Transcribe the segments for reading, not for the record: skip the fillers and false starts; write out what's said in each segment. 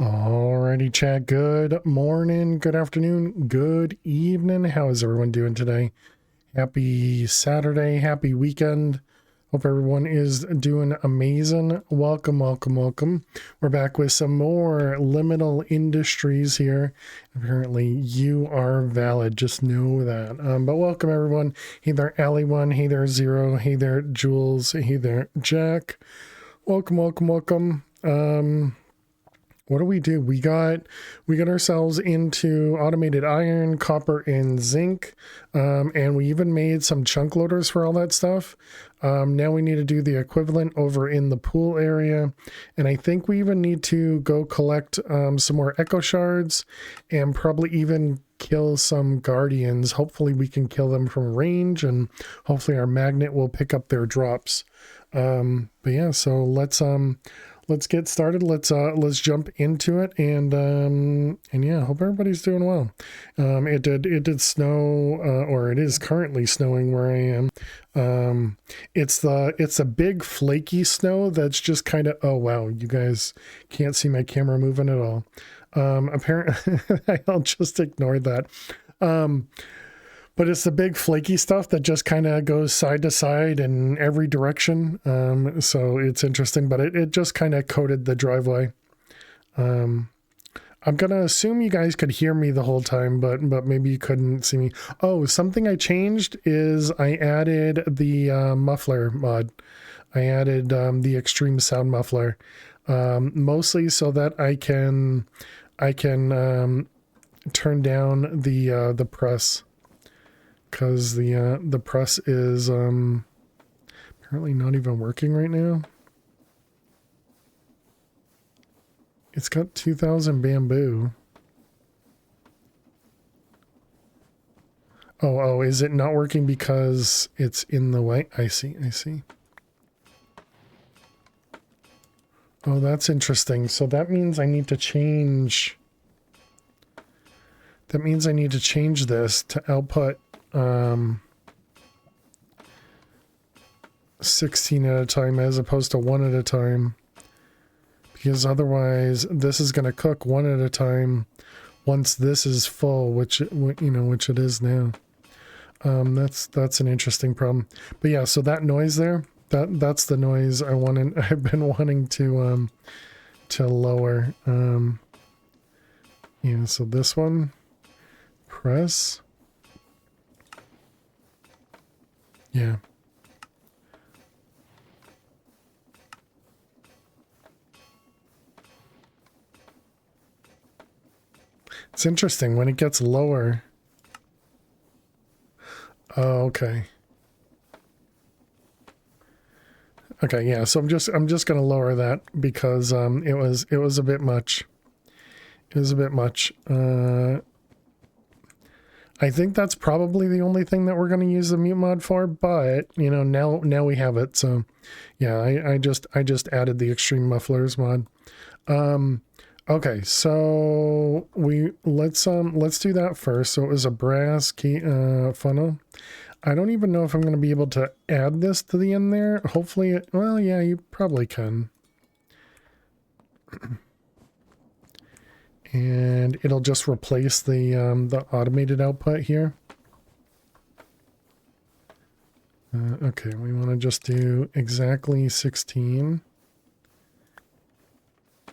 Alrighty, chat. Good morning, good afternoon, good evening. How is everyone doing today? Happy Saturday, happy weekend. Hope everyone is doing amazing. Welcome, welcome, welcome. We're back with some more Liminal Industries here. Apparently, you are valid. Just know that. But welcome, everyone. Hey there, Alley1. Hey there, Zero. Hey there, Jules. Hey there, Jack. Welcome, welcome, welcome. What do? We got ourselves into automated iron, copper, and zinc, and we even made some chunk loaders for all that stuff. Now we need to do the equivalent over in the pool area, and I think we even need to go collect some more echo shards and probably even kill some guardians. Hopefully we can kill them from range, and hopefully our magnet will pick up their drops. But yeah, so let's get started. Let's jump into it, and yeah, hope everybody's doing well. It did snow, or it is currently snowing where I am. It's a big flaky snow that's just kind of, oh wow, you guys can't see my camera moving at all. Apparently I'll just ignore that. But it's the big flaky stuff that just kind of goes side to side in every direction. So it's interesting, but it just kind of coated the driveway. I'm going to assume you guys could hear me the whole time, but maybe you couldn't see me. Oh, something I changed is I added the muffler mod. I added the extreme sound muffler, mostly so that I can turn down the press. Because the press is apparently not even working right now. It's got 2000 bamboo. Oh, is it not working because it's in the way? I see. Oh, that's interesting. So that means I need to change. That means I need to change this to output 16 at a time as opposed to 1 at a time, because otherwise this is going to cook 1 at a time once this is full, which it is now. That's an interesting problem. But yeah, so that noise there, that's the noise I've been wanting to lower. Yeah, so this one, press. Yeah. It's interesting when it gets lower. Oh, okay. Okay, yeah, so I'm just going to lower that because it was a bit much. It was a bit much. I think that's probably the only thing that we're going to use the mute mod for, but now we have it. So yeah, I just added the extreme mufflers mod. Okay, so let's do that first. So it was a brass key funnel. I don't even know if I'm going to be able to add this to the end there. Hopefully well, yeah, you probably can. And it'll just replace the automated output here. Okay, we want to just do exactly 16.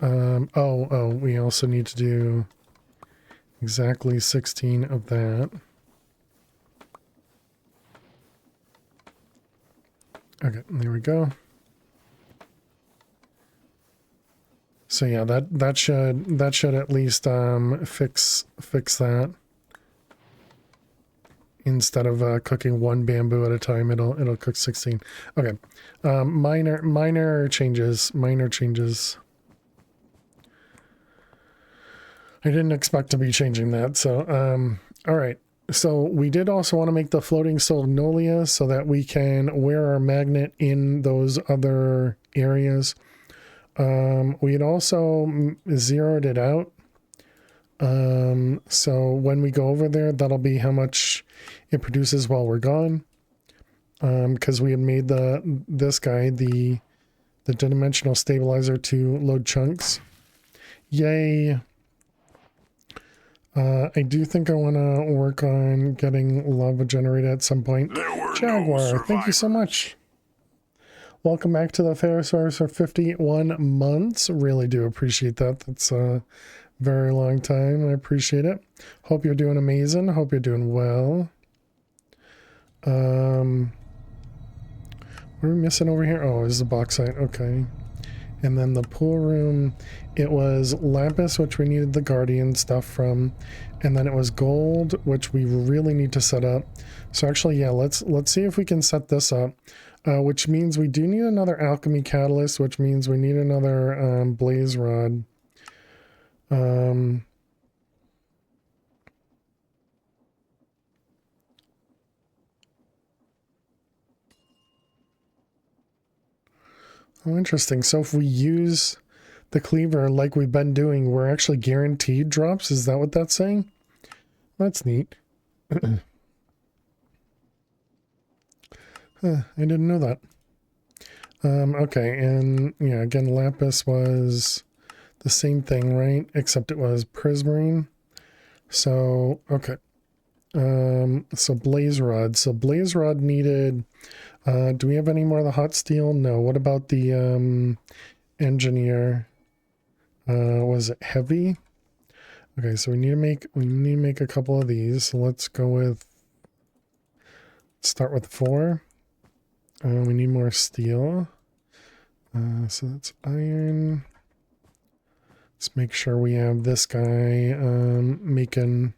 We also need to do exactly 16 of that. Okay, there we go. So yeah, that should at least fix that. Instead of cooking 1 bamboo at a time, it'll cook 16. Okay, minor changes. I didn't expect to be changing that. So all right. So we did also want to make the floating solenolia so that we can wear our magnet in those other areas. We had also zeroed it out. So when we go over there, that'll be how much it produces while we're gone. Because we had made this guy, the dimensional stabilizer, to load chunks. Yay. I do think I want to work on getting lava generated at some point. Jaguar, thank you so much. Welcome back to the Ferrosaurus for 51 months. Really do appreciate that. That's a very long time. I appreciate it. Hope you're doing amazing. Hope you're doing well. What are we missing over here? Oh, is the bauxite. Okay. And then the pool room, it was lapis, which we needed the guardian stuff from, and then it was gold, which we really need to set up. So actually, yeah, let's see if we can set this up, which means we do need another alchemy catalyst, which means we need another blaze rod. Oh, interesting. So if we use the cleaver like we've been doing, we're actually guaranteed drops. Is that what that's saying? That's neat. I didn't know that. Okay, and yeah, again, lapis was the same thing, right? Except it was prismarine. So, okay. So blaze rod. So blaze rod needed... do we have any more of the hot steel? No. What about the engineer? Was it heavy? Okay, so we need to make a couple of these. So let's go with, start with 4. We need more steel. So that's iron. Let's make sure we have this guy making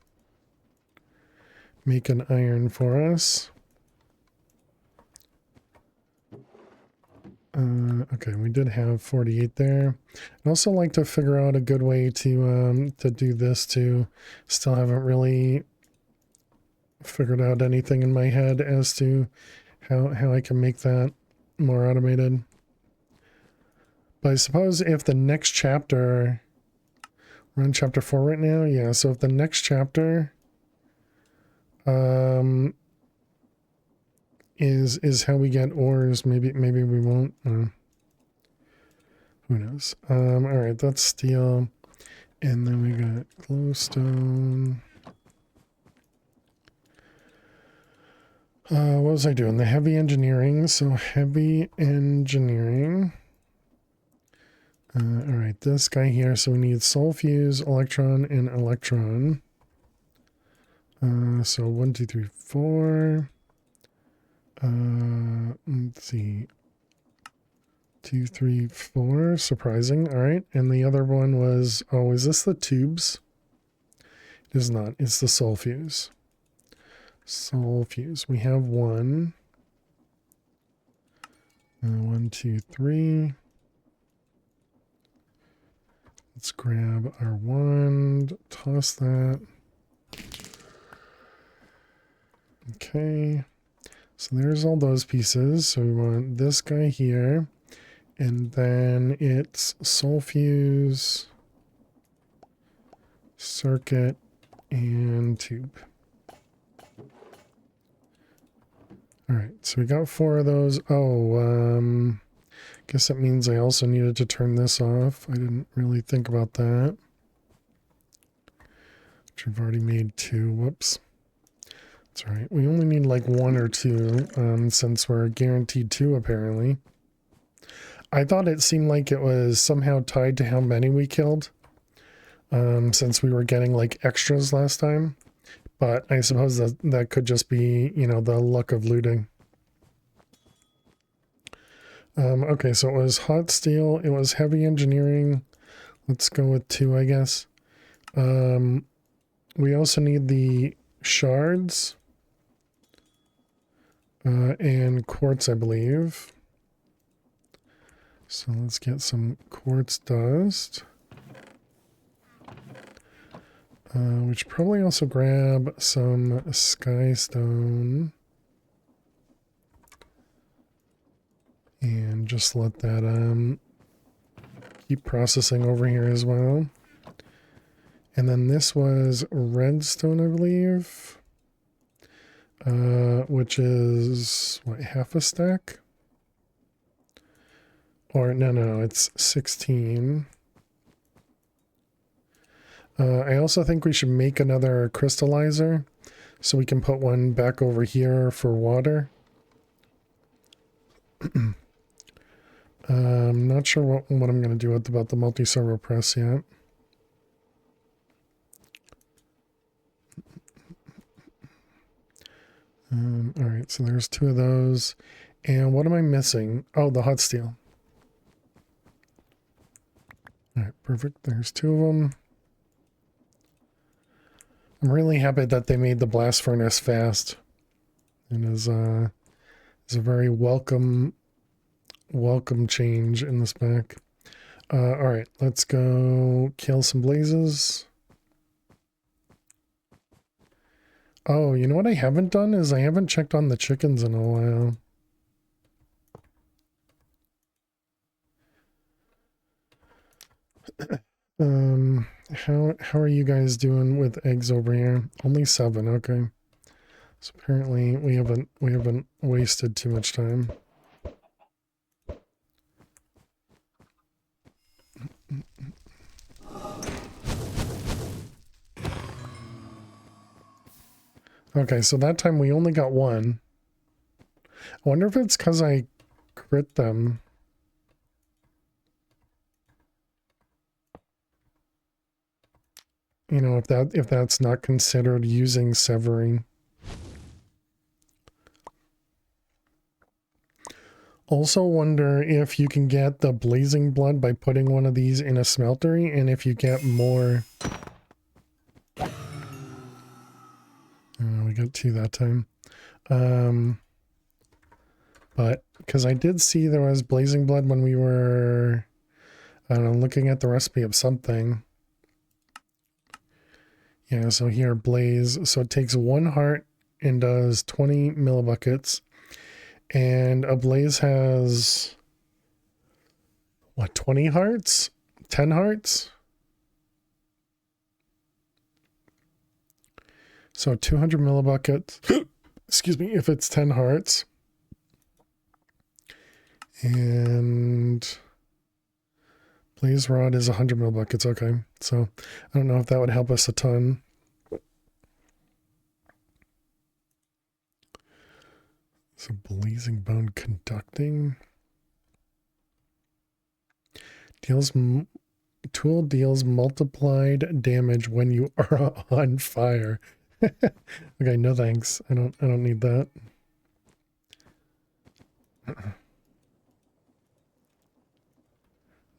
iron for us. Okay, we did have 48 there. I'd also like to figure out a good way to do this too. Still haven't really figured out anything in my head as to how I can make that more automated. But I suppose if the next chapter, we're on chapter 4 right now, yeah, so if the next chapter is how we get ores, maybe we won't. Who knows? All right, that's steel, and then we got glowstone. What was I doing? The heavy engineering. So heavy engineering. All right, this guy here. So we need soul fuse, electron, and electron. So 1, 2, 3, 4. Let's see. 2, 3, 4. Surprising. All right. And the other one was, oh, is this the tubes? It is not. It's the soul fuse. Soul fuse. We have 1. 1, 2, 3. Let's grab our wand. Toss that. Okay. So there's all those pieces. So we want this guy here. And then it's soul fuse, circuit, and tube. All right, so we got 4 of those. Oh, guess that means I also needed to turn this off. I didn't really think about that. Which we've already made 2. Whoops. That's all right. We only need like 1 or 2, since we're guaranteed 2 apparently. I thought it seemed like it was somehow tied to how many we killed, since we were getting like extras last time. But I suppose that could just be, you know, the luck of looting. Okay, so it was hot steel, it was heavy engineering. Let's go with 2, I guess. We also need the shards and quartz, I believe. So let's get some quartz dust. We should probably also grab some sky stone. And just let that keep processing over here as well. And then this was redstone, I believe. Which is, what, half a stack? Or, no, it's 16. I also think we should make another crystallizer so we can put one back over here for water. I'm not sure what I'm going to do about the multi-servo press yet. All right, so there's 2 of those. And what am I missing? Oh, the hot steel. All right, perfect. There's 2 of them. I'm really happy that they made the blast furnace fast. And is a very welcome change in the spec. All right, let's go kill some blazes. Oh, you know what I haven't done is I haven't checked on the chickens in a while. How are you guys doing with eggs over here? Only 7, okay. So apparently we haven't wasted too much time. Okay, so that time we only got 1. I wonder if it's because I crit them. You know, if that's not considered using severing. Also wonder if you can get the blazing blood by putting one of these in a smeltery, and if you get more. Oh, we got 2 that time. But because I did see there was blazing blood when we were, I don't know, looking at the recipe of something. Yeah, so here, blaze. So it takes 1 heart and does 20 millibuckets. And a blaze has, what, 20 hearts? 10 hearts? So 200 millibuckets. Excuse me, if it's 10 hearts. And blaze rod is 100 millibuckets. Okay, so I don't know if that would help us a ton. So blazing bone conducting tool deals multiplied damage when you are on fire. Okay, no thanks. I don't need that.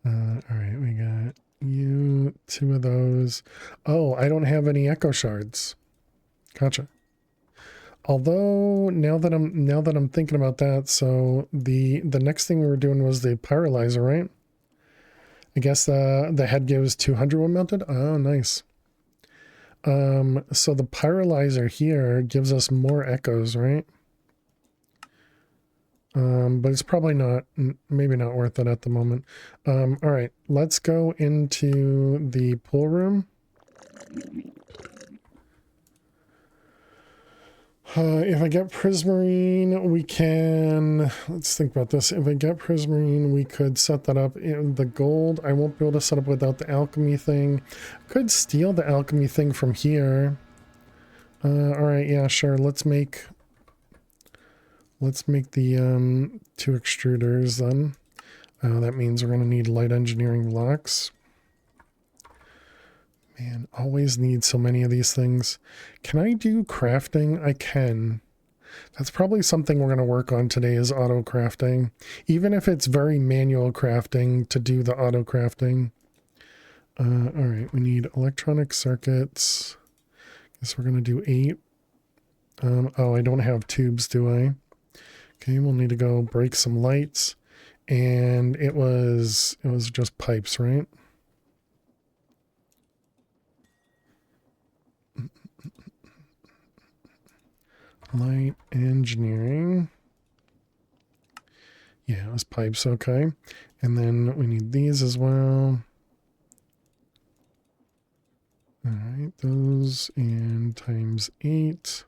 All right, we got you 2 of those. Oh, I don't have any echo shards. Gotcha. Although now that I'm thinking about that, so the next thing we were doing was the pyrolyzer, right? I guess the head gives 200 when melted. Oh, nice. So the pyrolyzer here gives us more echoes, right? But it's probably not, maybe not worth it at the moment. All right, let's go into the pool room. If I get prismarine, we can, let's think about this. If I get prismarine, we could set that up. In the gold, I won't be able to set up without the alchemy thing. Could steal the alchemy thing from here. All right, yeah, sure. Let's make the 2 extruders then. That means we're going to need light engineering blocks. Man, always need so many of these things. Can I do crafting? I can. That's probably something we're going to work on today is auto crafting. Even if it's very manual crafting to do the auto crafting. All right, we need electronic circuits. Guess we're going to do 8. Oh, I don't have tubes, do I? Okay, we'll need to go break some lights. And it was just pipes, right? Light engineering. Yeah, it was pipes, okay. And then we need these as well. All right, those and times 8.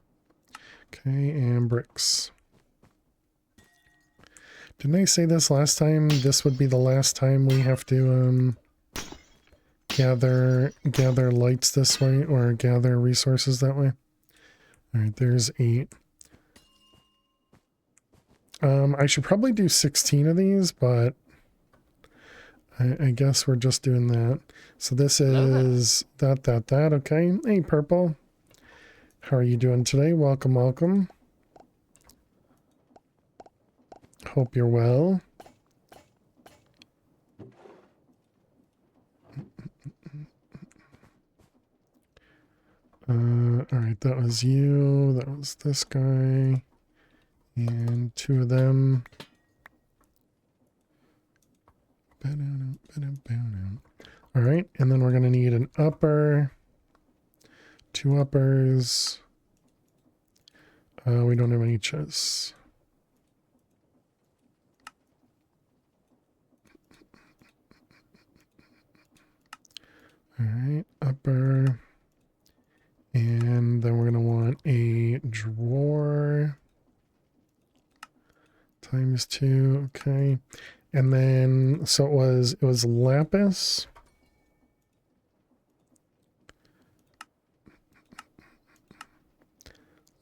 Okay, and bricks. Didn't I say this last time? This would be the last time we have to gather lights this way, or gather resources that way. All right, there's 8. I should probably do 16 of these, but I guess we're just doing that. So this is that. Okay. Hey, Purple. How are you doing today? Welcome, welcome. Hope you're well. All right, that was you. That was this guy. And 2 of them. All right, and then we're going to need an upper. 2 uppers. We don't have any chests. All right, upper. And then we're going to want a drawer. Times 2, okay. And then, so it was lapis.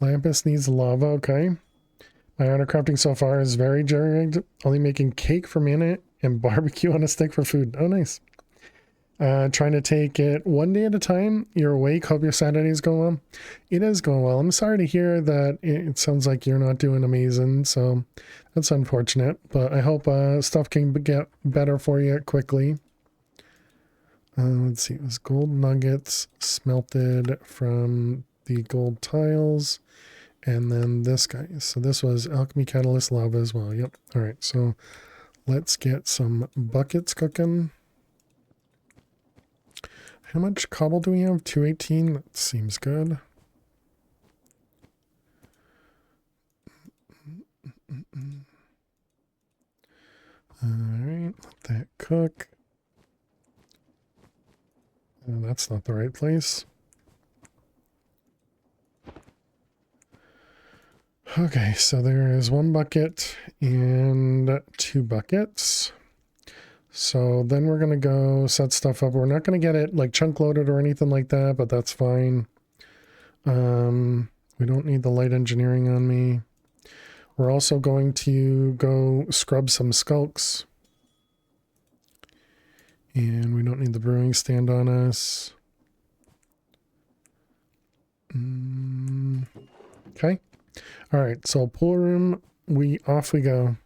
Lapis needs lava, okay. My honor crafting so far is very jerry-rigged, only making cake for minute and barbecue on a stick for food. Oh, nice. Trying to take it one day at a time. You're awake. Hope your Saturday's going well. It is going well. I'm sorry to hear that it sounds like you're not doing amazing, so that's unfortunate. But I hope stuff can get better for you quickly. Let's see. It was gold nuggets smelted from the gold tiles. And then this guy. So this was alchemy catalyst lava as well. Yep. All right. So let's get some buckets cooking. How much cobble do we have? 218. That seems good. All right. Let that cook. That's not the right place. Okay, so there is 1 bucket and 2 buckets. So then we're going to go set stuff up. We're not going to get it like chunk loaded or anything like that, but that's fine. We don't need the light engineering on me. We're also going to go scrub some skulks. And we don't need the brewing stand on us. Okay. All right, so pool room, off we go.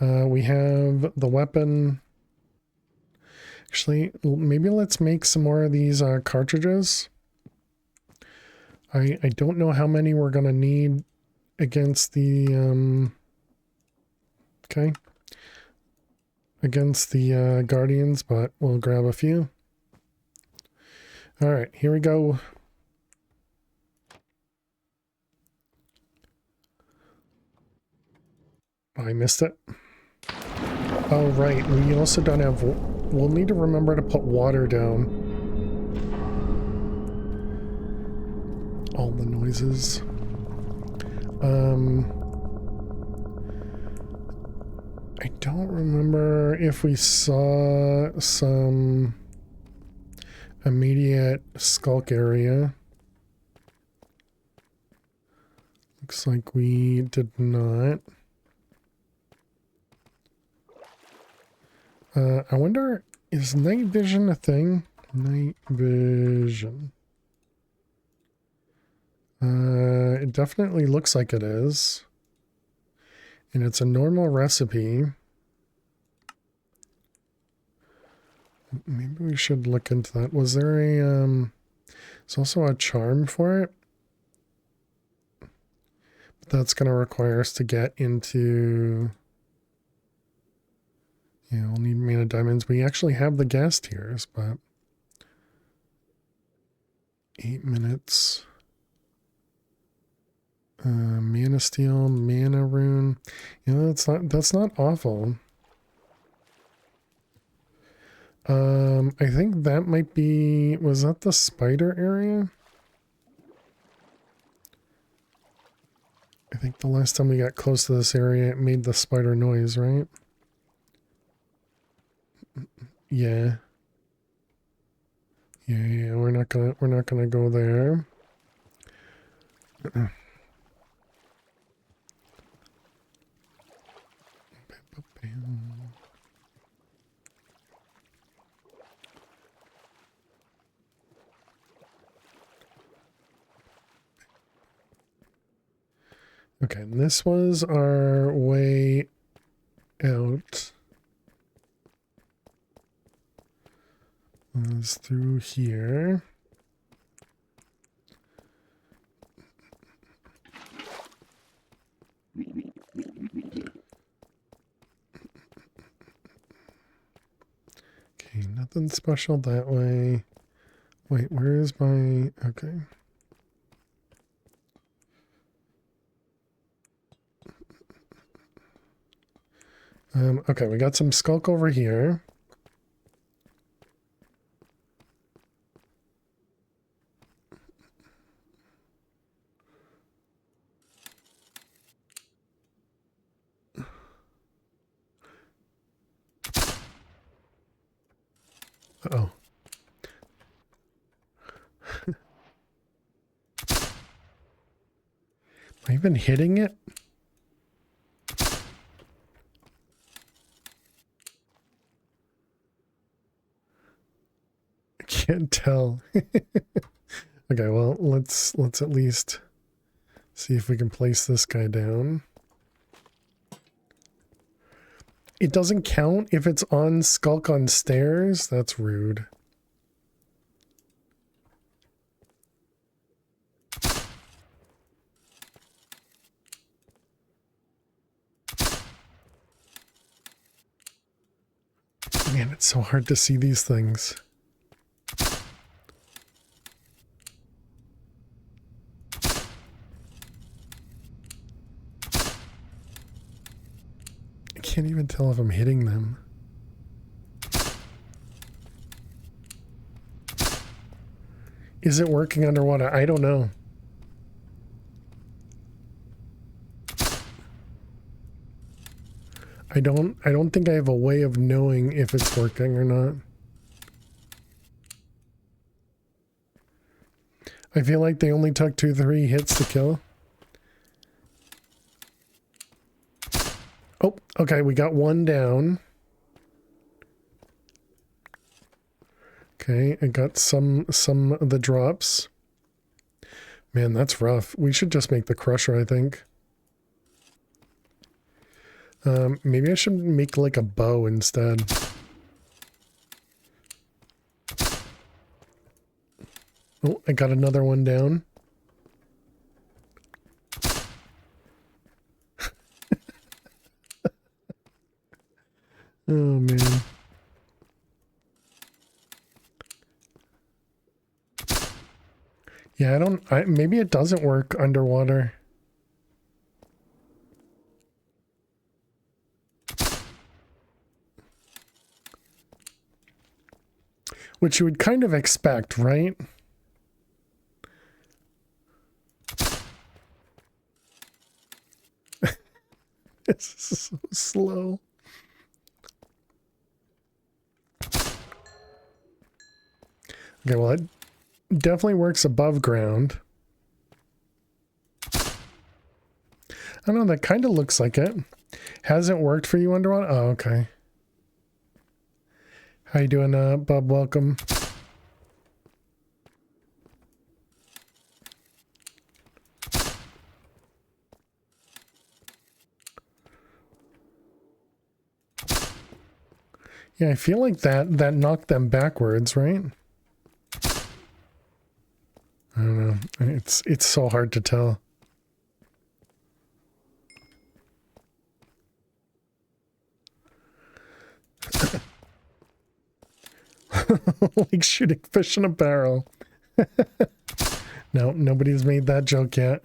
We have the weapon. Actually, maybe let's make some more of these cartridges. I don't know how many we're gonna need against the okay, against the guardians, but we'll grab a few. All right, here we go. I missed it. Oh, right. We also don't have... We'll need to remember to put water down. All the noises. I don't remember if we saw some immediate skulk area. Looks like we did not. I wonder, is night vision a thing? Night vision. It definitely looks like it is. And it's a normal recipe. Maybe we should look into that. Was there a, there's also a charm for it. But that's going to require us to get into... Yeah, we'll need mana diamonds. We actually have the gas tiers, but 8 minutes. Mana steel, mana rune. You know, that's not awful. I think that might be, was that the spider area? I think the last time we got close to this area, it made the spider noise, right? Yeah. Yeah, we're not gonna go there. Okay, and this was our way out. It's through here. Okay, nothing special that way. Wait, where is my... Okay. Okay, we got some skulk over here. Uh-oh. Am I even hitting it? I can't tell. Okay, well, let's at least see if we can place this guy down. It doesn't count if it's on skulk on stairs? That's rude. Man, it's so hard to see these things. I can't even tell if I'm hitting them. Is it working underwater? I don't know. I don't think I have a way of knowing if it's working or not. I feel like they only took 2-3 hits to kill. Oh, okay, we got one down. Okay, I got some of the drops. Man, that's rough. We should just make the crusher, I think. Maybe I should make like a bow instead. Oh, I got another one down. Oh, man. Yeah, maybe it doesn't work underwater. Which you would kind of expect, right? It's so slow. Okay, well, it definitely works above ground. I don't know, that kind of looks like it. Hasn't worked for you underwater? Oh, okay. How you doing, Bub? Welcome. Yeah, I feel like that knocked them backwards, right? I don't know. It's so hard to tell. Like shooting fish in a barrel. No, nobody's made that joke yet.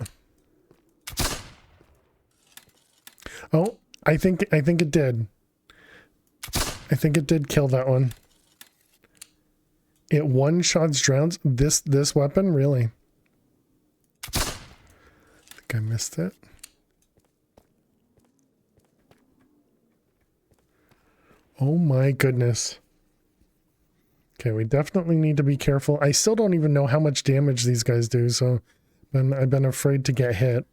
Oh, I think it did. I think it did kill that one. It one-shots drowns. This weapon, really? I think I missed it. Oh my goodness. Okay, we definitely need to be careful. I still don't even know how much damage these guys do, so I've been afraid to get hit.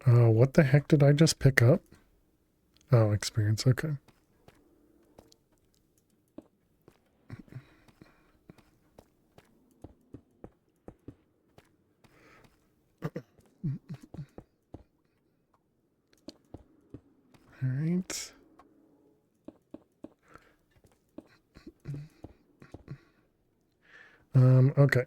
What the heck did I just pick up? Oh, experience, okay. All right. Okay.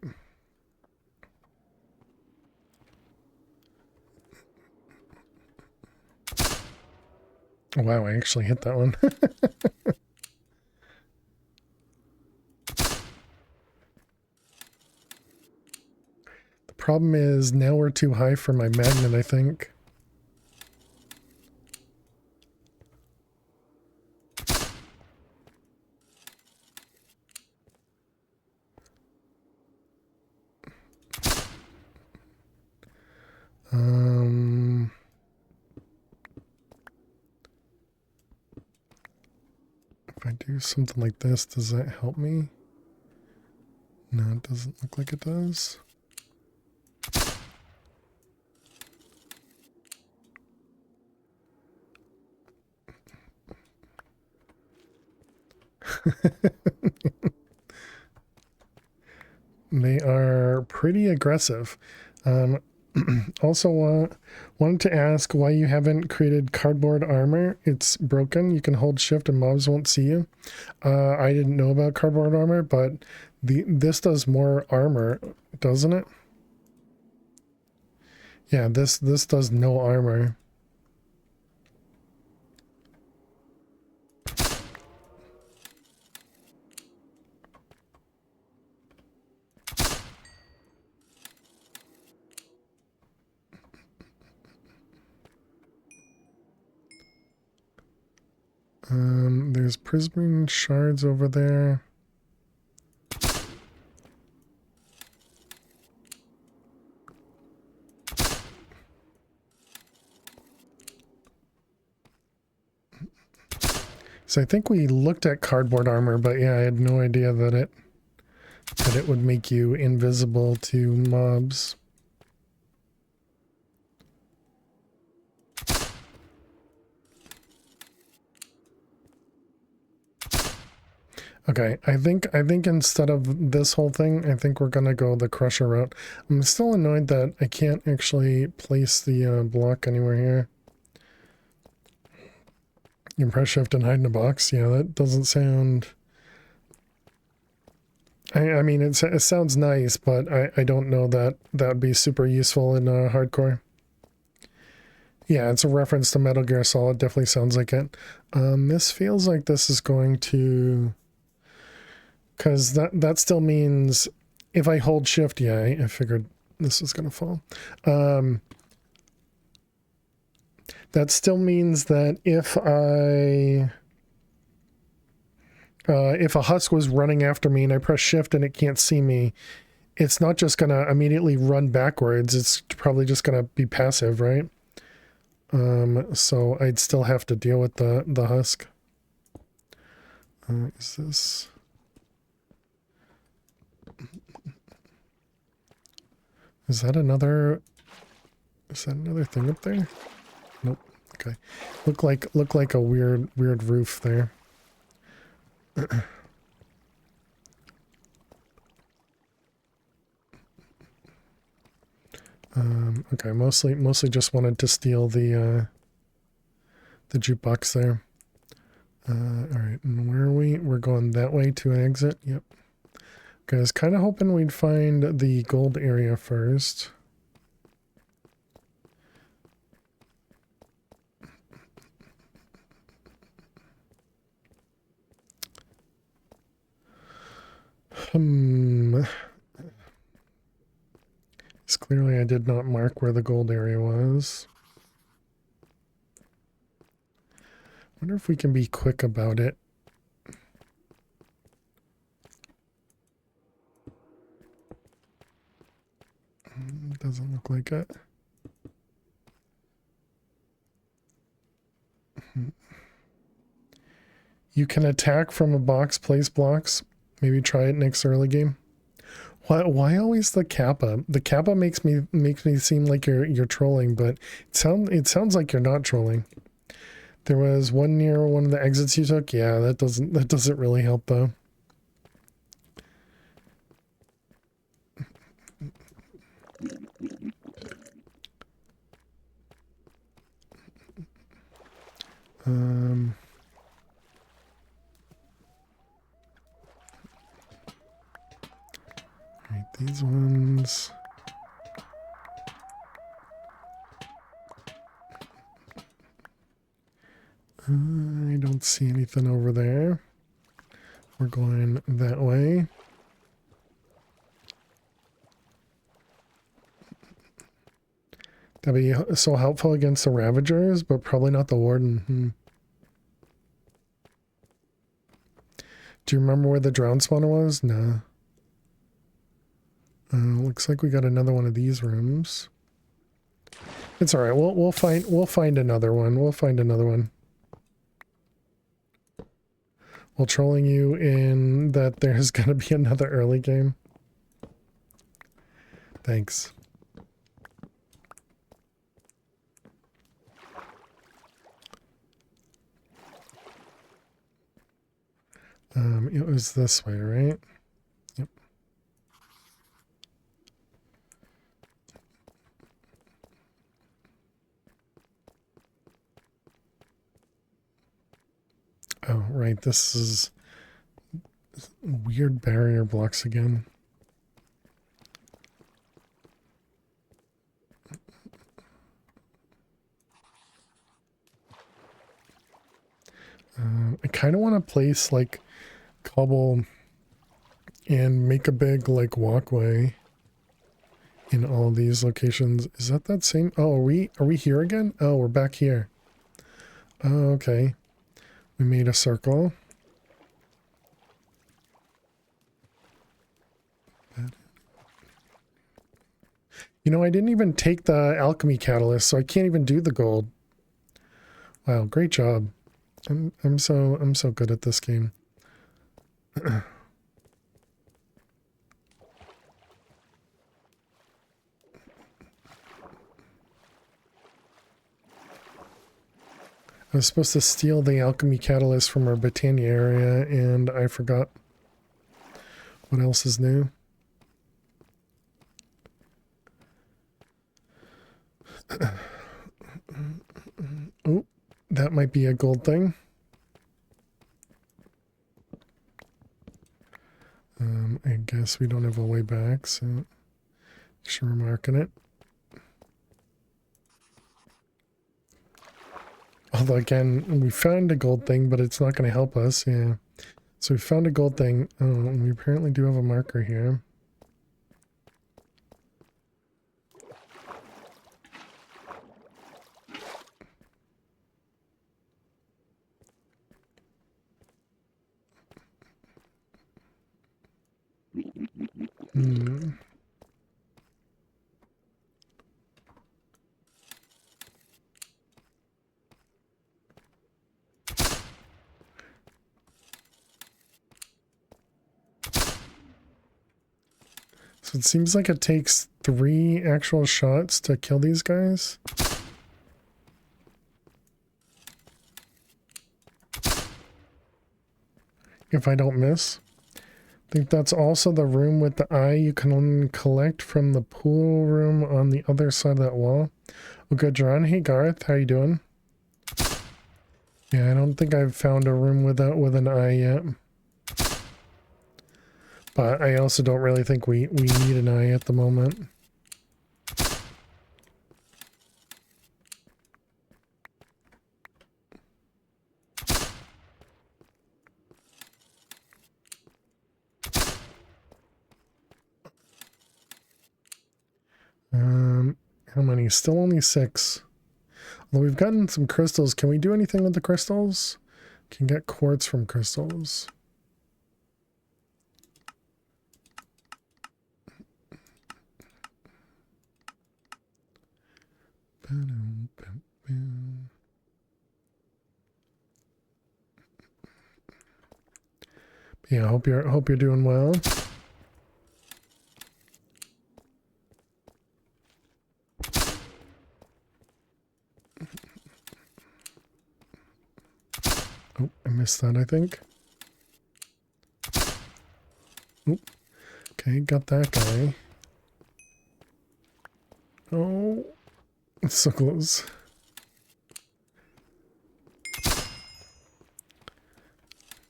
Wow, I actually hit that one. The problem is now we're too high for my magnet, I think. If I do something like this, does that help me? No, it doesn't look like it does. They are pretty aggressive. Also, wanted to ask why you haven't created cardboard armor. It's broken. You can hold shift and mobs won't see you. I didn't know about cardboard armor, but this does more armor, doesn't it? Yeah, this does no armor. There's prismarine shards over there. So I think we looked at cardboard armor, but yeah, I had no idea that it would make you invisible to mobs. Okay, I think instead of this whole thing, I think we're gonna go the crusher route. I'm still annoyed that I can't actually place the block anywhere here. You can press shift and hide in a box. Yeah, that doesn't sound... I mean, it sounds nice, but I don't know that that'd be super useful in hardcore. Yeah, it's a reference to Metal Gear Solid. Definitely sounds like it. This feels like this is going to... Because that still means if I hold shift, yeah, I figured this was going to fall. That still means that if a husk was running after me and I press shift and it can't see me, it's not just going to immediately run backwards. It's probably just going to be passive, right? So I'd still have to deal with the husk. Is this... Is that another thing up there? Nope. Okay. Look like a weird roof there. Okay, mostly just wanted to steal the jukebox there. Alright, and where are we? We're going that way to an exit. Yep. Okay, I was kind of hoping we'd find the gold area first. It's clearly I did not mark where the gold area was. Wonder if we can be quick about it. Doesn't look like it. You can attack from a box, place blocks. Maybe try it next early game. Why always the kappa? The kappa makes me seem like you're trolling, but it sounds like you're not trolling. There was one near one of the exits you took. Yeah, that doesn't really help though. Right, these ones. I don't see anything over there. We're going that way. That'd be so helpful against the Ravagers, but probably not the Warden. Do you remember where the drown spawner was? Nah. Looks like we got another one of these rooms. It's all right. We'll find another one. We'll find another one. While trolling you in that there's gonna be another early game. Thanks. It was this way, right? Yep. Oh, right. This is weird barrier blocks again. I kind of want to place like cobble and make a big like walkway in all of these locations. Is that same? Oh, are we here again? Oh, we're back here. Oh, okay. We made a circle. You know, I didn't even take the alchemy catalyst, so I can't even do the gold. Wow, great job. I'm so good at this game. I was supposed to steal the alchemy catalyst from our Britannia area, and I forgot. What else is new? Oh, that might be a gold thing. I guess we don't have a way back, so sure we're marking it. Although again, we found a gold thing, but it's not going to help us. Yeah. So we found a gold thing. Oh, and we apparently do have a marker here. So it seems like it takes 3 actual shots to kill these guys. If I don't miss. I think that's also the room with the eye you can collect from the pool room on the other side of that wall. Oh, good, John. Hey, Garth. How you doing? Yeah, I don't think I've found a room with an eye yet. But I also don't really think we need an eye at the moment. How many? Still only 6. Although we've gotten some crystals. Can we do anything with the crystals? Can get quartz from crystals. Yeah, hope you're doing well. Oh, I missed that, I think. Oh, okay, got that guy. Oh, it's so close.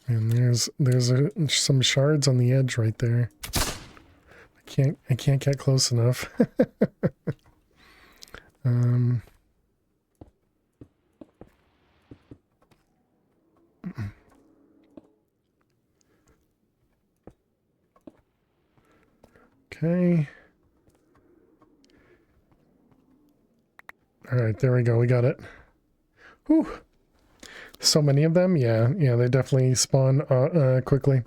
And there's some shards on the edge right there. I can't get close enough. Okay. All right, there we go. We got it. Whew. So many of them. Yeah, they definitely spawn quickly.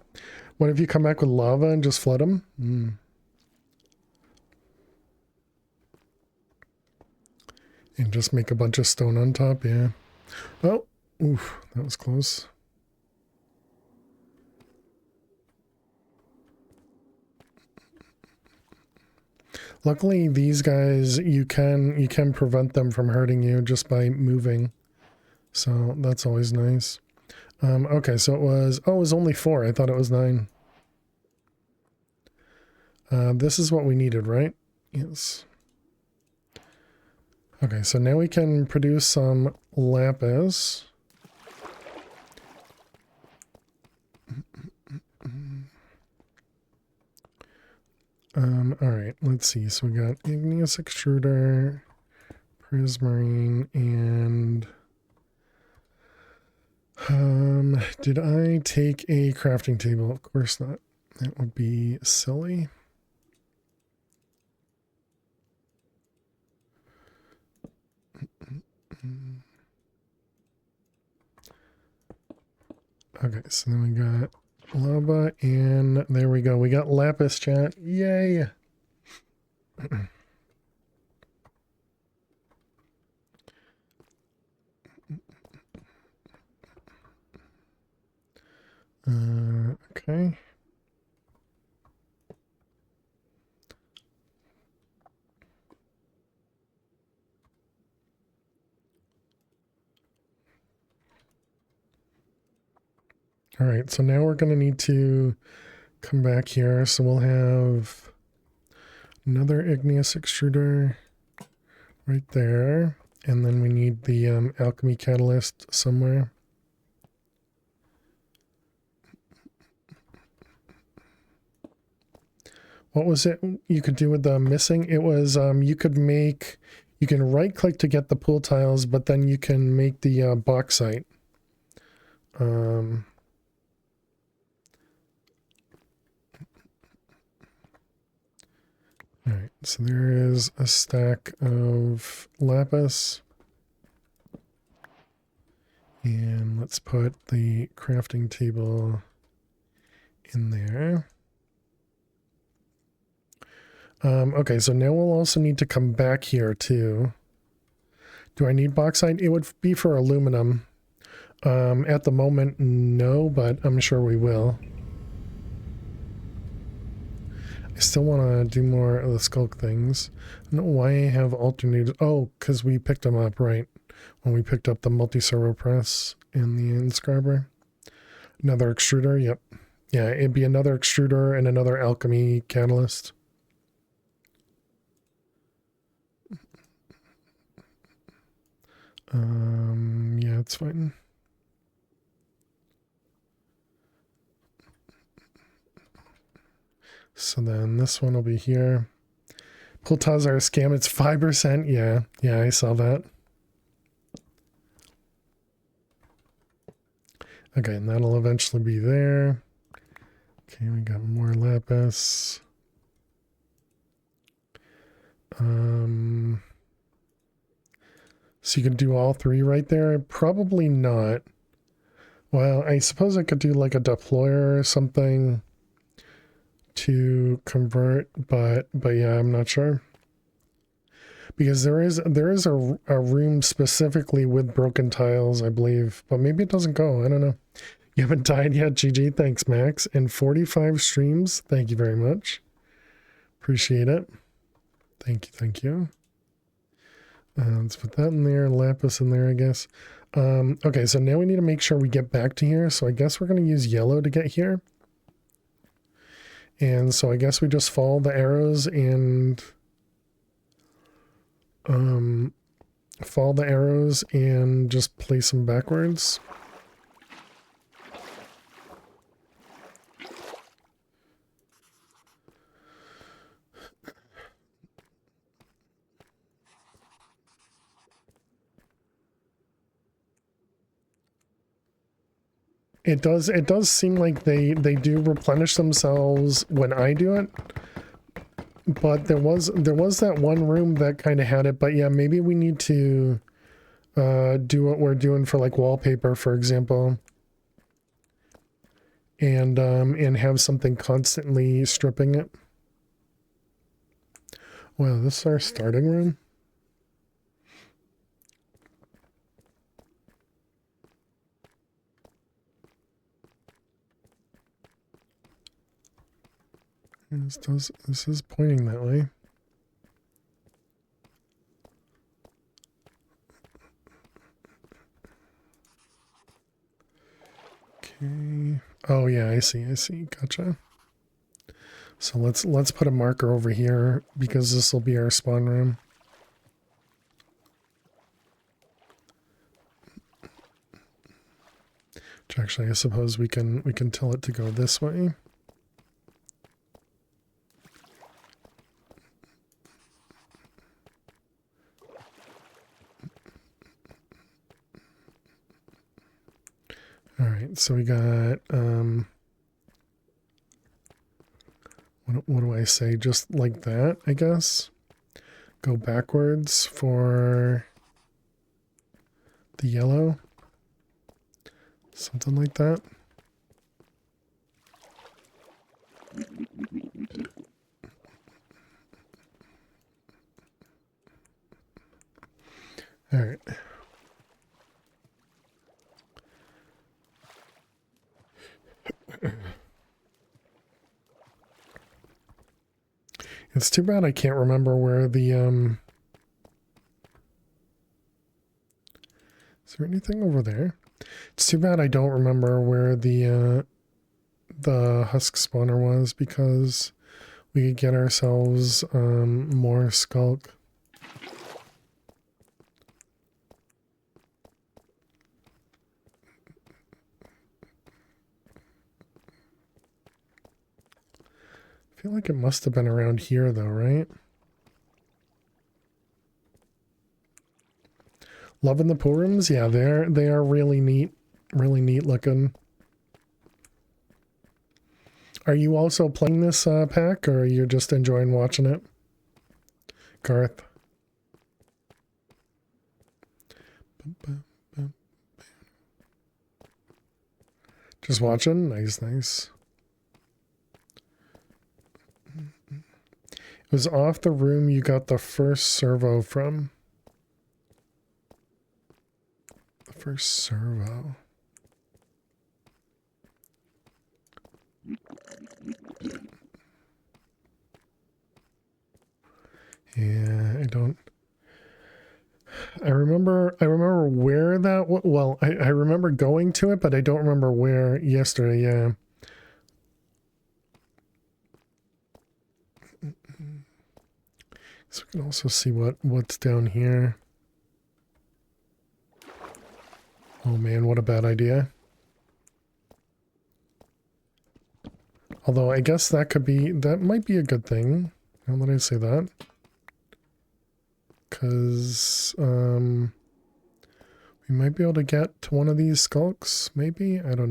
What if you come back with lava and just flood them? And just make a bunch of stone on top, yeah. Oh, oof, that was close. Luckily, these guys, you can prevent them from hurting you just by moving. So that's always nice. Okay, so it was only 4. I thought it was 9. This is what we needed, right? Yes. Okay, so now we can produce some lapis. Alright, let's see. So we got igneous extruder, prismarine, and did I take a crafting table? Of course not. That would be silly. Okay, so then we got lava, and there we go. We got lapis, chat. Yay! Okay. All right, so now we're going to need to come back here. So we'll have another igneous extruder right there. And then we need the alchemy catalyst somewhere. What was it you could do with the missing? It was you can right click to get the pool tiles, but then you can make the bauxite. Alright, so there is a stack of lapis. And let's put the crafting table in there. Okay, so now we'll also need to come back here too. Do I need bauxite? It would be for aluminum. At the moment, no, but I'm sure we will. I still want to do more of the skulk things. I don't know why I have alternated. Oh, because we picked them up, right? When we picked up the multi-servo press and the inscriber. Another extruder, yep. Yeah, it'd be another extruder and another alchemy catalyst. Yeah, it's fine. So then this one will be here. Pull tiles are a scam. It's 5%. Yeah, I saw that. Okay, and that'll eventually be there. Okay, we got more lapis. So you can do all 3 right there? Probably not. Well, I suppose I could do like a deployer or something to convert, but yeah, I'm not sure. Because there is a room specifically with broken tiles, I believe, but maybe it doesn't go. I don't know. You haven't died yet, GG. Thanks, Max. And 45 streams. Thank you very much. Appreciate it. Thank you, thank you. Let's put that in there, lapis in there, I guess. Okay, so now we need to make sure we get back to here. So I guess we're going to use yellow to get here. And so I guess we just follow the arrows and follow the arrows and just place them backwards. It does seem like they do replenish themselves when I do it. But there was that one room that kind of had it, but yeah, maybe we need to do what we're doing for like wallpaper, for example. And have something constantly stripping it. Wow, this is our starting room. This is pointing that way. Okay. Oh yeah, I see. Gotcha. So let's put a marker over here because this will be our spawn room. Which actually I suppose we can tell it to go this way. All right, so we got what do I say? Just like that, I guess. Go backwards for the yellow. Something like that. All right. It's too bad I can't remember where the is there anything over there? It's too bad I don't remember where the husk spawner was, because we could get ourselves more skulk. I feel like it must have been around here though, right? Loving the pool rooms? Yeah, they are really neat looking. Are you also playing this pack, or are you just enjoying watching it? Garth. Just watching? Nice. It was off the room you got the first servo from. The first servo. Yeah, I remember where that was. Well, I remember going to it, but I don't remember where yesterday, yeah. So we can also see what's down here. Oh man, what a bad idea. Although I guess that might be a good thing, now that I say that. Because we might be able to get to one of these skulks, maybe? I don't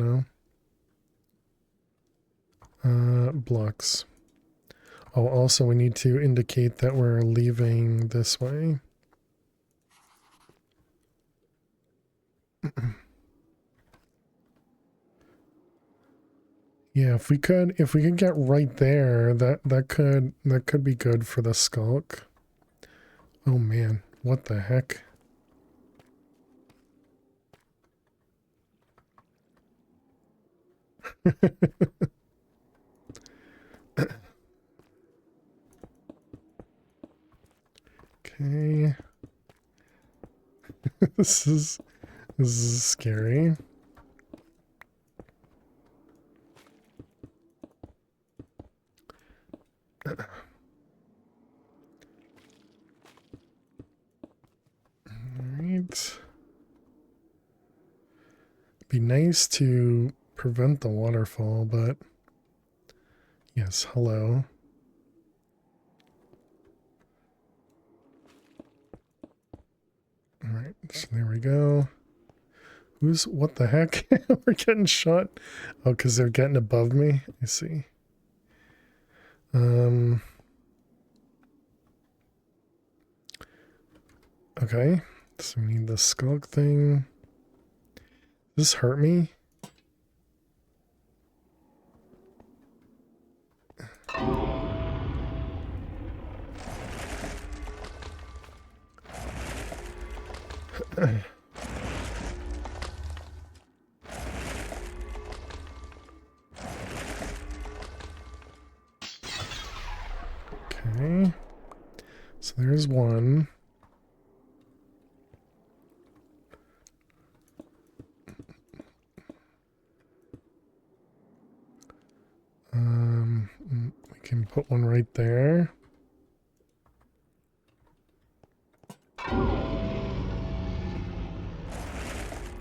know. Blocks. Oh, also we need to indicate that we're leaving this way. Yeah, if we could get right there, that could be good for the skulk. Oh man, what the heck? Okay. This is scary. Alright. Be nice to prevent the waterfall, but yes, hello. Alright, so there we go. What the heck? We're getting shot. Oh, because they're getting above me. I see. Okay, so we need the skulk thing. Does this hurt me? Okay, so there's one. We can put one right there.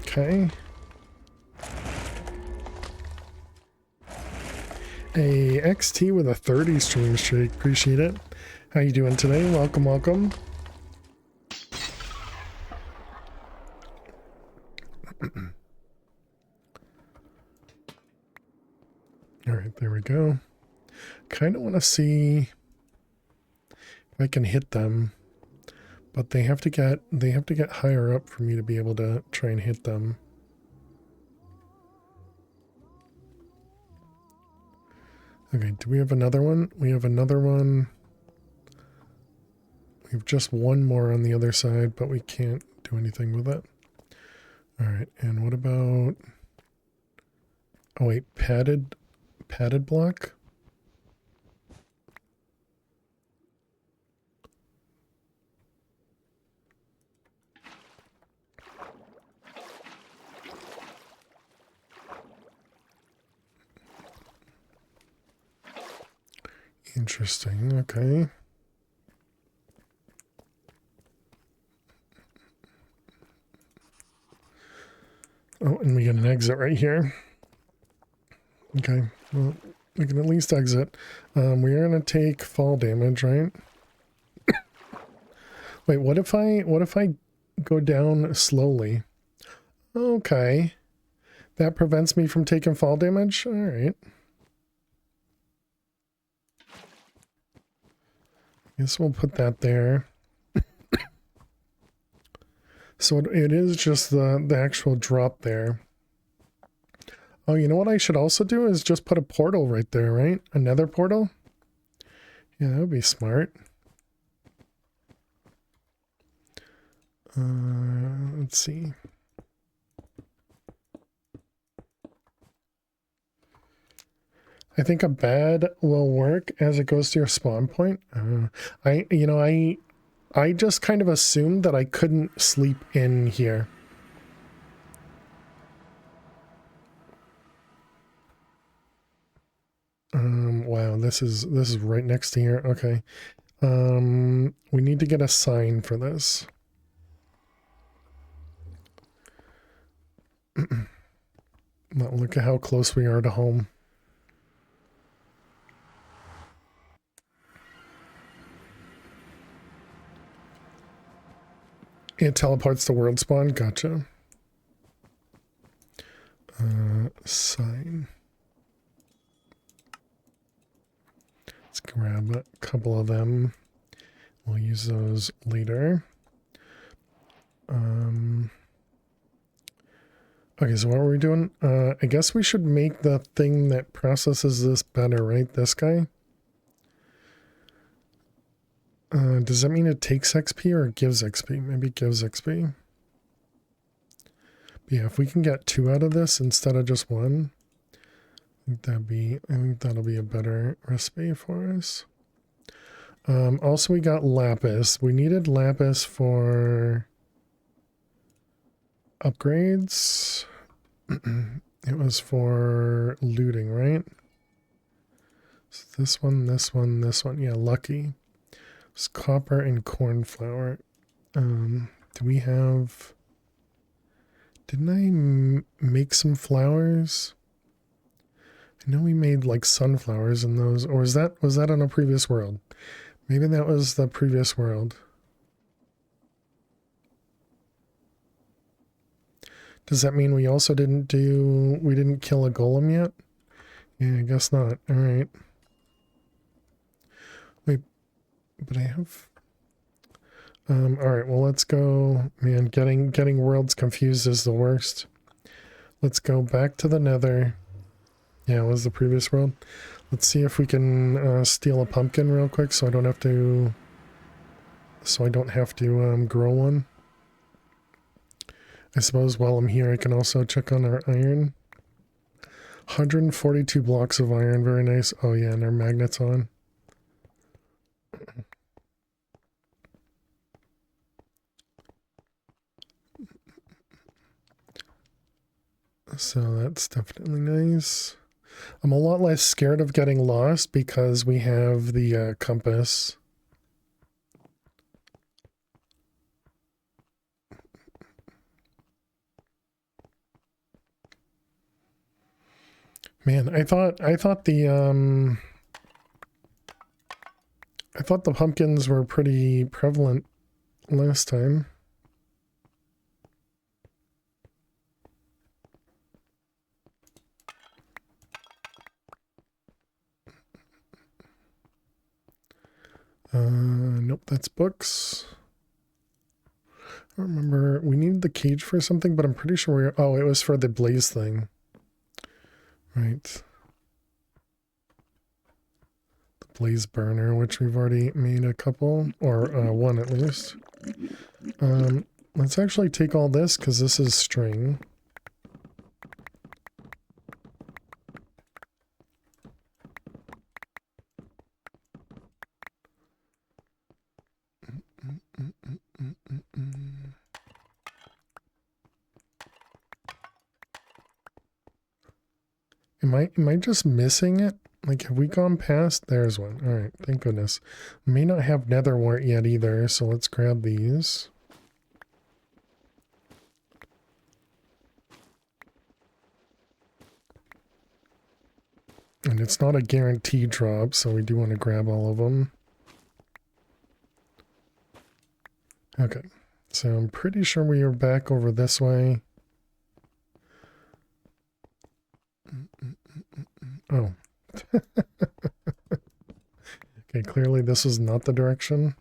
Okay. A XT with a 30 stream streak. Appreciate it. How you doing today? Welcome, welcome. All right, there we go. Kind of want to see if I can hit them, but they have to get higher up for me to be able to try and hit them. Okay, do we have another one? We have another one. We have just one more on the other side, but we can't do anything with it. All right, and what about... Oh wait, padded block? Interesting, okay. Oh, and we get an exit right here. Okay, well, we can at least exit. We are going to take fall damage, right? Wait, what if I go down slowly? Okay. That prevents me from taking fall damage? All right. Guess we'll put that there. So it is just the actual drop there. Oh, you know what I should also do is just put a portal right there, right? Another portal? Yeah, that would be smart. Let's see. I think a bad will work as it goes to your spawn point. I just kind of assumed that I couldn't sleep in here. Wow, this is right next to here. Okay. We need to get a sign for this. Look at how close we are to home. It teleports to world spawn. Gotcha. Sign. Let's grab a couple of them. We'll use those later. Okay, so what are we doing? I guess we should make the thing that processes this better, right? This guy? Does that mean it takes XP or it gives XP? Maybe it gives XP. But yeah, if we can get 2 out of this instead of just 1, I think that'll be a better recipe for us. Also, we got lapis. We needed lapis for upgrades. It was for looting, right? So this one, this one, this one. Yeah, lucky. It's copper and cornflower. Do we have... Didn't I make some flowers? I know we made like sunflowers in those, or was that on a previous world? Maybe that was the previous world. Does that mean we also didn't kill a golem yet? Yeah, I guess not. All right. Wait, but I have... all right, well, let's go. Man, getting worlds confused is the worst. Let's go back to the nether. Yeah, it was the previous world. Let's see if we can steal a pumpkin real quick so I don't have to grow one. I suppose while I'm here I can also check on our iron. 142 blocks of iron, very nice. Oh yeah, and our magnet's on. So that's definitely nice. I'm a lot less scared of getting lost because we have the compass. Man, I thought the pumpkins were pretty prevalent last time. Nope, that's books. I don't remember. We needed the cage for something, but I'm pretty sure oh, it was for the blaze thing. Right. The blaze burner, which we've already made a couple, or one at least. Let's actually take all this, because this is string. Am I just missing it? Like, have we gone past? There's one. All right, thank goodness. May not have nether wart yet either, so let's grab these. And it's not a guaranteed drop, so we do want to grab all of them. Okay, so I'm pretty sure we are back over this way. Oh. Okay, clearly this is not the direction.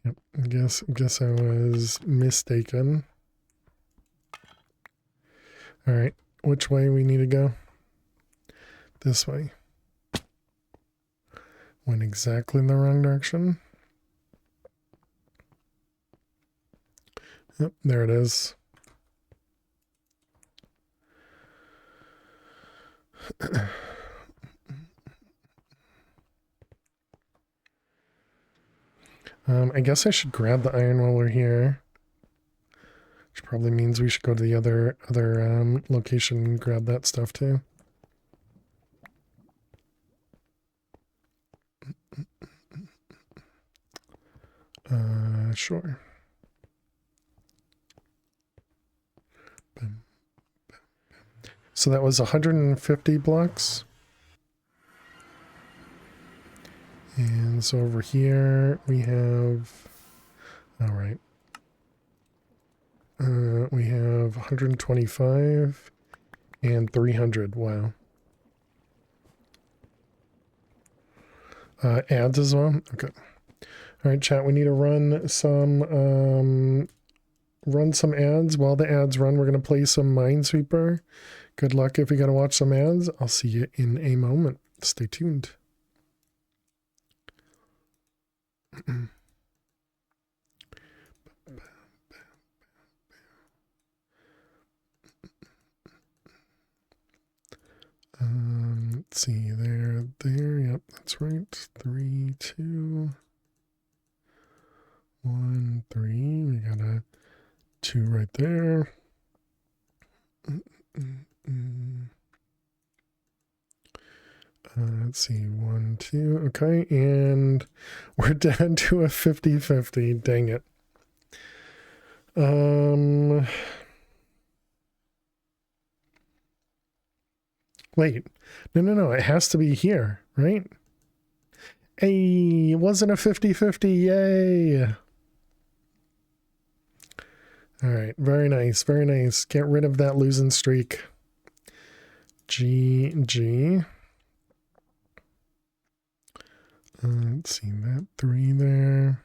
Yep, guess I was mistaken. All right, which way we need to go? This way. Went exactly in the wrong direction. Yep, there it is. I guess I should grab the iron while we're here. Which probably means we should go to the other location and grab that stuff too. Sure. So that was 150 blocks. And so over here we have, all right. We have 125 and 300. Wow. Ads as well. Okay. All right, chat. We need to run some ads. While the ads run, we're gonna play some Minesweeper. Good luck if you gotta watch some ads. I'll see you in a moment. stay tuned. Let's see, there, yep, that's right. 3, 2, 1, 3. We got a 2 right there. Let's see, 1, 2. Okay, and we're down to a 50-50. Dang it. Wait. No. It has to be here, right? Hey, it wasn't a 50-50. Yay. All right. Very nice. Very nice. Get rid of that losing streak. GG. Let's see, that 3 there.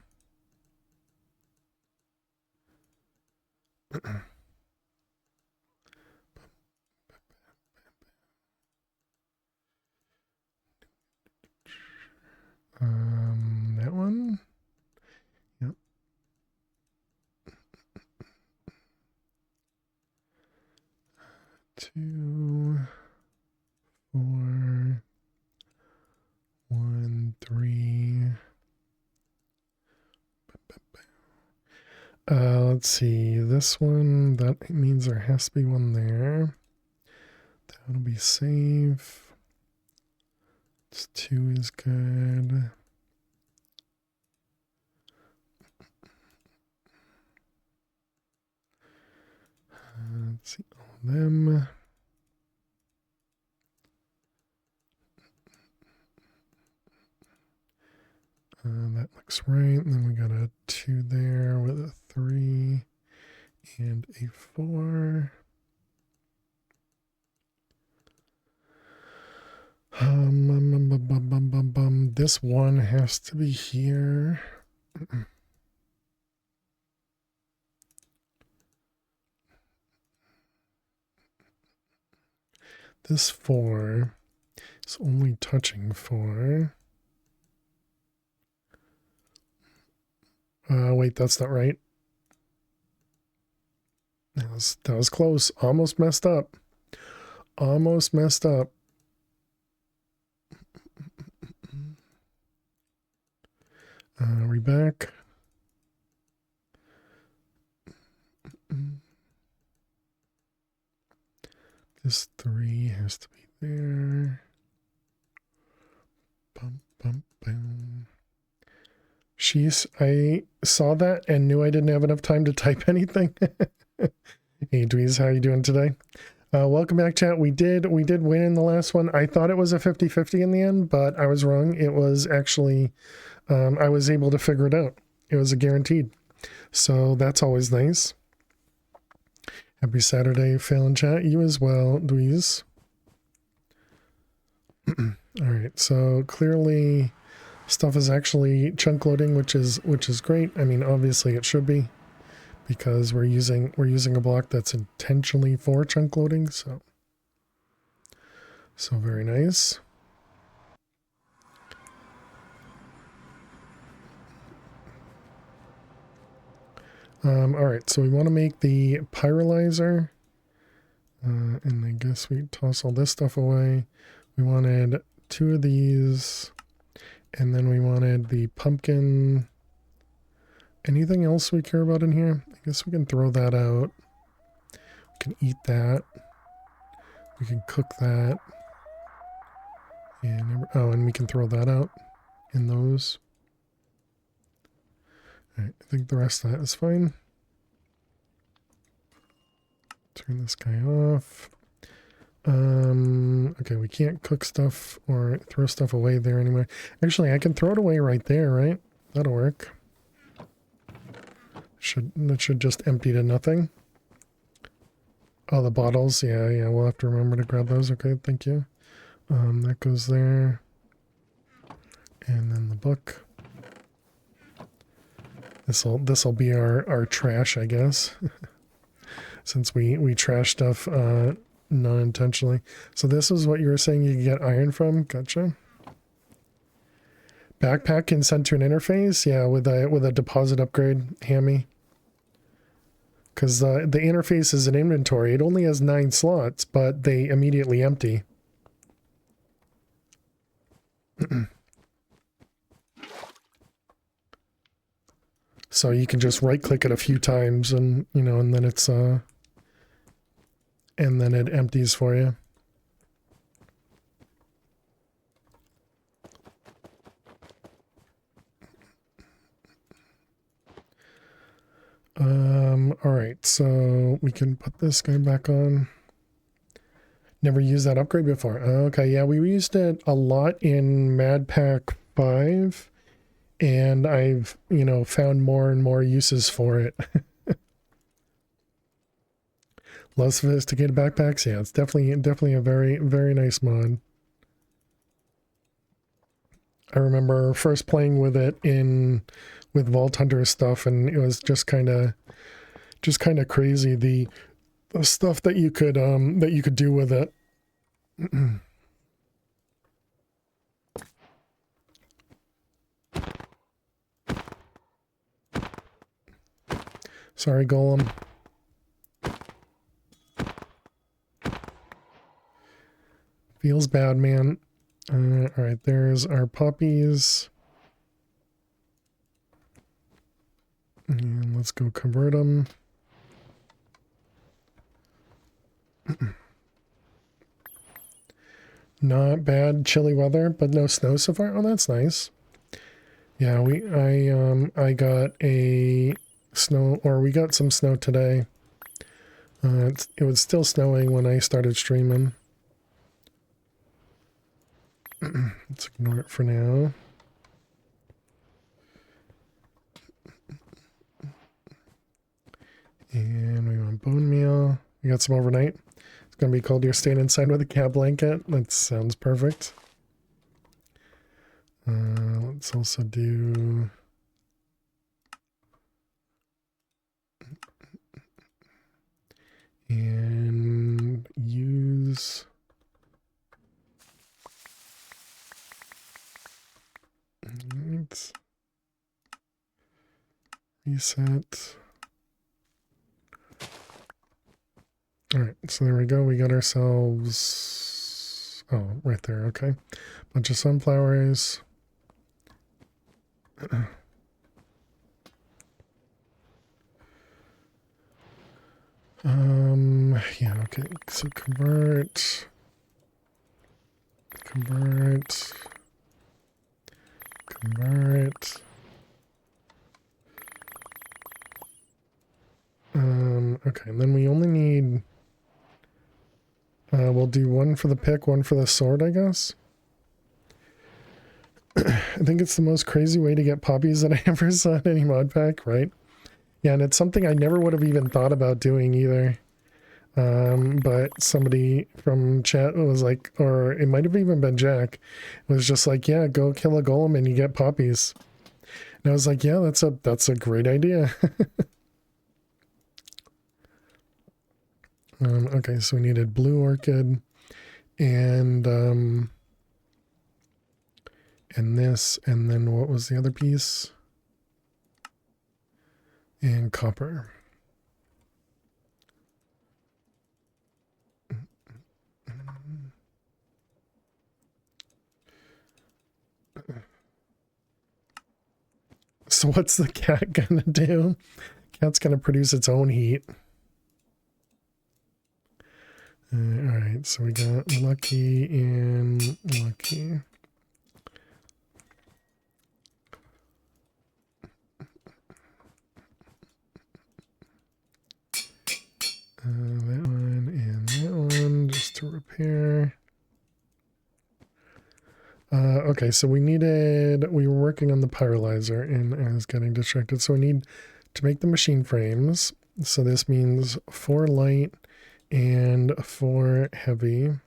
That one. Yep. 2, 4, 1, 3. Let's see, this one, that means there has to be one there. That'll be safe. 2 is good. Let's see all of them. That looks right. And then we got a 2 there with a 3 and a 4. This one has to be here. This 4 is only touching 4. Wait, that's not right. That was close. Almost messed up. Almost messed up. Are we back? This 3 has to be there. Bum, bum, bum. Sheesh, I saw that and knew I didn't have enough time to type anything. Hey, Dweez, how you doing today? Welcome back, chat. We did win in the last one. I thought it was a 50-50 in the end, but I was wrong. It was actually, I was able to figure it out. It was a guaranteed. So that's always nice. Happy Saturday, Phelan chat. You as well, Dweez. All right, so clearly stuff is actually chunk loading, which is great. I mean, obviously it should be, because we're using a block that's intentionally for chunk loading. So very nice. All right, so we want to make the pyrolyzer, and I guess we toss all this stuff away. We wanted 2 of these, and then we wanted the pumpkin. Anything else we care about in here? I guess we can throw that out. We can eat that. We can cook that. And we can throw that out in those. All right, I think the rest of that is fine. Turn this guy off. Okay, we can't cook stuff or throw stuff away there anymore. Actually, I can throw it away right there, right? That'll work. That should just empty to nothing. Oh, the bottles. Yeah, we'll have to remember to grab those. Okay, thank you. That goes there. And then the book. This'll be our trash, I guess. Since we trash stuff non-intentionally. So this is what you were saying you could get iron from? Gotcha. Backpack can send to an interface? Yeah, with a deposit upgrade, Hammy. Because the interface is an inventory. It only has 9 slots, but they immediately empty. So you can just right-click it a few times, and and then it's and then it empties for you. All right, so we can put this guy back on. Never used that upgrade before. Okay, yeah, we used it a lot in Mad Pack 5, and I've, found more and more uses for it. Love sophisticated backpacks. Yeah, it's definitely a very, very nice mod. I remember first playing with it with Vault Hunter stuff, and it was just kind of crazy the stuff that you could do with it. Sorry, Golem. Feels bad, man. All right, there's our puppies. And let's go convert them. Not bad chilly weather, but no snow so far. Oh, that's nice. Yeah, I got a snow, or we got some snow today. It was still snowing when I started streaming. Let's ignore it for now. And we want bone meal. We got some overnight. It's going to be cold. You're staying inside with a cat blanket. That sounds perfect. Let's also do... and use... Right. Reset. Alright, so there we go. We got ourselves... oh, right there, okay. Bunch of sunflowers. Yeah, okay. So convert. Okay, and then we only need... we'll do one for the pick, one for the sword, I guess. I think it's the most crazy way to get poppies that I ever saw in any mod pack, right? Yeah, and it's something I never would have even thought about doing either. But somebody from chat was like, or it might have even been Jack, was just like, yeah, go kill a golem and you get poppies. And I was like, yeah, that's a great idea. Okay, so we needed blue orchid and this, and then what was the other piece? And copper. So what's the cat gonna do? Cat's gonna produce its own heat. Alright, so we got lucky and lucky. That one and that one just to repair. Okay, so we were working on the pyrolyzer and I was getting distracted. So we need to make the machine frames. So this means 4 light and 4 heavy.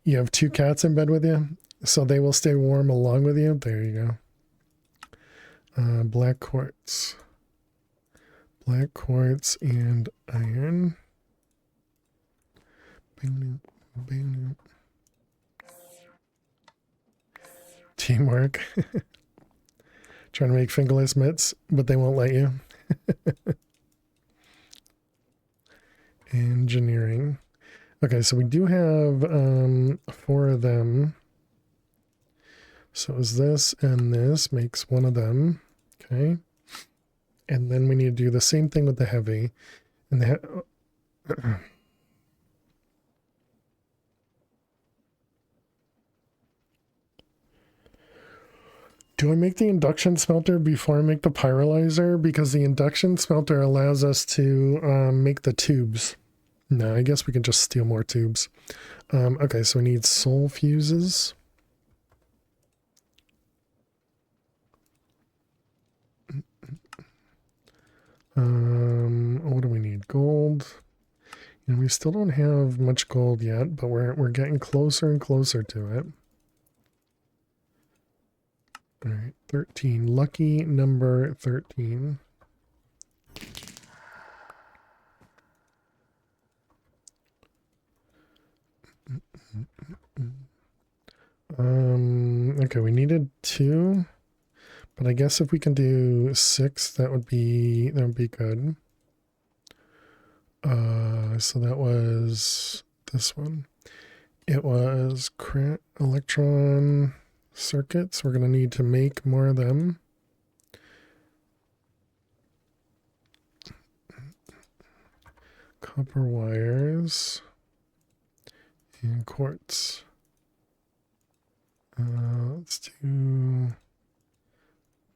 You have 2 cats in bed with you, so they will stay warm along with you. There you go. Black quartz and iron. Teamwork. Trying to make fingerless mitts, but they won't let you. Engineering. Okay, so we do have 4 of them. So is this and this makes 1 of them. Okay. And then we need to do the same thing with the heavy. And do I make the induction smelter before I make the pyrolyzer? Because the induction smelter allows us to make the tubes. No, I guess we can just steal more tubes. Okay, so we need soul fuses. What do we need? Gold. And we still don't have much gold yet, but we're getting closer and closer to it. All right, 13. Lucky number 13. Okay, we needed 2, but I guess if we can do 6, that would be good. So that was this one. It was electron circuits. We're going to need to make more of them. Copper wires and quartz. Let's do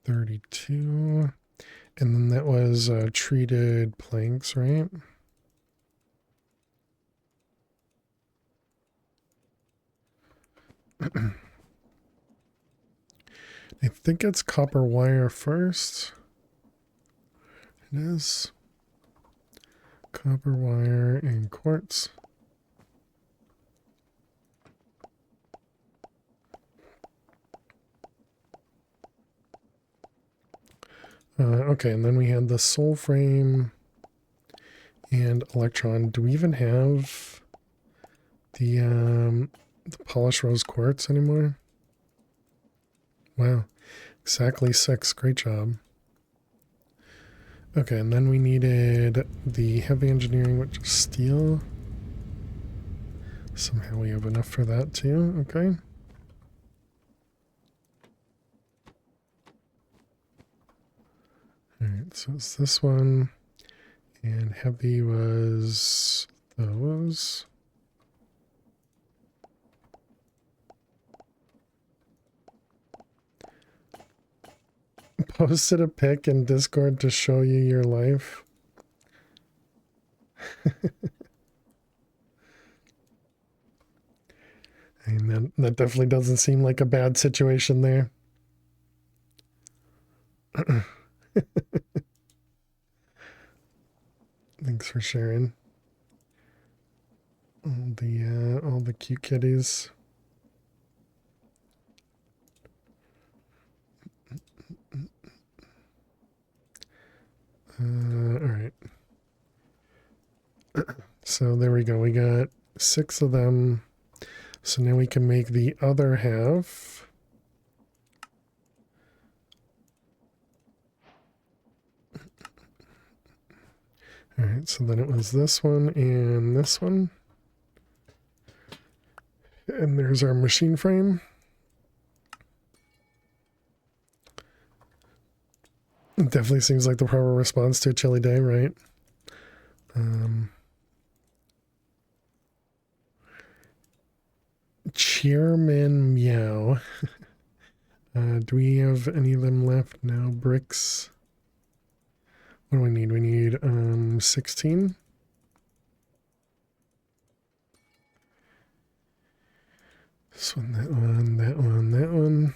32. And then that was treated planks, right? I think it's copper wire first. It is copper wire and quartz. Okay, and then we had the soul frame and electron. Do we even have the polished rose quartz anymore? Wow, exactly 6. Great job. Okay, and then we needed the heavy engineering, which is steel. Somehow we have enough for that too. Okay. Alright, so it's this one. And heavy was those. Posted a pic in Discord to show you your life. I mean, that definitely doesn't seem like a bad situation there. Thanks for sharing. All the cute kitties. All right. So there we go. We got 6 of them. So now we can make the other half. All right, so then it was this one and this one. And there's our machine frame. It definitely seems like the proper response to a chilly day, right? Chairman Meow. Do we have any of them left now? Bricks. What do we need? We need 16. This one, that one, that one, that one.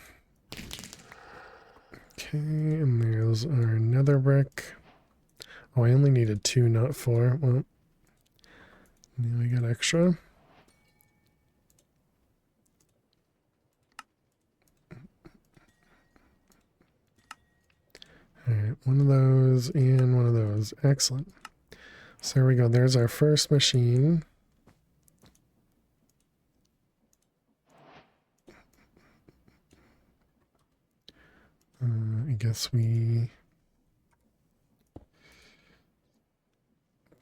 Okay, and there's our nether brick. Oh, I only needed 2, not 4. Well, now we got extra. Alright, one of those and one of those. Excellent. So there we go. There's our first machine. guess we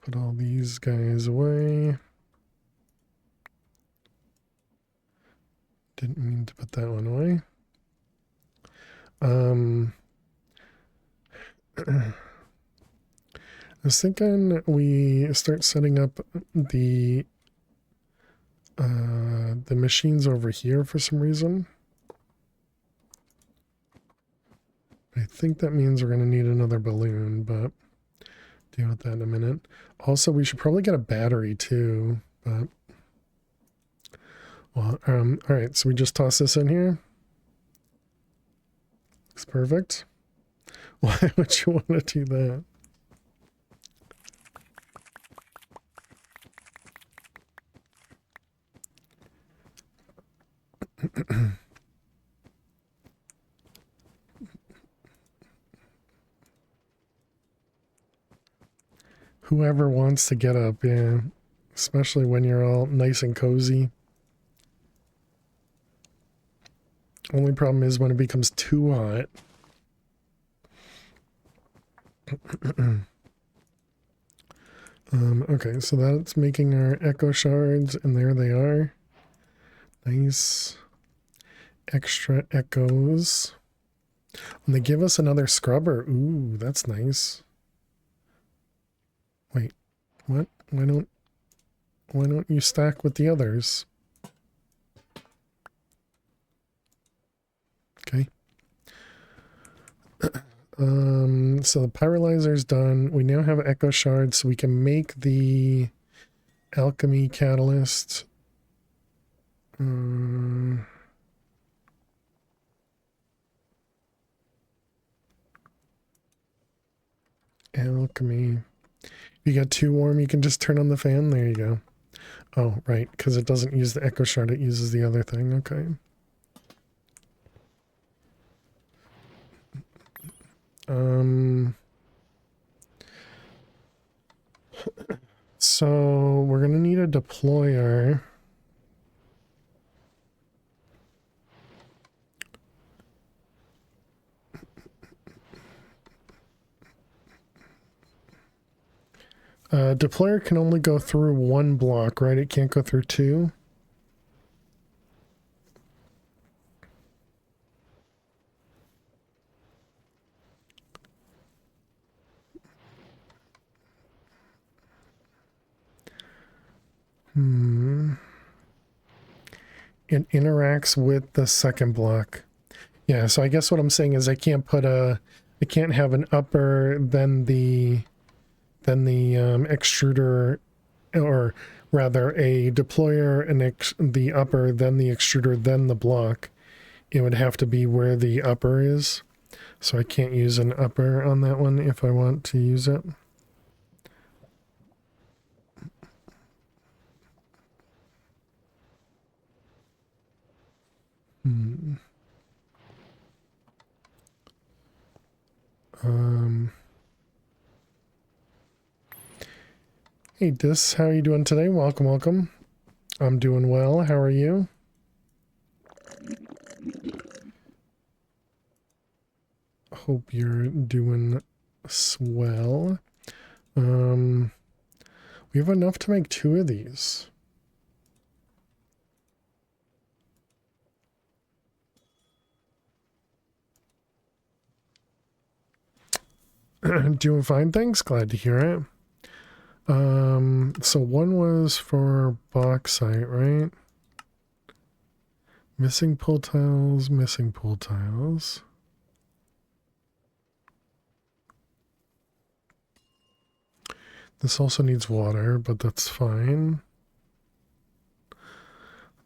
put all these guys away. Didn't mean to put that one away. I was thinking we start setting up the machines over here for some reason. I think that means we're going to need another balloon, but deal with that in a minute. Also, we should probably get a battery too, but well, all right, so we just toss this in here. Looks perfect. Why would you want to do that? Whoever wants to get up, yeah. Especially when you're all nice and cozy. Only problem is when it becomes too hot. Okay, so that's making our echo shards, and there they are. Nice extra echoes. And they give us another scrubber. Ooh, that's nice. Wait, what? Why don't you stack with the others? Okay. So the pyrolyzer's done. We now have echo shards, so we can make the alchemy catalyst. Alchemy. If you get too warm, you can just turn on the fan. There you go. Oh, right, because it doesn't use the echo shard, it uses the other thing. Okay. So we're gonna need a deployer. Deployer can only go through one block, right? It can't go through two. It interacts with the second block. Yeah, so I guess what I'm saying is I can't have an upper than the extruder, or rather a deployer and the upper, then the extruder, then the block. It would have to be where the upper is. So I can't use an upper on that one if I want to use it. Hey Dis, how are you doing today? Welcome, welcome. I'm doing well. How are you? Hope you're doing swell. We have enough to make 2 of these. Doing fine, thanks. Glad to hear it. So one was for bauxite, right? Missing pull tiles, missing pull tiles. This also needs water, but that's fine.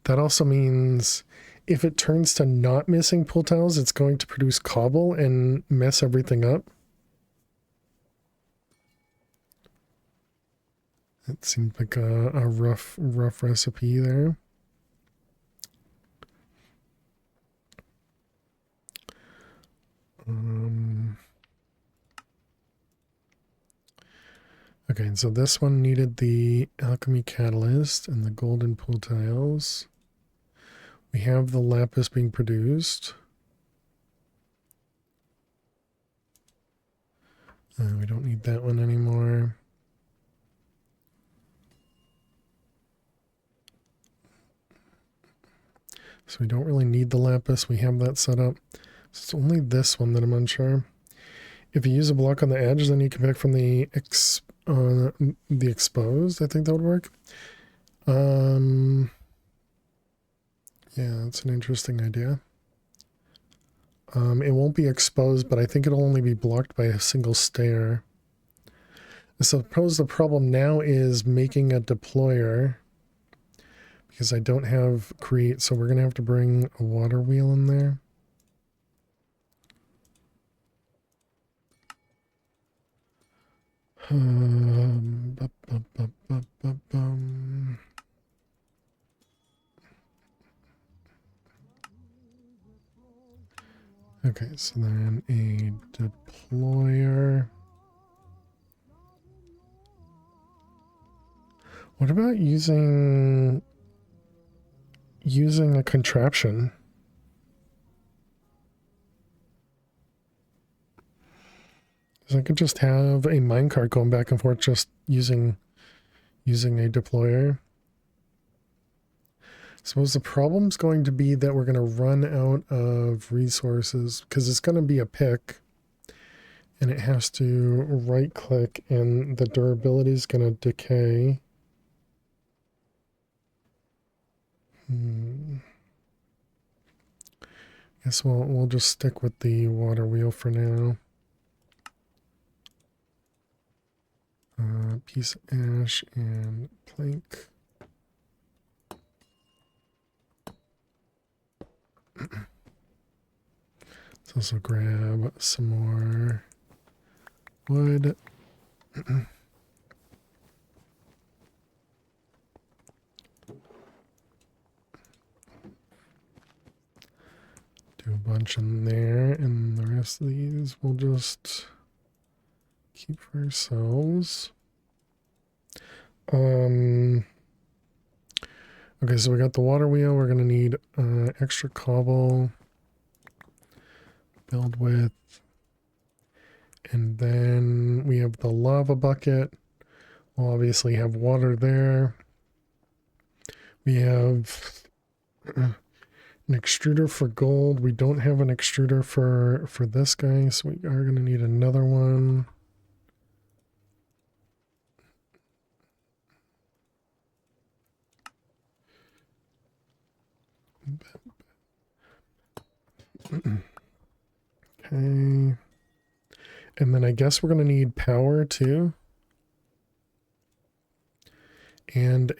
That also means if it turns to not missing pull tiles, it's going to produce cobble and mess everything up. It seemed like a rough recipe there. Okay, so this one needed the alchemy catalyst and the golden pull tiles. We have the lapis being produced. We don't need that one anymore. So we don't really need the lapis. We have that set up. So it's only this one that I'm unsure. If you use a block on the edge, then you can pick from the exposed. I think that would work. Yeah, that's an interesting idea. It won't be exposed, but I think it'll only be blocked by a single stair. I suppose the problem now is making a deployer, because I don't have create, so we're going to have to bring a water wheel in there. Okay, so then a deployer. What about using a contraption? Because I could just have a minecart going back and forth just using a deployer. Suppose the problem's going to be that we're going to run out of resources because it's going to be a pick and it has to right click and the durability is going to decay. Guess we'll just stick with the water wheel for now. Piece of ash and plank. Let's also grab some more wood. Do a bunch in there, and the rest of these we'll just keep for ourselves. Okay, so we got the water wheel. We're going to need extra cobble, build with, and then we have the lava bucket. We'll obviously have water there. We have an extruder for gold. We don't have an extruder for this guy, so we are going to need another one. Okay. And then I guess we're going to need power too. And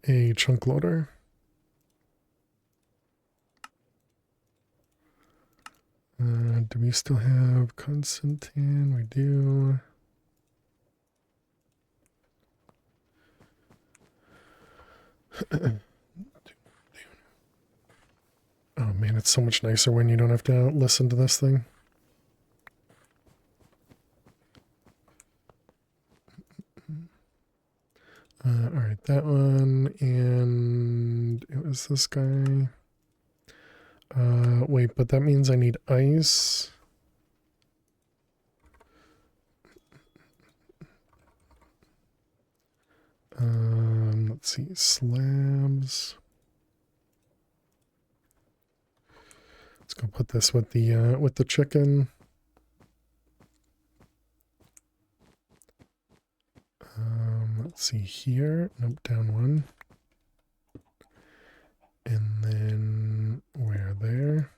a chunk loader. Do we still have Constantine? We do. Oh man, it's so much nicer when you don't have to listen to this thing. Alright, that one, and it was this guy. Wait, but that means I need ice. Let's see, slabs. Let's go put this with the chicken. Let's see here. Nope, down one. And then where there?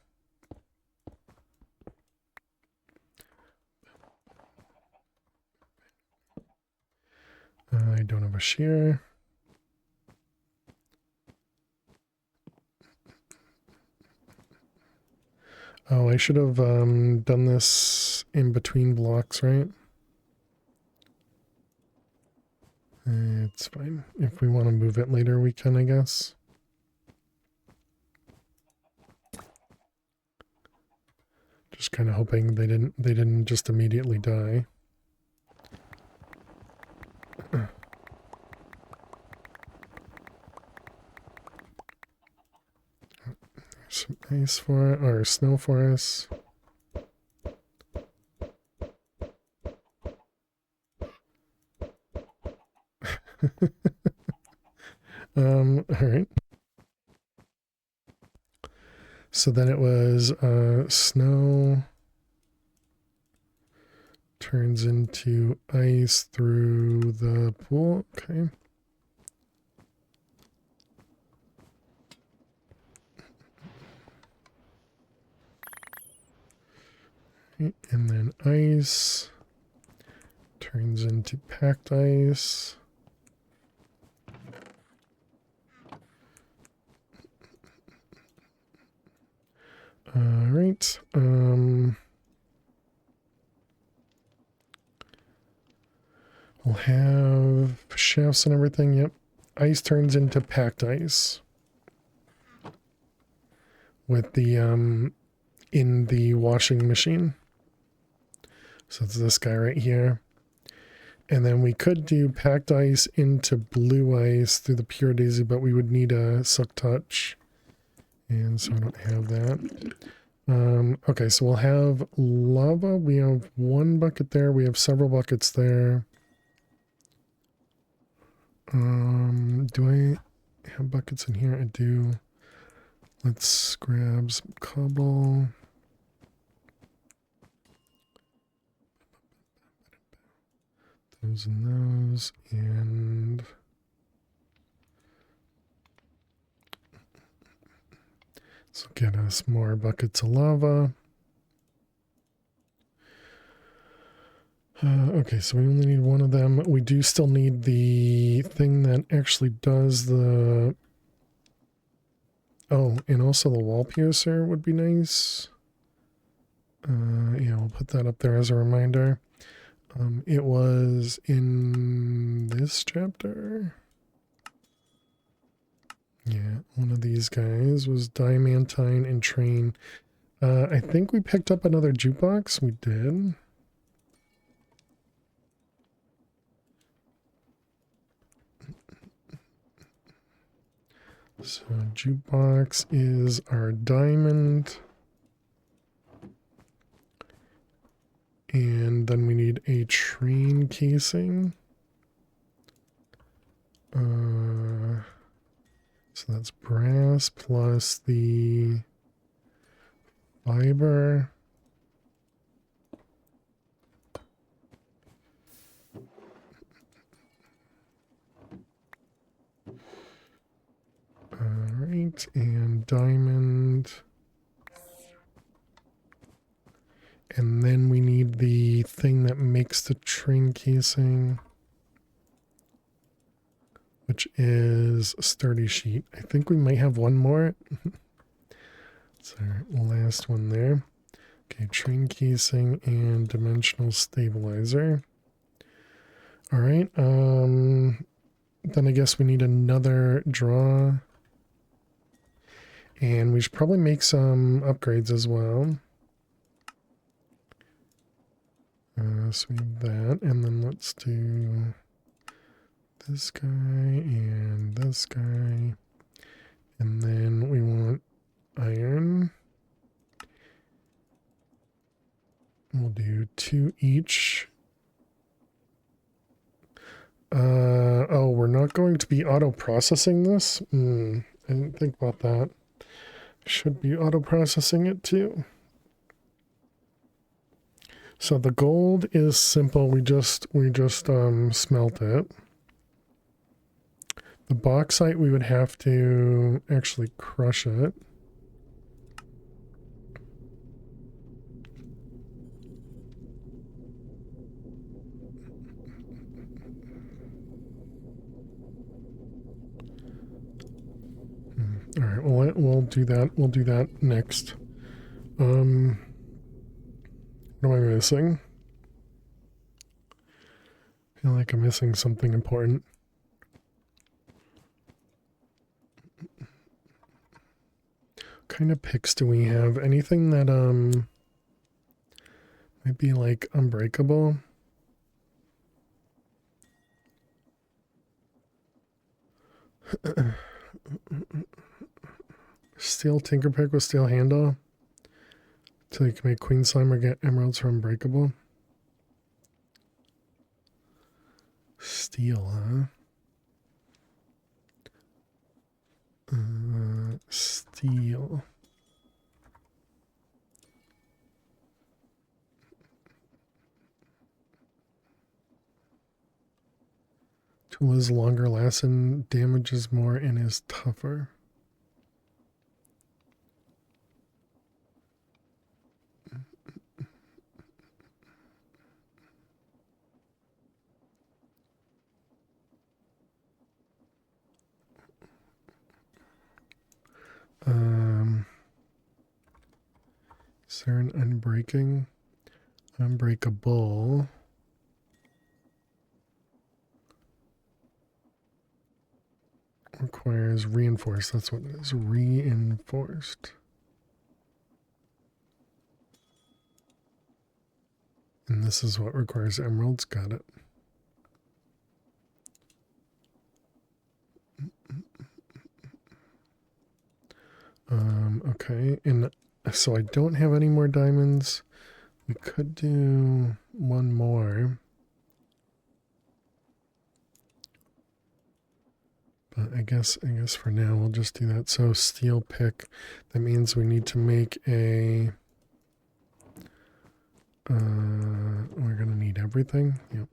I don't have a shear. Oh, I should have done this in between blocks, right? It's fine. If we want to move it later, we can, I guess. Just kind of hoping they didn't just immediately die. Some ice forest or snow forest. All right. So then it was snow turns into ice through the pool. Okay. And then ice turns into packed ice. All right. We'll have shafts and everything. Yep. Ice turns into packed ice with the in the washing machine. So it's this guy right here. And then we could do packed ice into blue ice through the Pure Daisy, but we would need a Suck Touch. And so I don't have that. Okay, so we'll have lava. We have one bucket there. We have several buckets there. Do I have buckets in here? I do. Let's grab some cobble. Those and those. And so get us more buckets of lava. Okay, so we only need one of them. We do still need the thing that actually does the... Oh, and also the wall piercer would be nice. Yeah, we'll put that up there as a reminder. It was in this chapter. Yeah, one of these guys was Diamantine and Train. I think we picked up another jukebox. We did. So jukebox is our diamond. And then we need a train casing. So that's brass plus the fiber. Alright, and diamond. And then we need the thing that makes the train casing, which is a sturdy sheet. I think we might have one more. It's our last one there. Okay, train casing and dimensional stabilizer. Alright, then I guess we need another draw. And we should probably make some upgrades as well. So we have that, and then let's do this guy and this guy. And then we want iron. We'll do 2 each. Oh, we're not going to be auto-processing this? I didn't think about that. Should be auto-processing it too. So the gold is simple. We just smelt it. The bauxite we would have to actually crush it. All right, well, we'll do that. We'll do that next. What am I missing? I feel like I'm missing something important. What kind of picks do we have? Anything that might be like unbreakable? steel tinker pick with steel handle. So you can make queen slime or get emeralds from unbreakable. Steel, huh? Steel. Tool is longer lasting, damages more, and is tougher. Is there an unbreaking? Unbreakable. Requires reinforced. That's what it is. Reinforced. And this is what requires emeralds. Got it. Okay. And so I don't have any more diamonds. We could do one more. But I guess for now we'll just do that. So steel pick, that means we need to make a we're gonna need everything. Yep.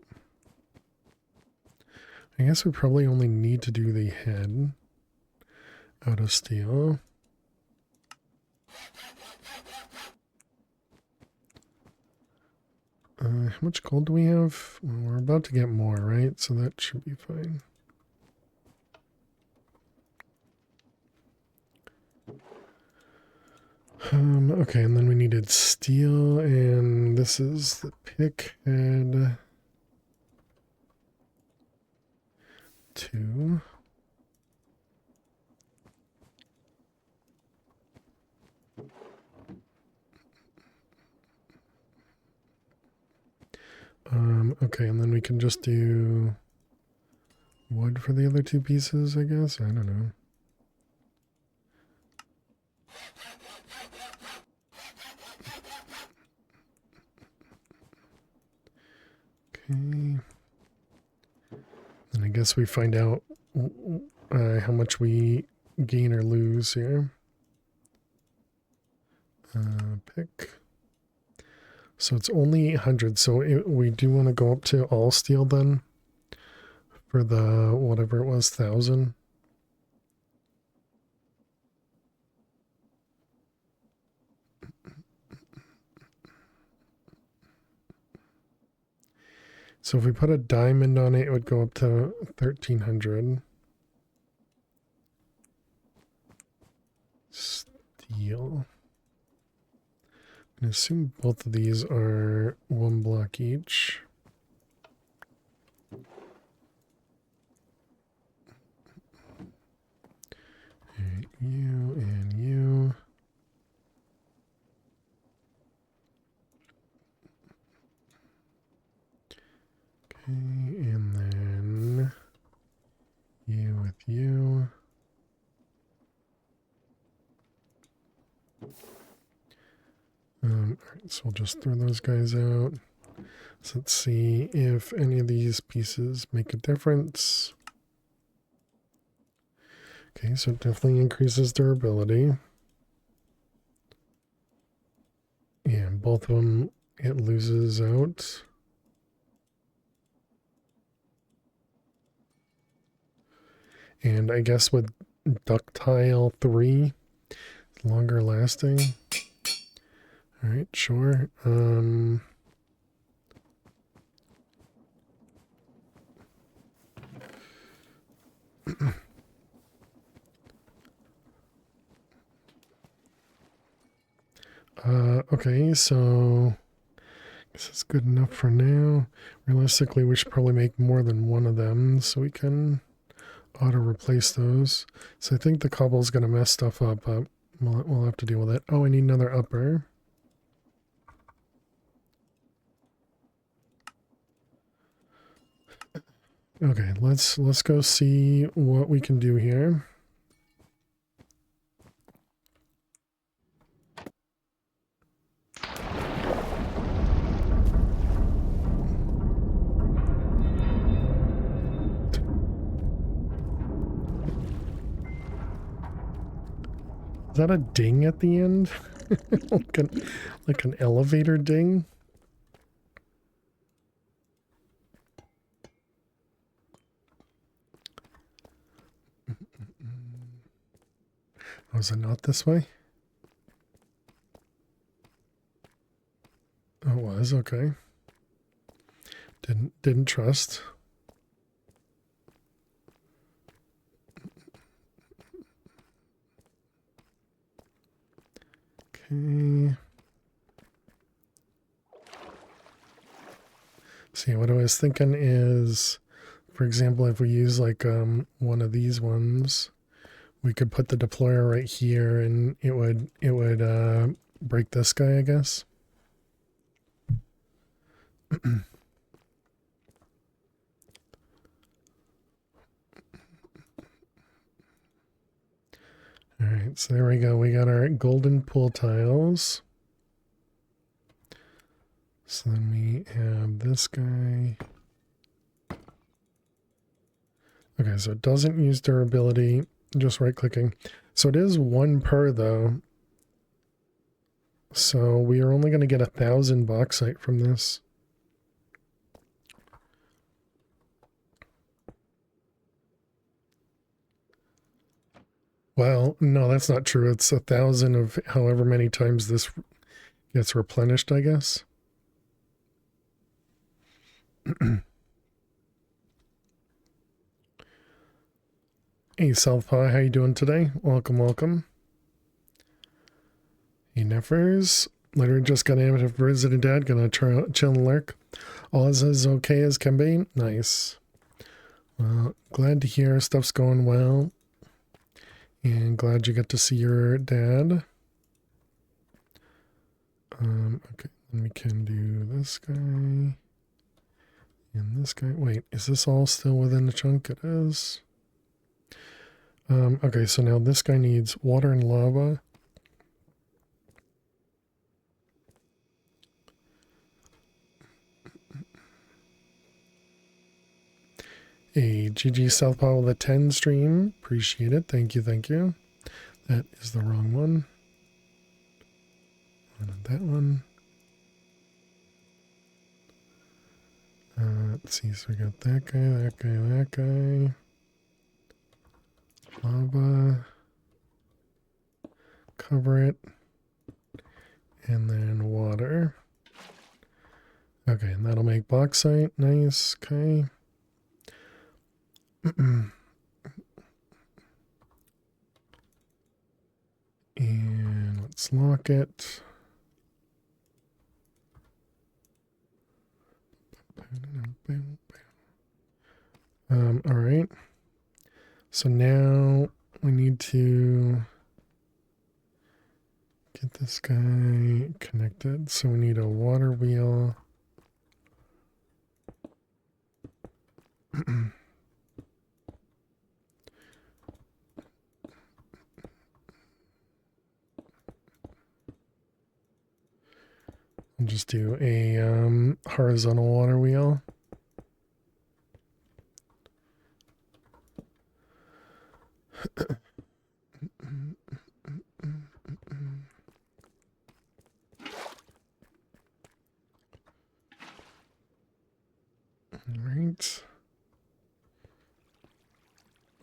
I guess we probably only need to do the head out of steel. How much gold do we have? Well, we're about to get more, right? So that should be fine. Okay, and then we needed steel, and this is the pick head 2. Okay, and then we can just do wood for the other 2 pieces, I guess. I don't know. Okay. And I guess we find out how much we gain or lose here. Pick. So it's only 800. So we do want to go up to all steel then for the whatever it was, 1,000. So if we put a diamond on it, it would go up to 1,300. Steel. I assume both of these are 1 block each. And you and you. Okay, and then you with you. Alright, so we'll just throw those guys out. So let's see if any of these pieces make a difference. Okay, so it definitely increases durability. Yeah, both of them, it loses out. And I guess with ductile 3, it's longer lasting. All right, sure. Okay, so I guess it's good enough for now. Realistically, we should probably make more than one of them so we can auto replace those. So I think the cobble's gonna mess stuff up, but we'll have to deal with it. Oh, I need another upper. Okay, let's go see what we can do here. that a ding at the end? like an elevator ding? Oh, is it not this way? Oh, it was, okay. Didn't trust. Okay. See, what I was thinking is, for example, if we use like one of these ones, we could put the deployer right here and it would break this guy, I guess. All right, so there we go. We got our golden pool tiles. So then we have this guy. Okay, so it doesn't use durability, just right clicking. So it is 1 per though. So we are only going to get 1,000 bauxite from this. Well, no, that's not true. It's 1,000 of however many times this gets replenished, I guess. Hey, Southpaw, how you doing today? Welcome, welcome. Hey, Neffers. Literally just got in with visited dad. Gonna chill and lurk. All is as okay as can be. Nice. Well, glad to hear stuff's going well. And glad you get to see your dad. Okay, then we can do this guy. And this guy. Wait, is this all still within the chunk? It is. Okay, so now this guy needs water and lava. A GG Southpaw with a 10 stream. Appreciate it. Thank you, thank you. That is the wrong one. And that one. Let's see, so we got that guy, that guy, that guy. Lava. Cover it. And then water. Okay, and that'll make bauxite. Nice, okay. And let's lock it. All right. So now we need to get this guy connected. So we need a water wheel. I'll just do a horizontal water wheel. Right.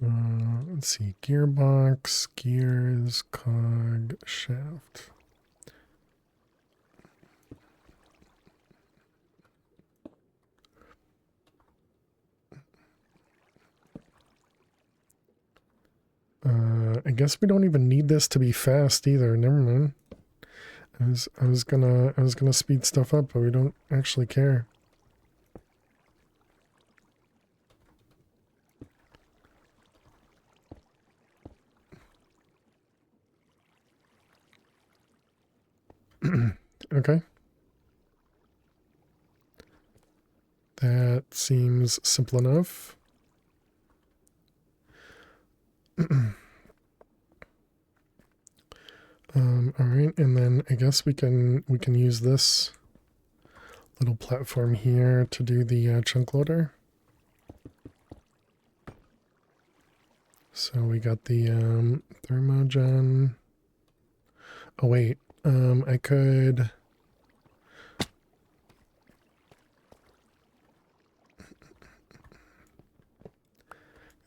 Let's see. Gearbox, gears, cog, shaft. I guess we don't even need this to be fast either. Never mind. I was gonna speed stuff up, but we don't actually care. Okay. That seems simple enough. All right, and then I guess we can use this little platform here to do the chunk loader. So we got the thermogen. Oh wait, I could...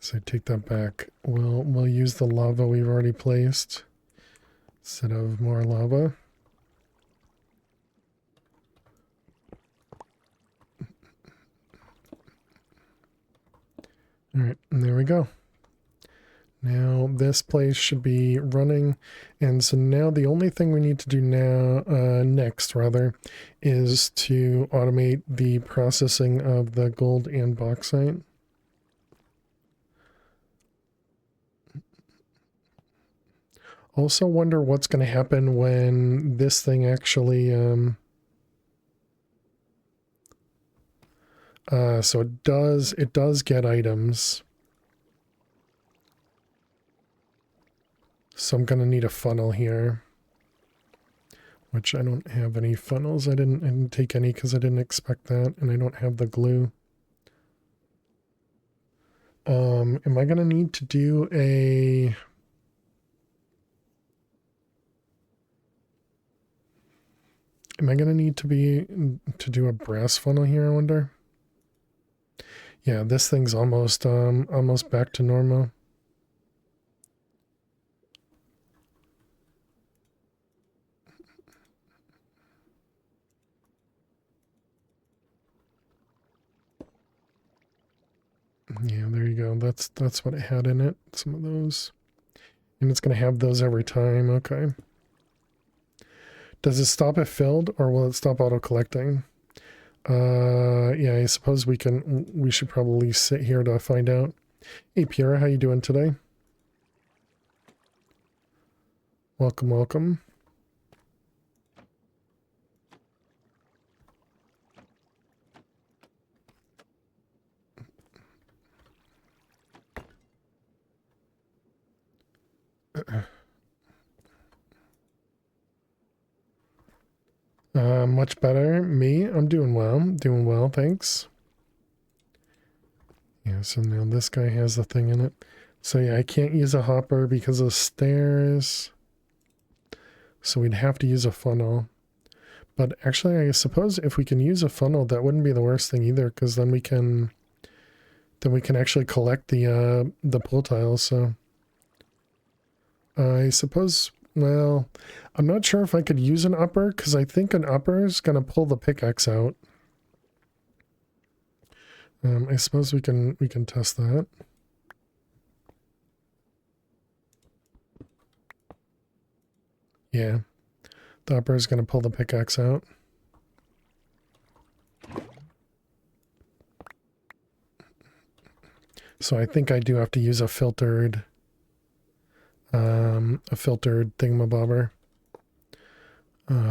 So I take that back. We'll use the lava we've already placed instead of more lava. All right, and there we go. Now this place should be running, and so now the only thing we need to do now, next rather, is to automate the processing of the gold and bauxite. Also wonder what's going to happen when this thing actually, so it does get items. So I'm going to need a funnel here, which I don't have any funnels. I didn't take any because I didn't expect that, and I don't have the glue. Am I going to need to do a... Am I going to need to do a brass funnel here, I wonder? Yeah, this thing's almost back to normal. Yeah, there you go. That's what it had in it. Some of those. And it's going to have those every time. Okay. Does it stop if filled, or will it stop auto-collecting? Yeah, I suppose we should probably sit here to find out. Hey, Pierre, how you doing today? Welcome, welcome. Much better. Me? I'm doing well. Doing well, thanks. Yeah, so now this guy has the thing in it. So yeah, I can't use a hopper because of stairs. So we'd have to use a funnel. But actually, I suppose if we can use a funnel, that wouldn't be the worst thing either, because then we can actually collect the pull tiles. So I suppose, well, I'm not sure if I could use an upper, because I think an upper is going to pull the pickaxe out. I suppose we can test that. Yeah, the upper is going to pull the pickaxe out. So I think I do have to use a filtered thingamabobber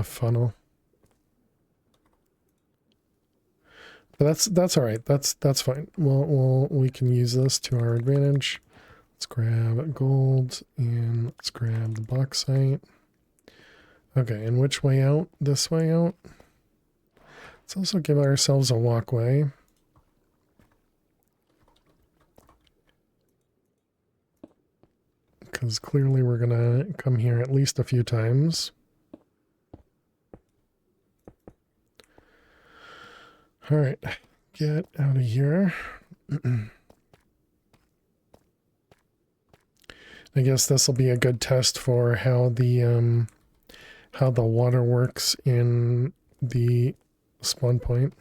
funnel. But that's all right. That's fine. We can use this to our advantage. Let's grab gold and let's grab the bauxite. Okay, and which way out? This way out. Let's also give ourselves a walkway. Because clearly we're gonna come here at least a few times. All right, get out of here. I guess this will be a good test for how the water works in the spawn point.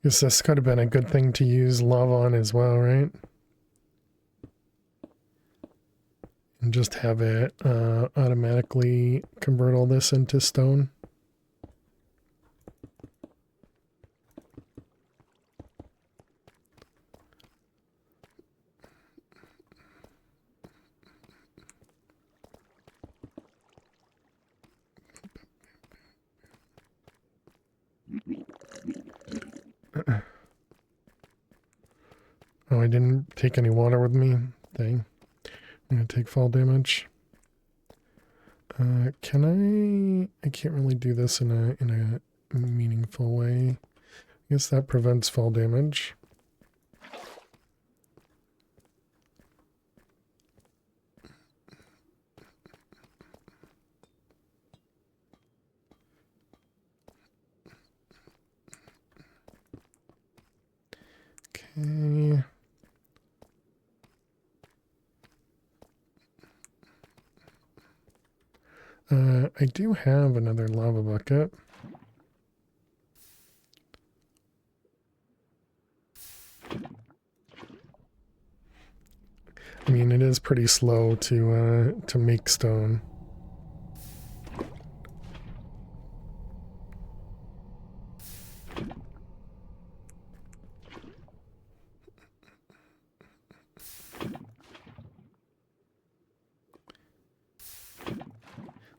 Guess this could have been a good thing to use lava on as well, right? And just have it automatically convert all this into stone. Oh, I didn't take any water with me. Dang. I'm gonna take fall damage. I can't really do this in a meaningful way. I guess that prevents fall damage. Okay. I do have another lava bucket. I mean, it is pretty slow to make stone.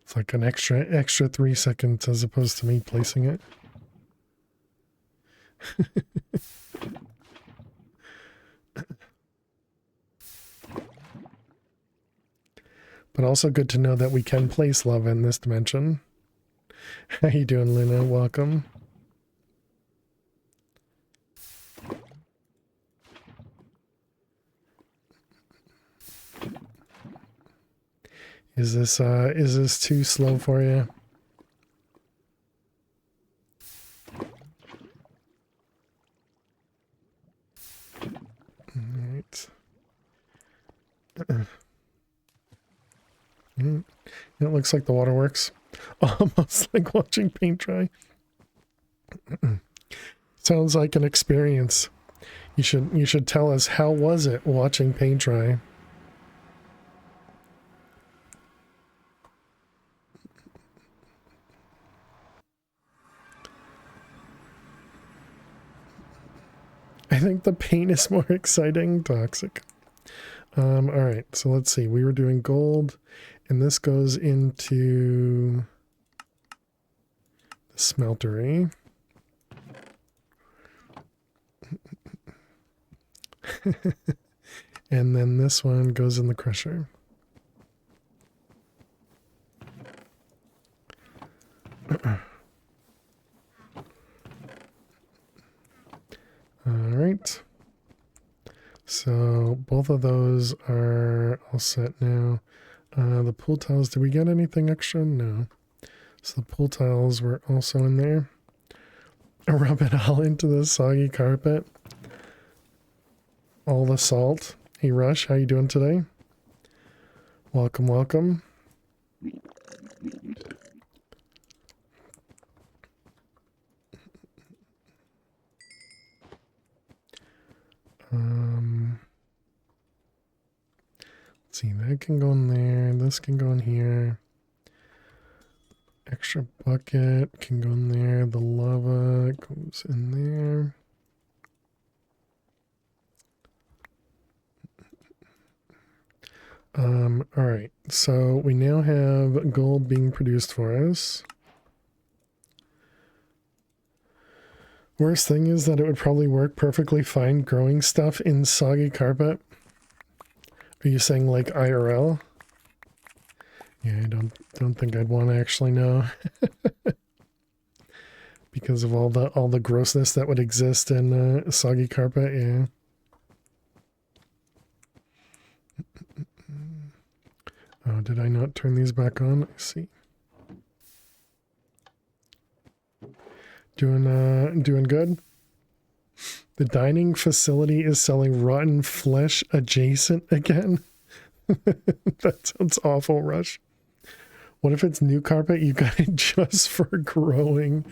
It's like an extra 3 seconds as opposed to me placing it. But also good to know that we can place lava in this dimension. How you doing, Luna? Welcome. Is this too slow for you? All right. It looks like the water works. Almost like watching paint dry. Sounds like an experience. You should tell us, how was it watching paint dry? I think the paint is more exciting. Toxic. All right, so let's see. We were doing gold, and this goes into the smeltery. And then this one goes in the crusher. All right. So both of those are all set now. The pool tiles, did we get anything extra? No. So the pool tiles were also in there. Rub it all into the soggy carpet. All the salt. Hey Rush, how you doing today? Welcome, welcome. Let's see, that can go in there. This can go in here. Extra bucket can go in there. The lava goes in there. All right, so we now have gold being produced for us. Worst thing is that it would probably work perfectly fine growing stuff in soggy carpet. Are you saying like IRL? Yeah, I don't think I'd want to actually know. Because of all the grossness that would exist in soggy carpet, yeah. Oh, did I not turn these back on? I see. Doing good. The dining facility is selling rotten flesh adjacent again. That sounds awful, Rush. What if it's new carpet you got it just for growing?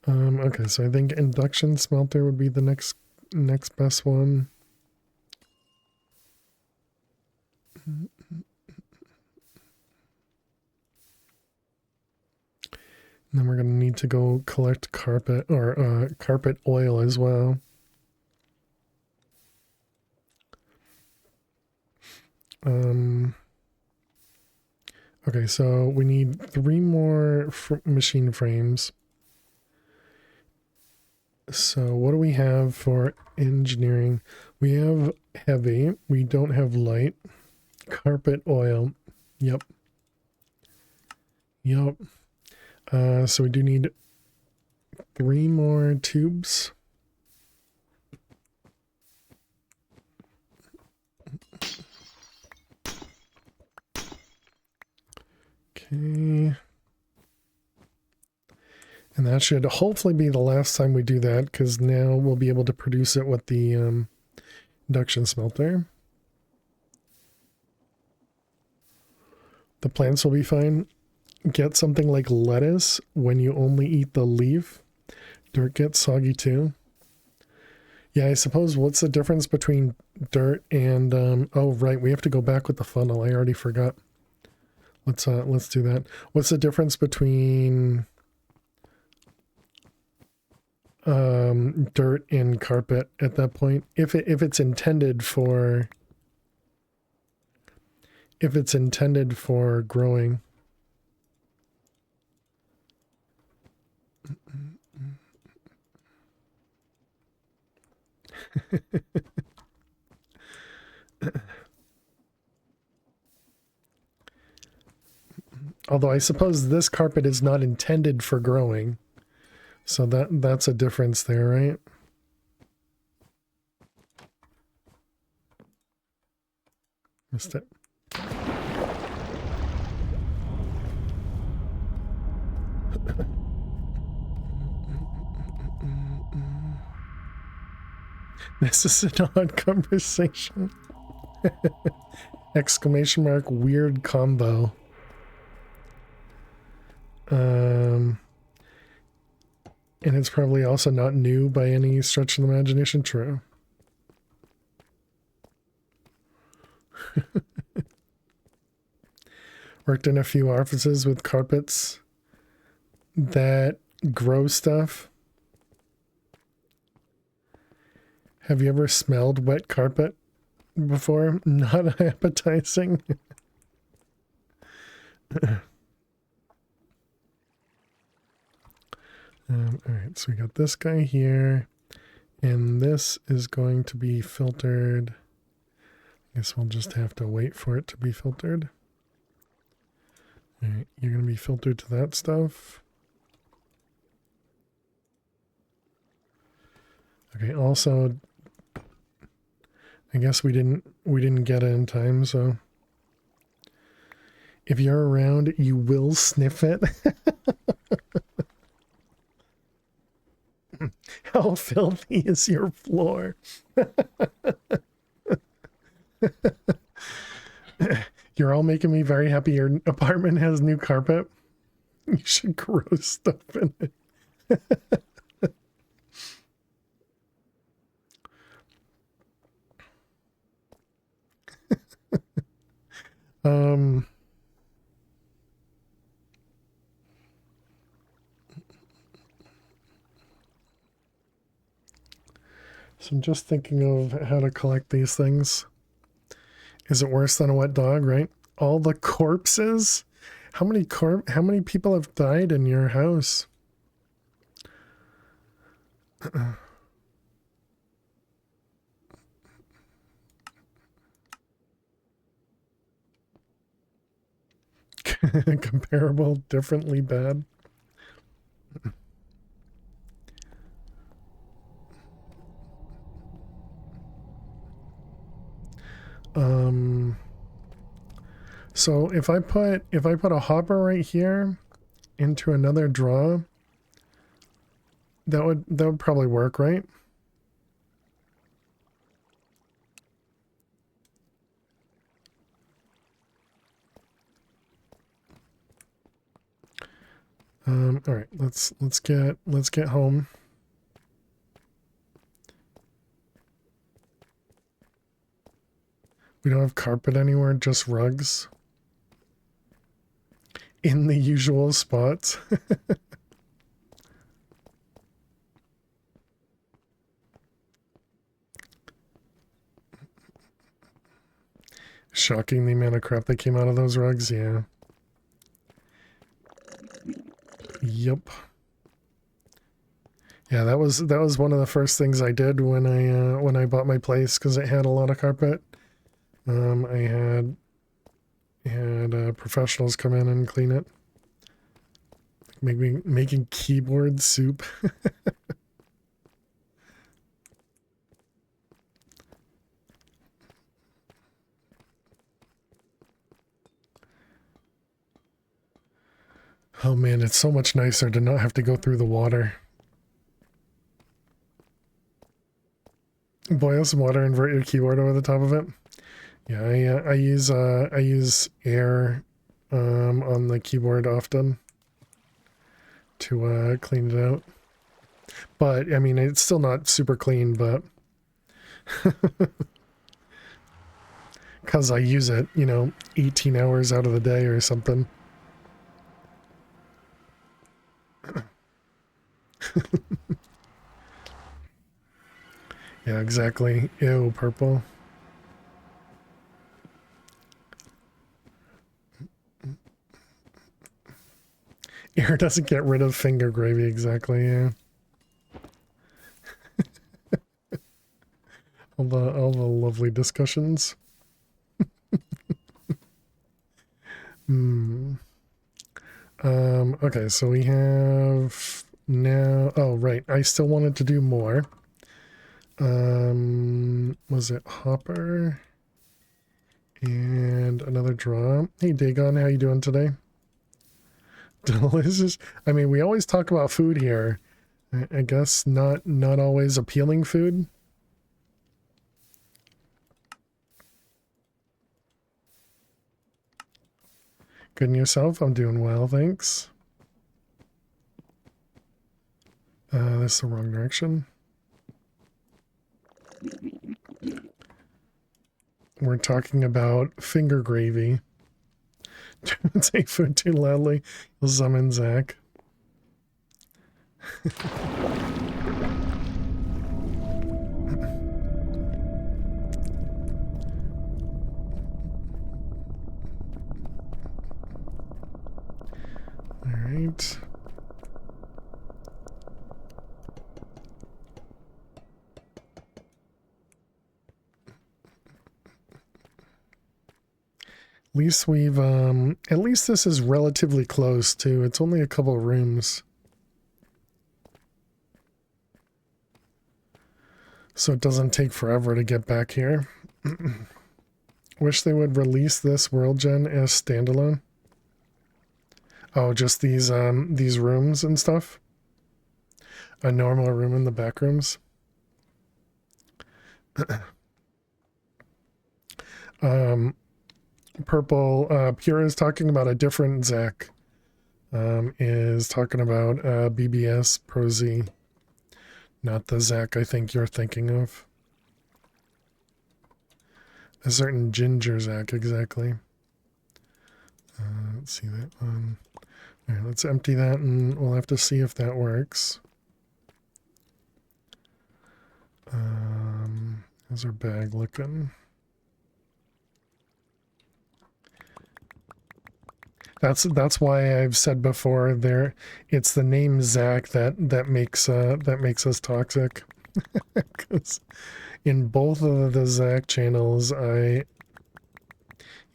Okay, so I think induction smelter would be the next best one. And then we're gonna need to go collect carpet or carpet oil as well. Okay, so we need 3 more machine frames. So what do we have for engineering? We have heavy. We don't have light. Carpet, oil. Yep. Yep. So we do need 3 more tubes. Okay. And that should hopefully be the last time we do that, because now we'll be able to produce it with the induction smelter. The plants will be fine. Get something like lettuce when you only eat the leaf. Dirt gets soggy too. Yeah, I suppose what's the difference between dirt and oh right, we have to go back with the funnel. I already forgot. Let's do that. What's the difference between dirt and carpet at that point? If it's intended for growing. Although I suppose this carpet is not intended for growing. So that's a difference there, right? Missed it. This is an odd conversation. Exclamation mark, weird combo. And it's probably also not new by any stretch of the imagination. True. Worked in a few offices with carpets that grow stuff. Have you ever smelled wet carpet before? Not appetizing. All right, so we got this guy here, and this is going to be filtered. I guess we'll just have to wait for it to be filtered. All right, you're going to be filtered to that stuff. Okay, also, I guess we didn't get it in time, so if you're around, you will sniff it. How filthy is your floor? You're all making me very happy. Your apartment has new carpet. You should grow stuff in it. So I'm just thinking of how to collect these things. Is it worse than a wet dog, right? All the corpses? How many people have died in your house? Comparable, differently bad. So if I put a hopper right here into another draw, that would probably work, right? All right, let's get home. We don't have carpet anywhere, just rugs in the usual spots. Shocking the amount of crap that came out of those rugs, yeah. Yep. Yeah, that was one of the first things I did when I bought my place, because it had a lot of carpet. I had professionals come in and clean it. Making keyboard soup. Oh man, it's so much nicer to not have to go through the water. Boil some water, invert your keyboard over the top of it. Yeah, I use air on the keyboard often to clean it out. But I mean, it's still not super clean, but because I use it, 18 hours out of the day or something. Yeah, exactly. Ew, purple. Air doesn't get rid of finger gravy, exactly, yeah. all the lovely discussions. Okay, so we have now, oh right, I still wanted to do more. Was it Hopper? And another draw. Hey Dagon, how you doing today? Delicious. I mean, we always talk about food here. I guess not always appealing food. Good and yourself? I'm doing well, thanks. That's the wrong direction. We're talking about finger gravy. Don't say food too loudly. You'll summon Zach. All right. At least this is relatively close too. It's only a couple of rooms. So it doesn't take forever to get back here. Wish they would release this world gen as standalone. Oh, just these rooms and stuff. A normal room in the back rooms. Purple, Pure is talking about a different Zach. Is talking about BBS Pro Z. Not the Zach I think you're thinking of. A certain ginger Zach, exactly. Let's see that one. All right, let's empty that and we'll have to see if that works. How's our bag looking? That's why I've said before there it's the name Zach that makes us toxic. Because in both of the Zach channels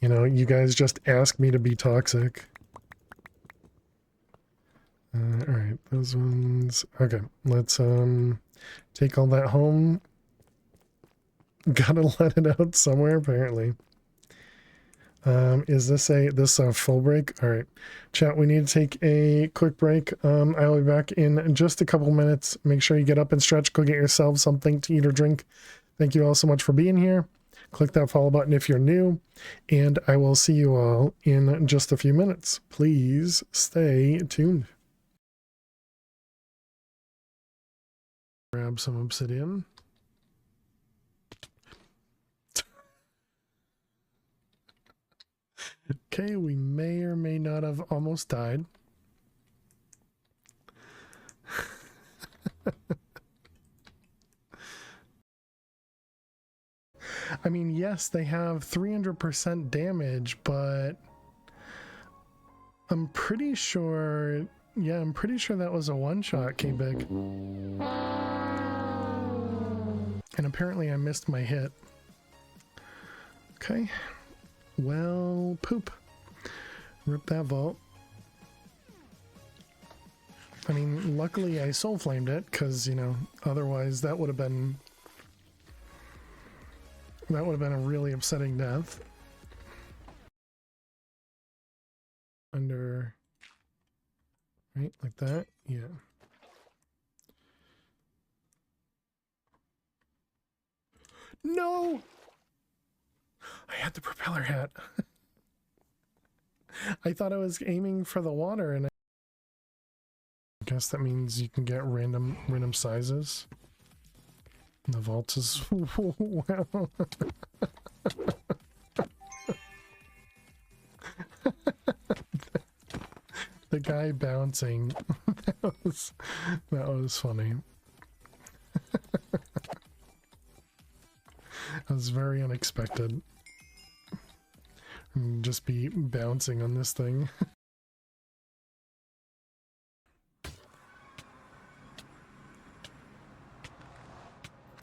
you guys just ask me to be toxic. All right, those ones. Okay, let's take all that home. Gotta let it out somewhere apparently. Is this a full break? All right, chat, we need to take a quick break. I'll be back in just a couple minutes. Make sure you get up and stretch, go get yourself something to eat or drink. Thank you all so much for being here. Click that follow button if you're new, and I will see you all in just a few minutes. Please stay tuned. Grab some obsidian. Okay, we may or may not have almost died. I mean, yes, they have 300% damage, but I'm pretty sure Yeah, I'm pretty sure that was a one-shot, K-Big. And apparently I missed my hit. Okay. Well, poop. Rip that vault. I mean, luckily I soul flamed it, because, you know, otherwise that would have been a really upsetting death. Under, right, like that, yeah. No! I had the propeller hat. I thought I was aiming for the water, and I guess that means you can get random sizes. The vault is wow. The guy bouncing. that was funny. That was very unexpected. And just be bouncing on this thing.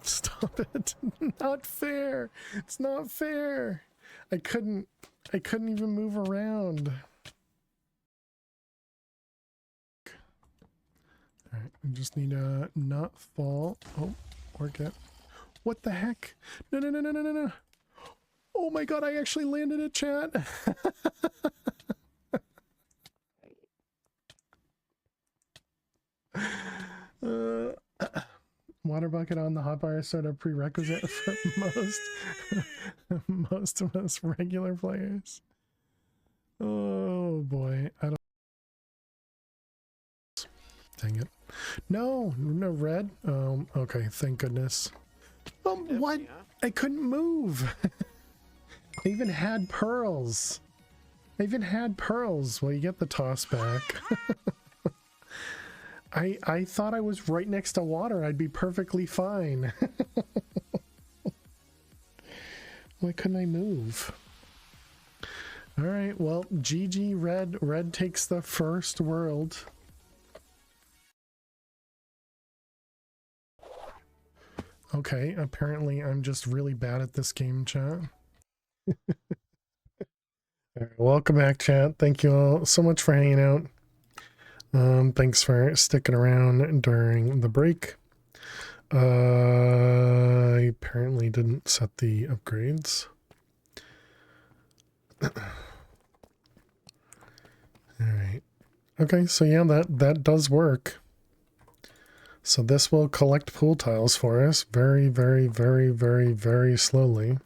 Stop it. Not fair. It's not fair. I couldn't even move around. Alright, I just need to not fall. Oh, or get. What the heck? No, no, no, no, no, no, no. Oh my god, I actually landed it, chat. Water bucket on the hotbar is sort of prerequisite for most of us regular players. Oh boy, I don't. Dang it. No, no red. Okay, thank goodness. What? I couldn't move. I even had pearls. Well, you get the toss back. I thought I was right next to water. I'd be perfectly fine. Why couldn't I move? All right, well, GG red. Red takes the first world. Okay, apparently I'm just really bad at this game, chat. Welcome back, chat. Thank you all so much for hanging out. Thanks for sticking around during the break. I apparently didn't set the upgrades. All right. Okay, so yeah, that does work. So this will collect pool tiles for us very, very, very, very, very slowly.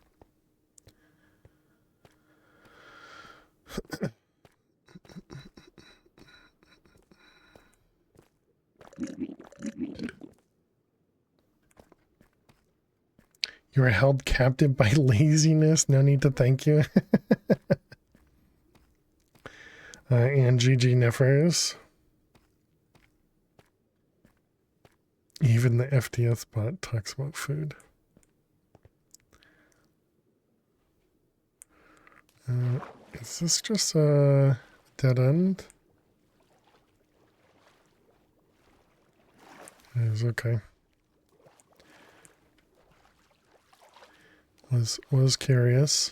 You are held captive by laziness. No need to thank you. And GG Nefers. Even the FDS bot talks about food. Is this just a dead end? It is okay. Was curious.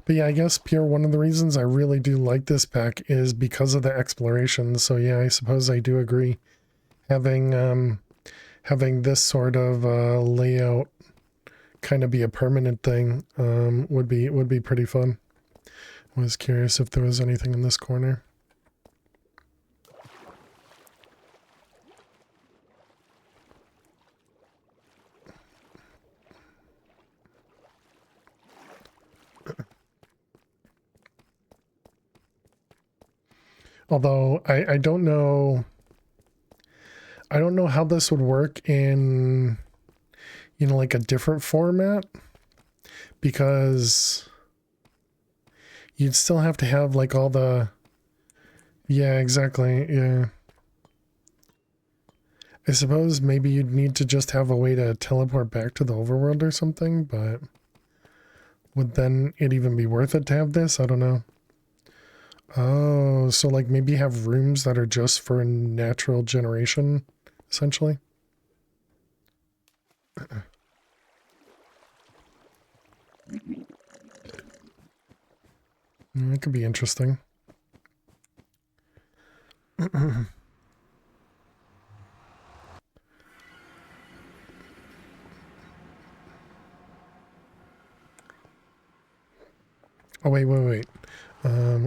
But yeah, I guess Pierre, one of the reasons I really do like this pack is because of the exploration. So yeah, I suppose I do agree. Having this sort of layout kind of be a permanent thing would be pretty fun. I was curious if there was anything in this corner. Although I don't know how this would work in, you know, like a different format, because you'd still have to have like all the, yeah, exactly, yeah. I suppose maybe you'd need to just have a way to teleport back to the overworld or something, but would then it even be worth it to have this? I don't know. Oh, so like maybe have rooms that are just for natural generation, essentially. That could be interesting. Oh, wait.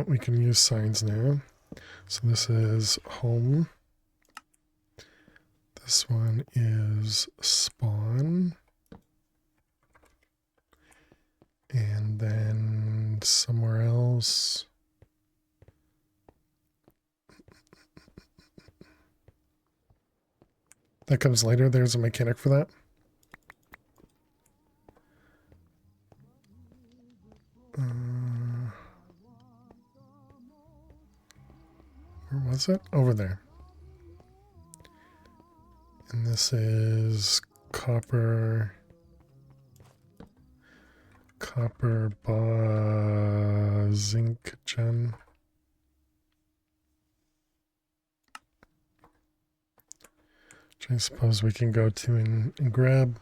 We can use signs now. So this is home. This one is spawn. And then somewhere else. That comes later. There's a mechanic for that. Where was it? Over there. And this is copper zinc gen. Which I suppose we can go to and grab.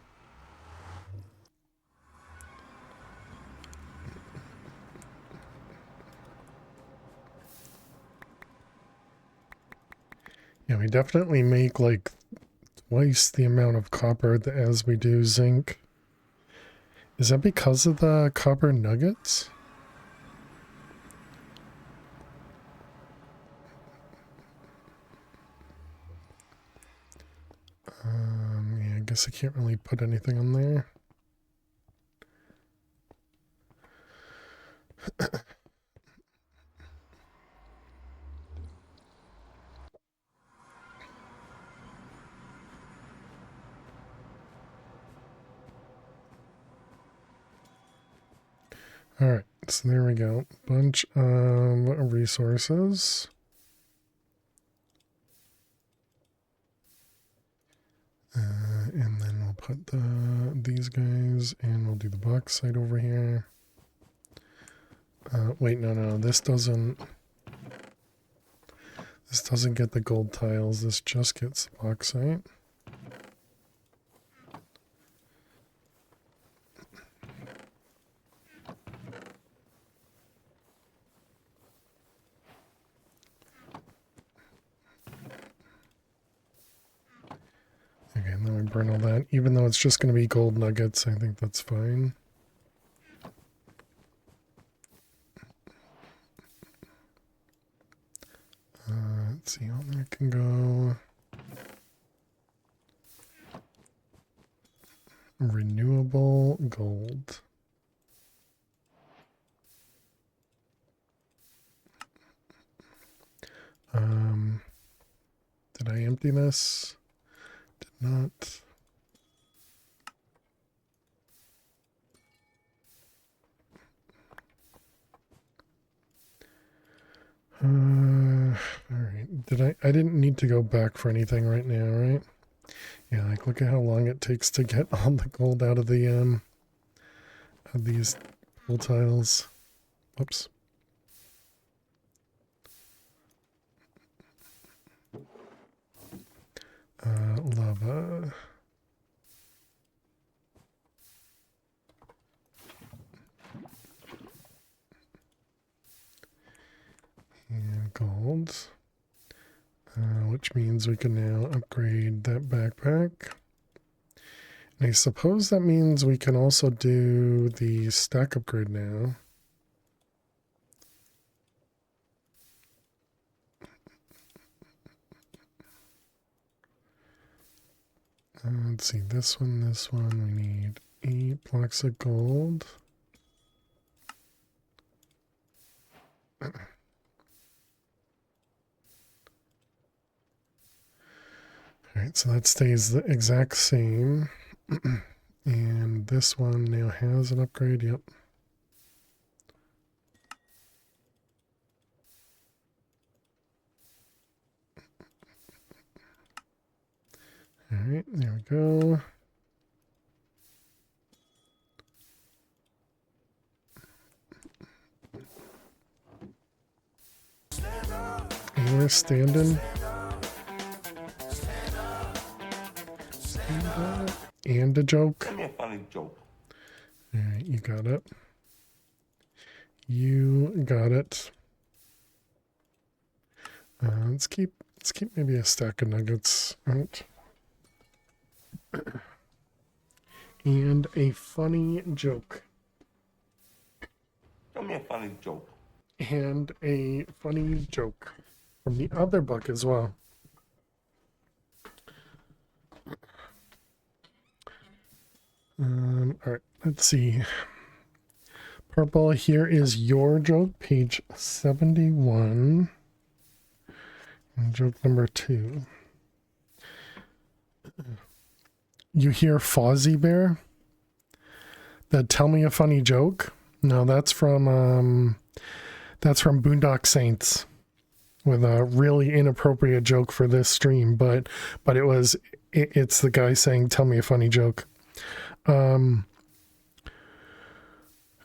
Yeah, we definitely make like twice the amount of copper as we do zinc. Is that because of the copper nuggets? Yeah, I guess I can't really put anything on there. Alright, so there we go. Bunch of resources. And then we'll put these guys, and we'll do the bauxite over here. Wait, no, this doesn't get the gold tiles. This just gets the bauxite. Okay, and then we burn all that. Even though it's just going to be gold nuggets, I think that's fine. Let's see how that can go. Renewable gold. Did I empty this? Did not. Alright. I didn't need to go back for anything right now, right? Yeah, like look at how long it takes to get all the gold out of the of these pool tiles. Whoops. Lava. And gold. Which means we can now upgrade that backpack. And I suppose that means we can also do the stack upgrade now. Let's see, this one, we need 8 blocks of gold. Alright, so that stays the exact same. And this one now has an upgrade, yep. Alright, there we go. We're standing. And a joke. Tell me a funny joke. All right, you got it. You got it. Let's keep maybe a stack of nuggets out. And a funny joke. Tell me a funny joke. And a funny joke from the other book as well. All right, let's see. Purple, here is your joke, page 71. And joke number 2. You hear Fozzie Bear? That tell me a funny joke? No, that's from Boondock Saints, with a really inappropriate joke for this stream, but it's the guy saying tell me a funny joke.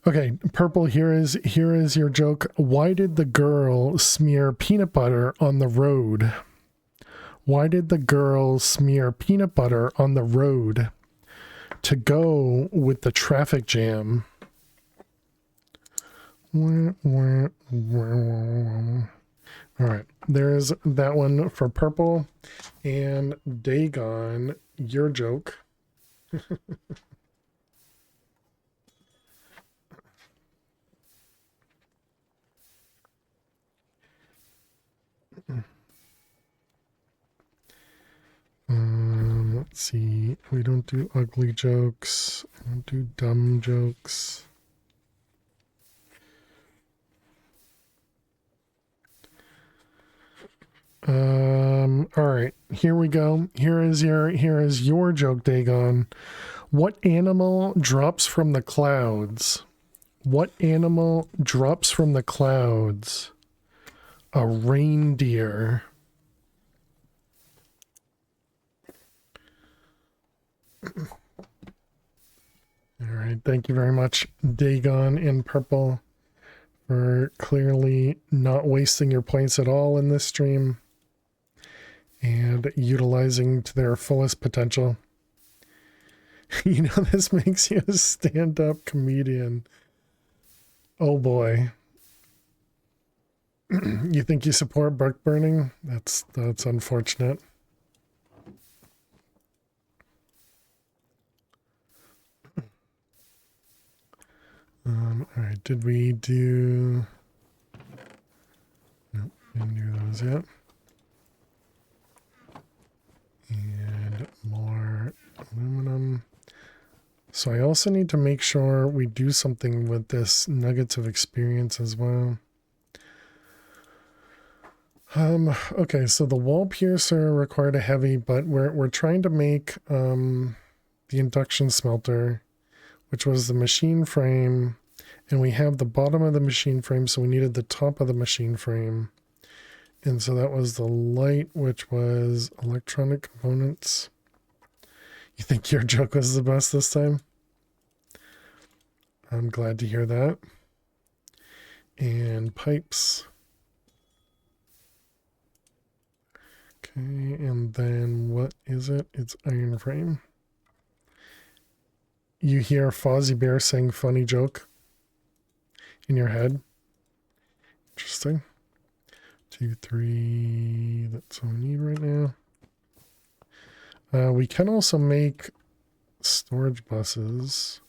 Okay, Purple, here is your joke. Why did the girl smear peanut butter on the road? Why did the girl smear peanut butter on the road? To go with the traffic jam. All right, there's that one for Purple. And Dagon, your joke. Let's see. We don't do ugly jokes. We don't do dumb jokes. All right, here we go. Here is your joke, Dagon. What animal drops from the clouds? What animal drops from the clouds? A reindeer. All right, thank you very much, Dagon in Purple, for clearly not wasting your points at all in this stream and utilizing to their fullest potential. You know, this makes you a stand-up comedian. Oh boy. You think you support book burning? That's unfortunate. All right, did we do... Nope, didn't do those yet. And more aluminum. So I also need to make sure we do something with this nuggets of experience as well. Okay, so the wall piercer required a heavy, but we're trying to make the induction smelter, which was the machine frame, and we have the bottom of the machine frame, so we needed the top of the machine frame. And so that was the light, which was electronic components. You think your joke was the best this time? I'm glad to hear that. And pipes. Okay, and then what is it? It's iron frame. You hear Fozzie Bear saying funny joke in your head. Interesting. 2, 3, that's all we need right now. We can also make storage buses.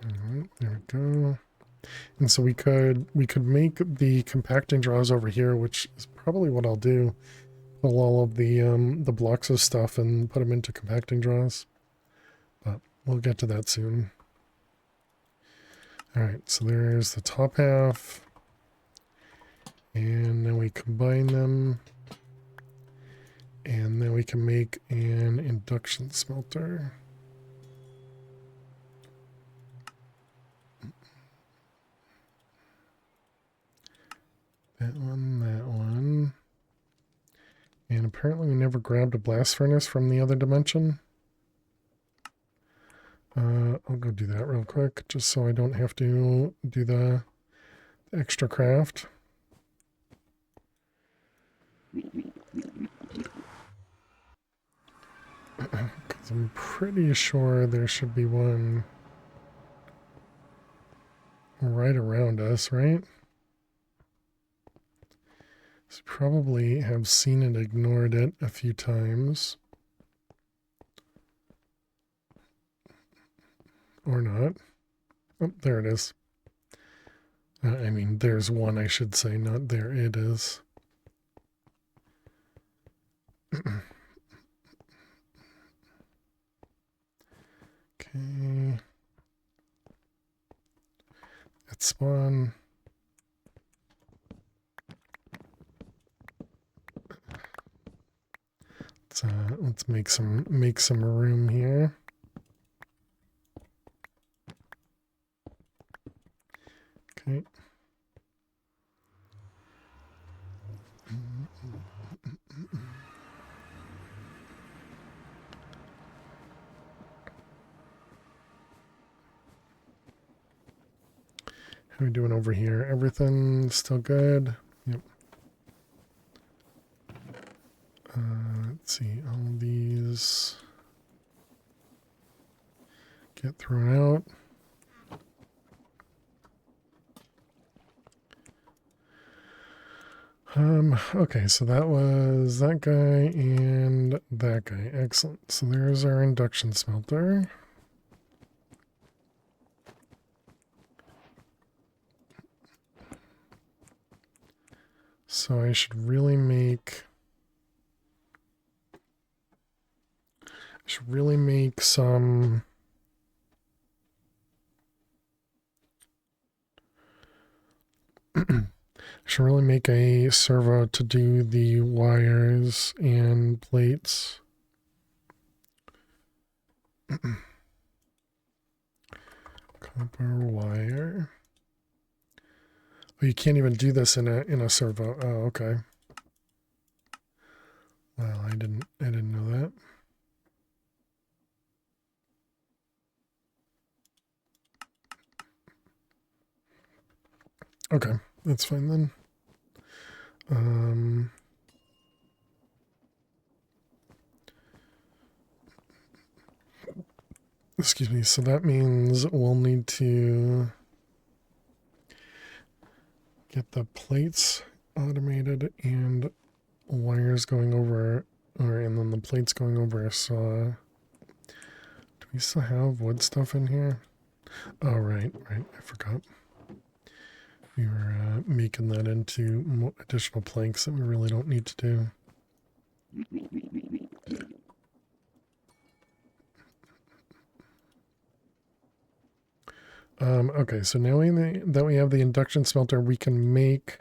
Alright, there we go. And so we could make the compacting drawers over here, which is probably what I'll do. Pull all of the blocks of stuff and put them into compacting drawers. But we'll get to that soon. Alright, so there's the top half. And then we combine them. And then we can make an induction smelter. That one. And apparently we never grabbed a blast furnace from the other dimension. I'll go do that real quick, just so I don't have to do the extra craft. Because I'm pretty sure there should be one right around us, right? So probably have seen it, ignored it a few times. Or not. Oh, there it is. I mean, there's one, I should say, not there it is. Okay. Let's spawn. Let's make some room here. Okay. How are we doing over here? Everything still good? Yep. Let's see. All these get thrown out. Okay, so that was that guy and that guy. Excellent. So there's our induction smelter. So I should really make some should really make a servo to do the wires and plates. Copper wire. Oh, you can't even do this in a servo. Oh, okay. Well, I didn't know that. Okay, that's fine then. Excuse me. So that means we'll need to get the plates automated and wires going over, and then the plates going over a saw. Do we still have wood stuff in here? Oh, right. I forgot. We were making that into additional planks that we really don't need to do. Okay, so now that we have the induction smelter, we can make...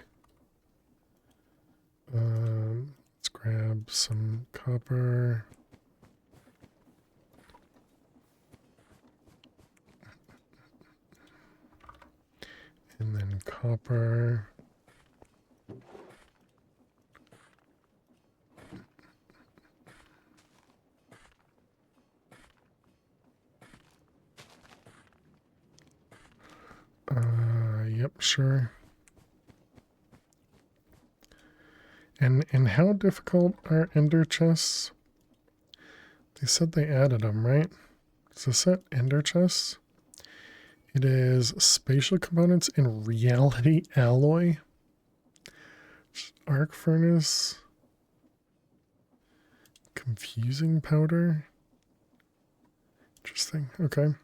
let's grab some copper. And then copper. Yep, sure. And how difficult are ender chests? They said they added them, right? Is this it? Ender chests? It is spatial components and reality alloy. Arc furnace. Confusing powder. Interesting. Okay.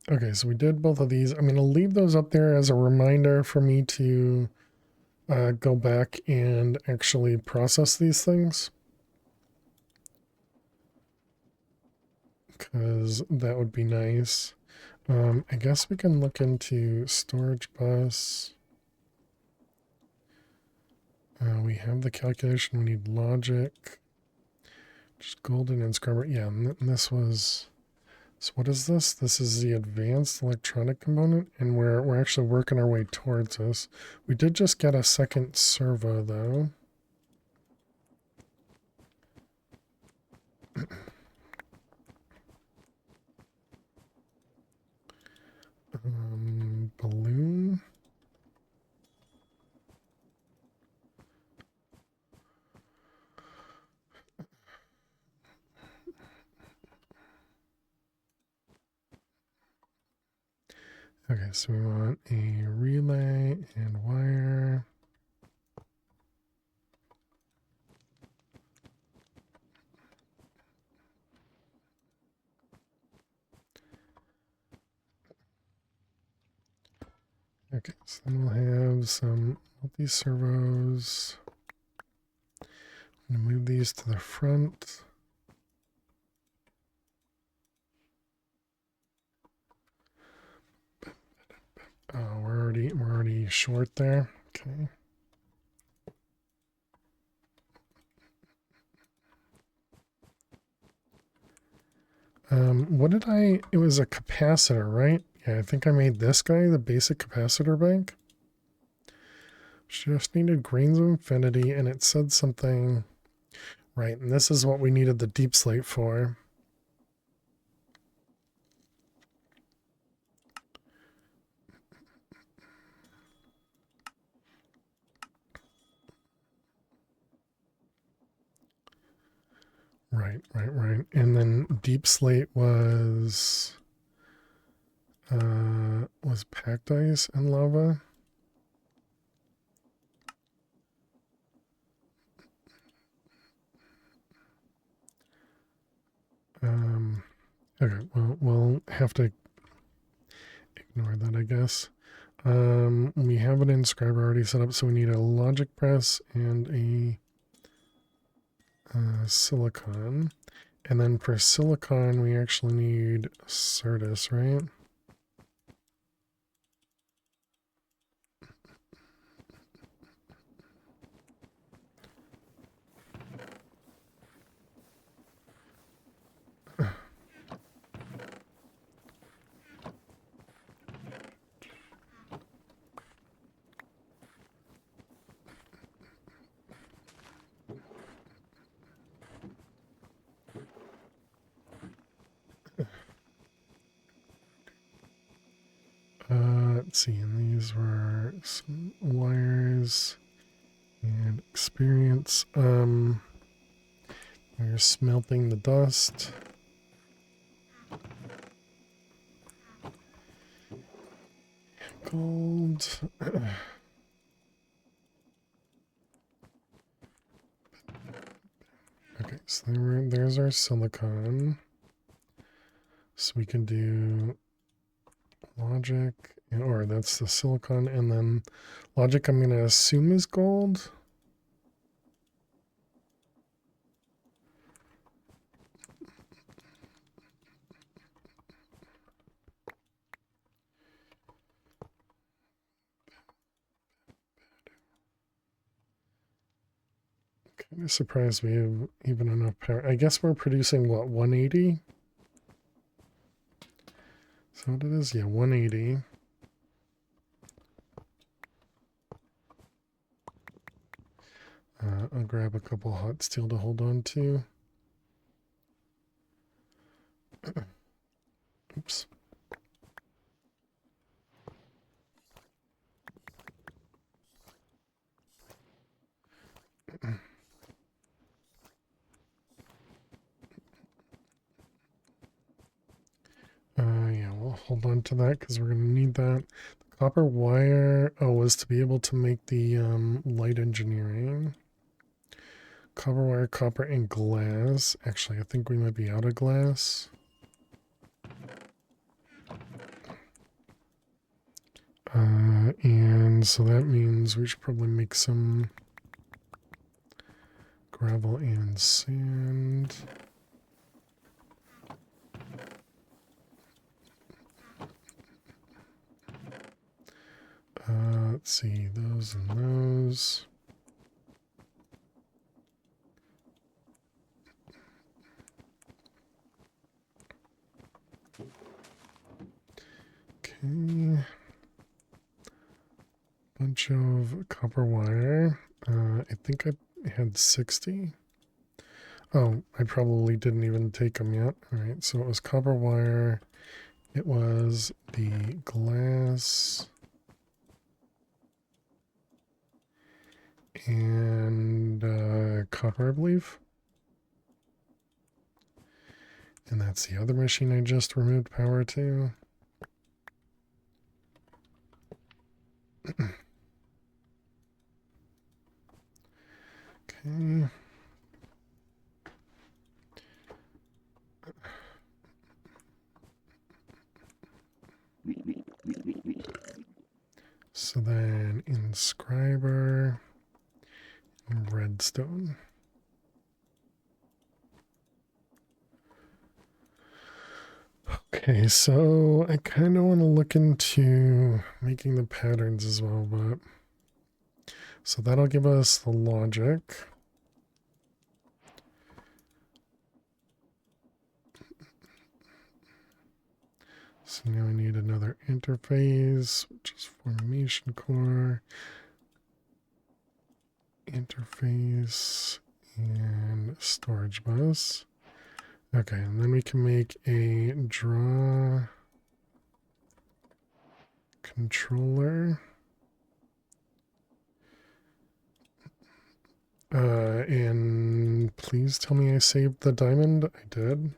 Okay, so we did both of these. I'm going to leave those up there as a reminder for me to go back and actually process these things. Because that would be nice. I guess we can look into storage bus. We have the calculation. We need logic. Just golden and scrubber. Yeah, and this was... So what is this? This is the advanced electronic component, and we're actually working our way towards this. We did just get a second servo, though. Okay, so we want a relay and wire. Okay, so then we'll have some multi-servos. I'm going to move these to the front. Oh, we're already short there. Okay. What did it was a capacitor, right? Yeah, I think I made this guy the basic capacitor bank. Just needed grains of infinity, and it said something, right, and this is what we needed the deep slate for. Right. And then deep slate was packed ice and lava. Okay, well, we'll have to ignore that, I guess. We have an inscriber already set up, so we need a logic press and a silicon. And then for silicon, we actually need Certus, right? Let's see, and these were some wires and experience. We're smelting the dust. Gold. Okay, so there's our silicon. So we can do logic, or that's the silicon, and then logic I'm going to assume is gold. Kind of surprised we have even enough power. I guess we're producing, what, 180? So what it is? Yeah, 180. I'll grab a couple hot steel to hold on to. Oops. Yeah, we'll hold on to that because we're going to need that. The copper wire, was to be able to make the light engineering. Copper wire, copper, and glass. Actually, I think we might be out of glass. And so that means we should probably make some gravel and sand. Let's see, those and those. Okay. Bunch of copper wire. I think I had 60. Oh, I probably didn't even take them yet. All right, so it was copper wire. It was the glass. And copper, I believe. And that's the other machine I just removed power to. So then inscriber and redstone. Okay, so I kind of want to look into making the patterns as well, but so that'll give us the logic. So now I need another interface, which is formation core, interface, and storage bus. Okay, and then we can make a draw controller. And please tell me I saved the diamond. I did.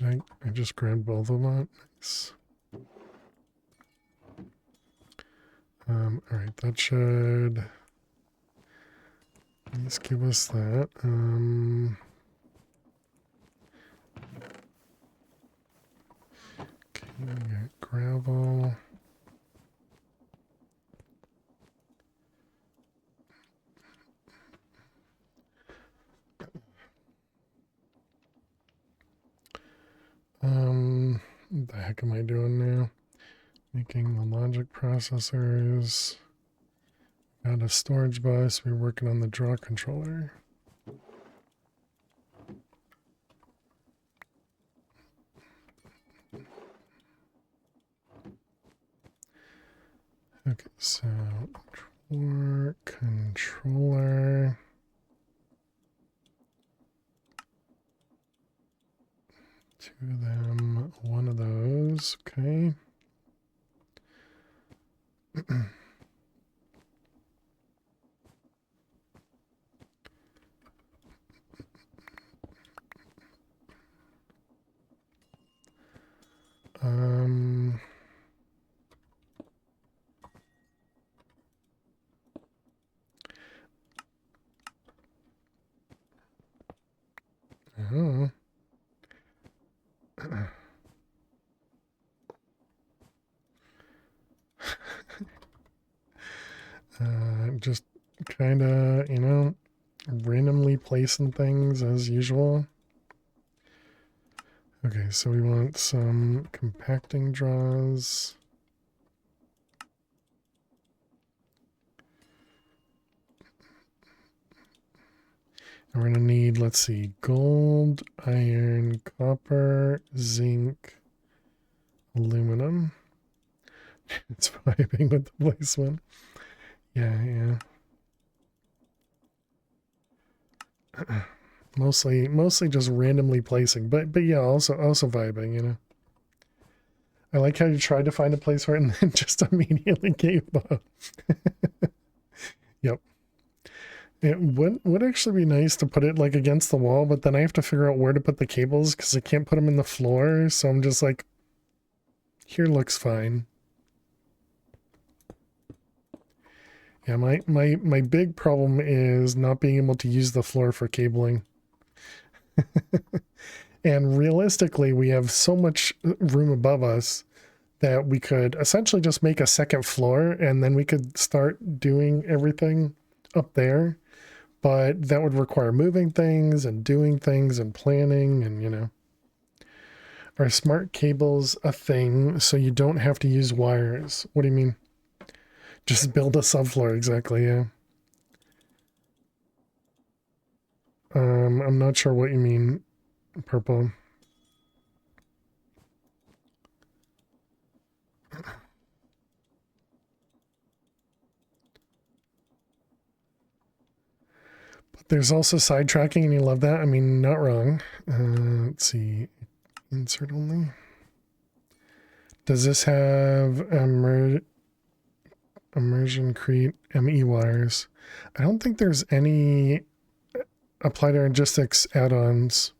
I just grabbed both of them. Nice. All right, that should at least give us that. Okay, we got gravel. What the heck am I doing now? Making the logic processors. Got a storage bus. We're working on the draw controller. Okay, so for controller. Two of them, one of those. Okay. Um, oh. Just kind of, randomly placing things as usual. Okay, so we want some compacting draws. And we're going to need, let's see, gold, iron, copper, zinc, aluminum. It's vibing with the placement. Yeah. Mostly just randomly placing, but yeah, also vibing, I like how you tried to find a place for it and then just immediately gave up. Yep. It would actually be nice to put it like against the wall, but then I have to figure out where to put the cables because I can't put them in the floor. So I'm just like, here looks fine. Yeah, my big problem is not being able to use the floor for cabling. And realistically, we have so much room above us that we could essentially just make a second floor and then we could start doing everything up there. But that would require moving things and doing things and planning and, Are smart cables a thing so you don't have to use wires? What do you mean? Just build a subfloor, exactly, yeah. I'm not sure what you mean, purple. But there's also sidetracking, and you love that. I mean, not wrong. Let's see. Insert only. Does this have immersion create ME wires? I don't think there's any applied logistics add-ons.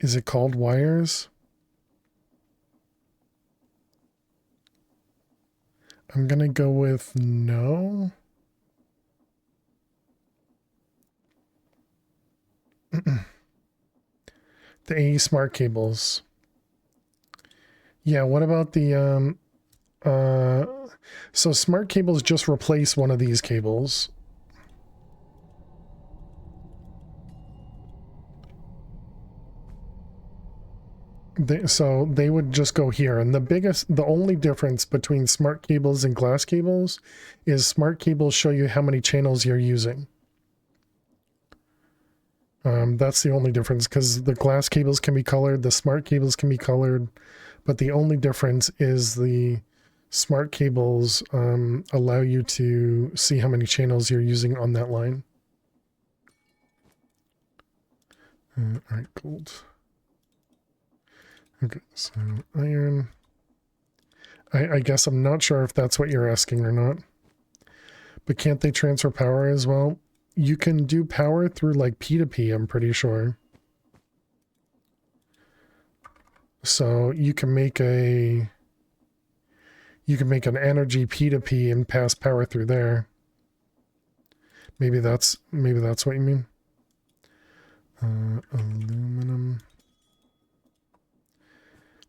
Is it called wires? I'm going to go with no. The AE smart cables. Yeah, what about the so smart cables just replace one of these cables. So they would just go here, and the only difference between smart cables and glass cables is smart cables show you how many channels you're using. That's the only difference, because the glass cables can be colored, the smart cables can be colored, but the only difference is the smart cables allow you to see how many channels you're using on that line. All right, gold. Okay, so iron. I guess I'm not sure if that's what you're asking or not. But can't they transfer power as well? You can do power through like P2P, I'm pretty sure. So you can make an energy P2P and pass power through there. Maybe that's what you mean. Aluminum.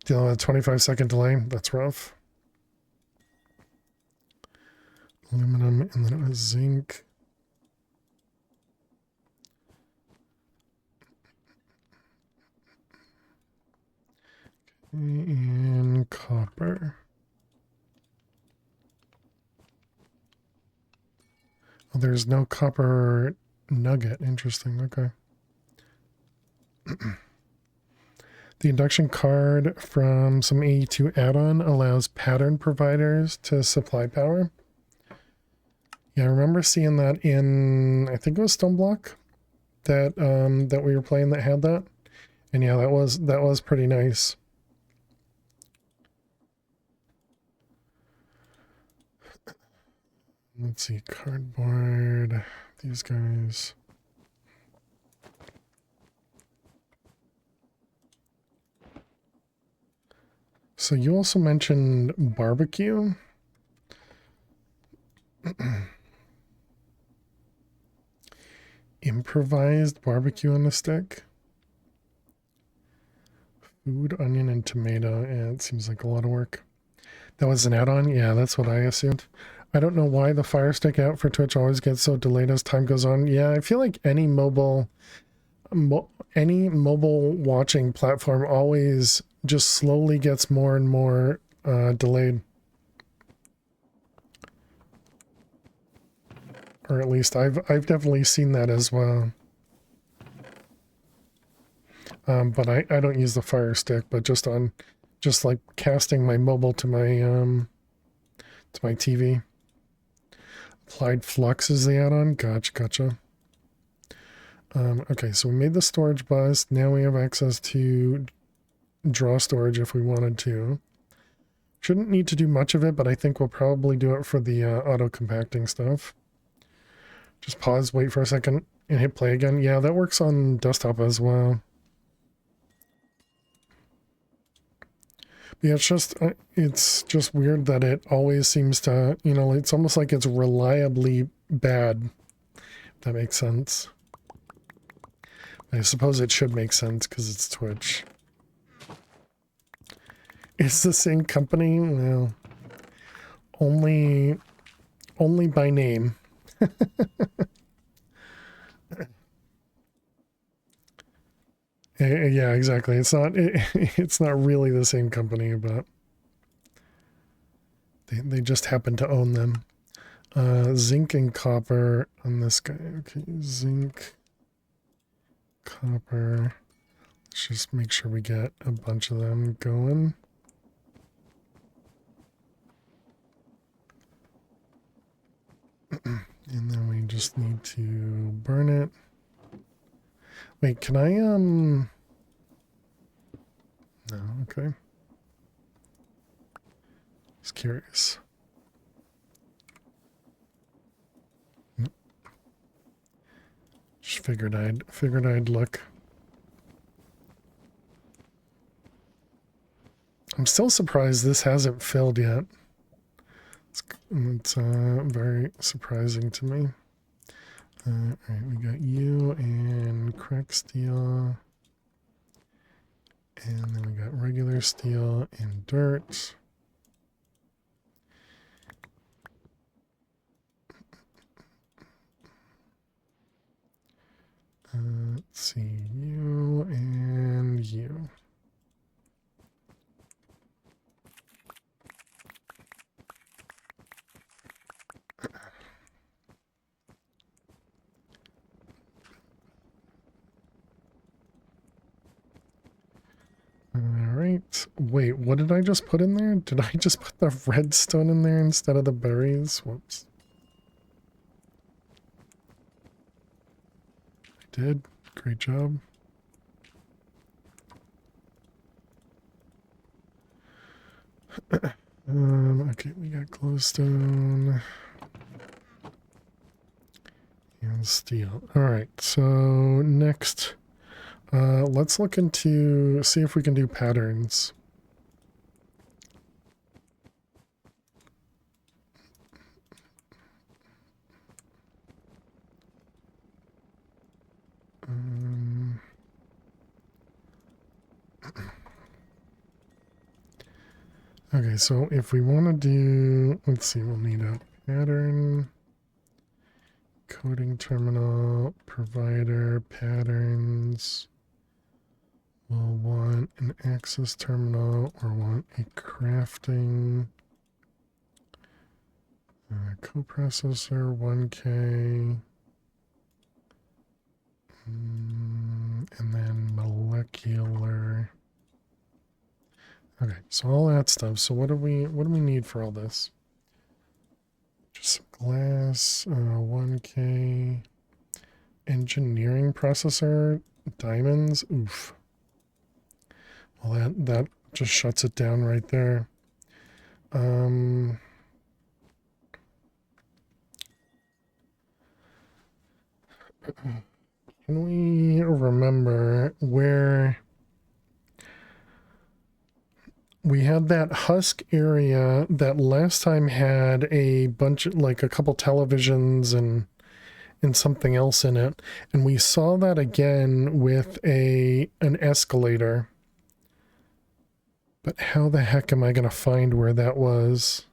Dealing with a 25-second delay. That's rough. Aluminum, and then it was zinc. And copper. Oh, there's no copper nugget. Interesting. Okay. The induction card from some AE2 add-on allows pattern providers to supply power. Yeah, I remember seeing that in, I think it was Stoneblock that that we were playing that had that. And yeah, that was pretty nice. Let's see, cardboard, these guys. So you also mentioned barbecue. Improvised barbecue on a stick. Food, onion, and tomato. Yeah, it seems like a lot of work. That was an add-on? Yeah, that's what I assumed. I don't know why the Fire Stick out for Twitch always gets so delayed as time goes on. Yeah, I feel like any mobile watching platform always just slowly gets more and more delayed. Or at least I've definitely seen that as well. But I don't use the Fire Stick, but just like casting my mobile to my TV. Applied flux is the add-on. Gotcha. Okay, so we made the storage bus. Now we have access to draw storage if we wanted to. Shouldn't need to do much of it, but I think we'll probably do it for the auto compacting stuff. Just pause, wait for a second, and hit play again. Yeah, that works on desktop as well. Yeah, it's just weird that it always seems to, it's almost like it's reliably bad. If that makes sense. I suppose it should make sense because it's Twitch. It's the same company? No. Only by name. Yeah, exactly. It's not really the same company, but they just happen to own them. Zinc and copper on this guy. Okay, zinc, copper. Let's just make sure we get a bunch of them going. And then we just need to burn it. Wait, can I, no, okay. Just curious. Just figured I'd look. I'm still surprised this hasn't filled yet. And it's very surprising to me. All right, we got you and crack steel. And then we got regular steel and dirt. Let's see, you and you. All right. Wait, what did I just put in there? Did I just put the redstone in there instead of the berries? Whoops. I did. Great job. Okay, we got glowstone and steel. All right, so next, let's look into, see if we can do patterns. Okay, so if we want to do, let's see, we'll need a pattern, coding terminal, provider, patterns. We'll want an access terminal or want a crafting coprocessor, 1K, and then molecular. Okay, so all that stuff. So what do we need for all this? Just some glass, 1K, engineering processor, diamonds. Oof. Well, that just shuts it down right there. Can we remember where we had that husk area that last time had a bunch, like a couple televisions and something else in it, and we saw that again with an escalator. But how the heck am I going to find where that was?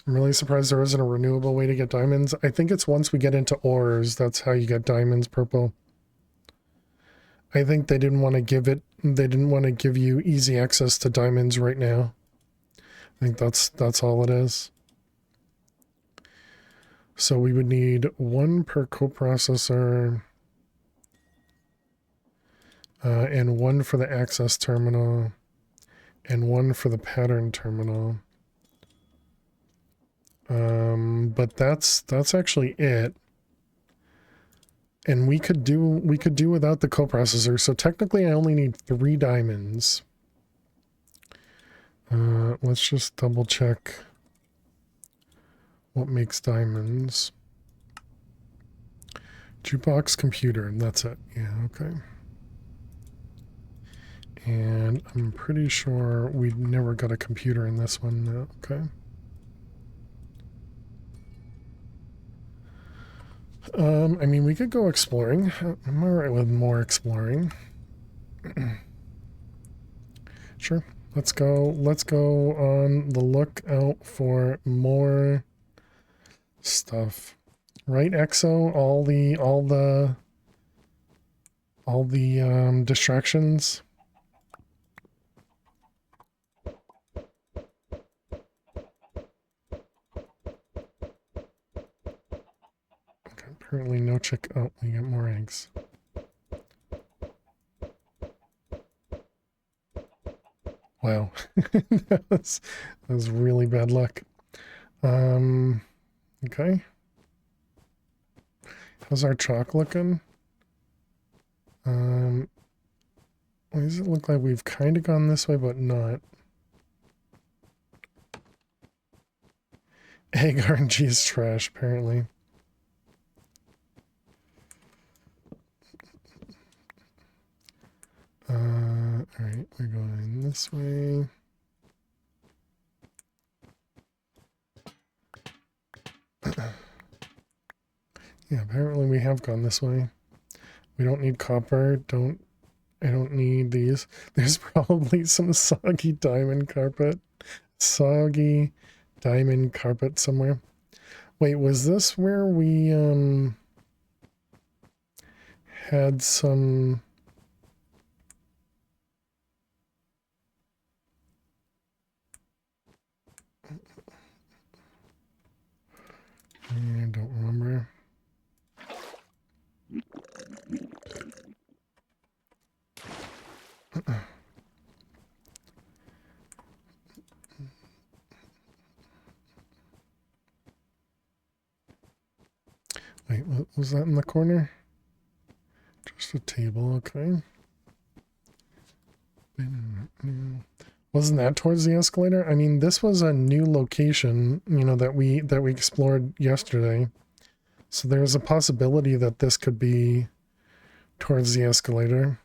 I'm really surprised there isn't a renewable way to get diamonds. I think it's once we get into ores, that's how you get diamonds purple. I think they didn't want to give you easy access to diamonds right now. I think that's all it is. So we would need one per coprocessor, and one for the access terminal, and one for the pattern terminal. But that's actually it. And we could do without the coprocessor. So technically I only need 3 diamonds. Let's just double check what makes diamonds. Jukebox, computer, and that's it. Yeah, okay. And I'm pretty sure we never got a computer in this one. No, okay. I mean, we could go exploring. I'm alright with more exploring. Sure. Let's go on the lookout for more stuff. Right, Exo? All the distractions. Okay, apparently no chick. Oh, we get more eggs. Wow. that was really bad luck. Okay. How's our chalk looking? Why does it look like we've kind of gone this way, but not? Egg RNG is trash, apparently. Alright, we're going this way. Yeah, apparently we have gone this way. We don't need copper. I don't need these. There's probably some soggy diamond carpet. Soggy diamond carpet somewhere. Wait, was this where we had some... I don't remember. Wait, what was that in the corner? Just a table, okay. Wasn't that towards the escalator? I mean, this was a new location, you know, that we explored yesterday. So there's a possibility that this could be towards the escalator.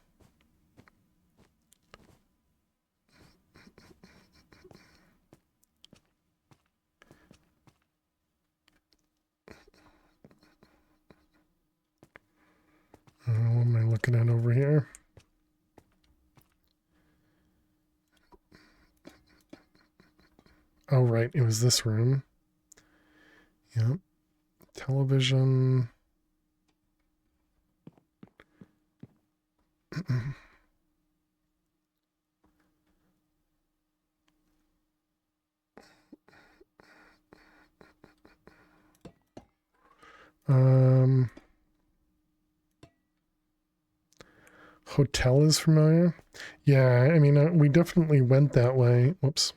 What am I looking at over here? Oh, right. It was this room. Yep. Television. Hotel is familiar. Yeah, I mean, we definitely went that way. Whoops.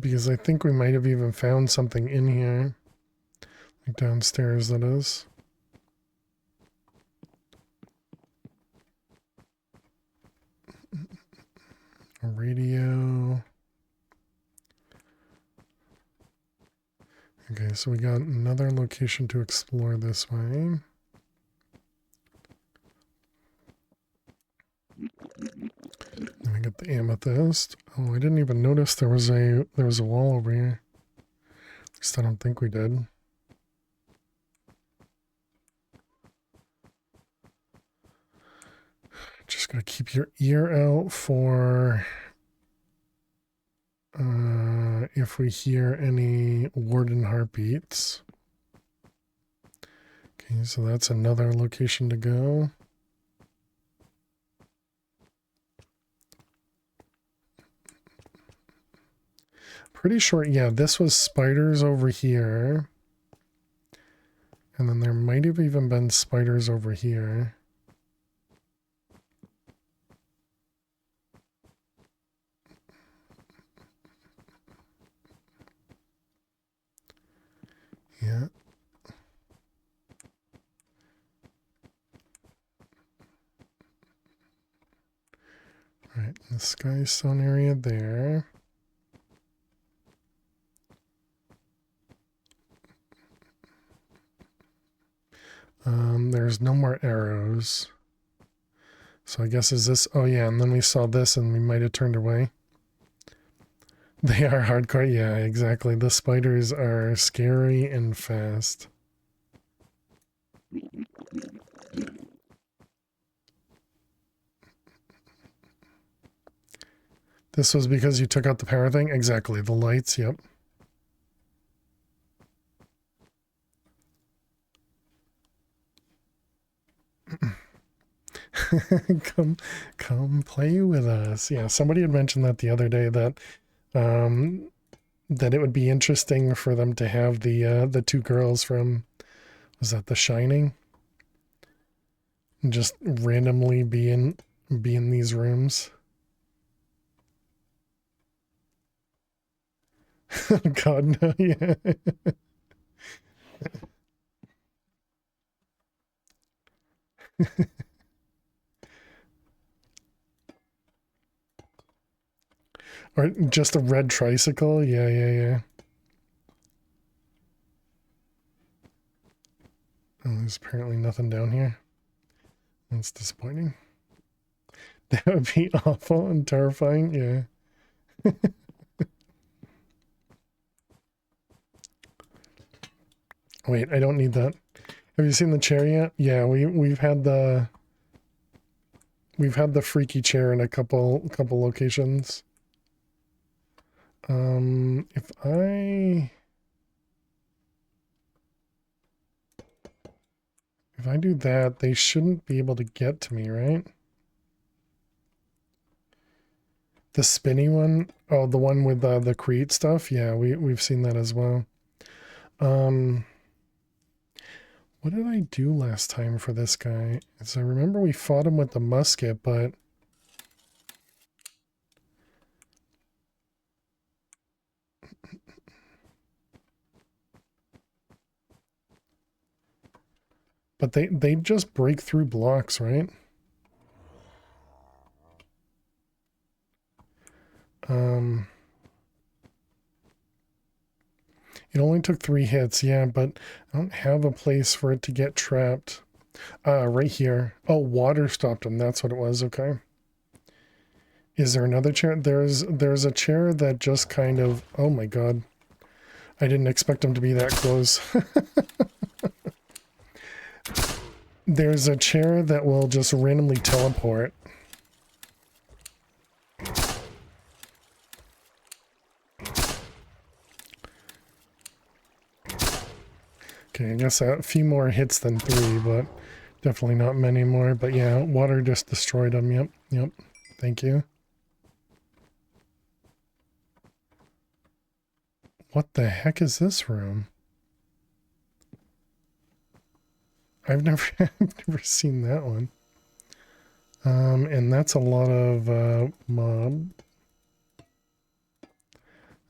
Because I think we might have even found something in here. Like downstairs, that is. A radio. Okay, so we got another location to explore this way. Then we get the amethyst. Oh, I didn't even notice there was a wall over here. At least I don't think we did. Just gotta keep your ear out for if we hear any warden heartbeats. Okay, so that's another location to go. Pretty sure, yeah, this was spiders over here. And then there might have even been spiders over here. Yeah. Right, the sky stone area there. There's no more arrows. So I guess is this... Oh yeah, and then we saw this and we might have turned away. They are hardcore. Yeah, exactly. The spiders are scary and fast. This was because you took out the power thing? Exactly. The lights, yep. come play with us. Yeah, somebody had mentioned that the other day, that that it would be interesting for them to have the two girls from, was that The Shining? And just randomly be in these rooms. Oh God, no, yeah. Or just a red tricycle. Yeah, yeah, yeah. Oh, there's apparently nothing down here. That's disappointing. That would be awful and terrifying. Yeah. Wait, I don't need that. Have you seen the chair yet? Yeah, we've had the freaky chair in a couple locations. If I do that, they shouldn't be able to get to me, right? The spinny one? Oh, the one with the create stuff? Yeah, we've seen that as well. What did I do last time for this guy? So I remember we fought him with the musket, but they just break through blocks, right? It only took 3 hits, yeah, but I don't have a place for it to get trapped. Right here. Oh, water stopped him. That's what it was. Okay. Is there another chair? There's a chair that just kind of... Oh my god. I didn't expect him to be that close. There's a chair that will just randomly teleport. Okay, I guess a few more hits than 3, but definitely not many more. But yeah, water just destroyed him. Yep. Thank you. What the heck is this room? I've never seen that one. And that's a lot of mob.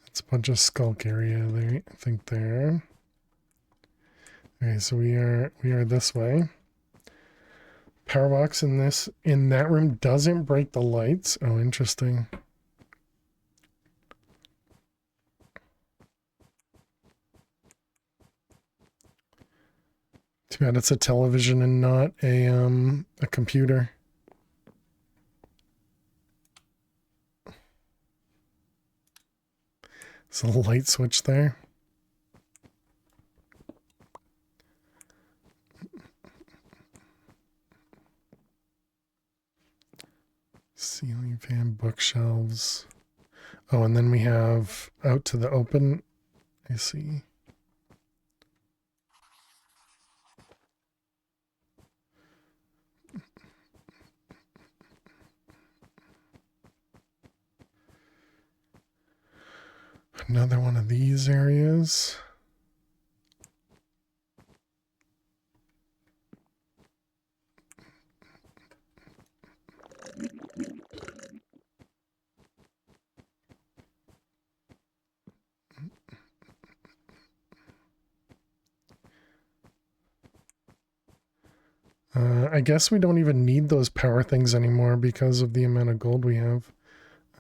It's a bunch of skulk area there, I think there. Okay, so we are this way. Power box in that room doesn't break the lights. Oh, interesting. Too bad it's a television and not a computer. There's a light switch there. Ceiling fan, bookshelves. Oh, and then we have out to the open. I see. Another one of these areas. I guess we don't even need those power things anymore because of the amount of gold we have.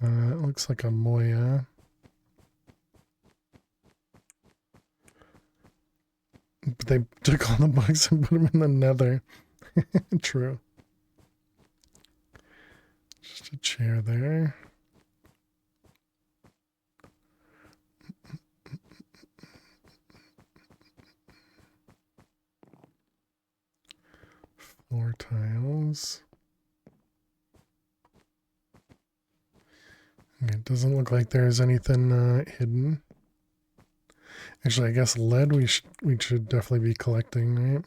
It looks like a Moya. But they took all the bugs and put them in the nether. True. Just a chair there. Floor tiles. It doesn't look like there's anything hidden. Actually, I guess lead we should definitely be collecting, right?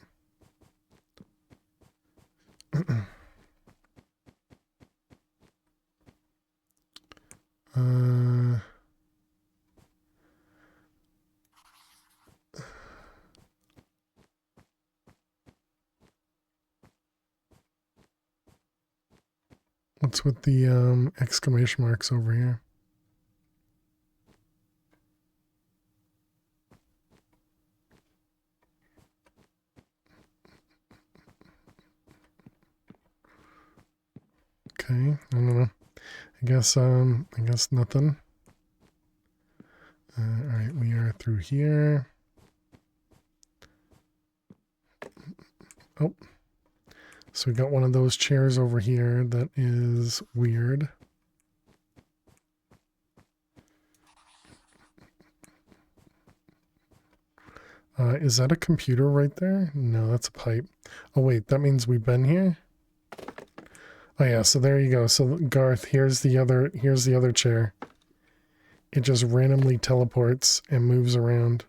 What's with the exclamation marks over here? Okay, I don't know. I guess nothing. Alright, we are through here. Oh. So we got one of those chairs over here that is weird. Is that a computer right there? No, that's a pipe. Oh wait, that means we've been here? Oh yeah, so there you go. So Garth, here's the other chair. It just randomly teleports and moves around.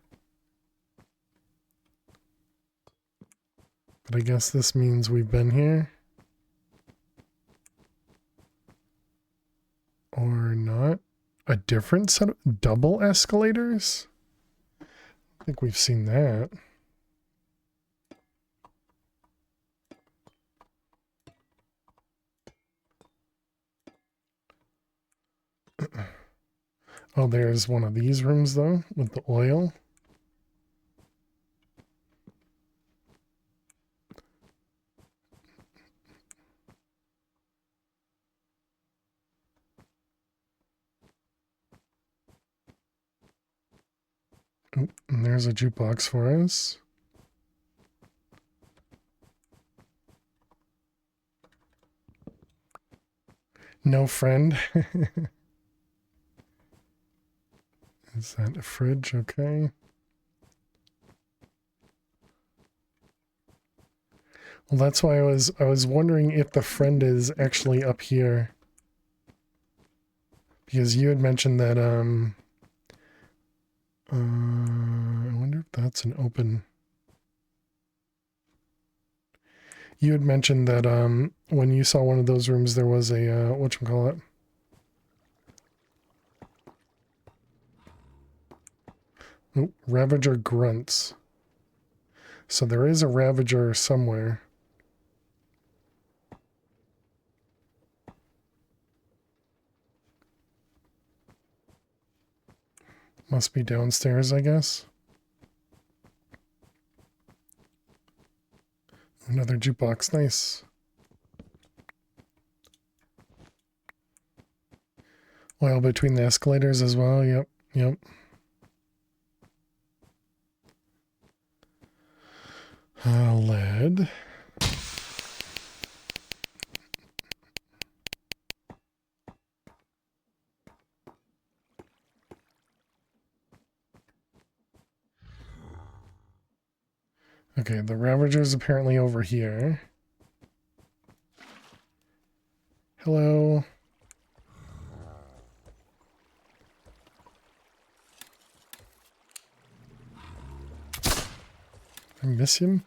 But I guess this means we've been here. Or not. A different set of double escalators? I think we've seen that. Oh, there's one of these rooms though, with the oil. Oh, and there's a jukebox for us. No friend. Is that a fridge? Okay. Well, that's why I was wondering if the friend is actually up here. Because you had mentioned that I wonder if that's an open. You had mentioned that when you saw one of those rooms there was a whatchamacallit? Oh, Ravager grunts. So there is a Ravager somewhere. Must be downstairs, I guess. Another jukebox, nice. Oil between the escalators as well, yep, yep. Lead. Okay, the Ravager's apparently over here. Hello. I miss him.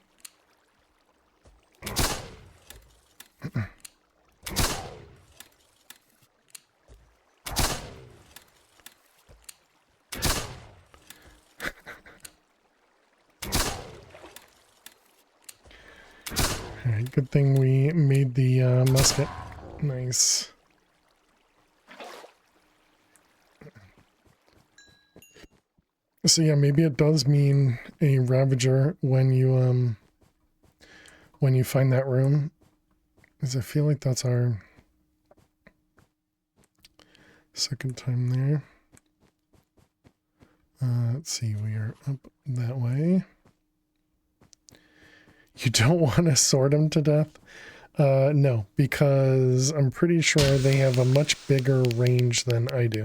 Alright, good thing we made the musket. Nice. So yeah, maybe it does mean a Ravager when you find that room. Because I feel like that's our second time there. Let's see, we are up that way. You don't want to sort them to death? No, because I'm pretty sure they have a much bigger range than I do.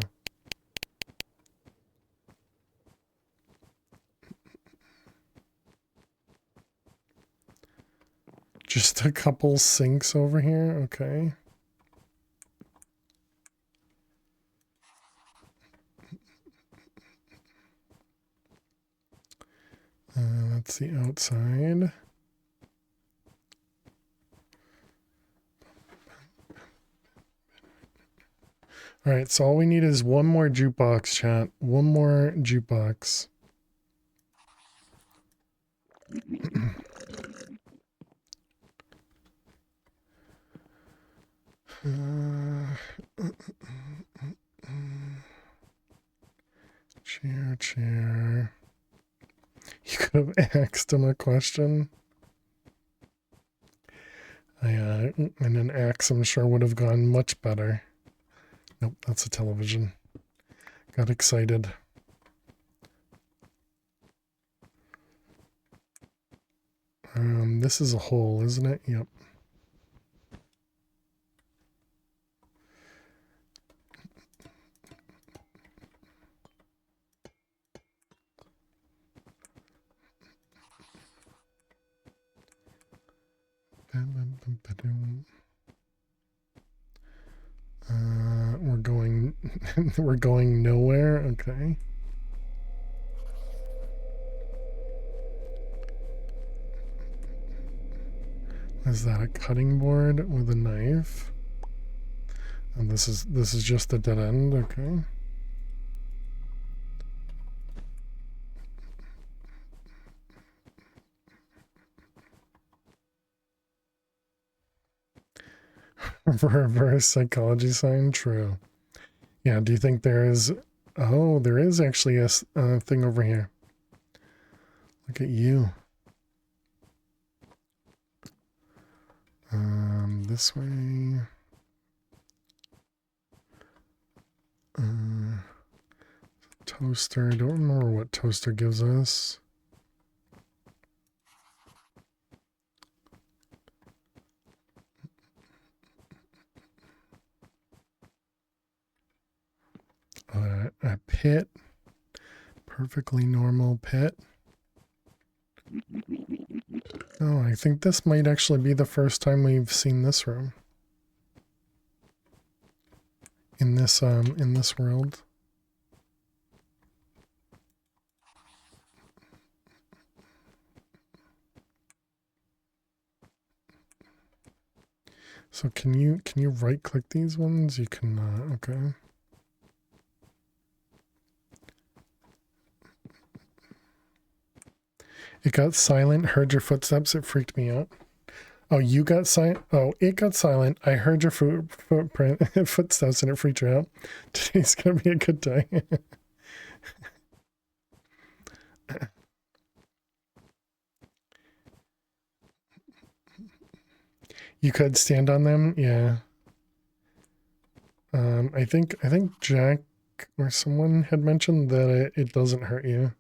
Just a couple sinks over here, okay. That's the outside. All right, so all we need is one more jukebox, chat. One more jukebox. Chair. You could have asked him a question. And an axe, I'm sure, would have gone much better. Nope, that's a television. Got excited. This is a hole, isn't it? Yep. We're going we're going nowhere. Okay. Is that a cutting board with a knife? And this is just a dead end, okay. Reverse psychology sign, true. Yeah, do you think there is... Oh, there is actually a thing over here. Look at you. This way. Toaster. I don't remember what toaster gives us. A pit. Perfectly normal pit. Oh, I think this might actually be the first time we've seen this room. In this world. So can you right click these ones? You can okay. It got silent, heard your footsteps, it freaked me out. Oh, you got silent? Oh, it got silent. I heard your footprint, footsteps, and it freaked you out. Today's gonna be a good day. You could stand on them, yeah. I think Jack or someone had mentioned that it doesn't hurt you.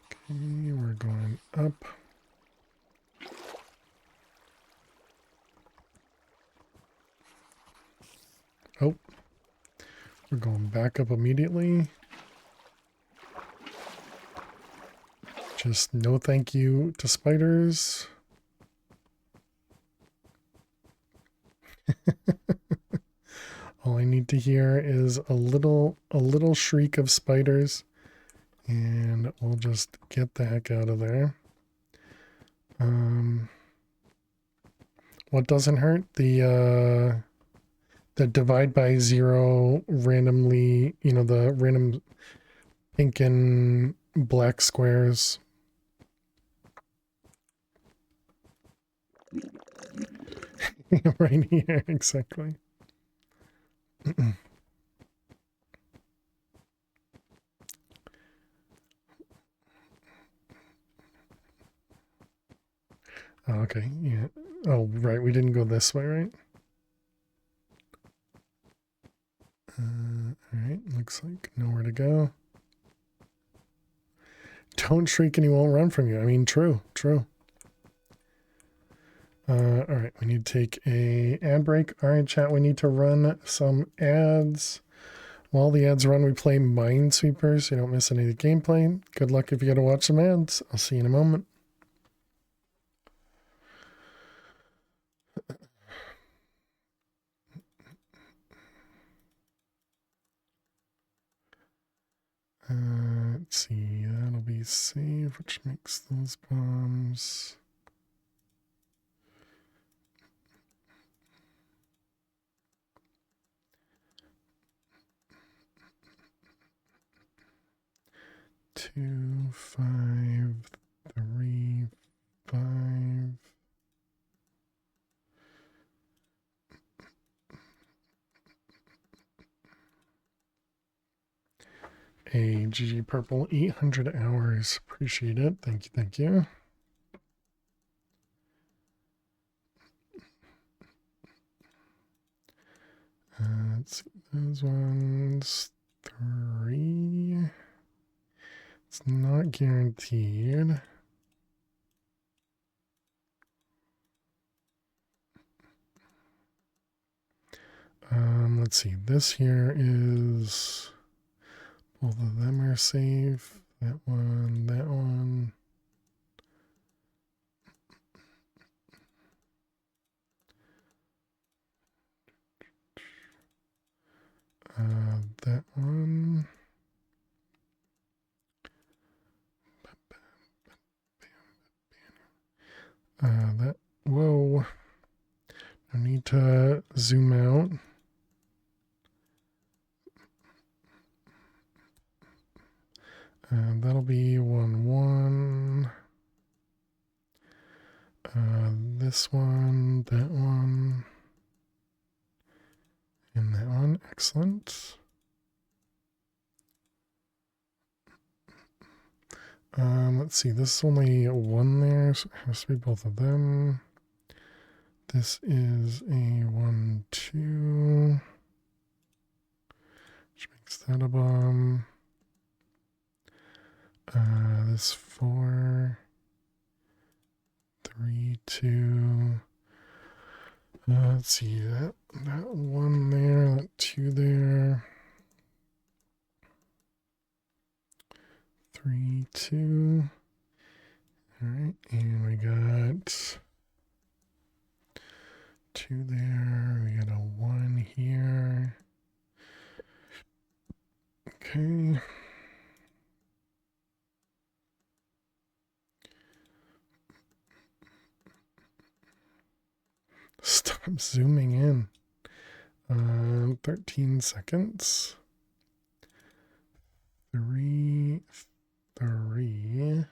Okay, we're going up. Oh, we're going back up immediately. Just no thank you to spiders. All I need to hear is a little shriek of spiders, and we'll just get the heck out of there. What doesn't hurt? The divide by zero randomly, you know, the random pink and black squares. Right here, exactly. Oh, okay, yeah. Oh, right, we didn't go this way, right? Alright, looks like nowhere to go. Don't shriek and he won't run from you. I mean, true. Alright, we need to take a ad break. Alright, chat, we need to run some ads. While the ads run, we play Minesweeper so you don't miss any of the gameplay. Good luck if you gotta watch some ads. I'll see you in a moment. Let's see, that'll be save, which makes those bombs. Two, 5, 3, 5. A GG Purple 800 hours. Appreciate it. Thank you. Let's see, those ones. 3. It's not guaranteed. Let's see. This here is Both of them are safe. That one, that one. That one. That, whoa. I need to zoom out. That'll be 1, 1. This one, that one, and that one. Excellent. Let's see. This is only one there, so it has to be both of them. This is a 1, 2, which makes that a bomb. This 4, 3, 2. Let's see, that 1 there, that 2 there. 3, 2. All right, and we got 2 there. We got a 1 here. Okay. Stop zooming in. 13 seconds. 3, 3.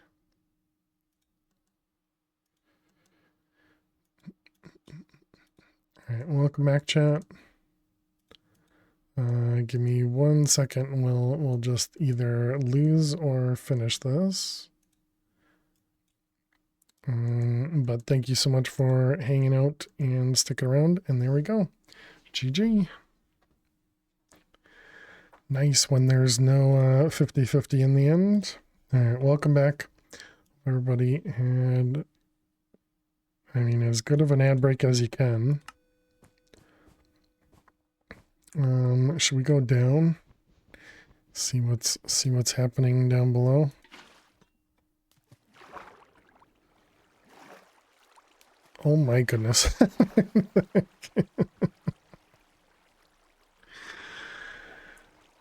All right, welcome back, chat. Give me 1 second and we'll just either lose or finish this. But thank you so much for hanging out and sticking around. And there we go. GG. Nice when there's no 50-50 in the end. All right, welcome back. Everybody had, I mean, as good of an ad break as you can. Should we go down? See what's happening down below. Oh my goodness.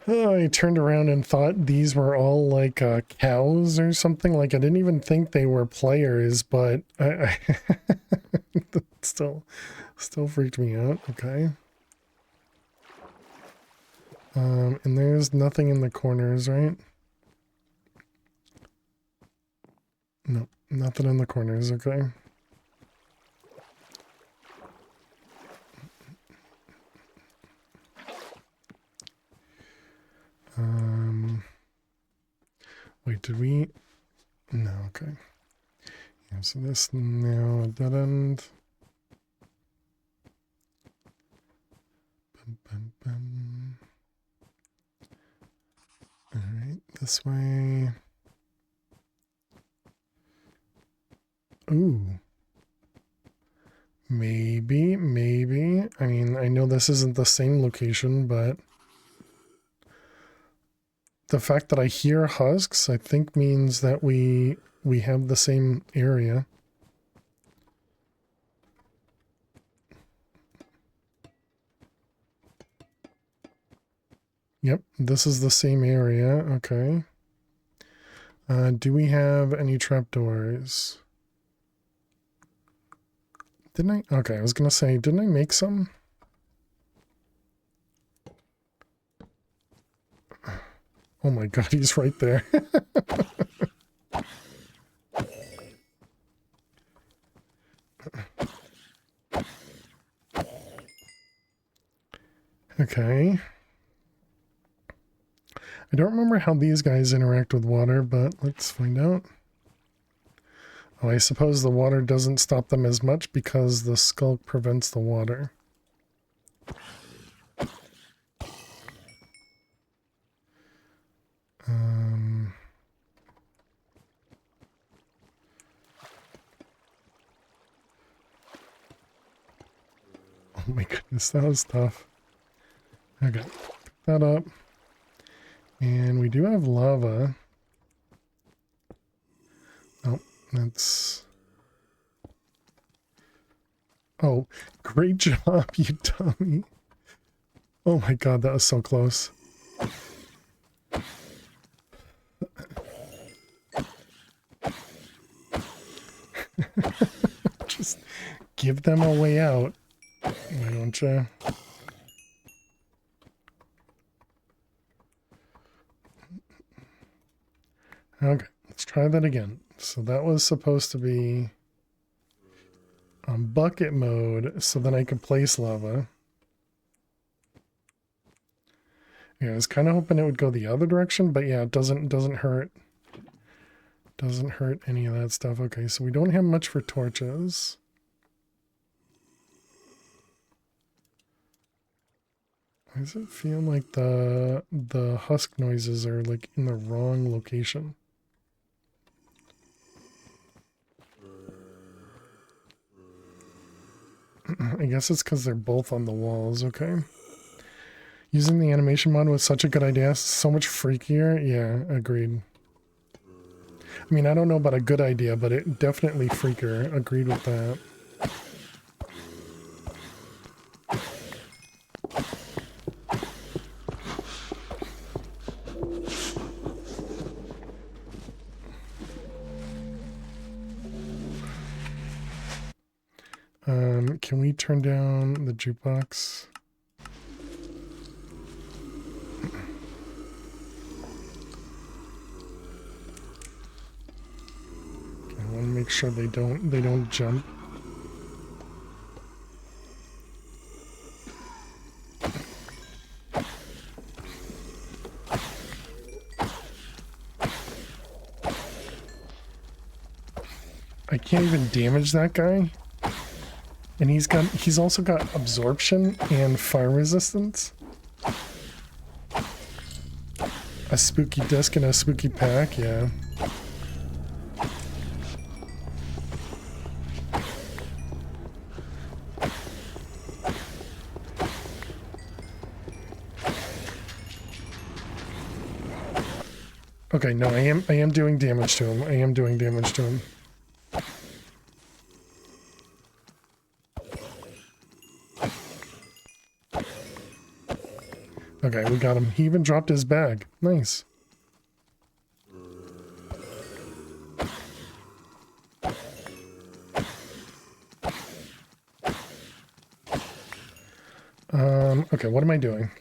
Oh, I turned around and thought these were all like cows or something. Like I didn't even think they were players, but I still freaked me out. Okay. And there's nothing in the corners, right? No, nothing in the corners. Okay. Wait, did we? No, okay. Yeah, so this now a dead end. Bum, bum, bum. All right, this way. Ooh. Maybe. I mean, I know this isn't the same location, but the fact that I hear husks, I think means that we have the same area. Yep, this is the same area. Okay. Do we have any trapdoors? Didn't I? Okay, I was gonna say, didn't I make some? Oh my god, he's right there. Okay. I don't remember how these guys interact with water, but let's find out. Oh, I suppose the water doesn't stop them as much because the skulk prevents the water. Oh my goodness, that was tough. Okay, pick that up. And we do have lava. Oh, that's... Oh, great job, you dummy. Oh my god, that was so close. Just give them a way out. Why don't you? Okay, let's try that again. So that was supposed to be on bucket mode, so then I could place lava. Yeah, I was kind of hoping it would go the other direction, but yeah, it doesn't hurt. Doesn't hurt any of that stuff. Okay, so we don't have much for torches. Why does it feel like the husk noises are like in the wrong location? I guess it's because they're both on the walls, okay. Using the animation mod was such a good idea. So much freakier. Yeah, agreed. I mean, I don't know about a good idea, but it definitely freaker. Agreed with that. Can we turn down the jukebox? Okay, I want to make sure they don't jump. I can't even damage that guy. And he's also got absorption and fire resistance. A spooky disc and a spooky pack, yeah. Okay, no, I am doing damage to him. I am doing damage to him. Okay, we got him. He even dropped his bag. Nice. Okay, what am I doing?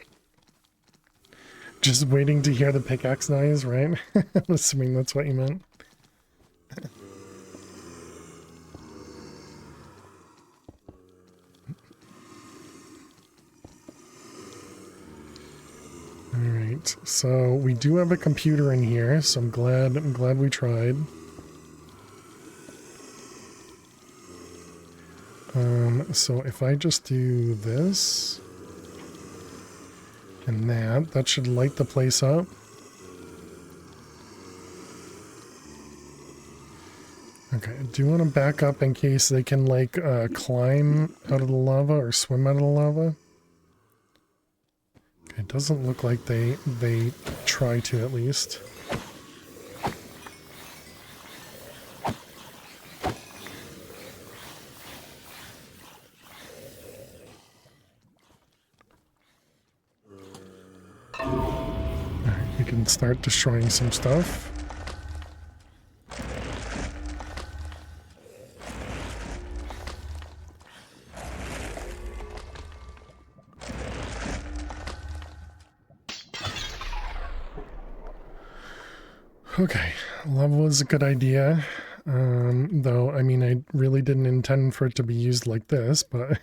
Just waiting to hear the pickaxe noise, right? I'm assuming that's what you meant. Alright, so we do have a computer in here, so I'm glad we tried. So if I just do this and that should light the place up. Okay, I do want to back up in case they can like climb out of the lava or swim out of the lava. Okay, it doesn't look like they try to, at least. We can start destroying some stuff. Okay, lava was a good idea. Though, I mean, I really didn't intend for it to be used like this, but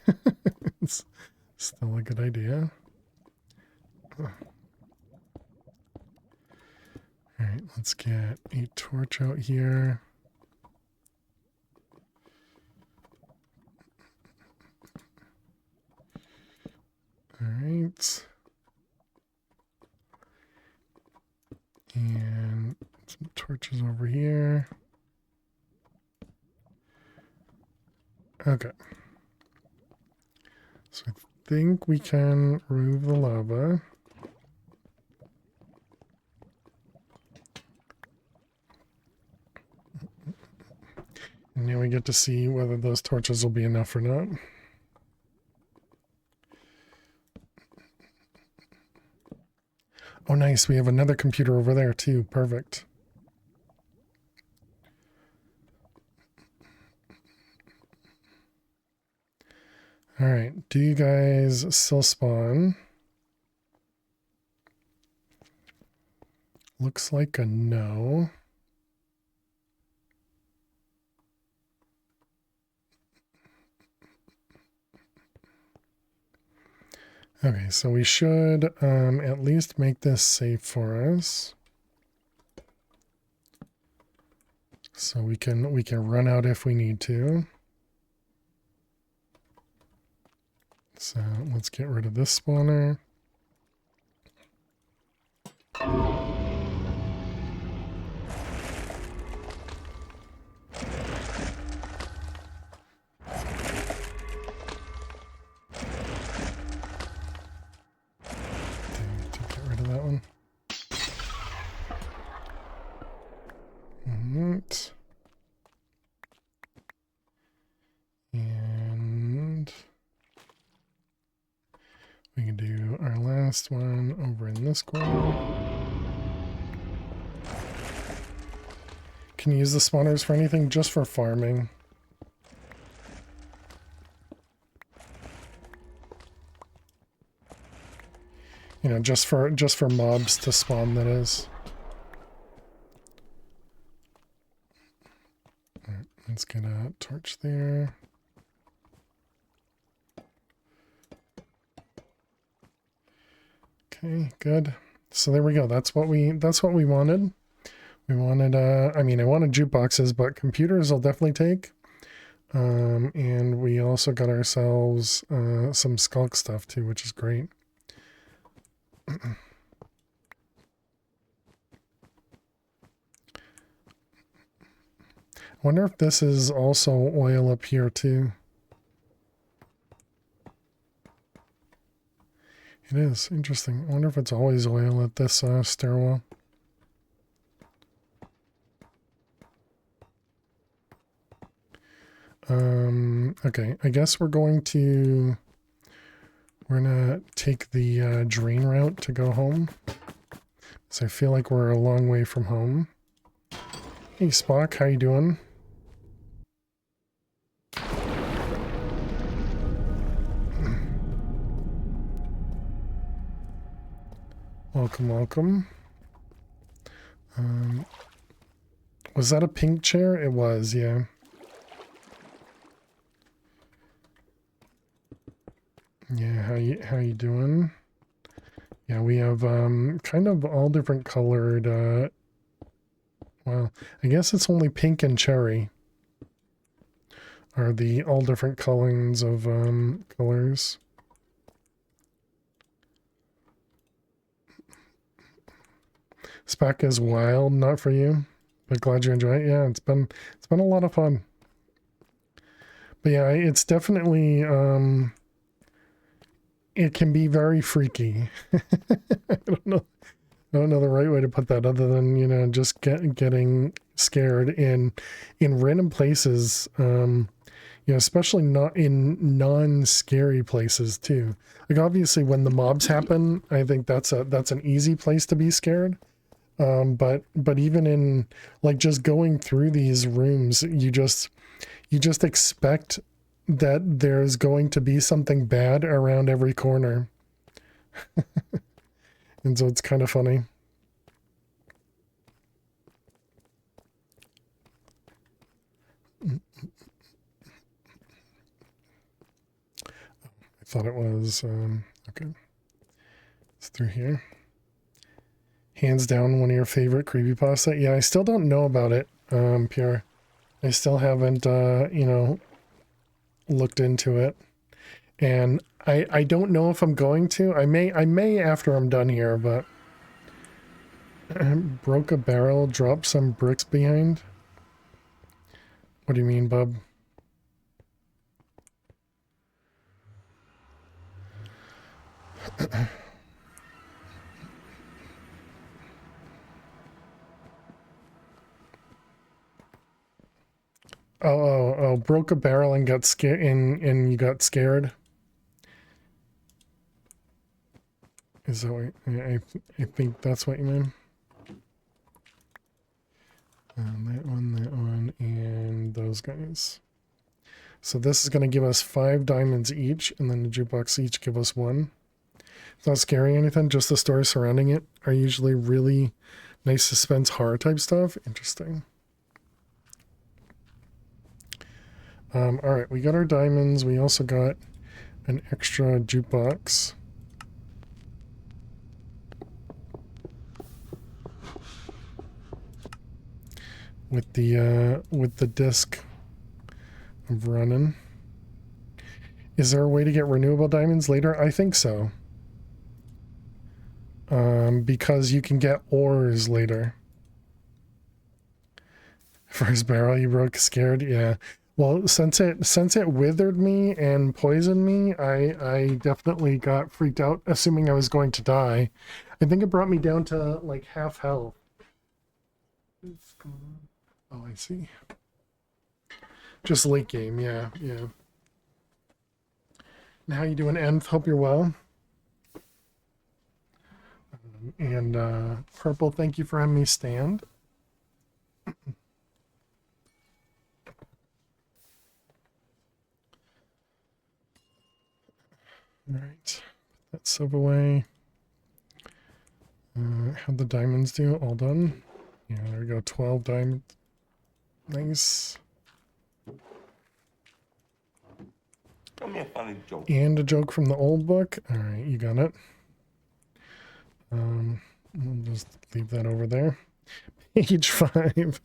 it's still a good idea. Alright, let's get a torch out here. Alright. And some torches over here. Okay. So I think we can remove the lava. And now we get to see whether those torches will be enough or not. Oh, nice. We have another computer over there, too. Perfect. All right. Do you guys still spawn? Looks like a no. Okay, so we should at least make this safe for us. So we can run out if we need to. So let's get rid of this spawner. To get rid of that one. Alright. And we can do our last one over in this corner. Can you use the spawners for anything? Just for farming. You know, just for mobs to spawn, that is. Alright, let's get a torch there. Okay, good. So there we go. That's what we wanted. We wanted I mean, I wanted jukeboxes, but computers will definitely take. And we also got ourselves some skulk stuff too, which is great. I wonder if this is also oil up here too. It is. Interesting. I wonder if it's always oil at this stairwell. Okay, I guess we're gonna take the drain route to go home. So I feel like we're a long way from home. Hey Spock, how you doing? Welcome, welcome. Was that a pink chair? It was, yeah. Yeah, how you doing? Yeah, we have kind of all different colored well, I guess it's only pink and cherry are the all different colorings of colors. Spec is wild, not for you, but glad you enjoy it. Yeah, it's been a lot of fun. But yeah, it's definitely it can be very freaky. I don't know the right way to put that other than, you know, just getting scared in random places, you know, especially not in non-scary places too. Like obviously when the mobs happen, I think that's an easy place to be scared. But even in like just going through these rooms, you just expect that there's going to be something bad around every corner. And so it's kind of funny. I thought it was, okay. It's through here. Hands down, one of your favorite creepypasta. Yeah, I still don't know about it, Pierre. I still haven't, you know, looked into it. And I don't know if I'm going to. I may after I'm done here, but broke a barrel, dropped some bricks behind. What do you mean, bub? Oh, broke a barrel and got scared, and you got scared. Is that what, I think that's what you mean. That one, and those guys. So this is going to give us 5 diamonds each, and then the jukebox each give us 1. It's not scary or anything, just the stories surrounding it are usually really nice suspense horror type stuff. Interesting. Alright, we got our diamonds. We also got an extra jukebox. With the disc of running. Is there a way to get renewable diamonds later? I think so. Because you can get ores later. First barrel you broke scared, yeah. Well, since it withered me and poisoned me, I definitely got freaked out, assuming I was going to die. I think it brought me down to like half health. Oh, I see. Just late game, yeah. And how you doing, Nth? Hope you're well. And Purple, thank you for having me stand. All right, put that sub away. How'd the diamonds do? All done. Yeah, there we go. 12 diamonds. Nice. Tell me a funny joke. And a joke from the old book. All right, you got it. We'll just leave that over there. Page 5.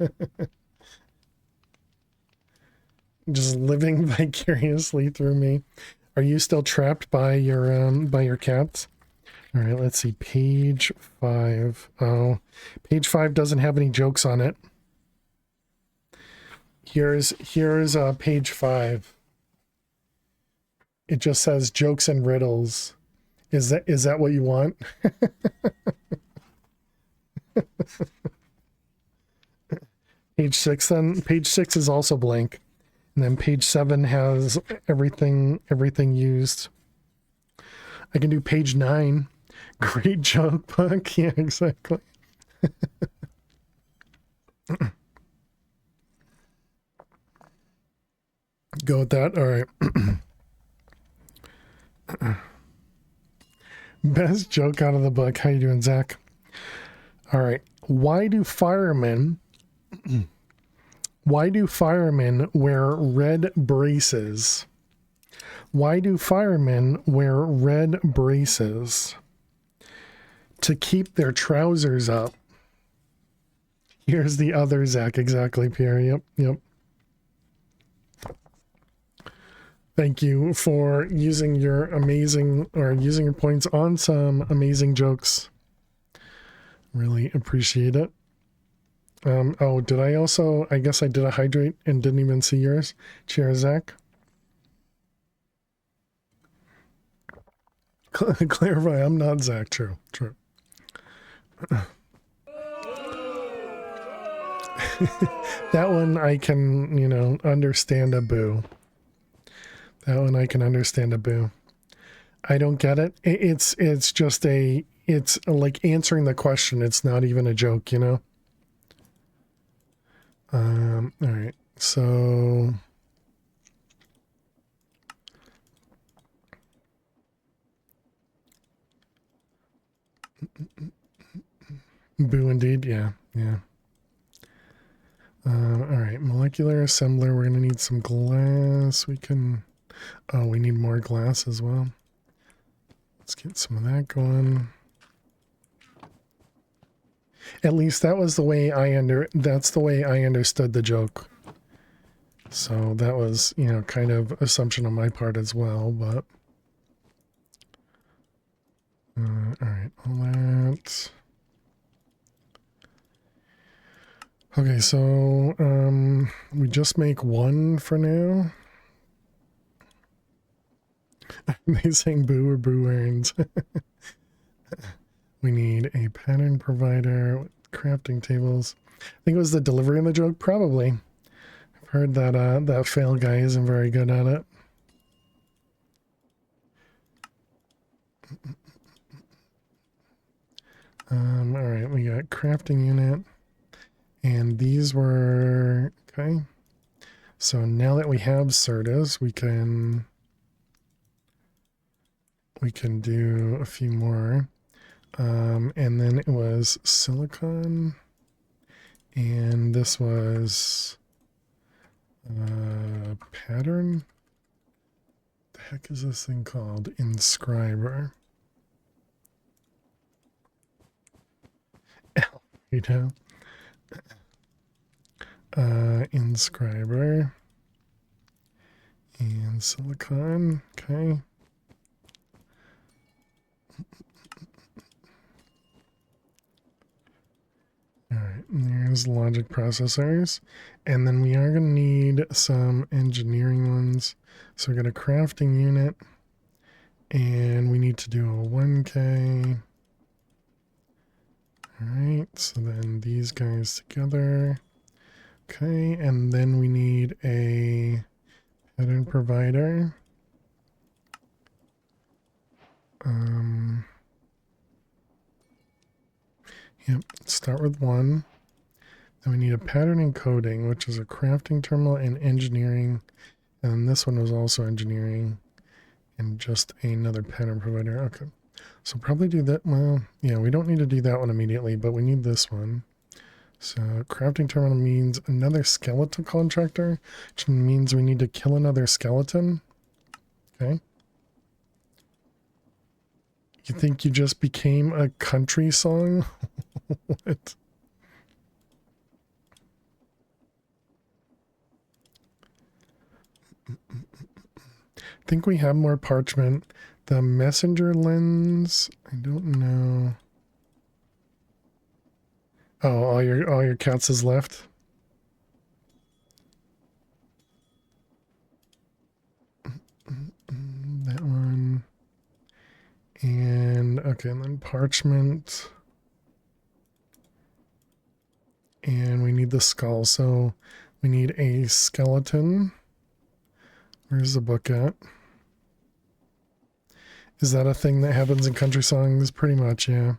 Just living vicariously through me. Are you still trapped by your cats? All right, let's see. Page 5. Oh, page 5 doesn't have any jokes on it. Here's page 5. It just says jokes and riddles. Is that what you want? Page 6 then. Page 6 is also blank. And then page 7 has everything used. I can do page 9. Great joke book. Yeah, exactly. Go with that. All right. Best joke out of the book. How you doing, Zach? All right. Why do firemen wear red braces? Why do firemen wear red braces? To keep their trousers up. Here's the other Zach. Exactly, Pierre. Yep. Thank you for using your points on some amazing jokes. Really appreciate it. Oh, did I also, I guess I did a hydrate and didn't even see yours. Cheers, Zach. Clarify, I'm not Zach. True. That one I can, understand a boo. That one I can understand a boo. I don't get it. It's just it's like answering the question. It's not even a joke, All right. So boo indeed. Yeah. All right. Molecular assembler. We're going to need some glass. We need more glass as well. Let's get some of that going. At least that was the way that's the way I understood the joke. So that was, kind of assumption on my part as well, but all right, all that. Okay, so we just make one for now. They saying boo or boo earns. We need a pattern provider with crafting tables. I think it was the delivery of the joke, probably. Heard that that fail guy isn't very good at it. All right, we got crafting unit, and these were okay. So now that we have Certus, we can do a few more. And then it was silicon, and this was pattern. The heck is this thing called? Inscriber. Alfredo. Inscriber and silicon. Okay. All right, there's logic processors, and then we are going to need some engineering ones. So we got a crafting unit, and we need to do a 1K. All right, so then these guys together. Okay, and then we need a pattern provider. Yep, let's start with 1. Then we need a pattern encoding, which is a crafting terminal and engineering. And this one was also engineering and just another pattern provider. Okay, so probably do that. Well, yeah, we don't need to do that one immediately, but we need this one. So crafting terminal means another skeleton contractor, which means we need to kill another skeleton. Okay. You think you just became a country song? What? I think we have more parchment. The messenger lens, I don't know. Oh, all your cats is left. That one. And okay, and then parchment. And we need the skull, so we need a skeleton. Where's the book at? Is that a thing that happens in country songs? Pretty much, yeah.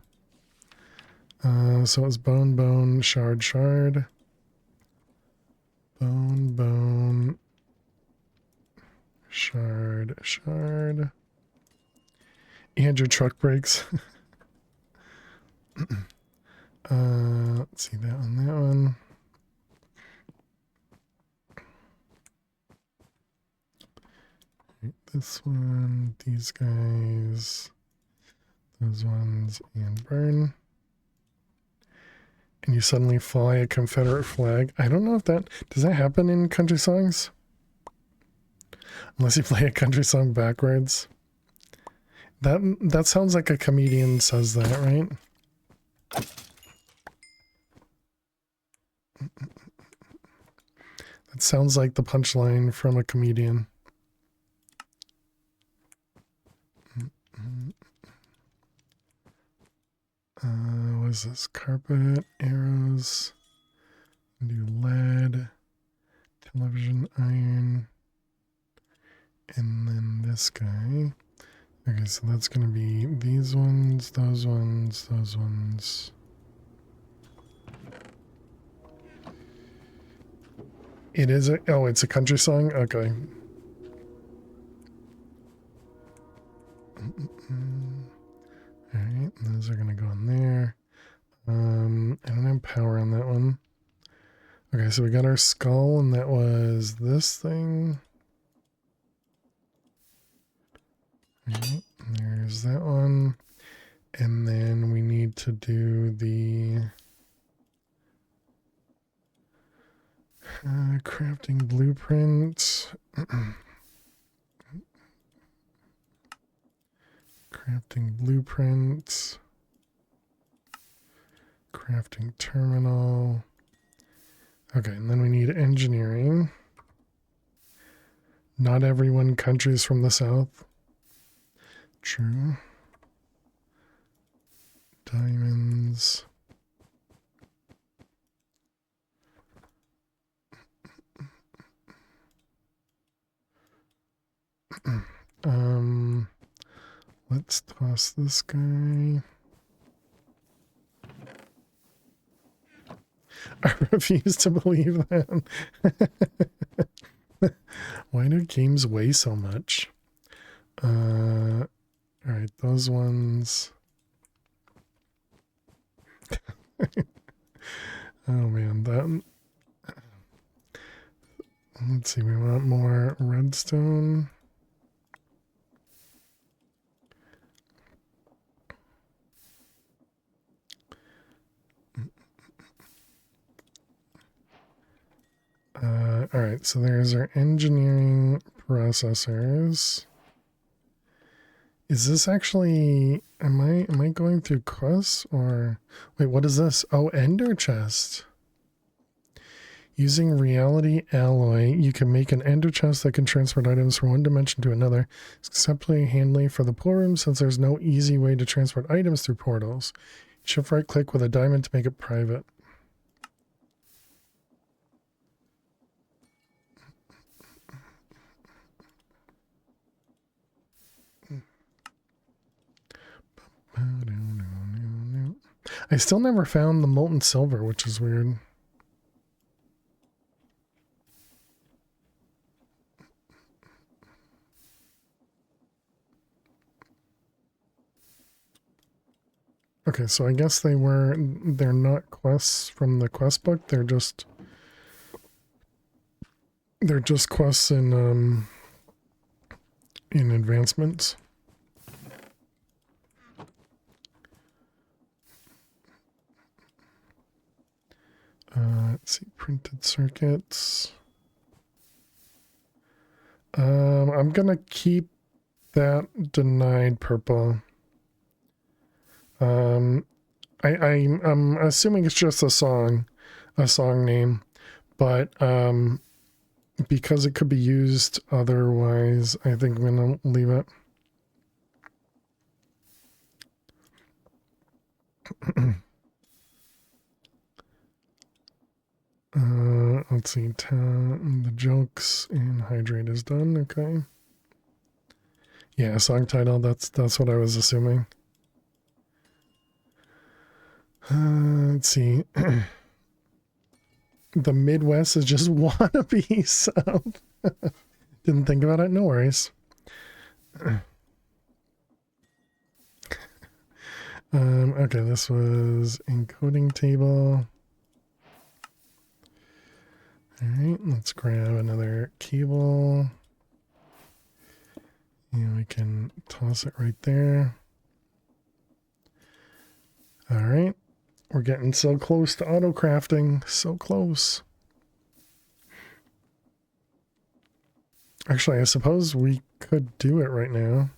So it's bone, bone, shard, shard. Bone, bone, shard, shard. And your truck brakes. Let's see that one, that one. This one, these guys, those ones, and burn. And you suddenly fly a Confederate flag. I don't know if that, does that happen in country songs? Unless you play a country song backwards. That sounds like a comedian says that, right? That sounds like the punchline from a comedian. What is this? Carpet, arrows, do lead, television, iron, and then this guy. Okay, so that's going to be these ones, those ones, those ones. It is a, oh, it's a country song? Okay. Alright, those are going to go in there. I don't have power on that one. Okay, so we got our skull, and that was this thing. Alright, there's that one. And then we need to do the crafting blueprint. Crafting blueprint. Crafting terminal. Okay, and then we need engineering. Not everyone countries from the south. True. Diamonds. Let's toss this guy. I refuse to believe that. Why do games weigh so much? All right, those ones. Oh man, that. Let's see, we want more redstone. All right, so there's our engineering processors. Is this actually, am I going through quests or, wait, what is this? Oh, ender chest. Using reality alloy, you can make an ender chest that can transport items from one dimension to another. It's exceptionally handy for the pool room since there's no easy way to transport items through portals. Shift right click with a diamond to make it private. I still never found the molten silver, which is weird. Okay, so I guess they're not quests from the quest book. They're just quests in advancements. Let's see, printed circuits. I'm gonna keep that denied purple. I'm assuming it's just a song name, but because it could be used otherwise, I think I'm gonna leave it. Let's see, the jokes and hydrate is done. Okay. Yeah, song title. That's what I was assuming. Let's see. The Midwest is just wannabe South. Didn't think about it. No worries. Okay, this was encoding table. All right, let's grab another cable. And we can toss it right there. All right, we're getting so close to auto crafting. So close. Actually, I suppose we could do it right now.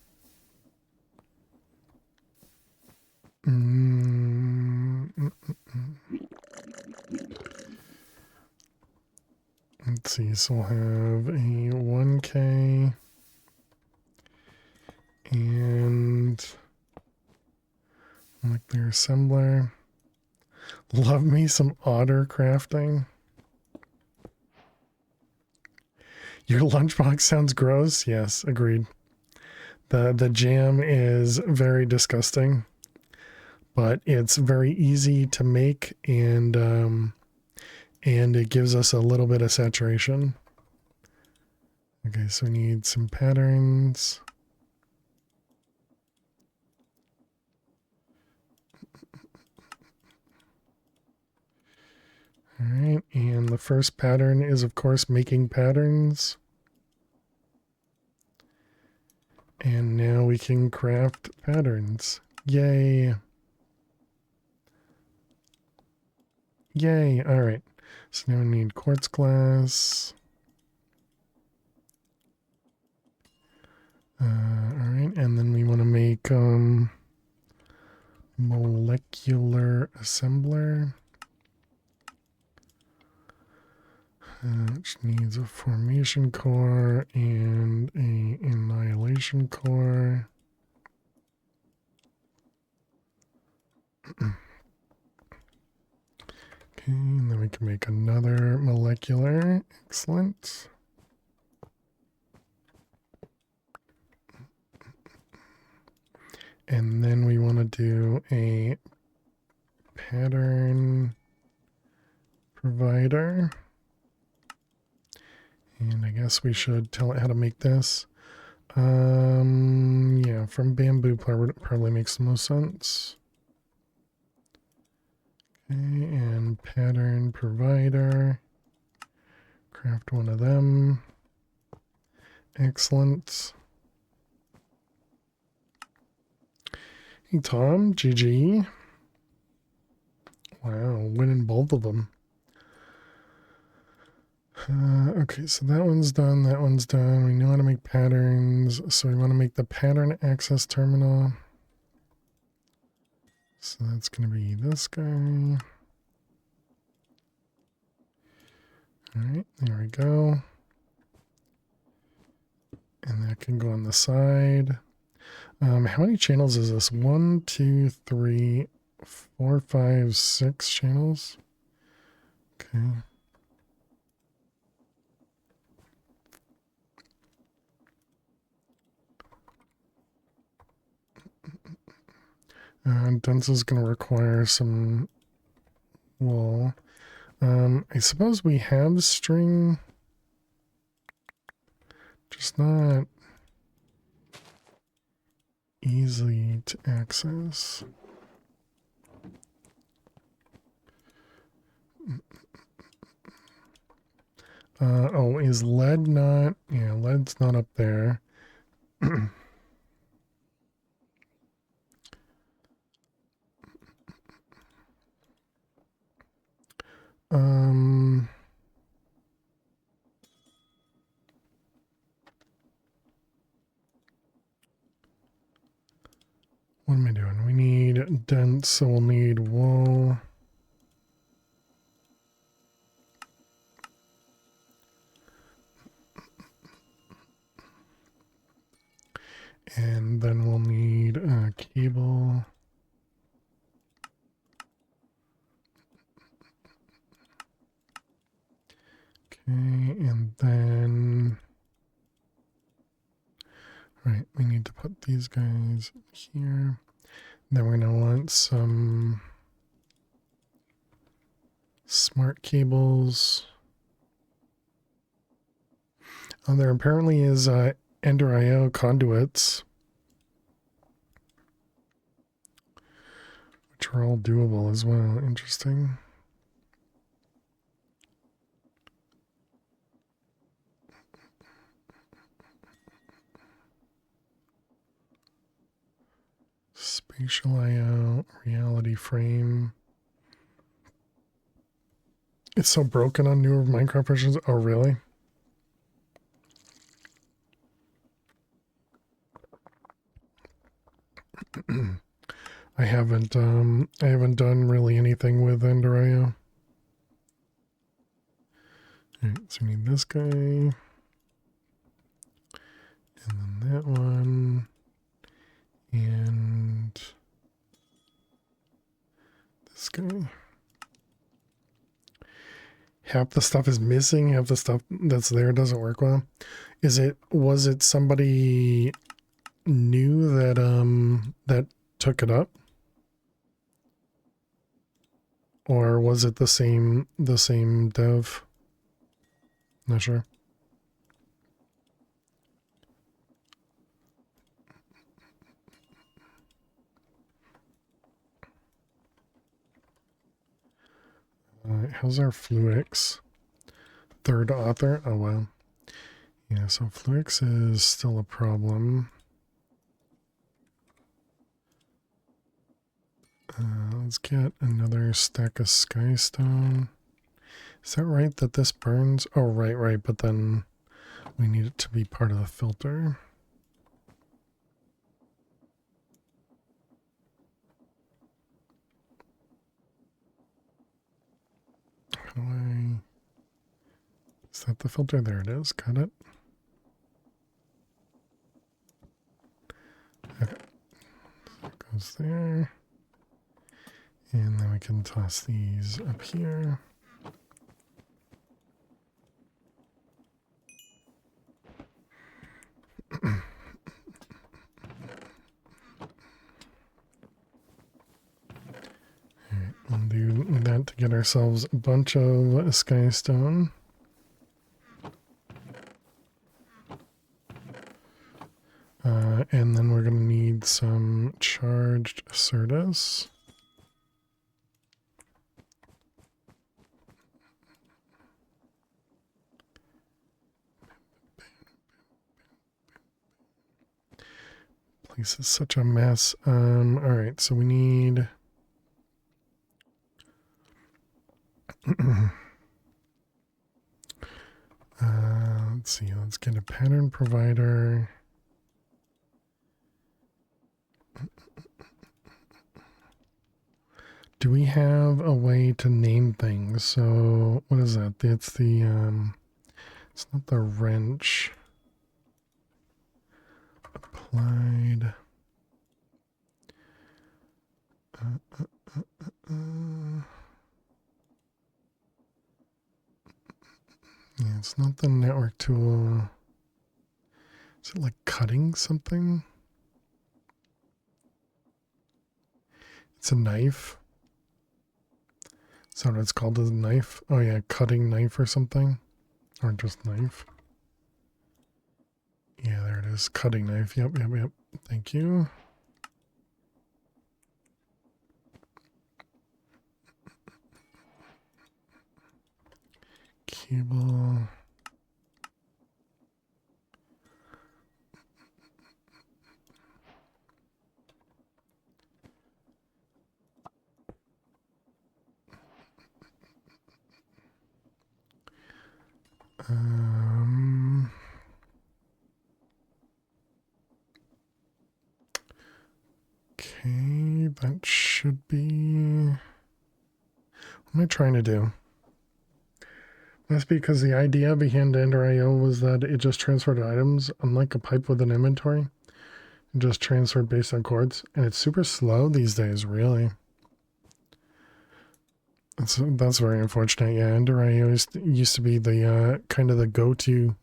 Let's see, so we'll have a 1K and molecular assembler. Love me some otter crafting. Your lunchbox sounds gross. Yes, agreed. The jam is very disgusting, but it's very easy to make, and it gives us a little bit of saturation. Okay, so we need some patterns. All right, and the first pattern is, of course, making patterns. And now we can craft patterns. Yay. Yay. All right. So now we need quartz glass. All right, and then we want to make molecular assembler. Which needs a formation core and a annihilation core. Okay, and then we can make another molecular. Excellent. And then we want to do a pattern provider. And I guess we should tell it how to make this. Yeah, from bamboo probably makes the most sense. Okay, and pattern provider. Craft one of them. Excellent. Hey Tom, GG. Wow, winning both of them. Okay, so that one's done, that one's done. We know how to make patterns, so we want to make the pattern access terminal. So that's going to be this guy. Alright, there we go. And that can go on the side. How many channels is this? 1, 2, 3, 4, 5, 6 channels? Okay. Dense is going to require some wool. I suppose we have string, just not easy to access. Oh, is lead not? Yeah, lead's not up there. um, what am I doing? We need dense, so we'll need wool. And then we'll need a cable. Okay, and then, right, we need to put these guys here. Then we're going to want some smart cables. Oh, there apparently is Ender IO conduits, which are all doable as well. Interesting. Spatial IO, reality frame. It's so broken on newer Minecraft versions. Oh, really? I haven't done really anything with Ender IO. Alright, so we need this guy. And then that one. And this guy. Half the stuff is missing, half the stuff that's there doesn't work well. Was it somebody new that took it up? Or was it the same dev? Not sure. How's our Fluix? Third author? Oh, well. Yeah, so Fluix is still a problem. Let's get another stack of Skystone. Is that right that this burns? Oh, right, but then we need it to be part of the filter. How do I... Is that the filter? There it is. Got it. Okay. So it goes there. And then we can toss these up here. to get ourselves a bunch of skystone. And then we're going to need some charged Certus. Place is such a mess. All right, so we need... let's see, let's get a pattern provider. Do we have a way to name things? So what is that? It's the it's not the wrench. Applied. Yeah, it's not the network tool. Is it like cutting something? It's a knife. Is that what it's called, as a knife? Oh yeah, cutting knife or something. Or just knife. Yeah, there it is. Cutting knife. Yep. Thank you. Cable. Okay, that should be... What am I trying to do? That's because the idea behind Ender.io was that it just transferred items, unlike a pipe with an inventory. It just transferred based on chords, and it's super slow these days, really. That's very unfortunate. Yeah, Ender.io used to be the kind of the go-to.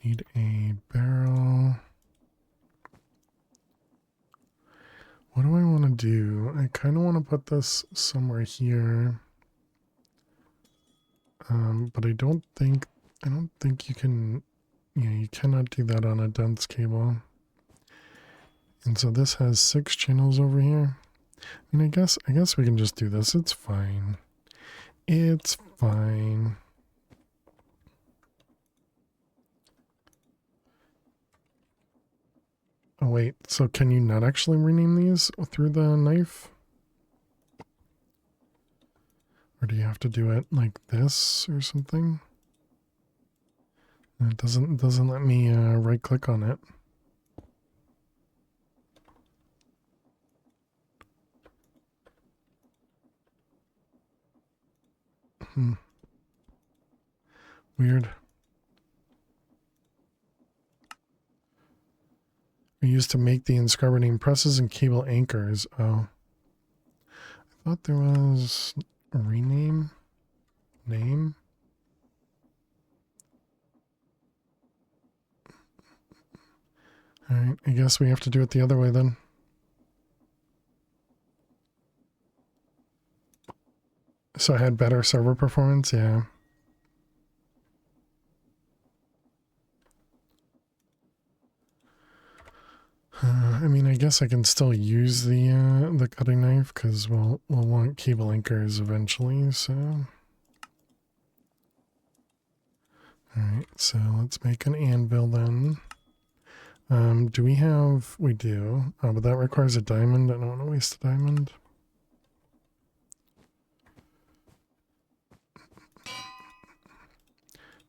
Need a barrel. What do I want to do? I kind of want to put this somewhere here. But I don't think you can, yeah, you cannot do that on a dense cable. And so this has 6 channels over here. I mean, I guess we can just do this. It's fine. It's fine. Oh wait, so can you not actually rename these through the knife? Or do you have to do it like this or something? It doesn't let me right click on it. Weird. We used to make the inscriber name presses and cable anchors. Oh. I thought there was a rename name. Alright, I guess we have to do it the other way then. So I had better server performance, yeah. I mean, I guess I can still use the cutting knife because we'll want cable anchors eventually. So, all right. So let's make an anvil then. Do we have? We do. But that requires a diamond. I don't want to waste a diamond.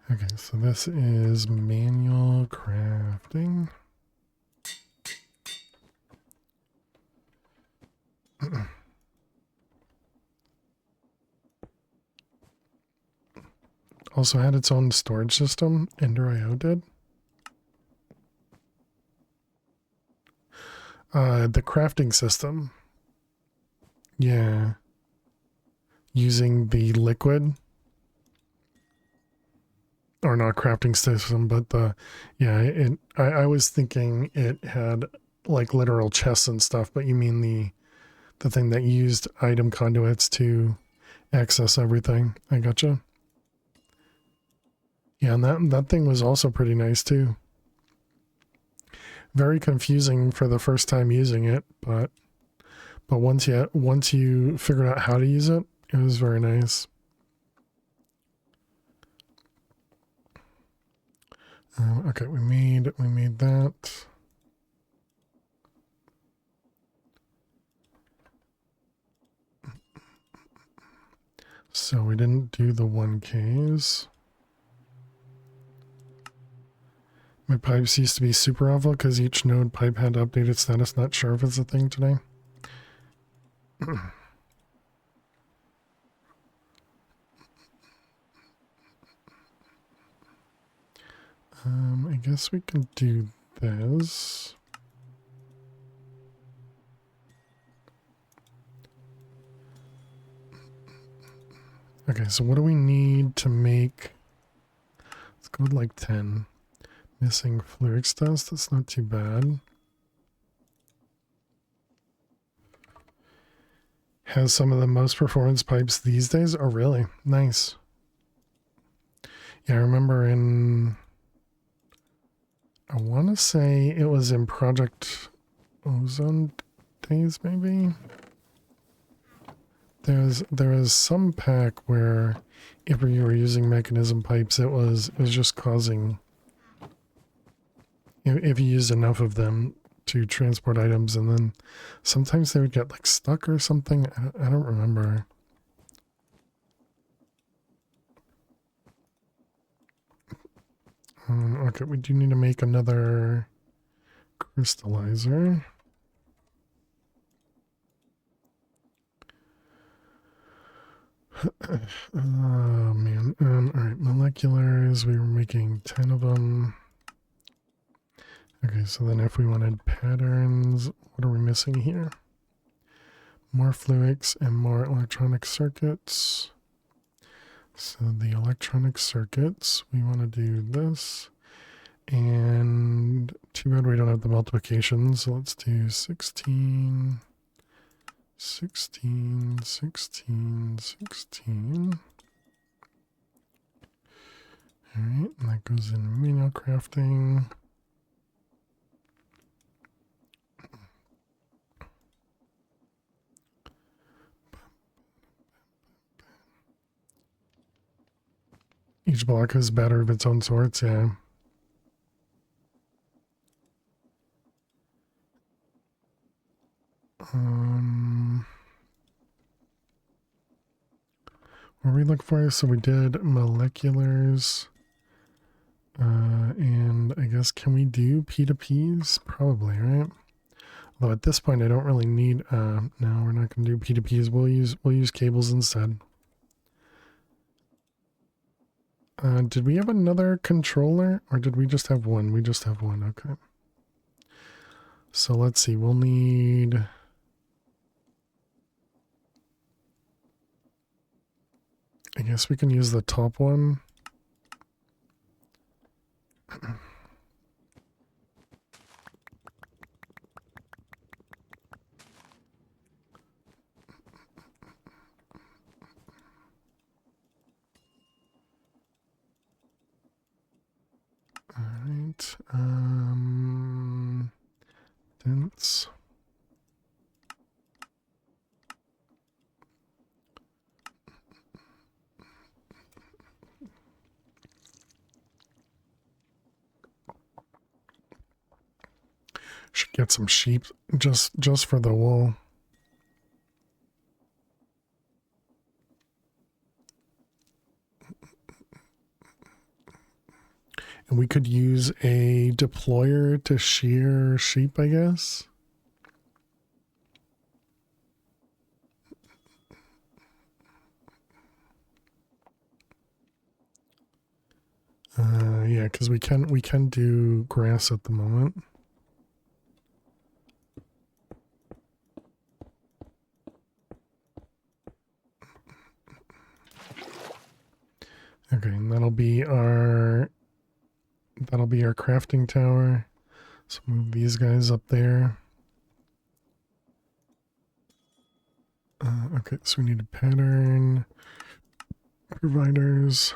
Okay, so this is manual crafting. Also had its own storage system, Ender.io did. The crafting system. Yeah. Using the liquid. Or not crafting system, but the, yeah, I was thinking it had like literal chests and stuff, but you mean the thing that used item conduits to access everything. I gotcha. Yeah, and that thing was also pretty nice too. Very confusing for the first time using it, but once you figured out how to use it, it was very nice. Okay, we made that. So we didn't do the 1Ks. My pipes used to be super awful because each node pipe had to update its status. Not sure if it's a thing today. I guess we can do this. Okay, so what do we need to make? Let's go with like 10. Missing fluids dust, that's not too bad. Has some of the most performance pipes these days. Oh, really? Nice. Yeah, I remember I want to say it was in Project Ozone days, maybe? There was some pack where if you were using mechanism pipes, it was just causing, if you used enough of them to transport items, and then sometimes they would get like stuck or something. I don't remember. Okay, we do need to make another crystallizer. Oh man. Alright, moleculars, we were making 10 of them. Okay, so then if we wanted patterns, what are we missing here? More fluids and more electronic circuits. So the electronic circuits, we want to do this. And too bad we don't have the multiplication, so let's do 16, 16, 16, 16. Alright, and that goes in menial crafting. Each block has battery of its own sorts, yeah. What are we looking for? So we did moleculars. And I guess, can we do P2Ps? Probably, right? Although at this point I don't really need, no, we're not going to do P2Ps. We'll use cables instead. Did we have another controller, or did we just have one? We just have one, okay. So let's see, we'll need... I guess we can use the top one. Alright, dense. Should get some sheep just for the wool. And we could use a deployer to shear sheep, I guess. Yeah, because we can do grass at the moment. Okay, and that'll be our crafting tower. So move these guys up there. Okay, so we need a pattern. Providers.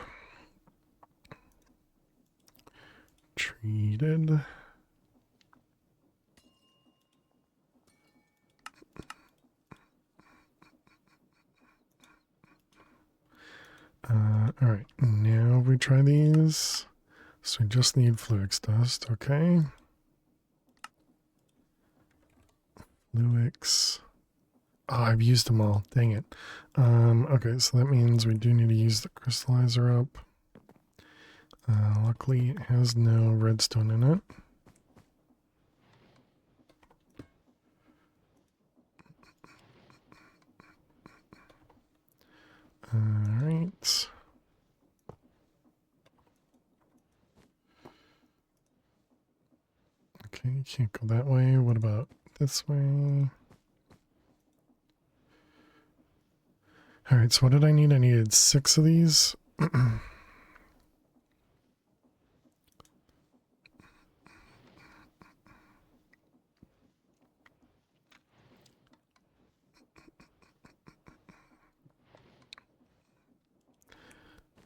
Treated. All right, now we try these. So we just need Fluix dust, okay. Fluix. Oh, I've used them all, dang it. Okay, so that means we do need to use the crystallizer up. Luckily it has no redstone in it. All right. Okay, you can't go that way. What about this way? All right, so what did I need? I needed 6 of these. All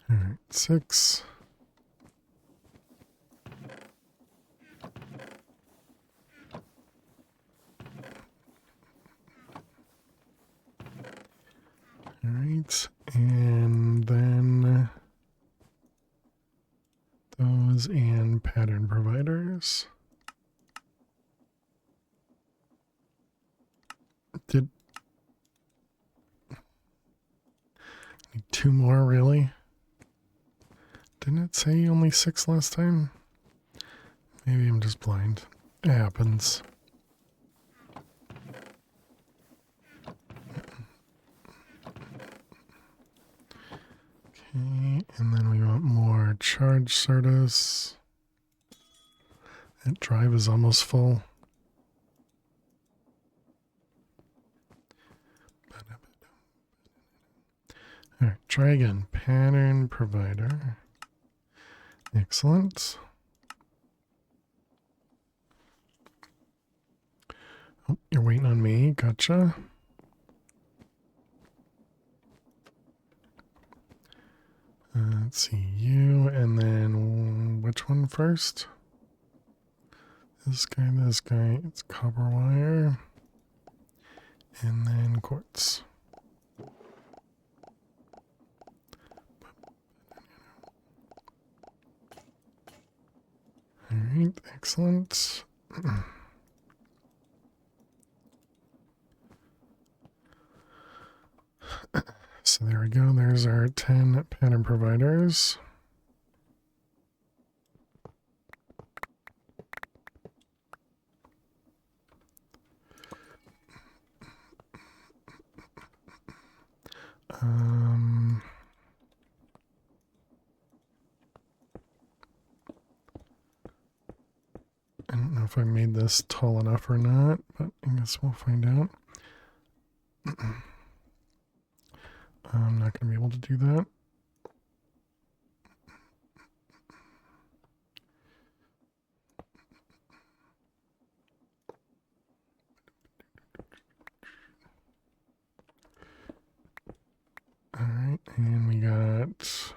right, 6. All right, and then those and pattern providers. Need 2 more, really? Didn't it say only 6 last time? Maybe I'm just blind. It happens. Okay, and then we want more charge service. That drive is almost full. All right, try again. Pattern provider. Excellent. Oh, you're waiting on me. Gotcha. Let's see, you, and then which one first? This guy, this guy. It's copper wire. And then quartz. All right, excellent. So there we go. There's our 10 pattern providers. I don't know if I made this tall enough or not, but I guess we'll find out. I'm not going to be able to do that. All right, and we got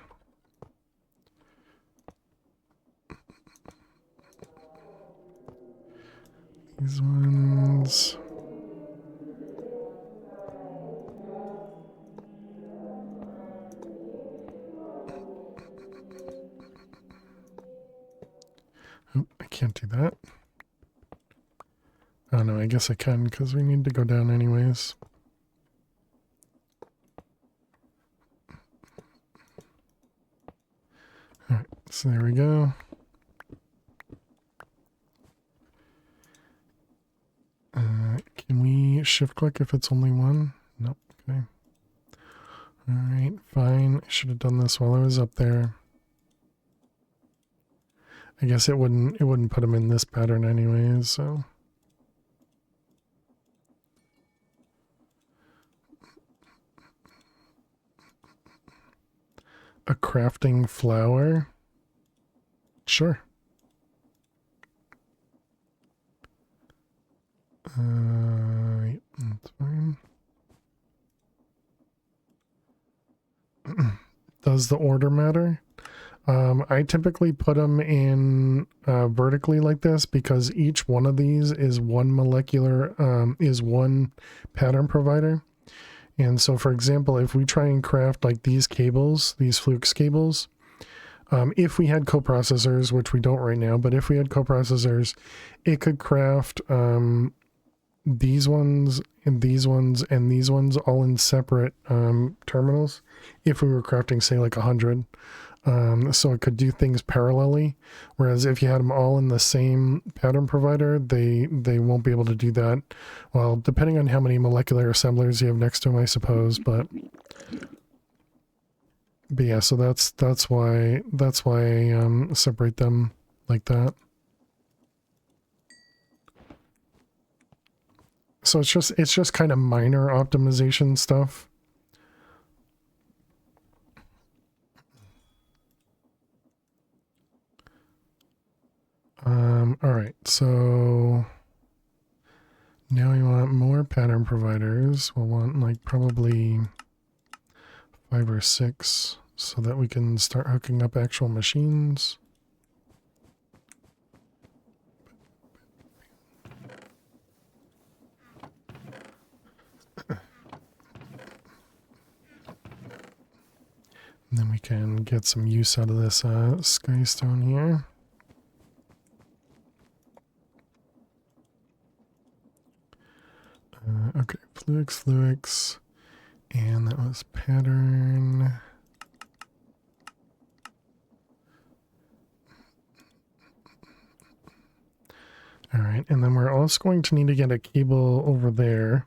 these ones. Oh, I can't do that. Oh no, I guess I can because we need to go down anyways. All right, so there we go. Can we shift click if it's only one? Nope. Okay. All right, fine. I should have done this while I was up there. I guess it wouldn't put them in this pattern anyways, so. A crafting flower? Sure. Yeah, that's fine. Does the order matter? I typically put them in vertically like this because each one of these is one is one pattern provider. And so, for example, if we try and craft like these cables, these Flux cables, if we had coprocessors, which we don't right now, but if we had coprocessors, it could craft these ones and these ones and these ones all in separate terminals if we were crafting, say, like 100. So it could do things parallelly, whereas if you had them all in the same pattern provider, they won't be able to do that. Well, depending on how many molecular assemblers you have next to them, I suppose, but yeah, so that's why I separate them like that. So it's just kind of minor optimization stuff. All right, so now we want more pattern providers. We'll want like probably 5 or 6 so that we can start hooking up actual machines. And then we can get some use out of this skystone here. Okay, Flux, and that was pattern. All right, and then we're also going to need to get a cable over there.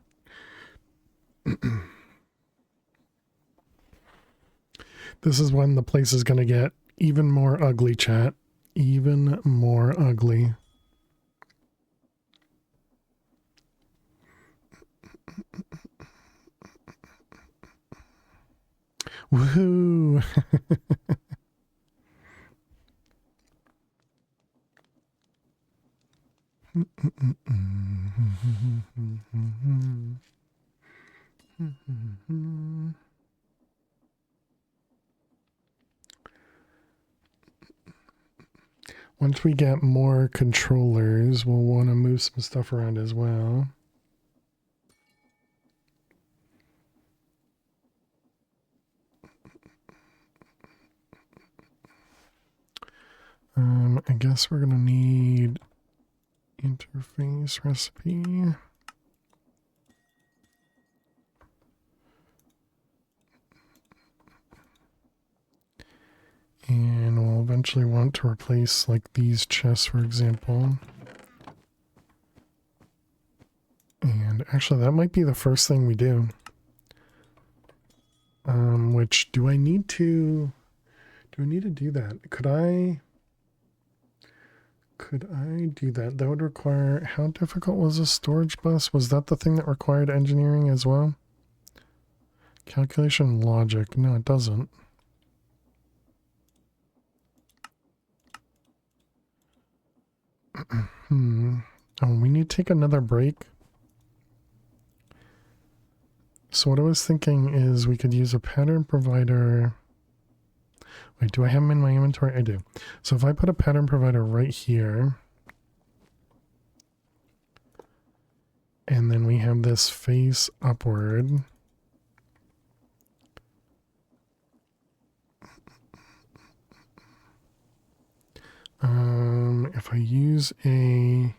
This is when the place is going to get even more ugly, chat. Even more ugly. Woohoo! Once we get more controllers, we'll want to move some stuff around as well. I guess we're going to need interface recipe. And we'll eventually want to replace like these chests, for example. And actually that might be the first thing we do. Which do I need to do that? Could I do that? That would require, how difficult was a storage bus? Was that the thing that required engineering as well? Calculation logic. No, it doesn't. Oh, we need to take another break. So what I was thinking is we could use a pattern provider. Wait, do I have them in my inventory? I do. So if I put a pattern provider right here, and then we have this face upward. If I use an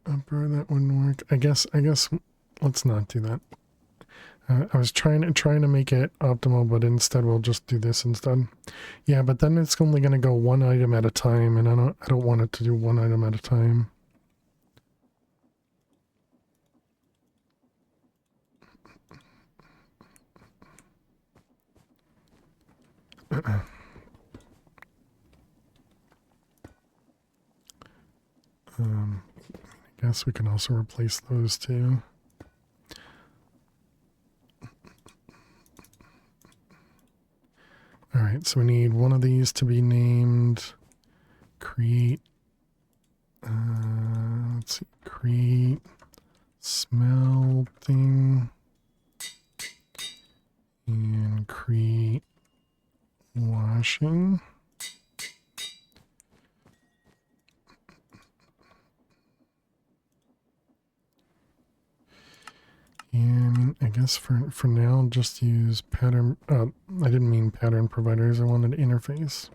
upper, that wouldn't work. I guess let's not do that. I was trying to make it optimal, but instead we'll just do this instead. Yeah, but then it's only going to go one item at a time, and I don't want it to do one item at a time. I guess we can also replace those two. All right, so we need one of these to be named create. Let's see, create smelting and create washing. And I guess for now, just use pattern. I didn't mean pattern providers. I wanted interface.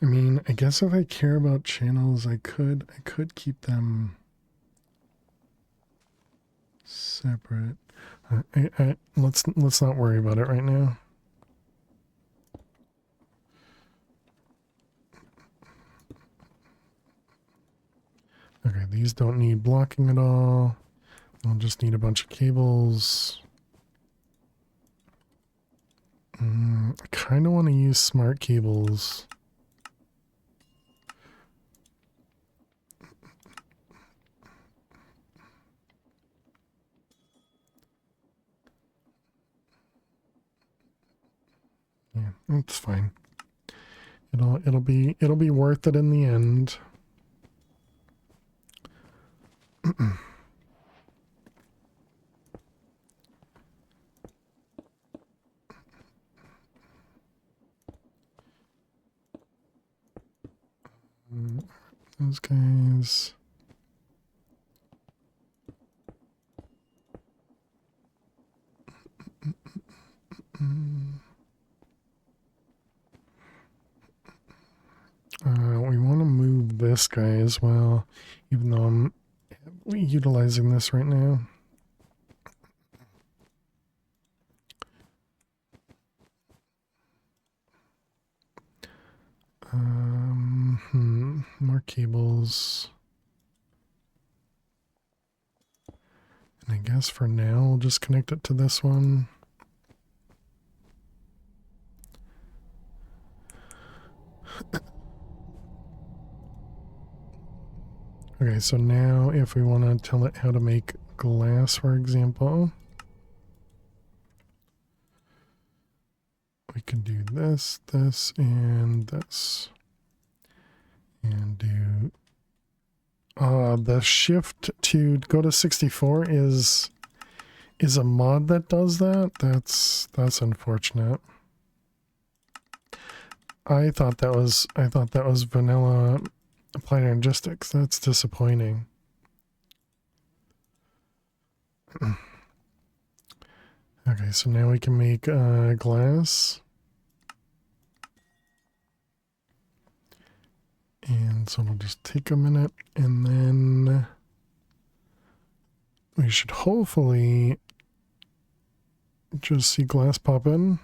I mean, I guess if I care about channels, I could keep them separate. Let's not worry about it right now. Okay, these don't need blocking at all. I'll just need a bunch of cables. I kind of want to use smart cables. Yeah, that's fine. It'll be worth it in the end. Those guys. We want to move this guy as well, even though I'm utilizing this right now. More cables. And I guess for now, we'll just connect it to this one. Okay, so now if we want to tell it how to make glass, for example, we can do this, this, and this. And do the shift to go to 64 is a mod that does that. That's unfortunate. I thought that was vanilla applied logistics. That's disappointing. Okay, so now we can make glass. And so it'll just take a minute, and then we should hopefully just see glass pop in.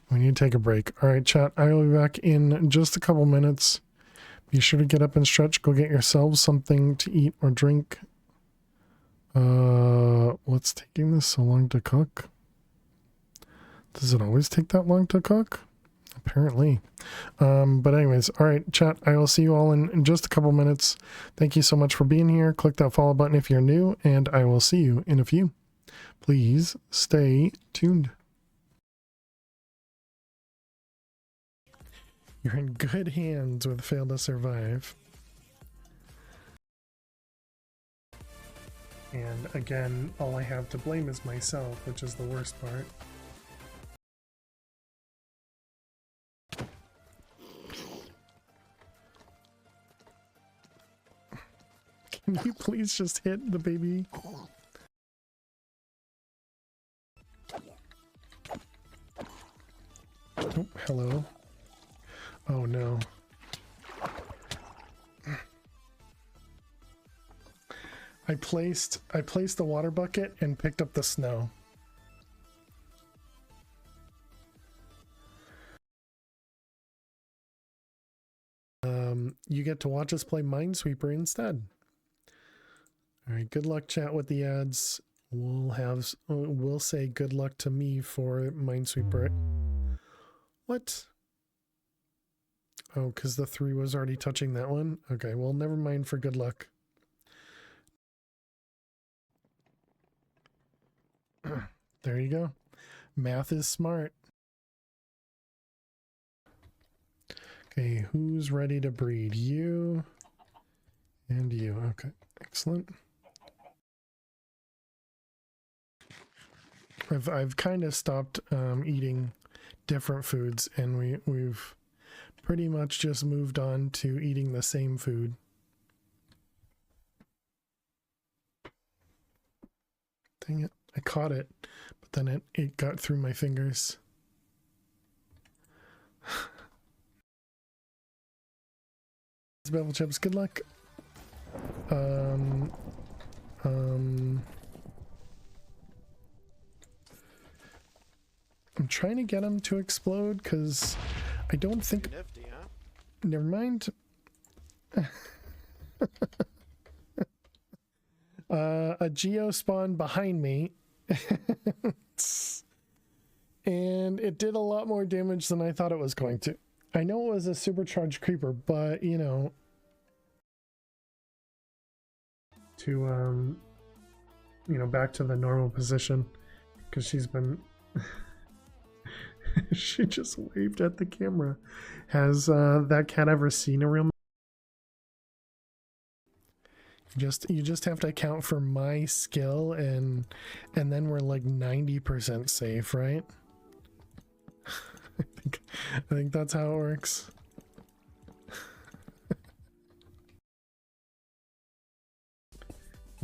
We need to take a break. All right, chat, I will be back in just a couple minutes. Be sure to get up and stretch. Go get yourselves something to eat or drink. What's taking this so long to cook? Does it always take that long to cook? Apparently. But anyways, all right, chat, I will see you all in just a couple minutes. Thank you so much for being here. Click that follow button if you're new, and I will see you in a few. Please stay tuned. You're in good hands with Fail to Survive. And again, all I have to blame is myself, which is the worst part. Can you please just hit the baby? Oh, hello. Oh no. I placed the water bucket and picked up the snow. You get to watch us play Minesweeper instead. All right, good luck, chat, with the ads. We'll say good luck to me for Minesweeper. What? Oh, because the 3 was already touching that one? Okay, well, never mind for good luck. There you go. Math is smart. Okay, who's ready to breed? You and you. Okay, excellent. I've kind of stopped eating different foods, and we've pretty much just moved on to eating the same food. Dang it, I caught it, but then it got through my fingers. Bevel chips, good luck. I'm trying to get them to explode because I don't think. Nifty, huh? Never mind. A geo spawned behind me. And it did a lot more damage than I thought it was going to. I know it was a supercharged creeper, but you know, to you know, back to the normal position, because she's been she just waved at the camera. Has that cat ever seen a real? You just have to account for my skill, and then we're like 90% safe, right? I think that's how it works.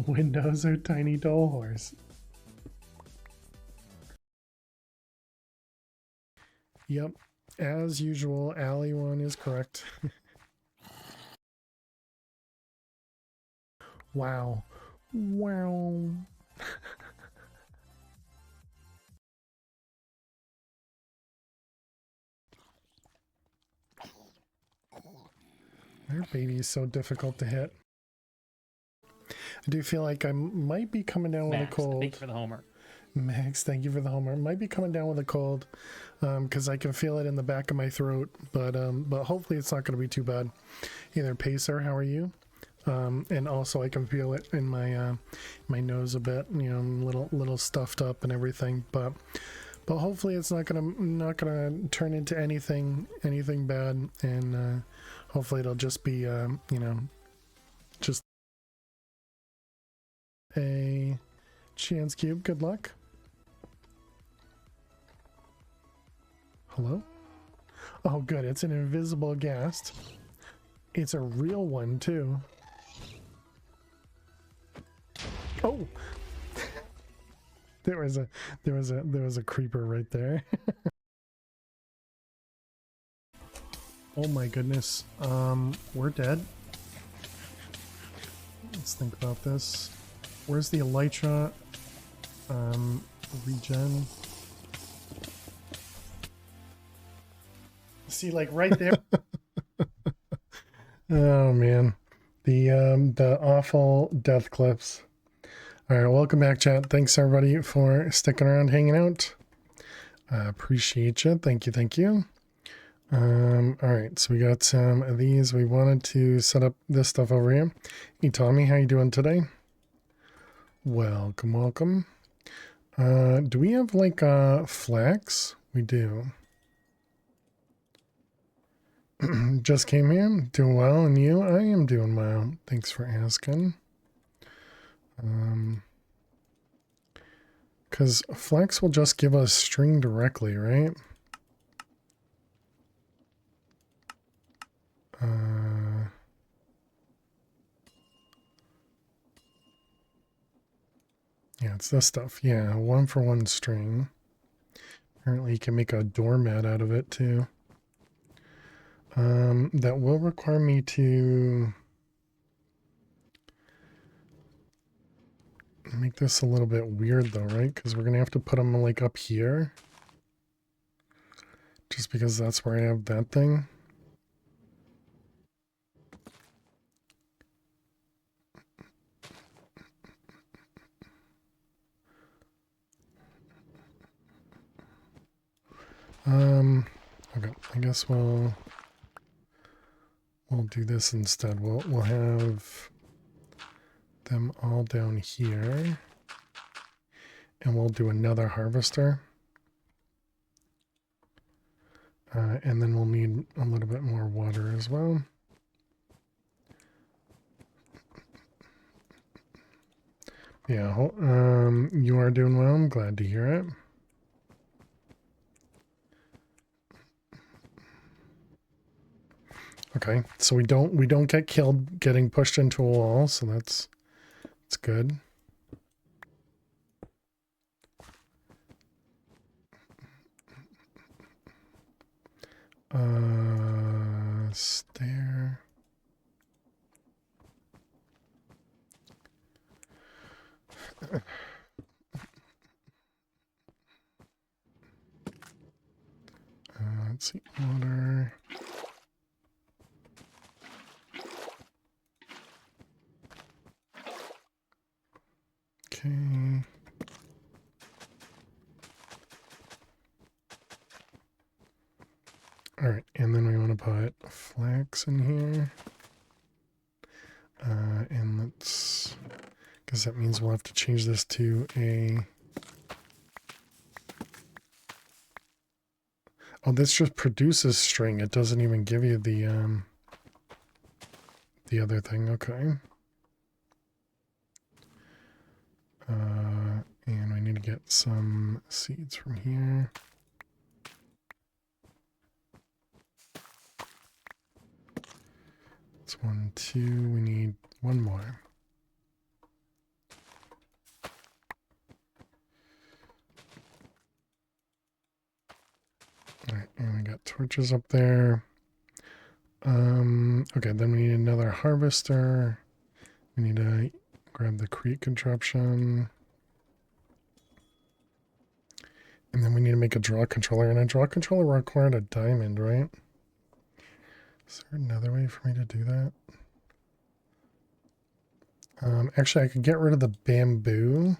Windows are tiny doll horse. Yep, as usual, Alley one is correct. Wow. Wow. Their baby is so difficult to hit. I do feel like I might be coming down with a cold. Thank you for the homer. Max, thank you for the homer. Might be coming down with a cold, because I can feel it in the back of my throat. But hopefully it's not going to be too bad. Either Pacer, how are you? And also I can feel it in my my nose a bit. You know, I'm a little stuffed up and everything. But hopefully it's not gonna turn into anything bad. And hopefully it'll just be you know, just a chance cube. Good luck. Hello? Oh good, it's an invisible ghast. It's a real one too. Oh, there was a creeper right there. Oh my goodness. We're dead. Let's think about this. Where's the elytra? Regen. See, like right there. Oh man, the awful death clips. All right, welcome back, chat. Thanks everybody for sticking around, hanging out. Appreciate you. Thank you. All right, so we got some of these. We wanted to set up this stuff over here. Hey Tommy, how you doing today? Welcome. Do we have like flax? We do. Just came here, doing well, and you? I am doing well. Thanks for asking. Because flax will just give us string directly, right? Yeah, it's this stuff. Yeah, 1-for-1 string. Apparently you can make a doormat out of it too. That will require me to make this a little bit weird though, right? Because we're gonna have to put them like up here. Just because that's where I have that thing. Okay, I guess we'll do this instead. We'll have them all down here. and we'll do another harvester. And then we'll need a little bit more water as well. Yeah, you are doing well. I'm glad to hear it. Okay, so we don't get killed getting pushed into a wall, so that's good. Stair. Let's see, water. Okay. All right, and then we want to put flax in here. And let's, because that means we'll have to change this to a, oh, this just produces string. It doesn't even give you the other thing. Okay. And we need to get some seeds from here. That's 1, 2. We need one more. All right, and we got torches up there. Okay, then we need another harvester. We need to grab the create contraption. And then we need to make a draw controller. And a draw controller required a diamond, right? Is there another way for me to do that? Actually, I could get rid of the bamboo.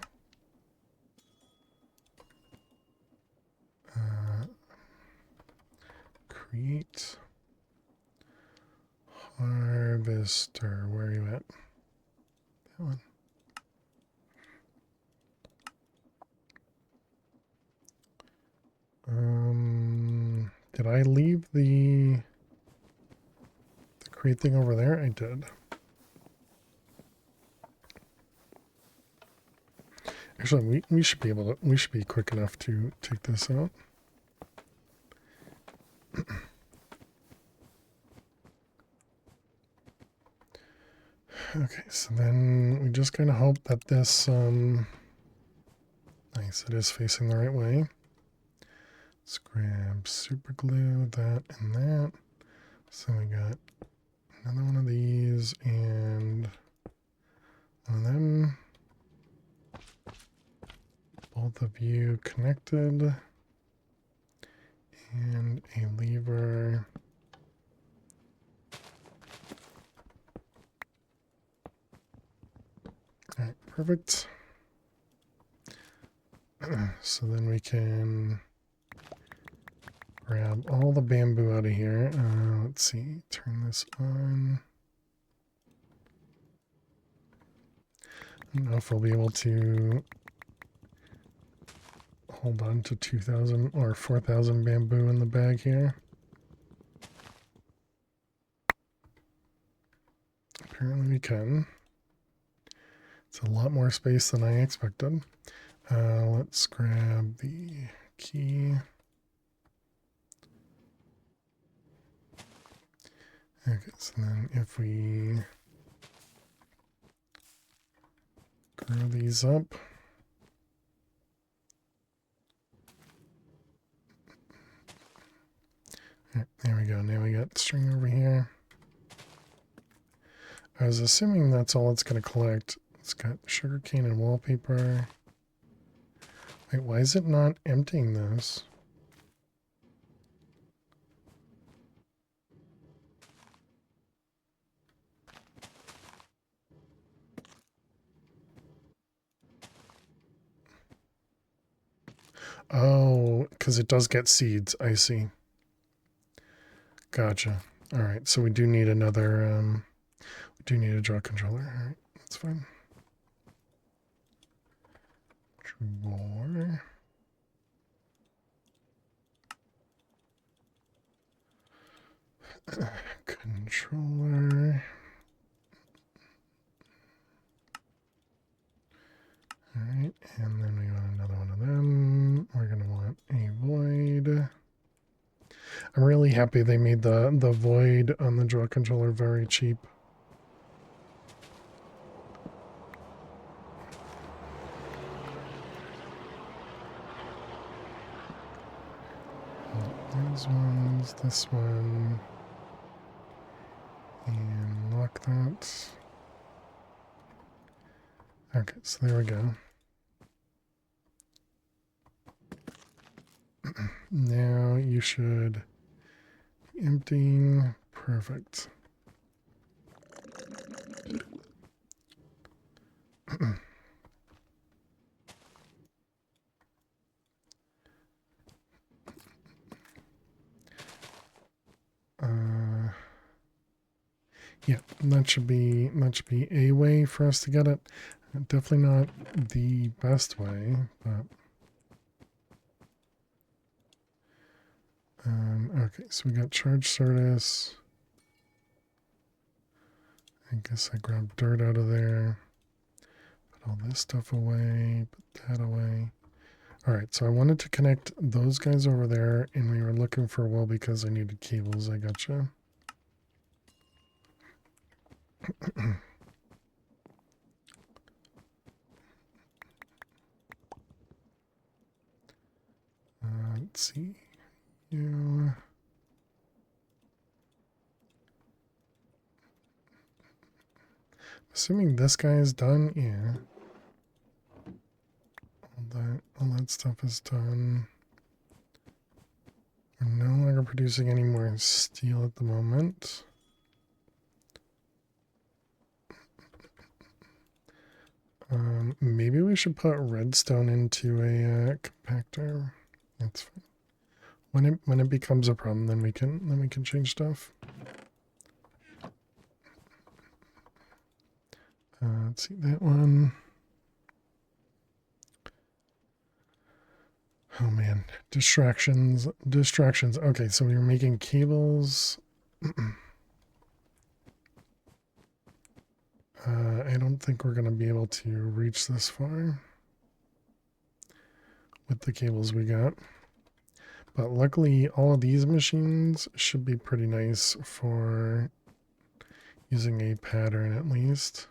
Create harvester. Where are you at? That one. Did I leave the create thing over there? I did. Actually, we should be able to, we should be quick enough to take this out. Okay, so then we just kind of hope that this, nice, it is facing the right way. Let's grab super glue, that and that. So we got another one of these and one of them. Both of you connected. And a lever. All right, perfect. So then we can grab all the bamboo out of here. Let's see, turn this on. I don't know if we'll be able to hold on to 2,000 or 4,000 bamboo in the bag here. Apparently we can. It's a lot more space than I expected. Let's grab the key. Okay, so then if we grow these up. Right, there we go. Now we got string over here. I was assuming that's all it's going to collect. It's got sugarcane and wallpaper. Wait, why is it not emptying this? Oh, because it does get seeds. I see. Gotcha. All right, so we do need another, we do need a draw controller. All right, that's fine. Drawer. Controller. Alright, and then we want another one of them. We're going to want a void. I'm really happy they made the void on the draw controller very cheap. These ones, this one, and lock that. Okay, so there we go. Now you should be emptying. Perfect. Yeah, that should be a way for us to get it. Definitely not the best way, but okay, so we got charge service. I guess I grabbed dirt out of there. Put all this stuff away, put that away. All right, so I wanted to connect those guys over there, and we were looking for a well because I needed cables. I gotcha. Let's see. You. Assuming this guy is done, yeah. All that stuff is done. We're no longer producing any more steel at the moment. Maybe we should put redstone into a compactor. That's fine. When it becomes a problem, then we can change stuff. Let's see that one. Oh man, distractions. Okay, so we were making cables. I don't think we're going to be able to reach this far with the cables we got. But luckily, all of these machines should be pretty nice for using a pattern at least.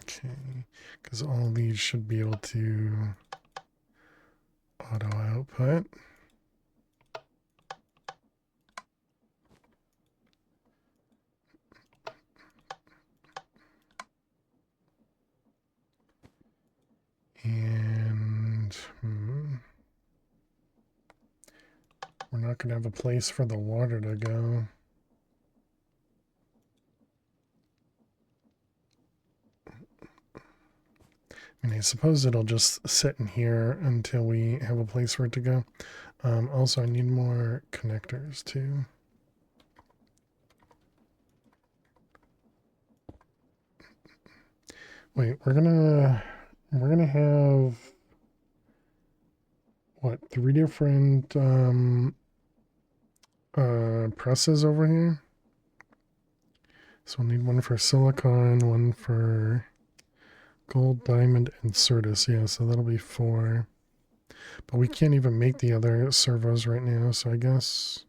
Okay, because all of these should be able to auto output. And we're not going to have a place for the water to go. I mean, I suppose it'll just sit in here until we have a place for it to go. Also, I need more connectors too. Wait, we're gonna have what, 3 different presses over here. So we'll need one for silicon, one for gold, diamond, and Certus. Yeah, so that'll be 4. But we can't even make the other servos right now, so I guess...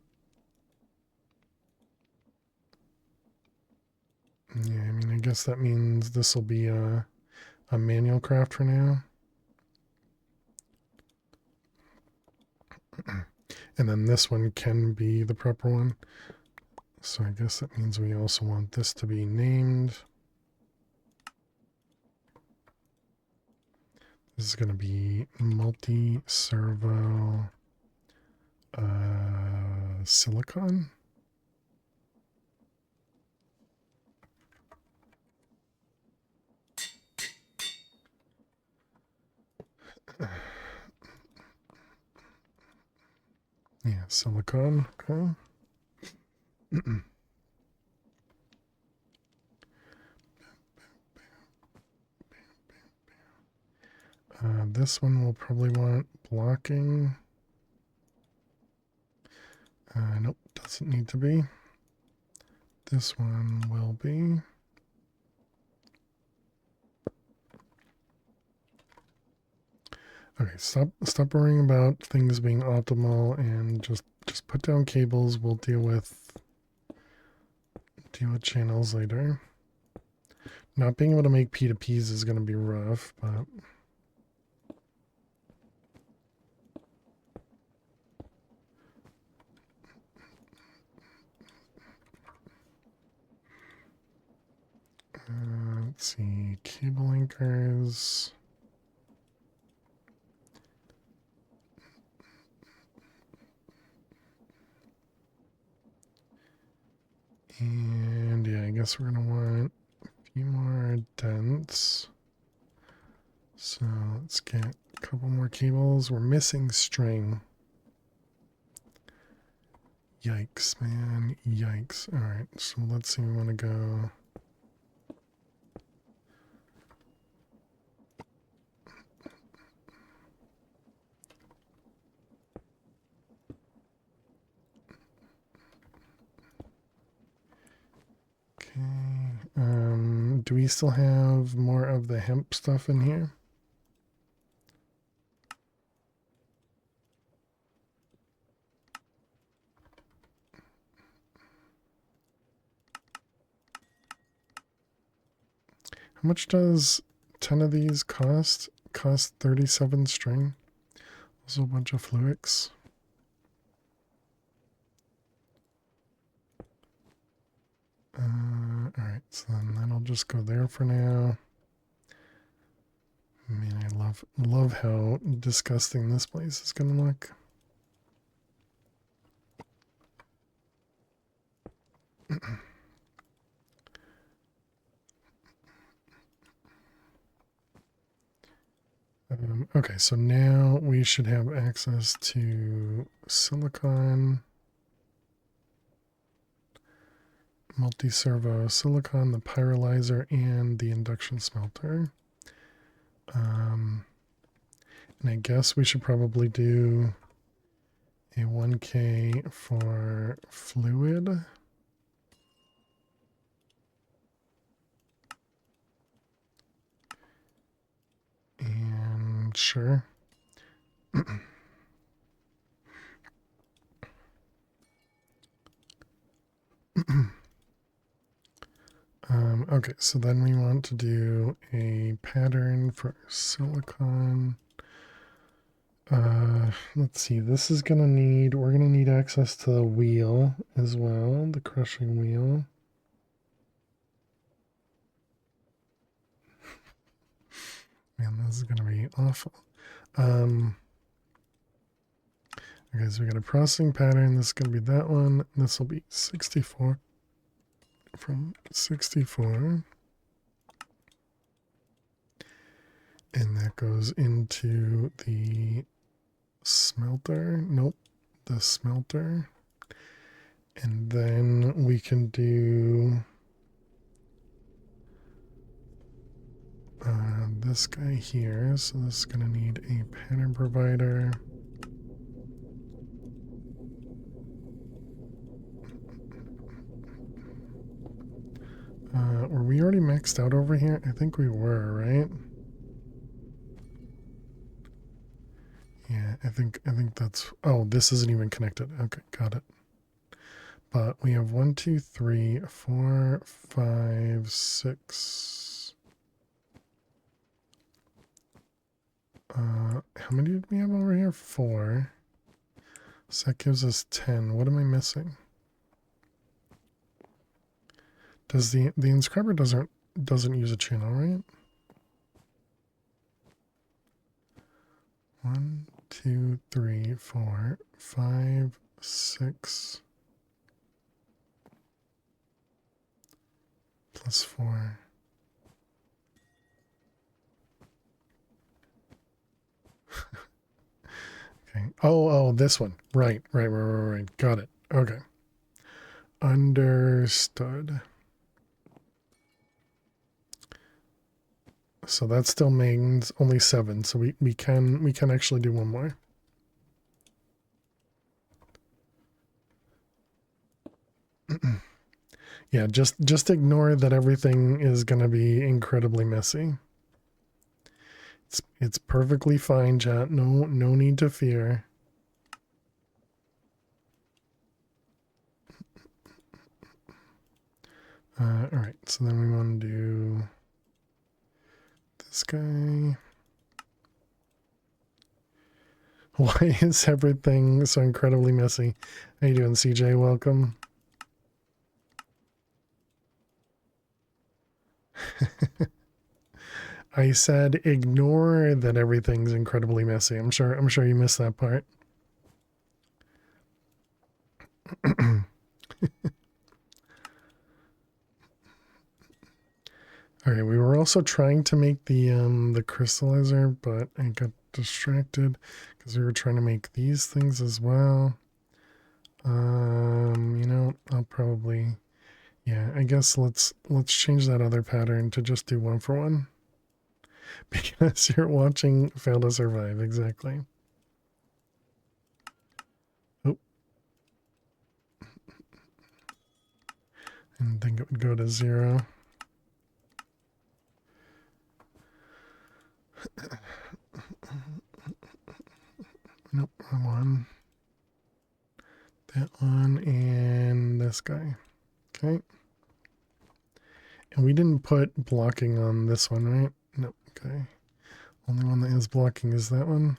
Yeah, I mean, I guess that means this will be a manual craft for now. And then this one can be the prepper one. So I guess that means we also want this to be named. This is going to be multi-servo silicon. Yeah, silicon. Okay. This one will probably want blocking. Nope, doesn't need to be. This one will be. Okay, stop worrying about things being optimal and just put down cables. We'll deal with channels later. Not being able to make P2Ps is going to be rough, but let's see, cable anchors. And yeah, I guess we're going to want a few more dents. So let's get a couple more cables. We're missing string. Yikes, man. Yikes. All right, so let's see, we want to go. Do we still have more of the hemp stuff in here? How much does 10 of these cost? Cost 37 string. Also a bunch of fluics. Alright, so then that'll just go there for now. Man, I love how disgusting this place is gonna look. Okay, so now we should have access to silicon, multi-servo silicon, the pyrolyzer, and the induction smelter. And I guess we should probably do a 1K for fluid. And sure. Okay, so then we want to do a pattern for silicon. Let's see, this is gonna need, we're gonna need access to the wheel as well, the crushing wheel. Man, this is gonna be awful. Okay, so we got a processing pattern. This is gonna be that one. This will be 64 from 64. And that goes into the smelter. Nope, the smelter. And then we can do this guy here. So this is going to need a pattern provider. Were we already maxed out over here? I think we were, right? Yeah, I think that's, oh, this isn't even connected. Okay, got it. But we have 1, 2, 3, 4, 5, 6. How many did we have over here? 4. So that gives us 10. What am I missing? Does the inscriber doesn't use a channel, right? 1, 2, 3, 4, 5, 6 plus 4. Okay. Oh, this one. Right. Got it. Okay. Understood. So that still means only 7. So we can actually do one more. Yeah, just ignore that everything is going to be incredibly messy. It's perfectly fine, chat. No need to fear. All right, so then we want to do this guy. Why is everything so incredibly messy? How you doing, CJ? Welcome. I said ignore that everything's incredibly messy. I'm sure you missed that part. All right, we were also trying to make the crystallizer, but I got distracted because we were trying to make these things as well. You know, I'll probably, yeah, I guess let's change that other pattern to just do 1 for 1. Because you're watching Fail to Survive, exactly. Oh. And think it would go to 0. Nope, wrong one. That one and this guy. Okay. And we didn't put blocking on this one, right? Nope. Okay. Only one that has blocking is that one.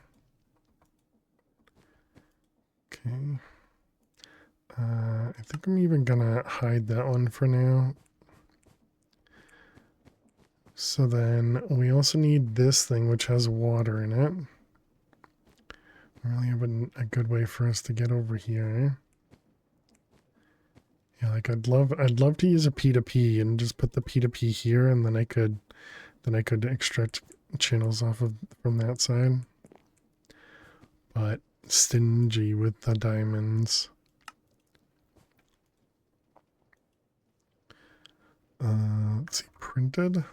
Okay. I think I'm even gonna hide that one for now. So then we also need this thing which has water in it. Really have a good way for us to get over here. Yeah, like I'd love to use a P2P and just put the P2P here, and then I could extract channels off of from that side. But stingy with the diamonds. Let's see, printed.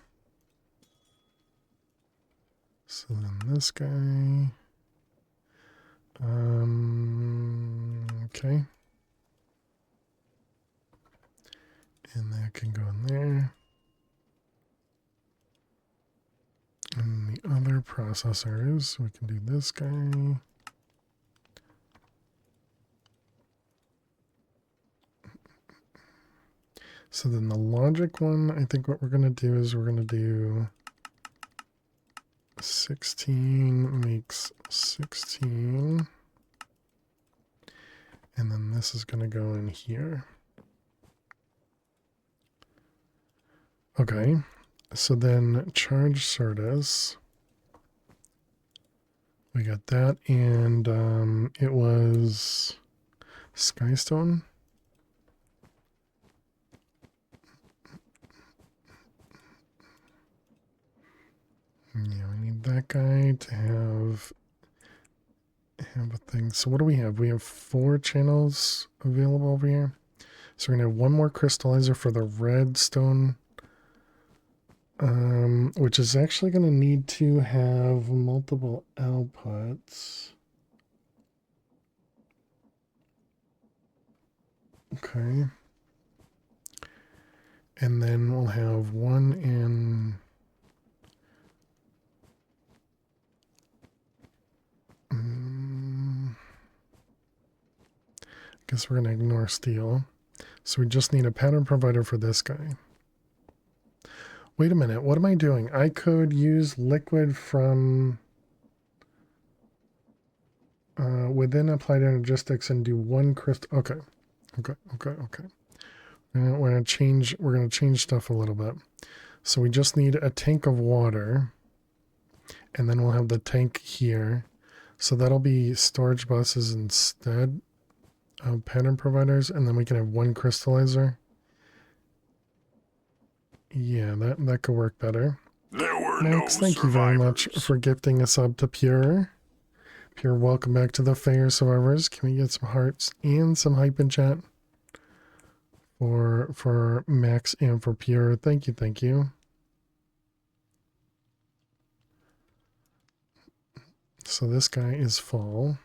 So then this guy. Okay. And that can go in there. And the other processors, we can do this guy. So then the logic one, I think what we're going to do is we're going to do 16 makes 16. And then this is going to go in here. Okay. So then charge Certus. We got that, and it was Skystone. Yeah, we need that guy to have a thing. So what do we have? We have 4 channels available over here. So we're gonna have one more crystallizer for the redstone, which is actually gonna need to have multiple outputs. Okay. And then we'll have one in I guess we're going to ignore steel. So we just need a pattern provider for this guy. Wait a minute. What am I doing? I could use liquid from within applied energistics and do 1 crystal. Okay. We're going to change stuff a little bit. So we just need a tank of water. And then we'll have the tank here. So that'll be storage buses instead of pattern providers, and then we can have 1 crystallizer. Yeah, that could work better. There were Max, no thank you very much survivors. for gifting a sub to Pure. Pure, welcome back to the Fair Survivors. Can we get some hearts and some hype in chat for Max and for Pure? Thank you. So this guy is full.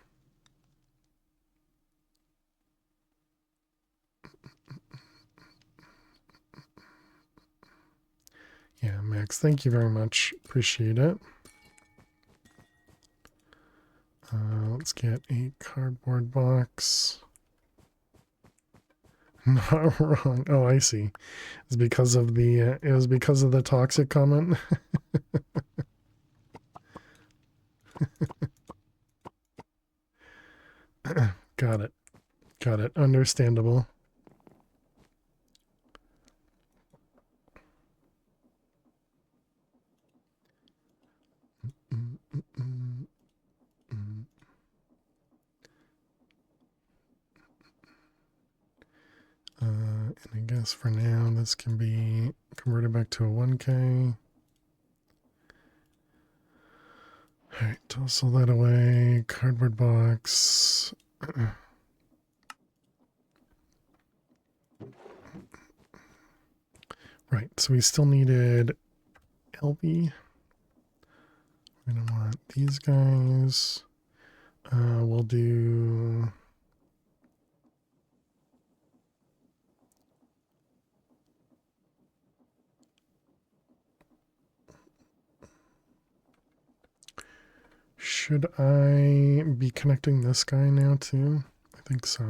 Yeah, Max, thank you very much. Appreciate it. Let's get a cardboard box. Not wrong. Oh, I see. It's because of the it was because of the toxic comment. Got it. Got it. Understandable. Mm, mm, mm, mm. And I guess for now this can be converted back to a 1K. Alright, toss all that away. Cardboard box. Right, so we still needed LB. We're gonna want these guys. We'll do... Should I be connecting this guy now too? I think so.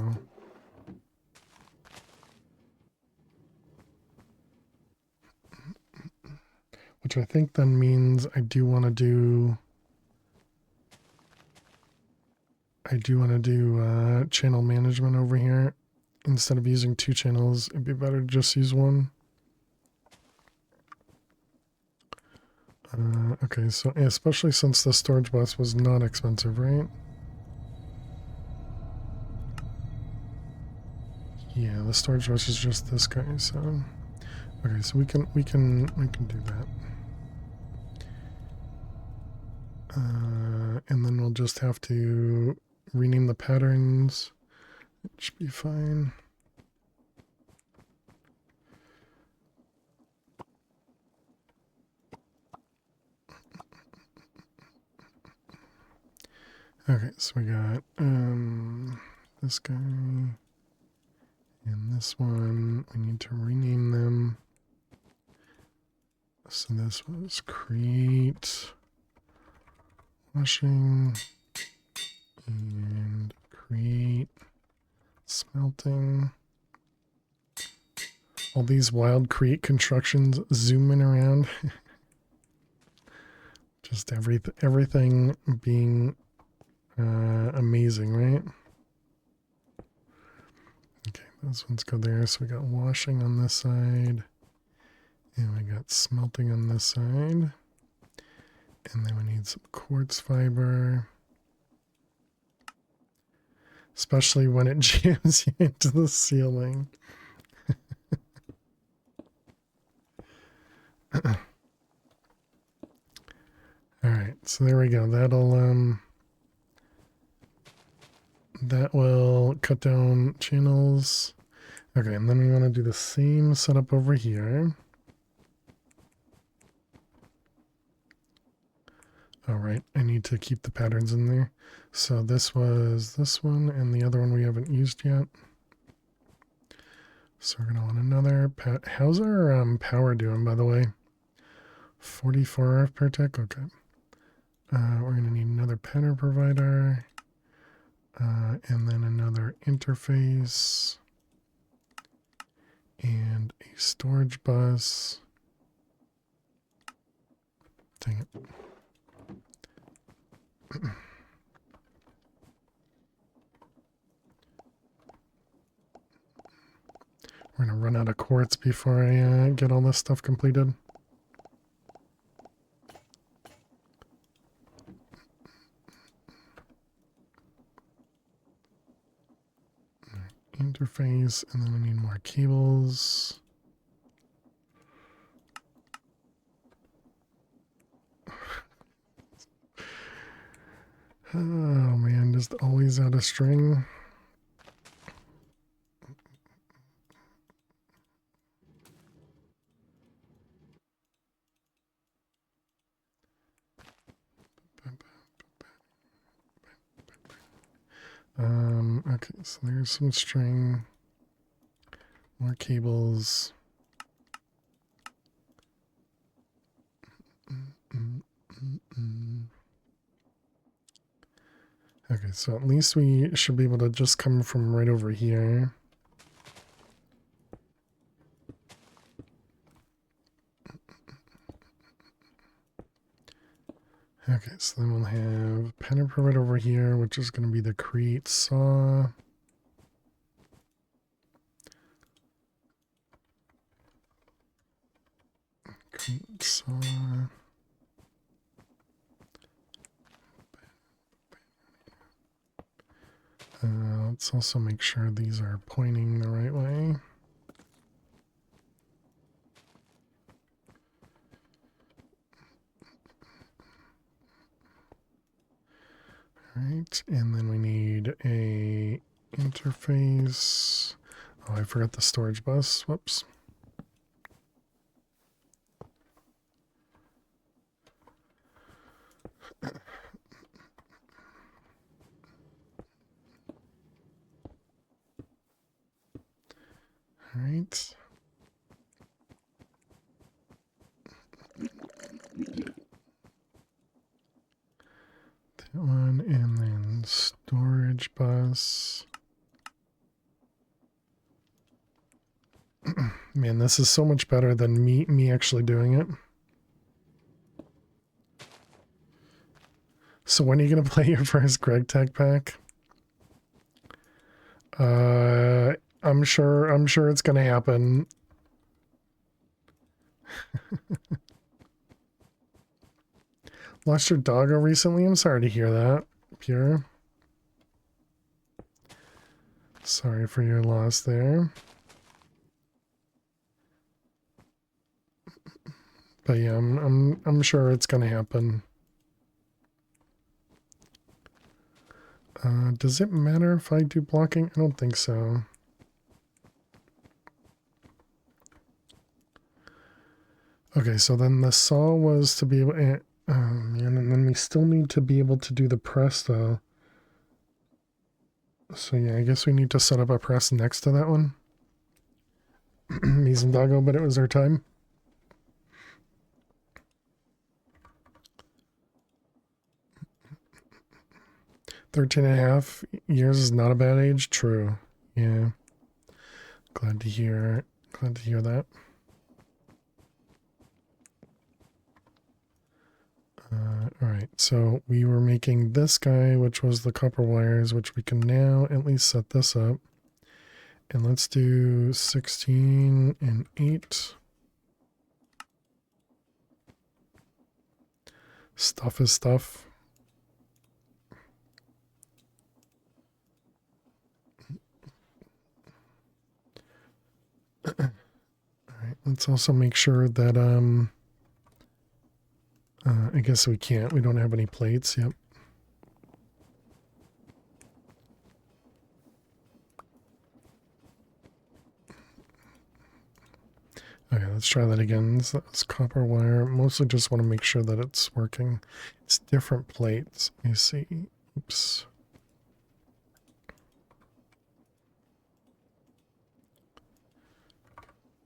Which I think then means I do want to do channel management over here. Instead of using 2 channels, it'd be better to just use 1. Okay, so especially since the storage bus was not expensive, right? Yeah, the storage bus is just this guy, so okay, so we can do that. And then we'll just have to rename the patterns. It should be fine. Okay, so we got this guy and this one. We need to rename them. So this was create washing and create smelting. All these wild create constructions zooming around. Just everything being amazing, right? Okay, those ones go there. So we got washing on this side. And we got smelting on this side. And then we need some quartz fiber. Especially when it jams you into the ceiling. Alright, so there we go. That will cut down channels. Okay, and then we want to do the same setup over here. Alright, I need to keep the patterns in there. So this was this one, and the other one we haven't used yet. So we're going to want another. How's our power doing, by the way? 44 RF per tick? Okay. We're going to need another pattern provider. And then another interface. And a storage bus. Dang it. We're going to run out of quartz before I get all this stuff completed. Interface, and then we need more cables. Oh man, just always out of string. Okay, so there's some string, more cables. Okay, so at least we should be able to just come from right over here. Okay, so then we'll have pattern pivot over here, which is going to be the create saw. Create saw. Let's also make sure these are pointing the right way. Alright, and then we need a interface. Oh, I forgot the storage bus. Whoops. Alright. That one, and then storage bus. Man, this is so much better than me actually doing it. So when are you gonna play your first Greg Tech pack? I'm sure it's gonna happen. Lost your doggo recently? I'm sorry to hear that, Pure. Sorry for your loss there. But yeah, I'm sure it's gonna happen. Does it matter if I do blocking? I don't think so. Okay, so then the saw was to be able to, oh man, and then we still need to be able to do the press though. So yeah, I guess we need to set up a press next to that one. Mies and Doggo, but it was our time. 13.5 years is not a bad age. True. Yeah. Glad to hear that. Alright, so we were making this guy, which was the copper wires, which we can now at least set this up. And let's do 16 and 8. Stuff is stuff. Alright, let's also make sure that, I guess we can't. We don't have any plates. Yep. Okay, let's try that again. That's copper wire. Mostly just want to make sure that it's working. It's different plates. Let me see. Oops.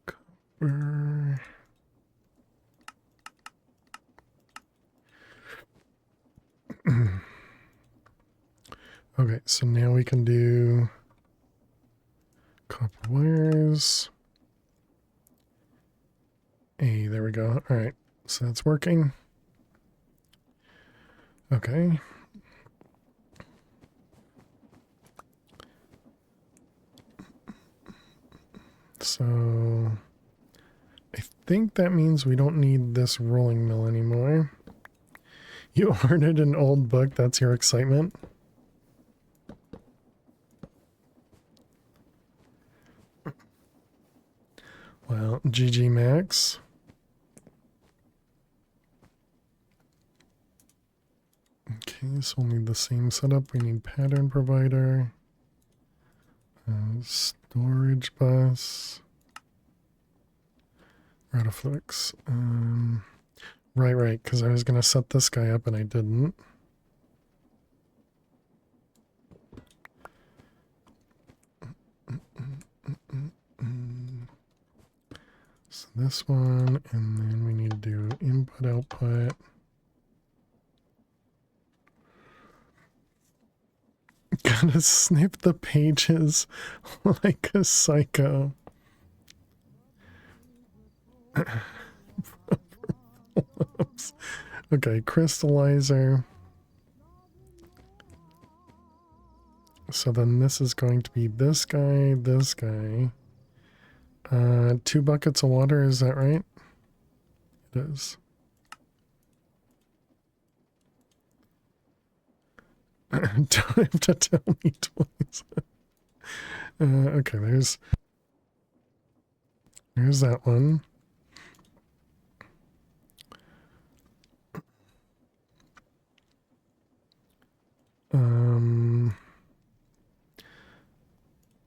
Copper. Okay, so now we can do copper wires. Hey, there we go. All right, so that's working. Okay. So I think that means we don't need this rolling mill anymore. You ordered an old book, that's your excitement? Well, GG Max. Okay, so we'll need the same setup. We need pattern provider, storage bus, Rotaflix. Right, because I was going to set this guy up and I didn't. this one, and then we need to do input output. Gotta snip the pages like a psycho. Okay, crystallizer. So then this is going to be this guy, this guy. 2 buckets of water, is that right? It is. Don't have to tell me twice. Okay, there's that one.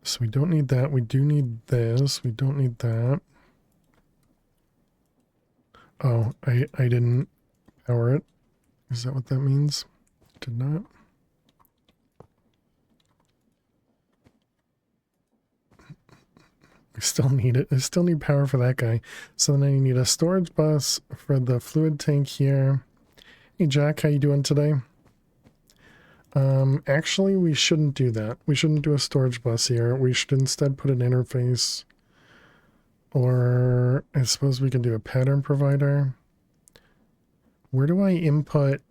So we don't need that. We do need this. We don't need that. Oh, I didn't power it. Is that what that means? Did not. I still need it. I still need power for that guy. So then I need a storage bus for the fluid tank here. Hey Jack, how you doing today? Actually, we shouldn't do that. We shouldn't do a storage bus here. We should instead put an interface. Or I suppose we can do a pattern provider. Where do I input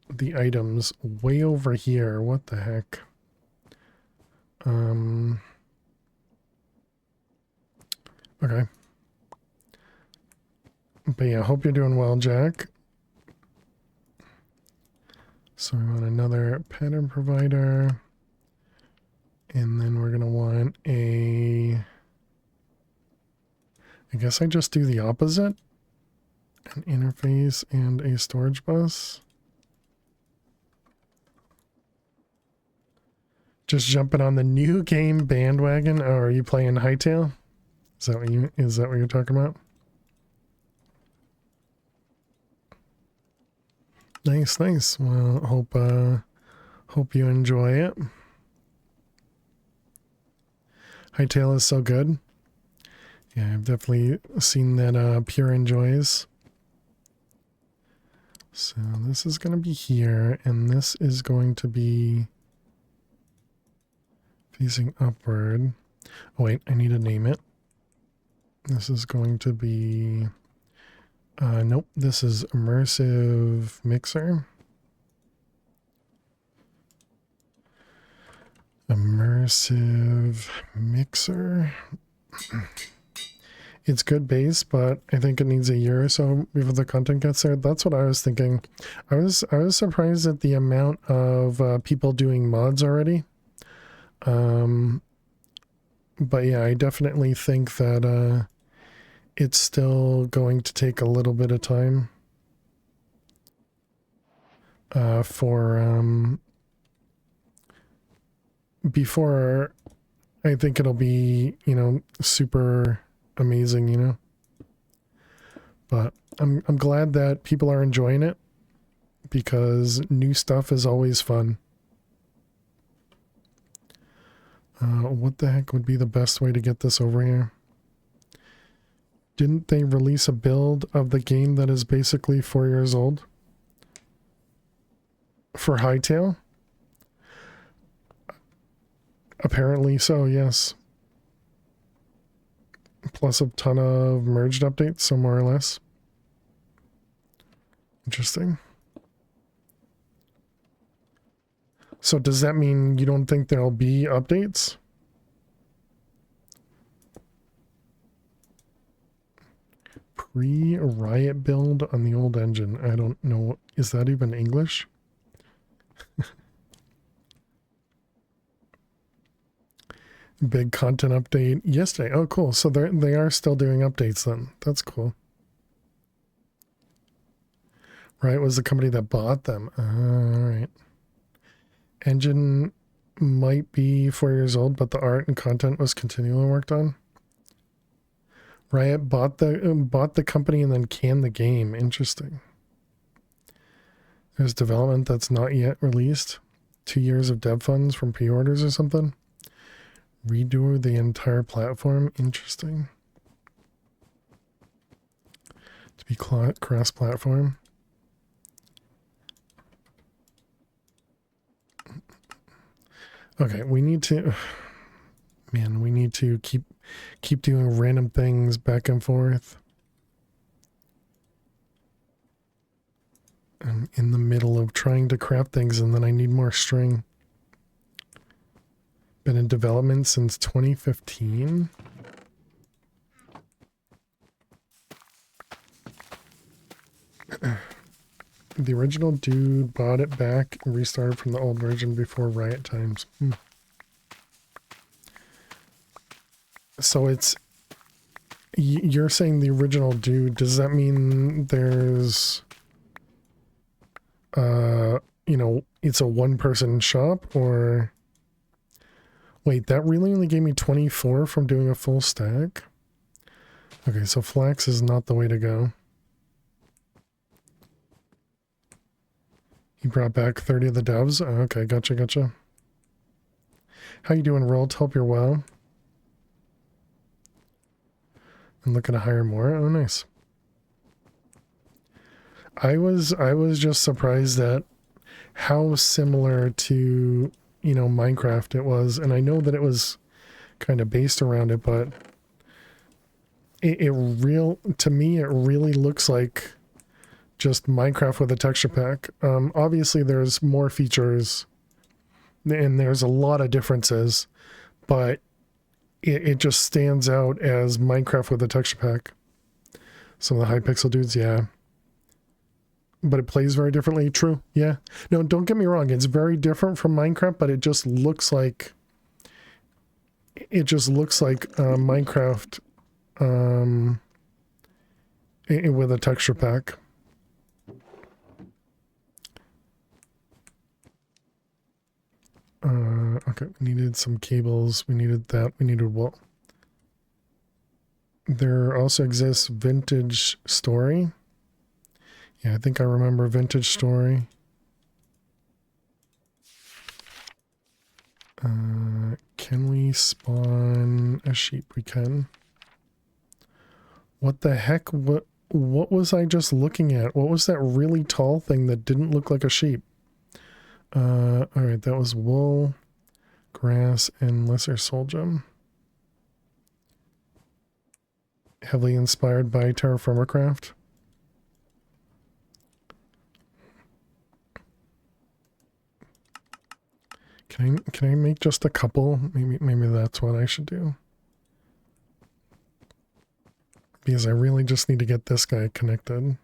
the items? Way over here. What the heck? Okay. But yeah, hope you're doing well, Jack. So we want another pattern provider. And then we're going to want a... I guess I just do the opposite. An interface and a storage bus. Just jumping on the new game bandwagon. Oh, are you playing Hightail? Is that what you're talking about? Nice, nice. Well, hope you enjoy it. Hightail is so good. Yeah, I've definitely seen that Pure enjoys. So this is going to be here, and this is going to be facing upward. Oh wait, I need to name it. This is going to be... nope, this is immersive mixer. Immersive mixer. It's good base, but I think it needs a year or so before the content gets there. That's what I was thinking. I was surprised at the amount of people doing mods already. But yeah, I definitely think that it's still going to take a little bit of time before I think it'll be, you know, super amazing, you know. But I'm glad that people are enjoying it, because new stuff is always fun. What the heck would be the best way to get this over here? Didn't they release a build of the game that is basically 4 years old? For Hightail? Apparently so, yes. Plus a ton of merged updates, so more or less. Interesting. So does that mean you don't think there'll be updates? Pre-Riot build on the old engine. I don't know. Is that even English? Big content update yesterday. Oh, cool. So they are still doing updates then. That's cool. Riot was the company that bought them. All right. Engine might be 4 years old, but the art and content was continually worked on. Riot bought the company and then canned the game. Interesting. There's development that's not yet released. 2 years of dev funds from pre-orders or something. Redo the entire platform. Interesting. be cross-platform. Okay, we need to, man, we need to keep doing random things back and forth. I'm in the middle of trying to craft things and then I need more string. Been in development since 2015. The original dude bought it back and restarted from the old version before riot times. So it's, you're saying the original dude, does that mean there's, you know, it's a one-person shop, or... Wait, that really only gave me 24 from doing a full stack? Okay, so flax is not the way to go. He brought back 30 of the devs? Oh, okay, gotcha. How you doing, Roll? Hope you're well. And looking to hire more? Oh, nice. I was just surprised at how similar to, you know, Minecraft it was, and I know that it was kind of based around it, but to me it really looks like just Minecraft with a texture pack. Obviously there's more features and there's a lot of differences, but it just stands out as Minecraft with a texture pack. Some of the Hypixel dudes, yeah. But it plays very differently. True, yeah. No, don't get me wrong. It's very different from Minecraft, but it just looks like... Minecraft with a texture pack. Okay, we needed some cables. We needed that. We needed what? There also exists Vintage Story. Yeah, I think I remember Vintage Story. Can we spawn a sheep? We can. What the heck? What was I just looking at? What was that really tall thing that didn't look like a sheep? Alright, that was wool, grass, and lesser soul gem. Heavily inspired by Terraformercraft. Can I make just a couple? Maybe that's what I should do. Because I really just need to get this guy connected.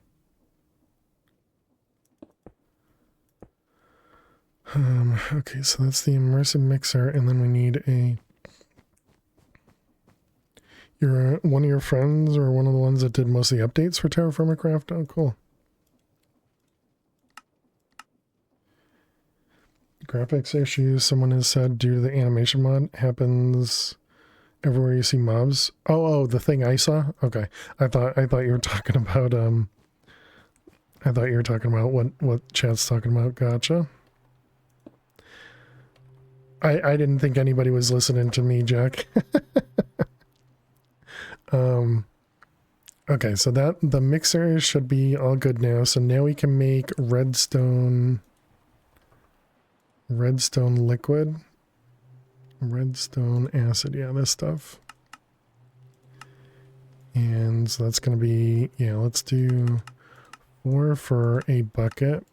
Okay, so that's the immersive mixer, and then we need one of your friends, or one of the ones that did most of the updates for Terraformercraft? Oh, cool. Graphics issues, someone has said, due to the animation mod, happens everywhere you see mobs. Oh, the thing I saw? Okay. I thought you were talking about, I thought you were talking about what chat's talking about. Gotcha. I didn't think anybody was listening to me, Jack. Okay, so the mixer should be all good now. So now we can make redstone liquid, redstone acid, yeah, this stuff. And so that's going to be, yeah, let's do 4 for a bucket.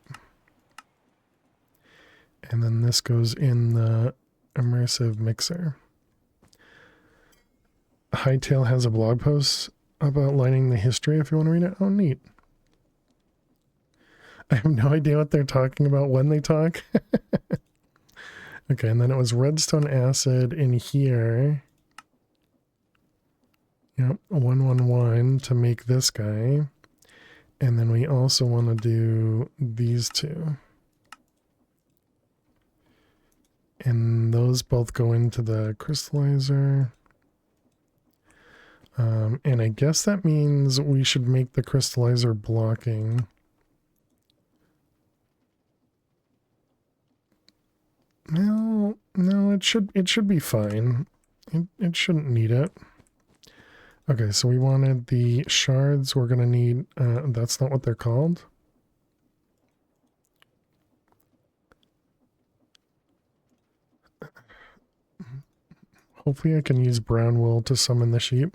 And then this goes in the immersive mixer. Hightail has a blog post about outlining the history if you want to read it. Oh, neat. I have no idea what they're talking about when they talk. Okay, and then it was redstone acid in here. Yep, 111 to make this guy. And then we also want to do these two. And those both go into the crystallizer. And I guess that means we should make the crystallizer blocking. No, it should be fine. It shouldn't need it. Okay, so we wanted the shards. We're going to need, that's not what they're called. Hopefully I can use brown wool to summon the sheep.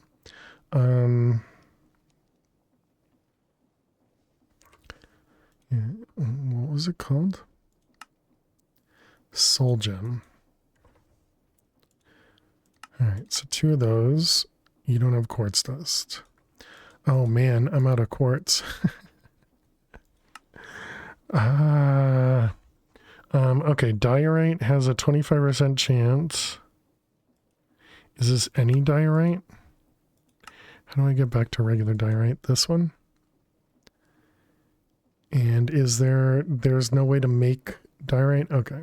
Yeah, what was it called? Soul gem. Alright, so 2 of those. You don't have quartz dust. Oh man, I'm out of quartz. Okay, diorite has a 25% chance. Is this any diorite? How do I get back to regular diorite? This one? And there's no way to make diorite? Okay.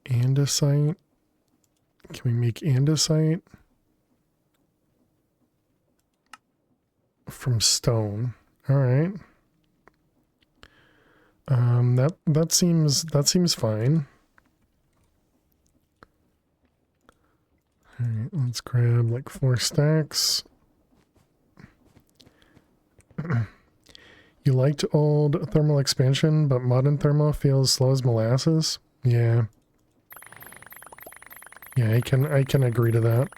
Andesite. Can we make andesite? From stone. Alright. That seems fine. Alright, let's grab like 4 stacks. You liked old thermal expansion, but modern thermal feels slow as molasses? Yeah. Yeah, I can agree to that.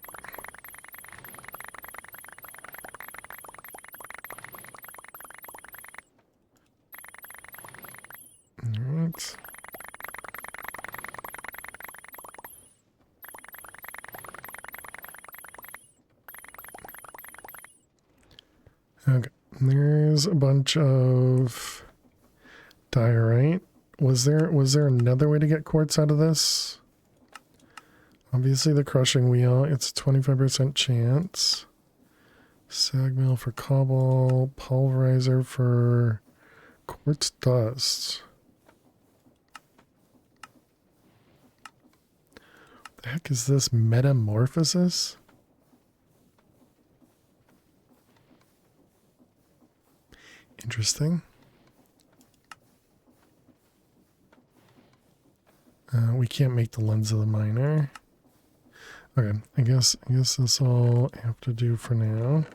Alright. Okay, there's a bunch of diorite. Was there another way to get quartz out of this? Obviously the crushing wheel, it's a 25% chance. Sag mill for cobble, pulverizer for quartz dust. The heck is this metamorphosis? Interesting. We can't make the lens of the miner. Okay, I guess that's all I have to do for now.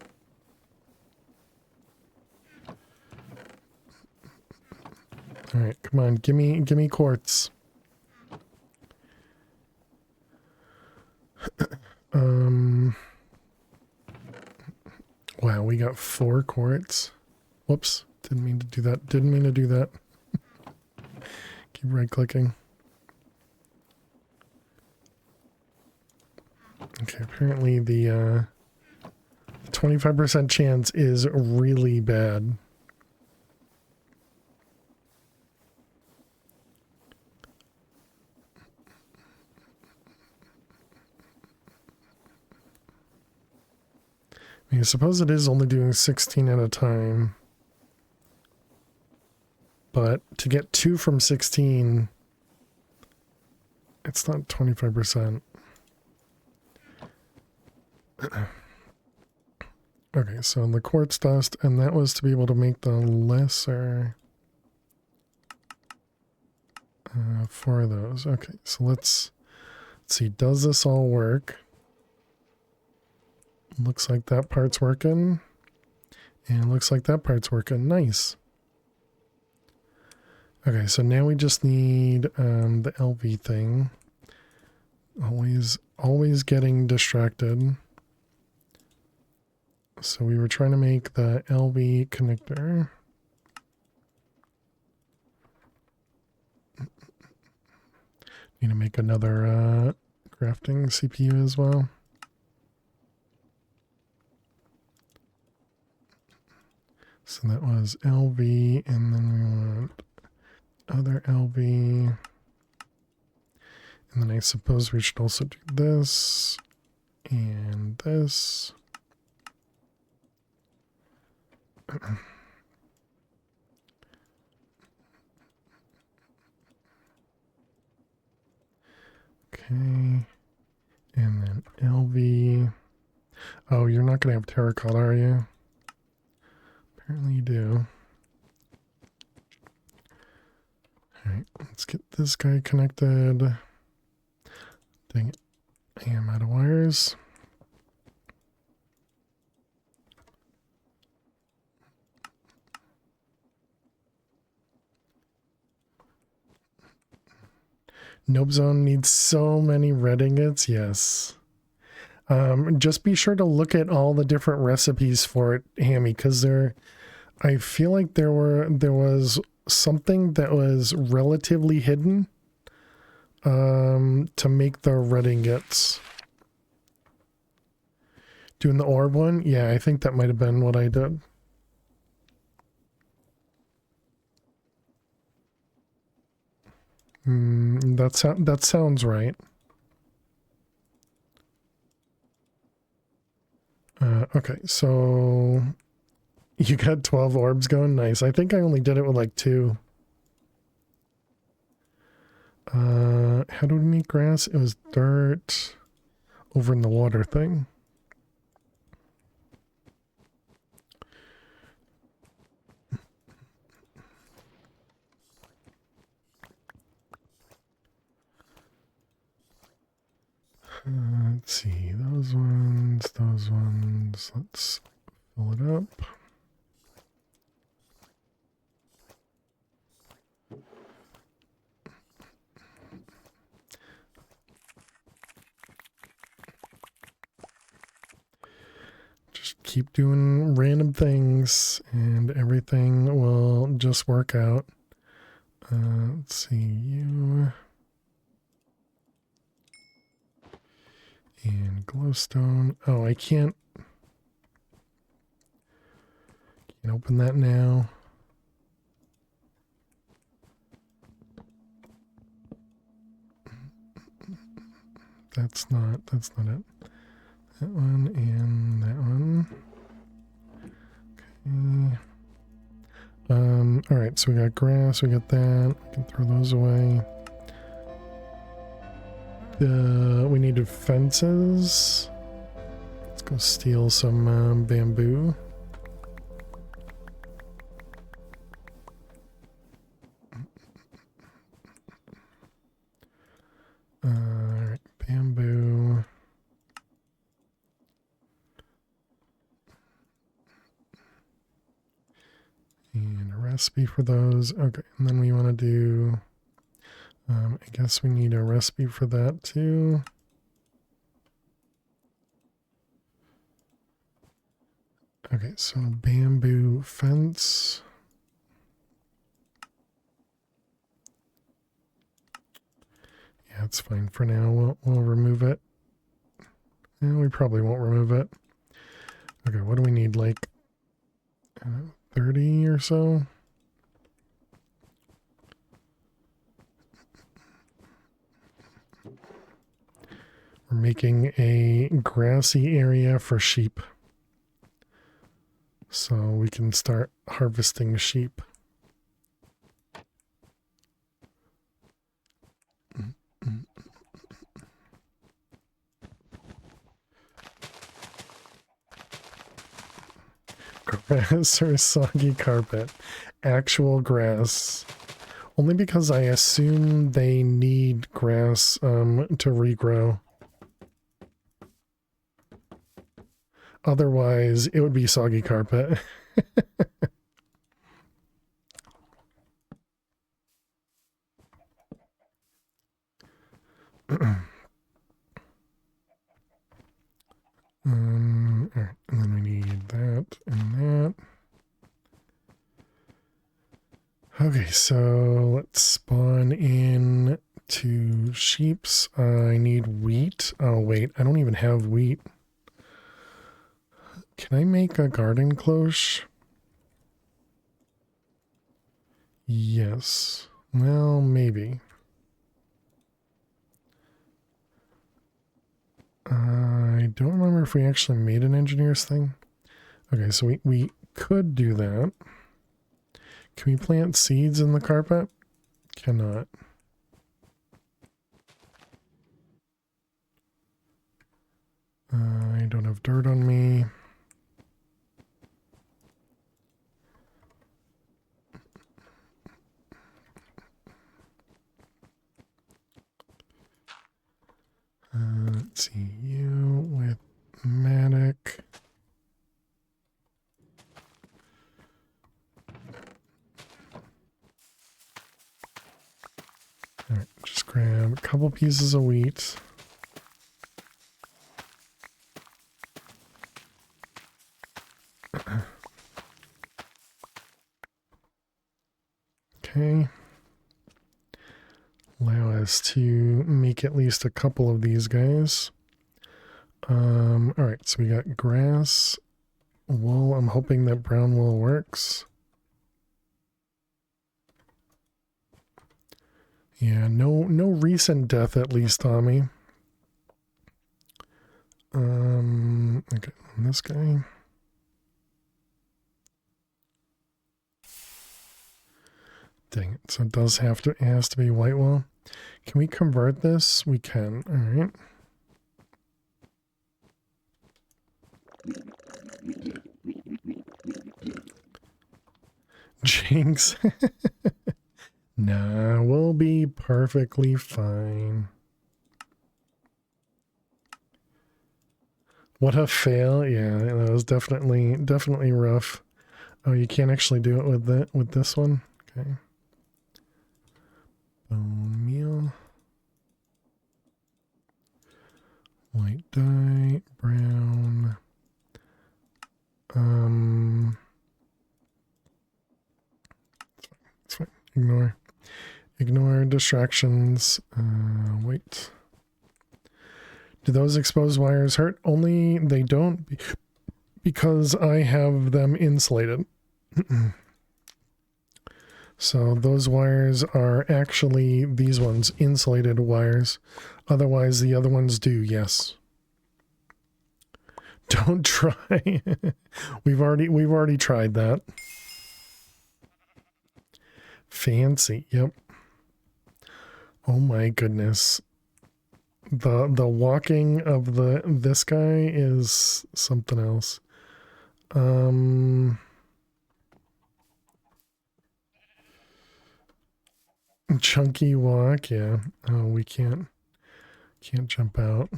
All right, come on, give me quartz. Wow, we got 4 quartz. Whoops, didn't mean to do that. Keep right clicking. Okay, apparently the 25% chance is really bad. I mean, I suppose it is only doing 16 at a time. But to get 2 from 16, it's not 25%. Okay, so the quartz dust, and that was to be able to make the lesser 4 of those. Okay, so let's see, does this all work? Looks like that part's working. And looks like that part's working. Nice. Okay, so now we just need the LV thing. Always getting distracted. So we were trying to make the LV connector. Need to make another crafting CPU as well. So that was LV, and then we want other LV. And then I suppose we should also do this and this. Okay. And then LV. Oh, you're not going to have terracotta, are you? Apparently you do. Alright, let's get this guy connected. Dang it. I am out of wires. Nope Zone needs so many red ingots. Yes. Just be sure to look at all the different recipes for it, Hammy, because I feel like there was something that was relatively hidden to make the red ingots. Doing the orb one? Yeah, I think that might have been what I did. That sounds right. Okay, so you got 12 orbs going. Nice. I think I only did it with like 2. How do we make grass? It was dirt over in the water thing. Let's see, those ones. Let's fill it up. Just keep doing random things and everything will just work out. Let's see, you and glowstone. Oh, I can't open that now. That's not it. That one and that one. Okay. All right, so we got grass, we got that. We can throw those away. We needed fences. Let's go steal some bamboo. Alright, bamboo. And a recipe for those. Okay, and then we want to do... I guess we need a recipe for that too. Okay, so bamboo fence. Yeah, it's fine for now. We'll remove it. And we probably won't remove it. Okay, what do we need? Like 30 or so? We're making a grassy area for sheep. So we can start harvesting sheep. Grass or soggy carpet? Actual grass. Only because I assume they need grass to regrow. Otherwise, it would be soggy carpet. Alright, and then we need that and that. Okay, so let's spawn in 2 sheeps. I need wheat. Oh, wait, I don't even have wheat. Can I make a garden cloche? Yes. Well, maybe. I don't remember if we actually made an engineer's thing. Okay, so we could do that. Can we plant seeds in the carpet? Cannot. I don't have dirt on me. Let's see, you with Matic. Alright, just grab a couple pieces of wheat. Okay. Allow us to make at least a couple of these guys. All right, so we got grass, wool. I'm hoping that brown wool works. Yeah, no recent death at least on me. Okay, and this guy. Dang it, so it has to be white wool. Can we convert this? We can, all right. Jinx. Nah, we'll be perfectly fine. What a fail. Yeah, that was definitely rough. Oh, you can't actually do it with this one? Okay. Bone meal. White dye, brown. It's fine. Ignore distractions. Wait. Do those exposed wires hurt? Only they don't because I have them insulated. So those wires are actually these ones, insulated wires. Otherwise the other ones do, yes. Don't try. We've already tried that. Fancy, yep. Oh my goodness. The walking of this guy is something else. Chunky walk, yeah. Oh, we can't jump out.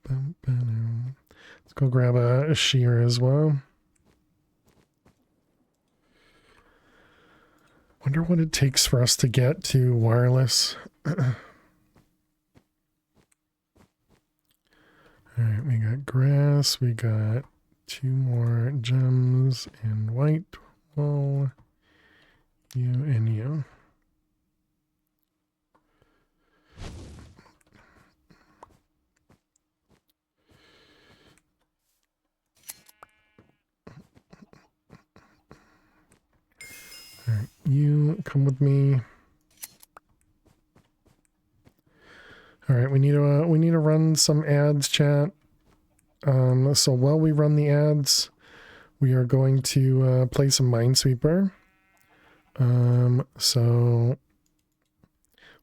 Let's go grab a shear as well. Wonder what it takes for us to get to wireless. Alright, we got grass, we got 2 more gems and white wool. You and you. Alright, you come with me. Alright, we need to run some ads, chat. So while we run the ads, we are going to play some Minesweeper. So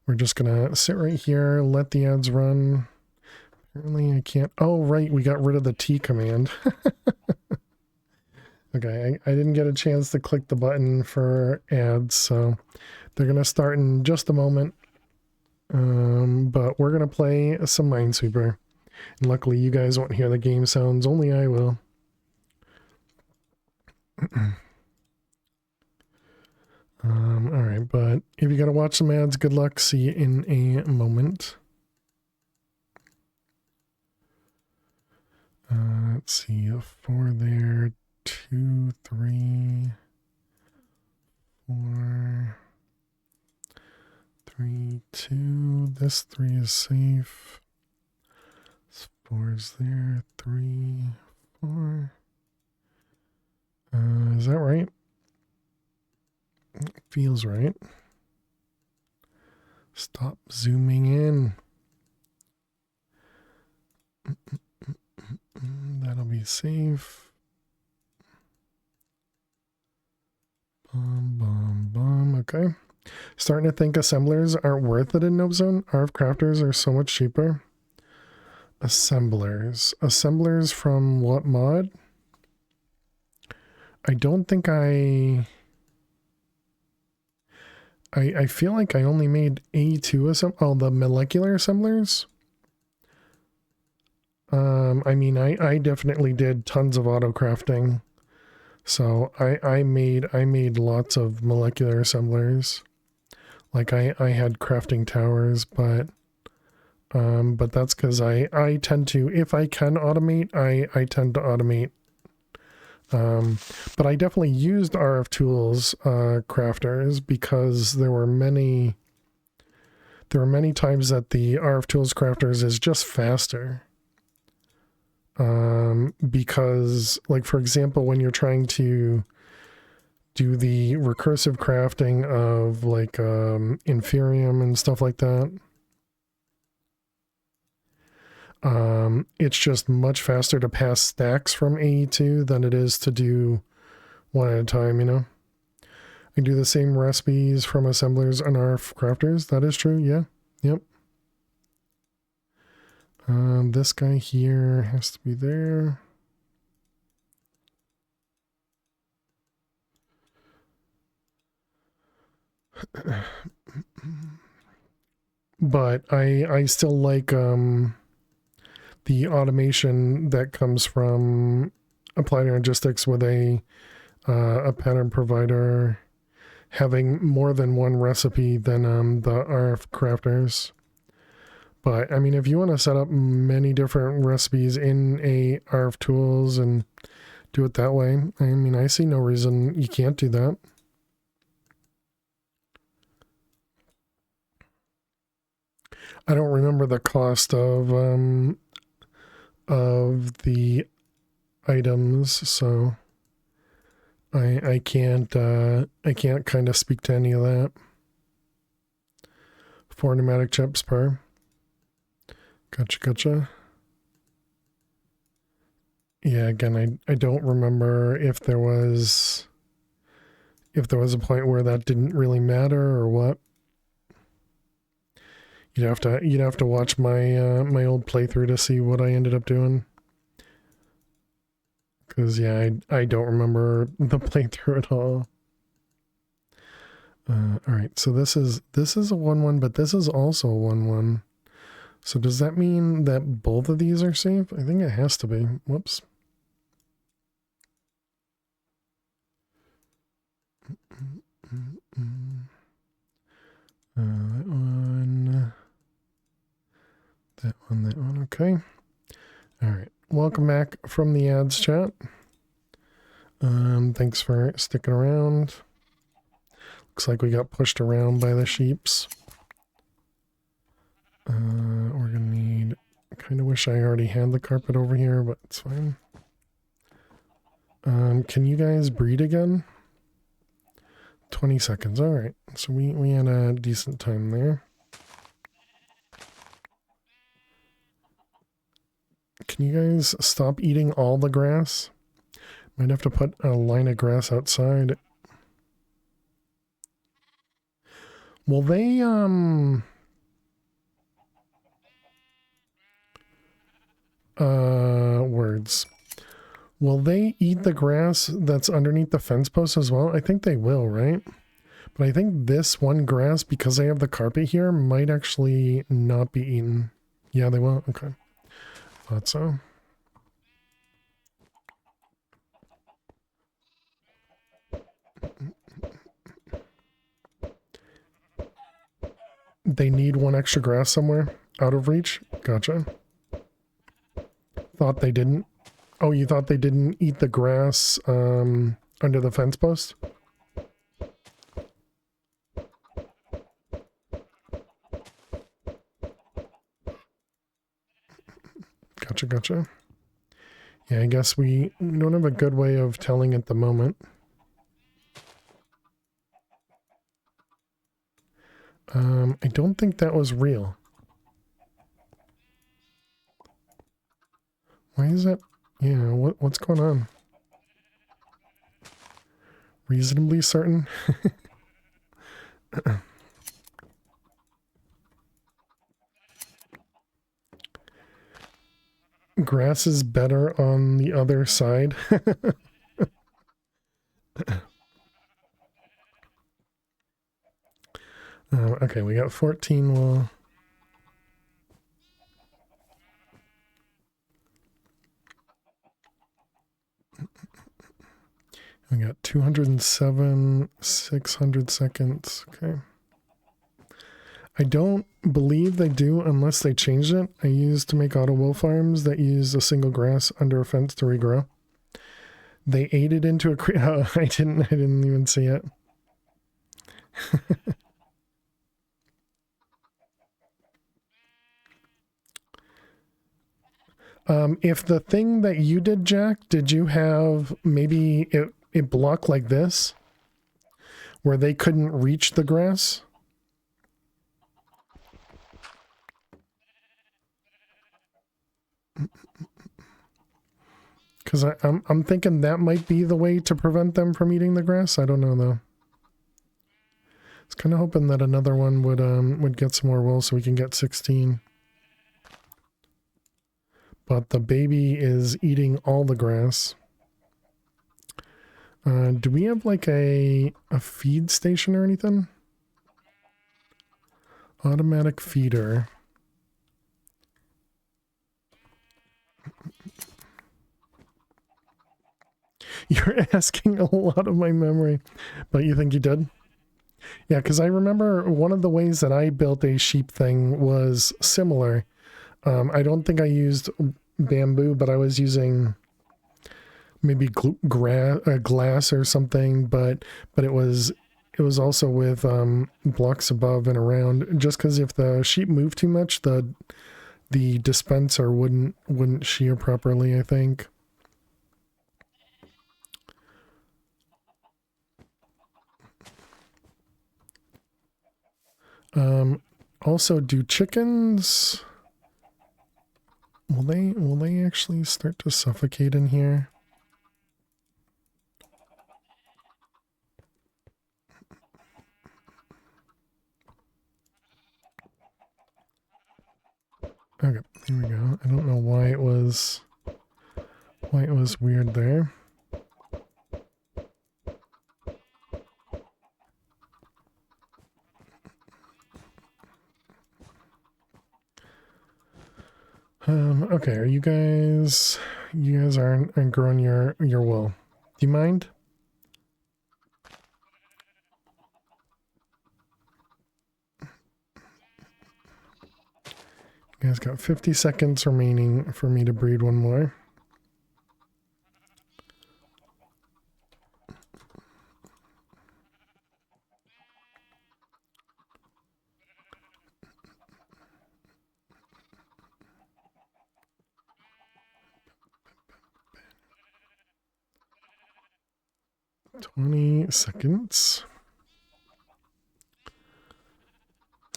we're just gonna sit right here, let the ads run. Apparently I can't. Oh, right, we got rid of the T command. Okay, I didn't get a chance to click the button for ads, so they're gonna start in just a moment. But we're gonna play some Minesweeper. And luckily you guys won't hear the game sounds, only I will. Alright, but if you gotta watch some ads, good luck. See you in a moment. Let's see, 4 there, 2, 3, 4, 3, 2. This 3 is safe. This 4 is there, 3, 4. Is that right? Feels right. Stop zooming in. That'll be safe. Okay. Starting to think assemblers aren't worth it in Nope Zone. RF crafters are so much cheaper. Assemblers. Assemblers from what mod? I don't think I feel like I only made A2 the molecular assemblers. I mean, I definitely did tons of auto crafting. So I made lots of molecular assemblers. Like I had crafting towers, but that's because I tend to, if I can automate, I tend to automate. But I definitely used RF Tools crafters because there were many times that the RF Tools crafters is just faster. Because, like, for example, when you're trying to do the recursive crafting of like inferium and stuff like that, it's just much faster to pass stacks from AE2 than it is to do one at a time, you know? I do the same recipes from assemblers and RF crafters. That is true, yeah. Yep. This guy here has to be there. But I still like the automation that comes from Applied Energistics with a pattern provider having more than one recipe than the RF crafters. But I mean, if you want to set up many different recipes in a RF Tools and do it that way, I mean, I see no reason you can't do that. I don't remember the cost of the items, so I can't kind of speak to any of that. 4 pneumatic chips per. Gotcha. Yeah, again, I don't remember if there was a point where that didn't really matter or what. You'd have to watch my my old playthrough to see what I ended up doing. Cause yeah, I don't remember the playthrough at all. All right, so this is a 1-1, but this is also a 1-1. So does that mean that both of these are safe? I think it has to be. Whoops. That one. Okay. All right. Welcome back from the ads chat. Thanks for sticking around. Looks like we got pushed around by the sheeps. We're gonna need. I kind of wish I already had the carpet over here, but it's fine. Can you guys breed again? 20 seconds. All right. So we had a decent time there. Can you guys stop eating all the grass? Might have to put a line of grass outside. Will they, words. Will they eat the grass that's underneath the fence post as well? I think they will, right? But I think this one grass, because I have the carpet here, might actually not be eaten. Yeah, they will? Okay. Thought so. They need one extra grass somewhere? Out of reach? Gotcha. Thought they didn't. Oh, you thought they didn't eat the grass under the fence post? Gotcha. Yeah, I guess we don't have a good way of telling at the moment. I don't think that was real. Why is that? Yeah, what's going on? Reasonably certain? Grass is better on the other side. Okay, we got 14 wool. We got 207, 600 seconds. Okay. I don't believe they do unless they changed it. I used to make auto wool farms that use a single grass under a fence to regrow. They ate it into a I didn't even see it. If the thing that you did, Jack, did you have maybe it blocked like this where they couldn't reach the grass? Because I'm thinking that might be the way to prevent them from eating the grass. I don't know though. I was kind of hoping that another one would get some more wool so we can get 16. But the baby is eating all the grass. Do we have like a feed station or anything? Automatic feeder. You're asking a lot of my memory, but you think you did? Yeah, because I remember one of the ways that I built a sheep thing was similar. I don't think I used bamboo, but I was using maybe glass or something, but it was also with blocks above and around, just because if the sheep moved too much, the dispenser wouldn't shear properly, I think. Also, do chickens, will they actually start to suffocate in here? Okay, here we go. I don't know why it was weird there. Okay, are you guys aren't growing your wool. Do you mind? You guys got 50 seconds remaining for me to breed one more. $20.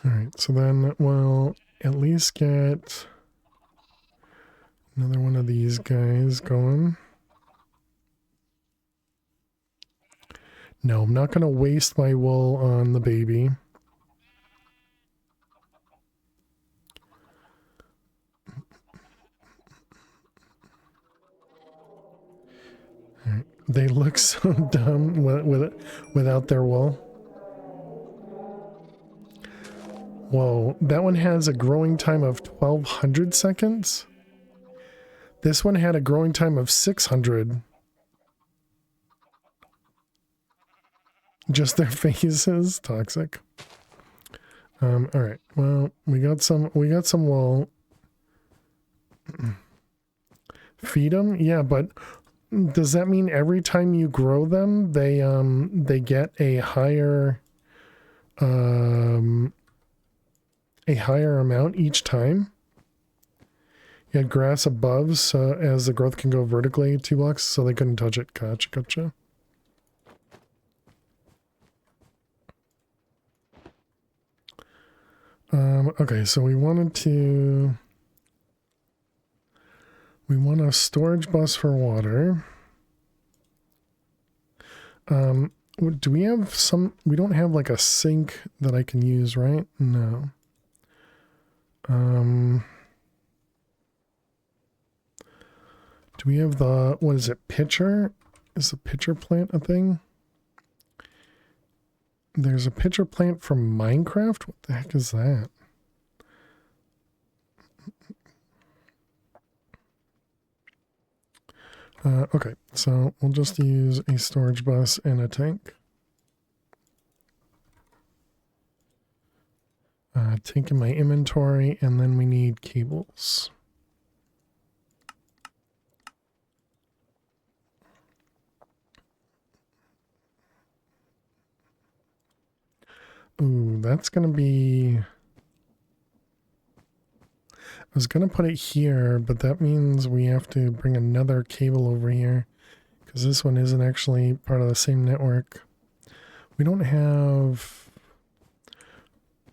All right, so then we'll at least get another one of these guys going. No, I'm not going to waste my wool on the baby. All right. They look so dumb without their wool. Whoa, that one has a growing time of 1200 seconds. This one had a growing time of 600. Just their faces, toxic. All right. Well, we got some wool. Feed them? Yeah, but does that mean every time you grow them, they get a higher amount each time? You had grass above, so as the growth can go vertically 2 blocks, so they couldn't touch it. Gotcha. Okay, so we want a storage bus for water. Do we have some? We don't have like a sink that I can use, right? No. Do we have the, what is it, pitcher? Is the pitcher plant a thing? There's a pitcher plant from Minecraft? What the heck is that? Okay, so we'll just use a storage bus and a tank. Tank in my inventory, and then we need cables. Ooh, that's going to be... I was going to put it here, but that means we have to bring another cable over here because this one isn't actually part of the same network. We don't have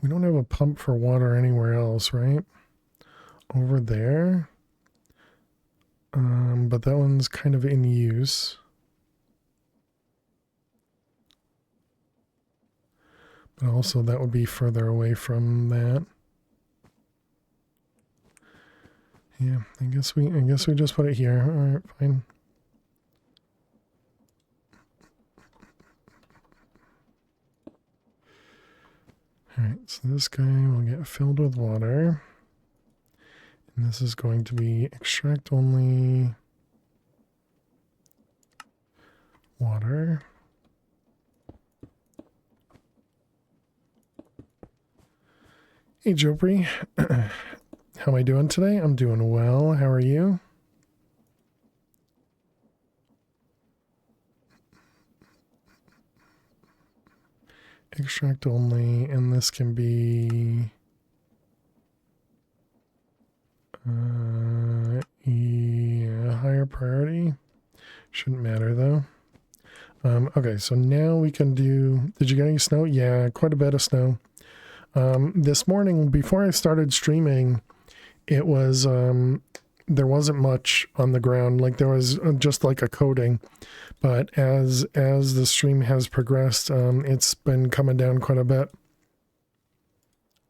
a pump for water anywhere else, right? Over there. But that one's kind of in use. But also that would be further away from that. Yeah, I guess we just put it here. All right, fine. All right, so this guy will get filled with water. And this is going to be extract only water. Hey, Jopri. How am I doing today? I'm doing well. How are you? Extract only, and this can be yeah, higher priority. Shouldn't matter though. Okay, so now we can do... Did you get any snow? Yeah, quite a bit of snow. This morning, before I started streaming, it was... there wasn't much on the ground. Like, there was just like a coating. But as the stream has progressed, it's been coming down quite a bit.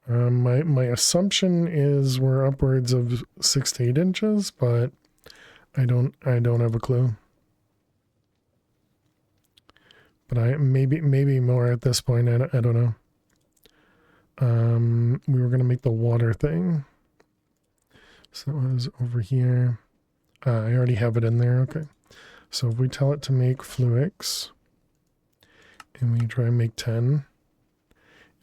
My assumption is we're upwards of 6 to 8 inches, but I don't have a clue. But maybe more at this point. I don't know. We were gonna make the water thing, so that was over here. I already have it in there. Okay, so if we tell it to make fluix, and we try and make 10.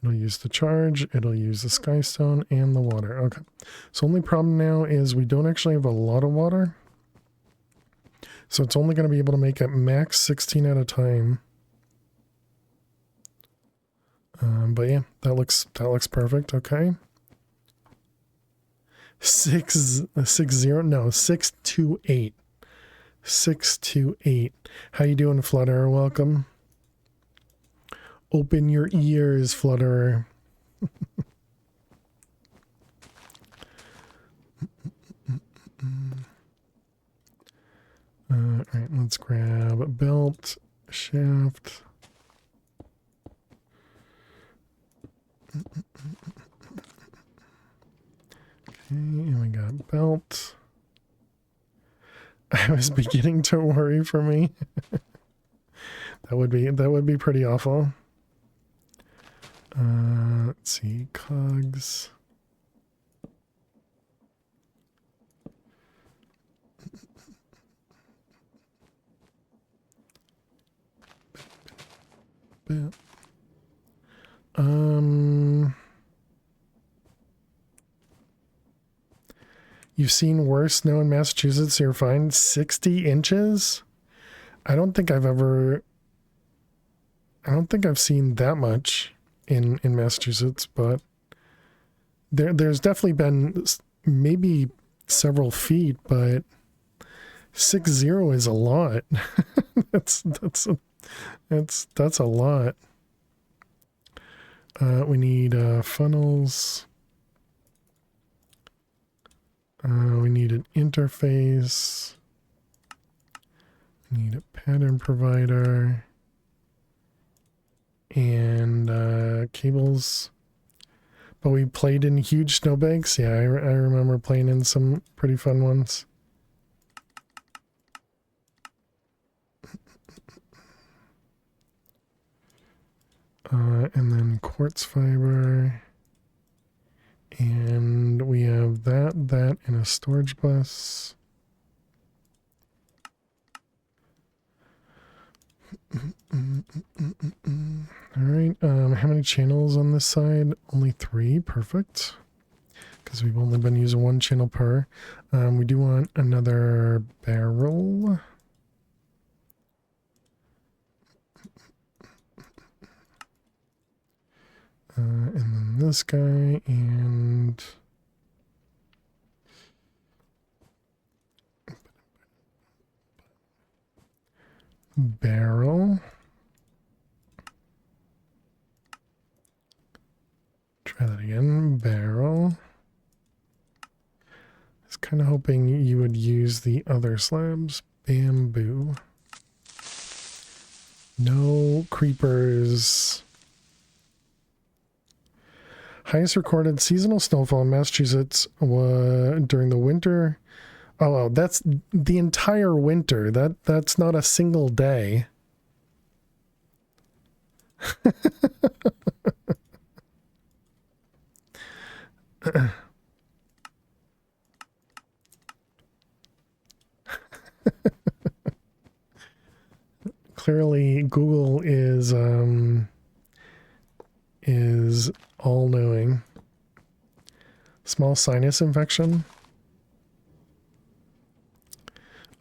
It'll use the charge, it'll use the skystone and the water. Okay. So only problem now is we don't actually have a lot of water. So it's only going to be able to make at max 16 at a time. But yeah, that looks perfect. Okay. 628. 628. How you doing, Flutterer? Welcome. Open your ears, Flutterer. Alright, let's grab a belt, shaft. Okay, and we got belt. I was beginning to worry for me. That would be pretty awful. Let's see, cogs. You've seen worse snow in Massachusetts, so you're fine. 60 inches? I don't think I've seen that much in Massachusetts, but there's definitely been maybe several feet, but 60 is a lot. that's a lot. We need funnels. We need an interface. We need a pattern provider. And cables. But we played in huge snowbanks. Yeah, I remember playing in some pretty fun ones. And then quartz fiber. And we have that, and a storage bus. All right. How many channels on this side? Only 3. Perfect. Because we've only been using 1 channel per. We do want another barrel. And then this guy and barrel. Try that again. Barrel. I was kind of hoping you would use the other slabs. Bamboo. No creepers. Highest recorded seasonal snowfall in Massachusetts during the winter. Oh, well, that's the entire winter. That's not a single day. Clearly, Google is all-knowing. Small sinus infection.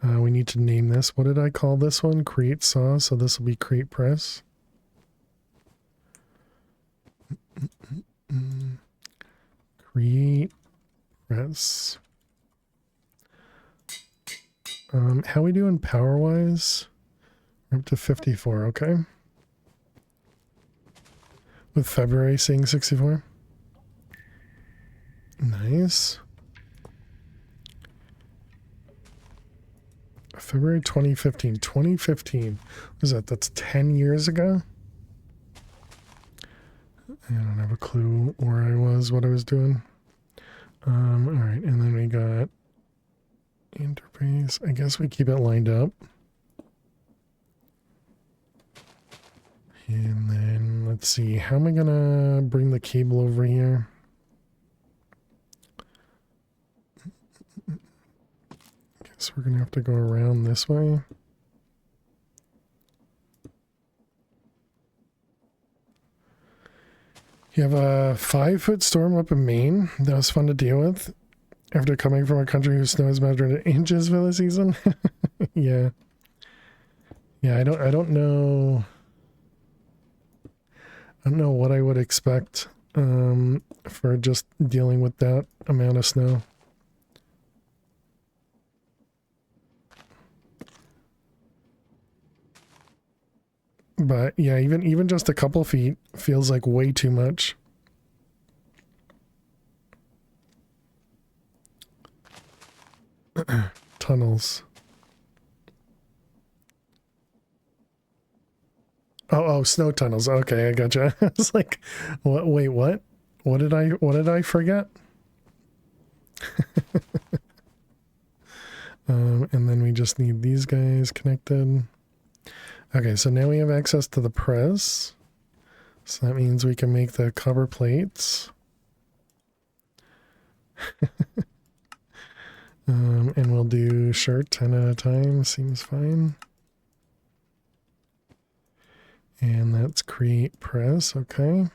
We need to name this. What did I call this one? Create saw. So this will be create press. Create press. How we doing power-wise? We're up to 54, okay. With February seeing 64. Nice. February 2015. 2015. What is that? That's 10 years ago? I don't have a clue where I was, what I was doing. Alright, and then we got interface. I guess we keep it lined up. And then let's see, how am I gonna bring the cable over here? Guess we're gonna have to go around this way. You have a 5-foot storm up in Maine. That was fun to deal with. After coming from a country whose snow is measured in inches for the season. Yeah. Yeah, I don't know. I don't know what I would expect for just dealing with that amount of snow. But yeah, even just a couple feet feels like way too much. Tunnels. Oh, snow tunnels. Okay, I gotcha. I was like, what? Wait, what? What did I forget? And then we just need these guys connected. Okay, so now we have access to the press. So that means we can make the cover plates. And we'll do shirt 10 at a time. Seems fine. And that's create press. Okay.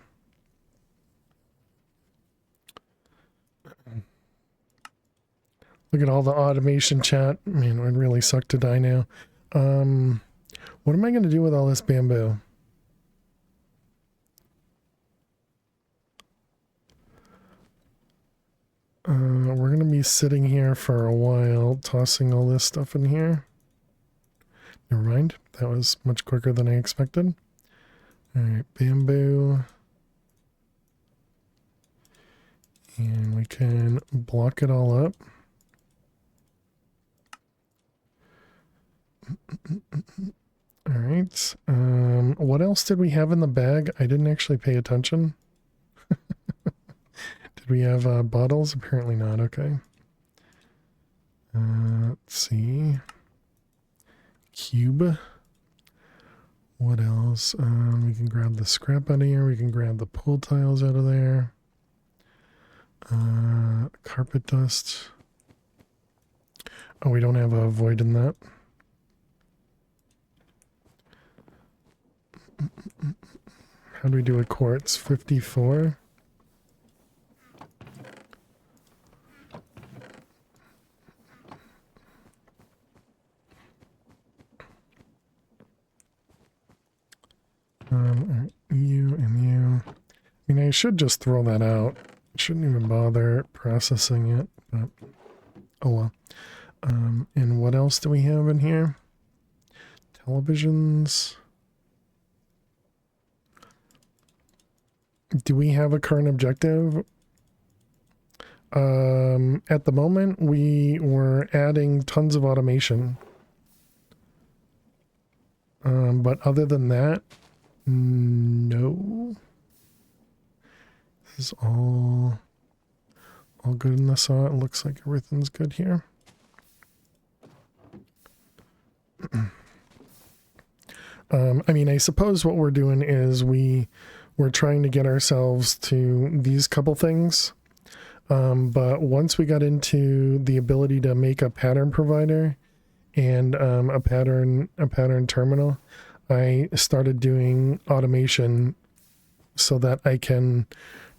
Look at all the automation chat. Man, it would really suck to die now. What am I going to do with all this bamboo? We're going to be sitting here for a while, tossing all this stuff in here. Never mind. That was much quicker than I expected. All right, bamboo. And we can block it all up. All right. What else did we have in the bag? I didn't actually pay attention. Did we have bottles? Apparently not. Okay. Let's see. Cube. What else? We can grab the scrap out of here. We can grab the pull tiles out of there. Carpet dust. Oh, we don't have a void in that. How do we do a quartz? 54? Alright, you and you. I mean, I should just throw that out. Shouldn't even bother processing it, but oh well. And what else do we have in here? Televisions. Do we have a current objective? At the moment, we were adding tons of automation. But other than that, no. This is all good in the saw. It looks like everything's good here. I mean, I suppose what we're doing is we're trying to get ourselves to these couple things. But once we got into the ability to make a pattern provider and a pattern terminal, I started doing automation so that I can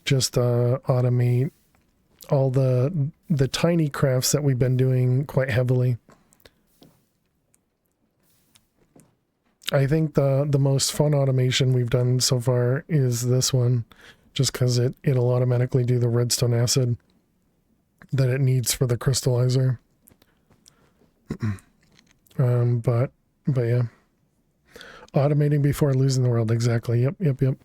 just automate all the tiny crafts that we've been doing quite heavily. I think the most fun automation we've done so far is this one, just because it'll automatically do the redstone acid that it needs for the crystallizer. But yeah, automating before losing the world. Exactly. Yep.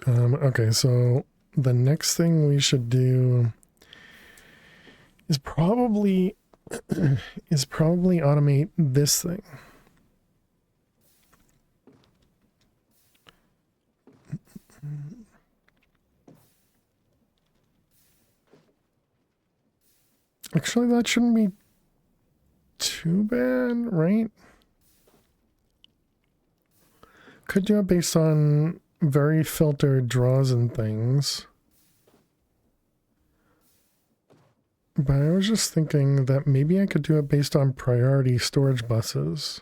Okay, so the next thing we should do is probably automate this thing. Actually, that shouldn't be too bad, right? Could do it based on very filtered draws and things. But I was just thinking that maybe I could do it based on priority storage buses.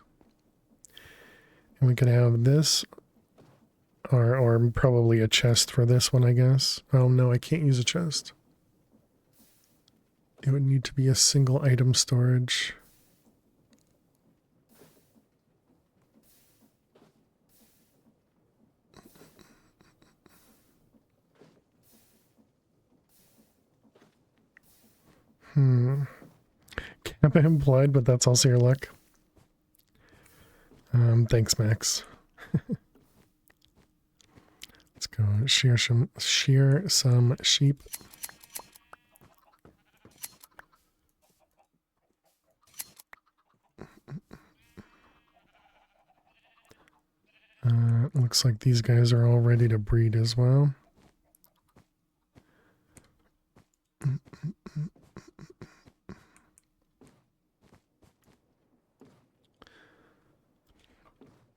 And we could have this, or probably a chest for this one, I guess. Oh no, I can't use a chest. It would need to be a single item storage. Can't be implied, but that's also your luck. Thanks, Max. Let's go shear some sheep. Looks like these guys are all ready to breed as well.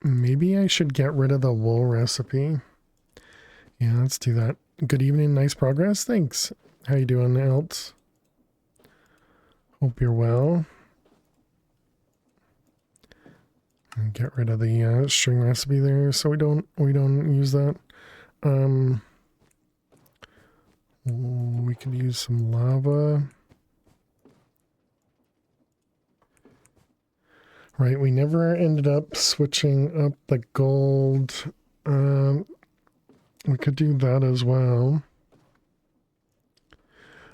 Maybe I should get rid of the wool recipe. Yeah, let's do that. Good evening, nice progress. Thanks. How you doing, Elt? Hope you're well. And get rid of the string recipe there, so we don't use that. We could use some lava. Right, we never ended up switching up the gold. We could do that as well.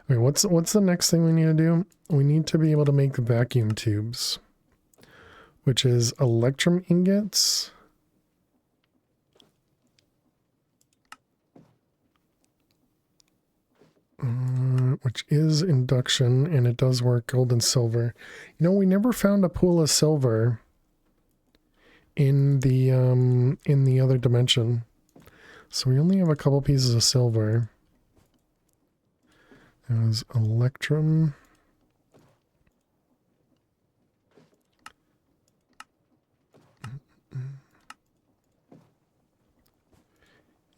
Okay, what's the next thing we need to do? We need to be able to make vacuum tubes, which is electrum ingots. Which is induction, and it does work gold and silver. You know, we never found a pool of silver in the other dimension, so we only have a couple pieces of silver. There's electrum.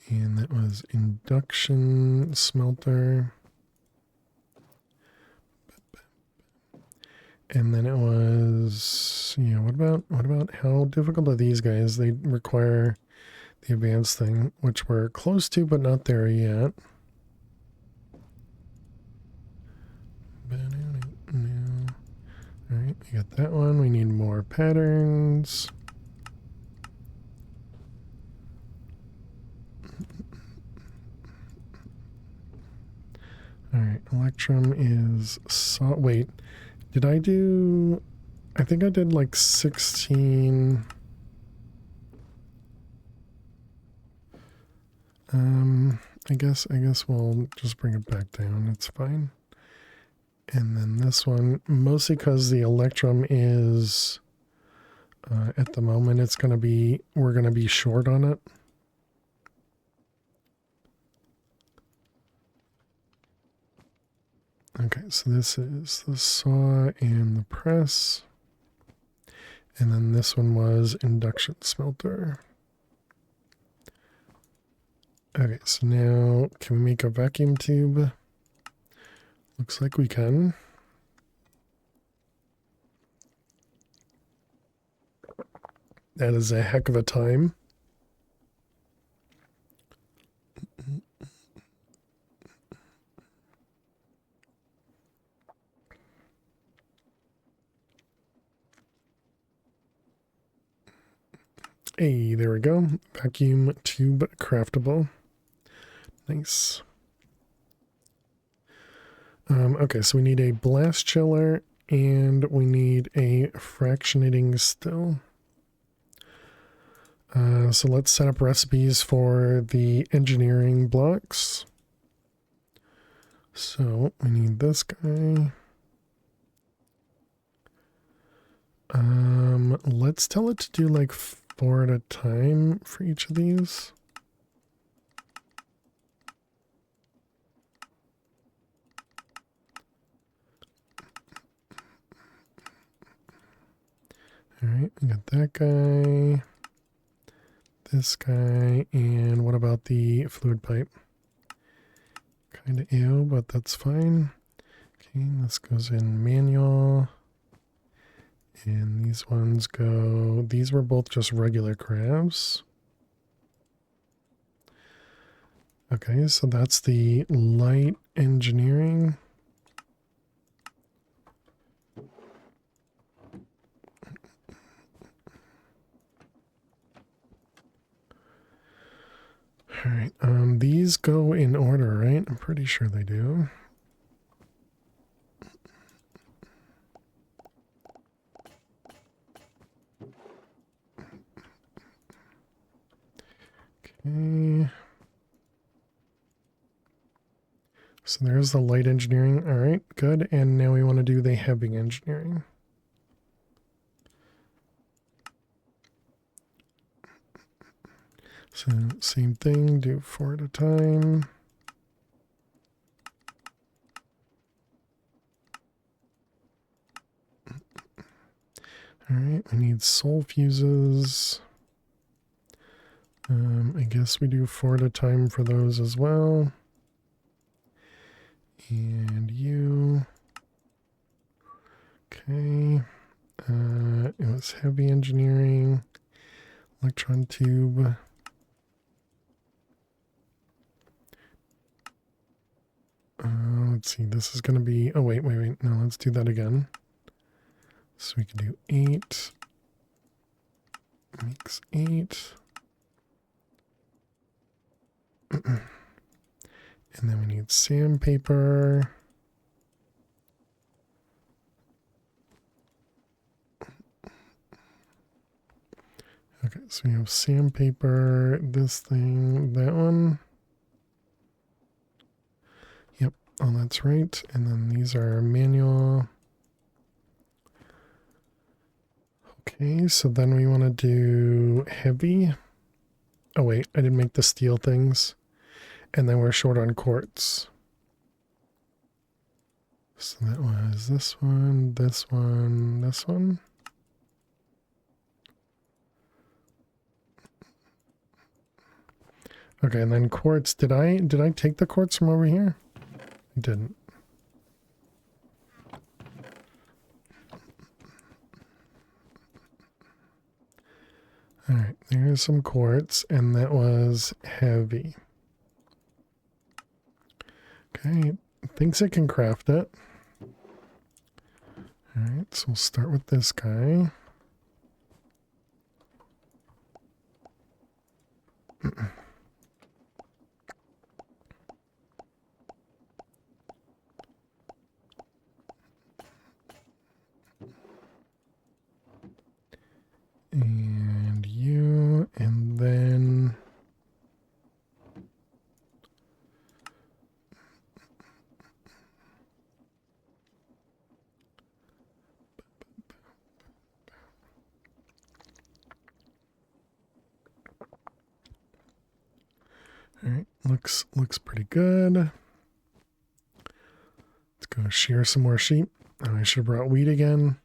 And that was induction smelter. And then it was So yeah, what about how difficult are these guys? They require the advanced thing, which we're close to, but not there yet. All right, we got that one. We need more patterns. All right, Electrum is wait, did I do? I think I did like 16. I guess we'll just bring it back down. It's fine. And then this one, mostly because the Electrum is at the moment, we're gonna be short on it. Okay, so this is the saw and the press. And then this one was induction smelter. Okay, so now can we make a vacuum tube? Looks like we can. That is a heck of a time. Hey, there we go. Vacuum tube craftable. Nice. Okay, so we need a blast chiller and we need a fractionating still. So let's set up recipes for the engineering blocks. So we need this guy. Let's tell it to do like 4 at a time for each of these. All right, we got that guy, this guy, and what about the fluid pipe? Kind of ew, but that's fine. Okay, this goes in manual. And these ones go, these were both just regular crabs. Okay, so that's the light engineering. All right, these go in order, right? I'm pretty sure they do. Okay. So there's the light engineering. All right, good. And now we want to do the heavy engineering. So same thing, do 4 at a time. All right, we need soul fuses. I guess we do 4 at a time for those as well. And you. Okay. It was heavy engineering, electron tube. Let's see, this is going to be, oh wait, no, let's do that again. So we can do 8, makes 8. And then we need sandpaper. Okay, so we have sandpaper, this thing, that one. Yep, oh, that's right. And then these are manual. Okay, so then we want to do heavy. Oh wait, I didn't make the steel things. And then we're short on quartz. So that was this one, this one, this one. Okay, and then quartz. Did I take the quartz from over here? I didn't. there's some quartz, and that was heavy. Okay, thinks it can craft it. Alright, so we'll start with this guy. And you, and then... Alright, looks pretty good. Let's go shear some more sheep. Oh, I should have brought wheat again.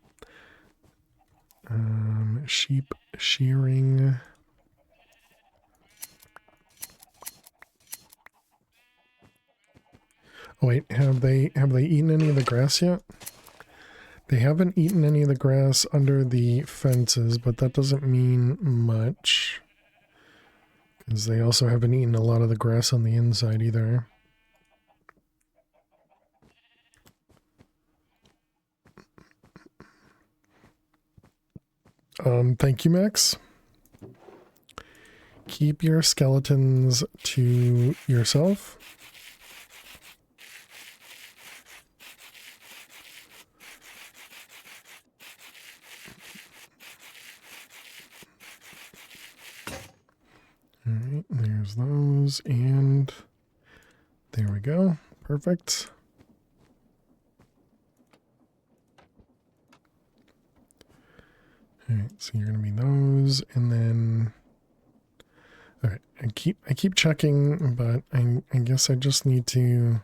Sheep shearing. Oh wait, have they eaten any of the grass yet? They haven't eaten any of the grass under the fences, but that doesn't mean much. Because they also haven't eaten a lot of the grass on the inside either. Thank you, Max. Keep your skeletons to yourself. Alright, there's those, and there we go. Perfect. Alright, so you're gonna be those, and then alright, I keep checking, but I guess I just need to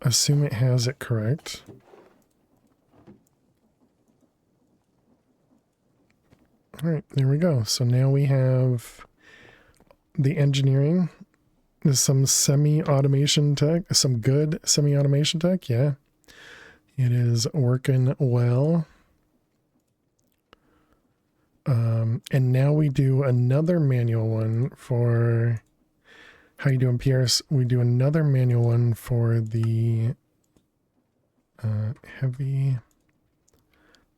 assume it has it correct. Alright, there we go. So now we have the engineering. There's some semi-automation tech, some good semi-automation tech, yeah. It is working well. And now we do another manual one for, how you doing, Pierce? We do another manual one for the heavy,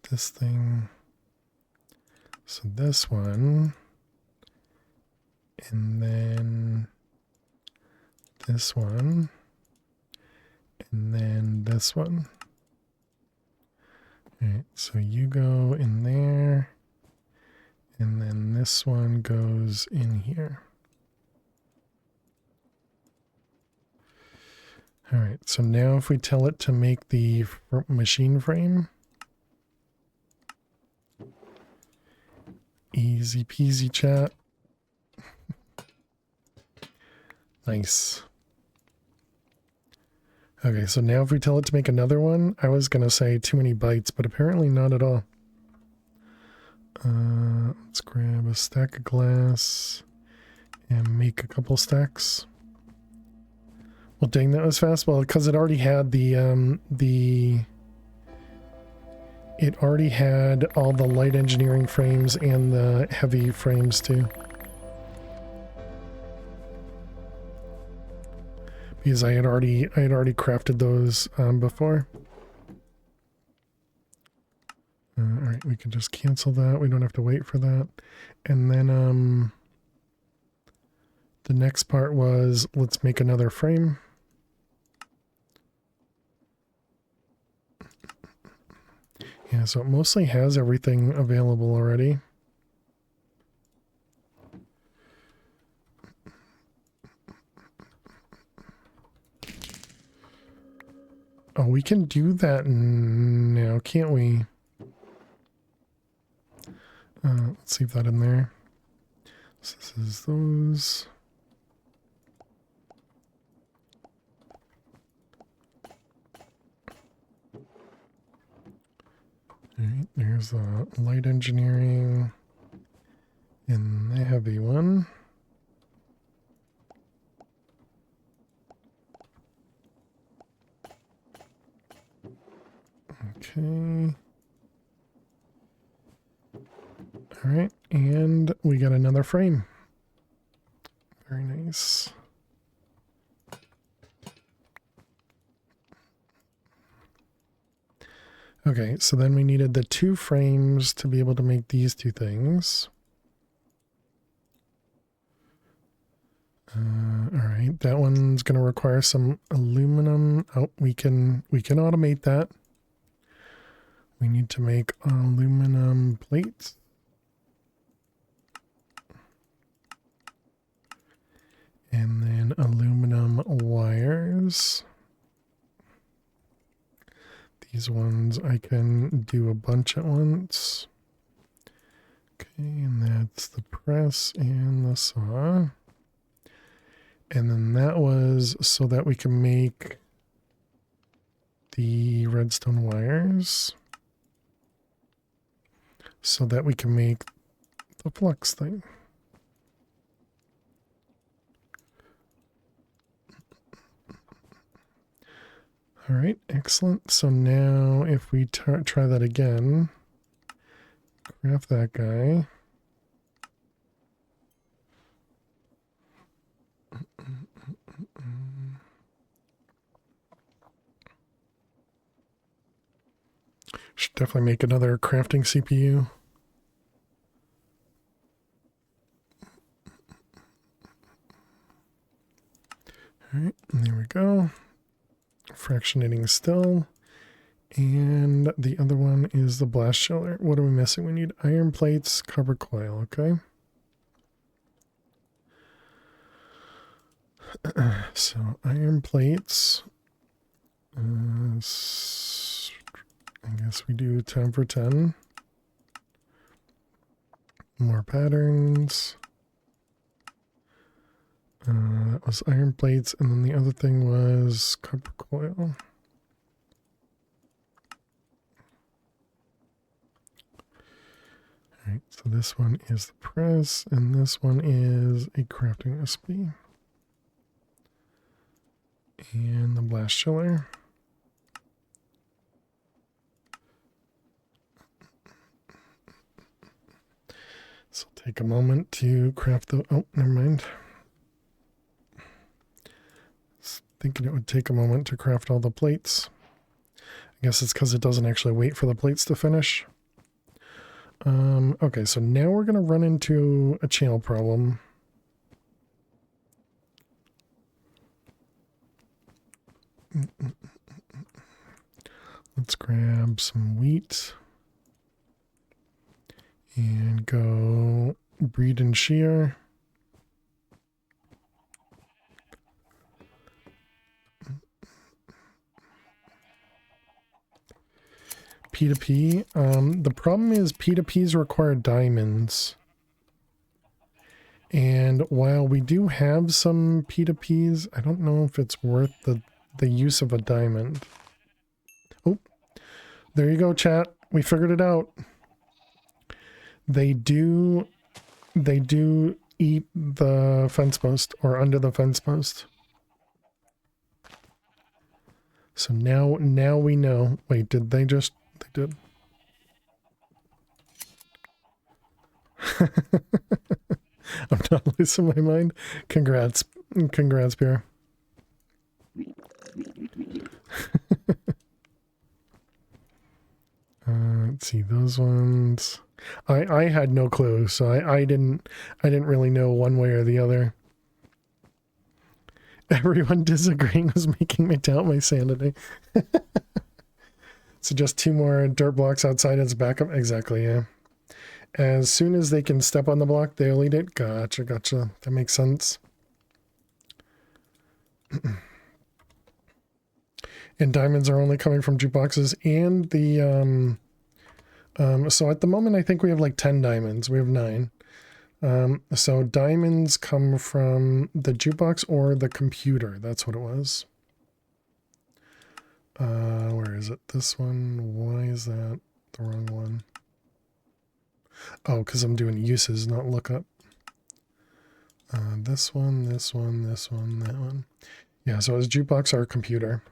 this thing. So this one, and then this one, and then this one. All right, so you go in there, and then this one goes in here. All right, so now if we tell it to make the machine frame, easy peasy, chat. Nice. Okay, so now if we tell it to make another one, I was going to say too many bytes, but apparently not at all. Let's grab a stack of glass and make a couple stacks. Well, dang, that was fast. Well, because it already had it already had all the light engineering frames and the heavy frames too. Because I had already crafted those before. All right, we can just cancel that. We don't have to wait for that. And then the next part was, let's make another frame. Yeah, so it mostly has everything available already. Oh, we can do that now, can't we? Let's leave that in there. So this is those. Alright, there's the light engineering and the heavy one. Okay. All right, and we got another frame. Very nice. Okay, so then we needed the 2 frames to be able to make these 2 things. All right, that one's going to require some aluminum. Oh, we can automate that. We need to make aluminum plates. And then aluminum wires. These ones I can do a bunch at once. Okay, and that's the press and the saw. And then that was so that we can make the redstone wires. So that we can make the flux thing. All right, excellent. So now if we try that again, craft that guy. Should definitely make another crafting CPU. All right, there we go. Fractionating still. And the other one is the blast chiller. What are we missing? We need iron plates, copper coil, okay? So iron plates. I guess we do 10 for 10. More patterns. That was iron plates, and then the other thing was copper coil. Alright, so this one is the press, and this one is a crafting recipe. And the blast chiller. So take a moment to craft the... Oh, never mind. Thinking it would take a moment to craft all the plates. I guess it's because it doesn't actually wait for the plates to finish. Okay, so now we're going to run into a channel problem. Let's grab some wheat and go breed and shear. P2P. The problem is P2Ps require diamonds. And while we do have some P2Ps, I don't know if it's worth the use of a diamond. Oh, there you go, chat. We figured it out. They do eat the fence post or under the fence post. So now we know. Wait, did they just... They did. I'm not losing my mind. Congrats. Congrats, Pierre. Let's see, those ones. I had no clue, so I didn't really know one way or the other. Everyone disagreeing was making me doubt my sanity. So just 2 more dirt blocks outside as backup. Exactly, yeah. As soon as they can step on the block, they'll eat it. Gotcha. That makes sense. And diamonds are only coming from jukeboxes and the... so at the moment, I think we have like 10 diamonds. We have 9. So diamonds come from the jukebox or the computer. That's what it was. Where is it? This one. Why is that the wrong one? Oh, because I'm doing uses, not lookup. This one, that one. Yeah, so it was jukebox or computer.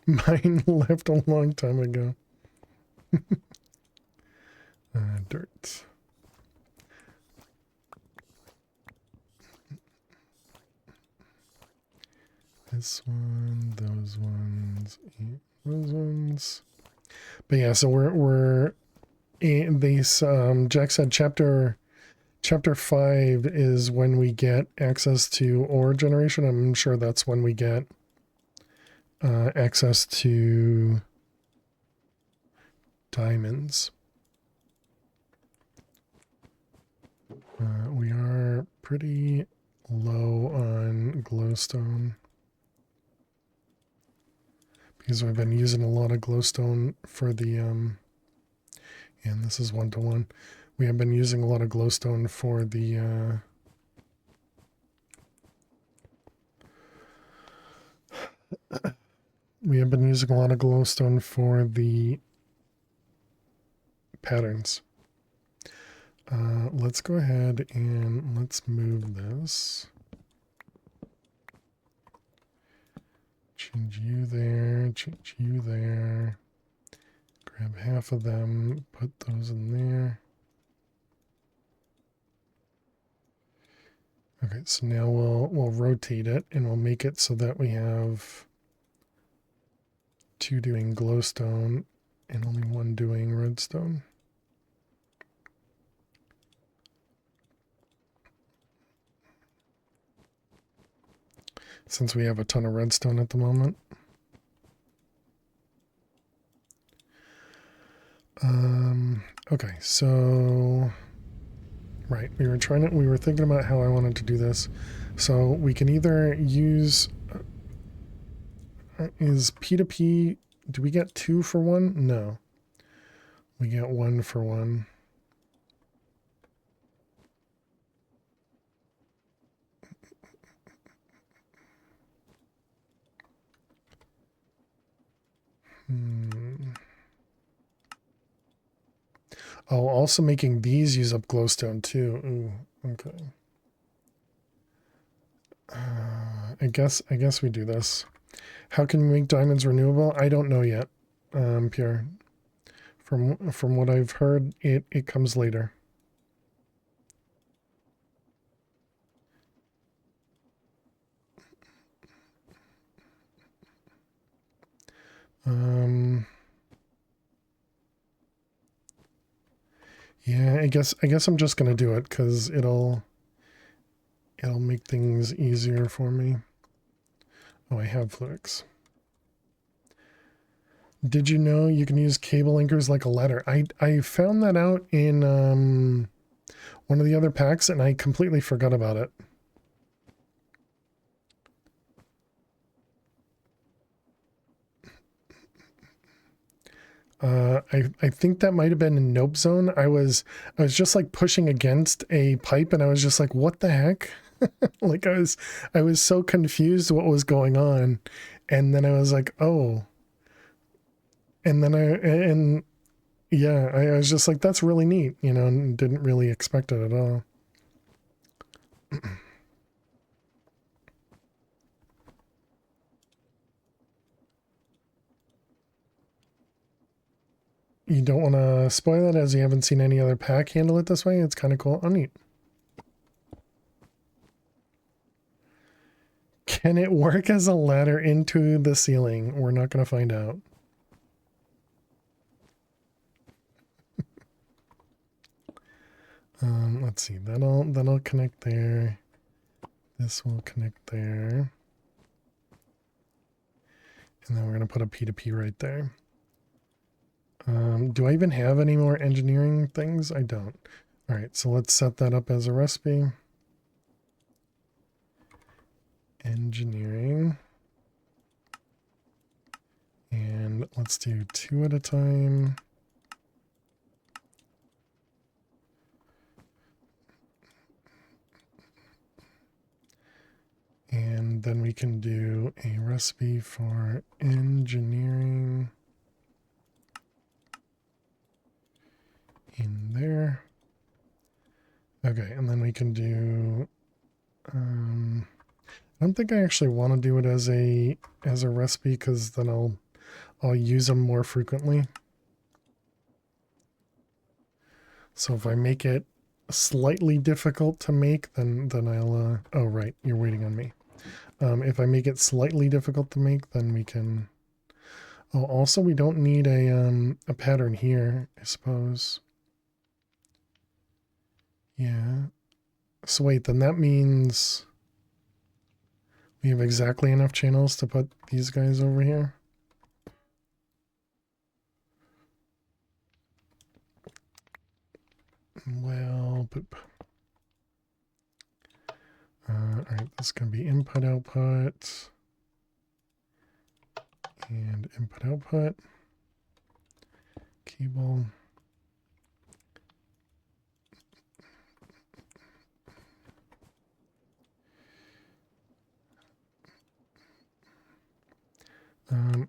Mine left a long time ago. Dirt. This one, those ones, those ones. But yeah, so we're in these. Jack said chapter 5 is when we get access to ore generation. I'm sure that's when we get access to diamonds. We are pretty low on glowstone because we've been using a lot of glowstone for the and this is 1-to-1. We have been using a lot of glowstone for the we have been using a lot of glowstone for the patterns. Let's go ahead and let's move this. Change you there, change you there. Grab half of them, put those in there. Okay, so now we'll rotate it and we'll make it so that we have 2 doing glowstone and only 1 doing redstone. Since we have a ton of redstone at the moment. Okay, so right, we were thinking about how I wanted to do this. So we can either use is P2P, do we get 2 for 1? No. We get 1 for 1. Oh, also making these use up glowstone too. Ooh, okay. I guess we do this. How can we make diamonds renewable? I don't know yet, Pierre. From what I've heard, it comes later. Yeah, I guess I'm just gonna do it because it'll make things easier for me. Oh, I have Fluix. Did you know you can use cable anchors like a ladder? I found that out in one of the other packs and I completely forgot about it. I think that might have been in Nope Zone. I was just like pushing against a pipe and I was just like, what the heck? Like I was so confused what was going on. And then I was like, oh. And then yeah, I was just like, that's really neat, you know, and didn't really expect it at all. You don't want to spoil it as you haven't seen any other pack handle it this way. It's kind of cool. Oh, neat. Can it work as a ladder into the ceiling? We're not going to find out. Let's see. That'll connect there. This will connect there. And then we're going to put a P2P right there. Do I even have any more engineering things? I don't. All right, so let's set that up as a recipe. Engineering. And let's do 2 at a time. And then we can do a recipe for engineering in there. Okay, and then we can do, I don't think I actually want to do it as a recipe because then I'll use them more frequently. So if I make it slightly difficult to make, then I'll, oh, right, you're waiting on me. If I make it slightly difficult to make, then we can, oh, also we don't need a pattern here, I suppose. Yeah. So wait, then that means we have exactly enough channels to put these guys over here. Well, boop. All right, this is going to be input, output, and input, output, cable.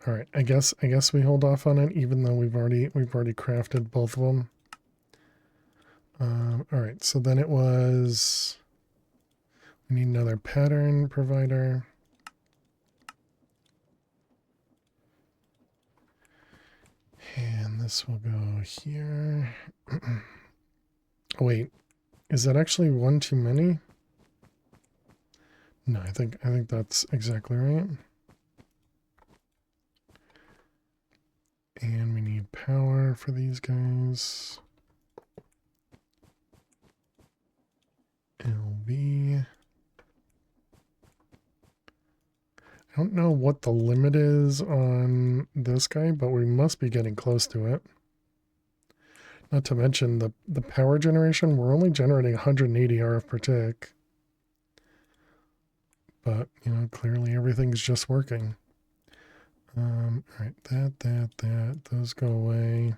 All right, I guess we hold off on it, even though we've already crafted both of them. All right, so then it was, we need another pattern provider. And this will go here. Oh, wait, is that actually one too many? No, I think that's exactly right. And we need power for these guys. LV. I don't know what the limit is on this guy, but we must be getting close to it. Not to mention the power generation, we're only generating 180 RF per tick. But, you know, clearly everything's just working. All right, that, those go away.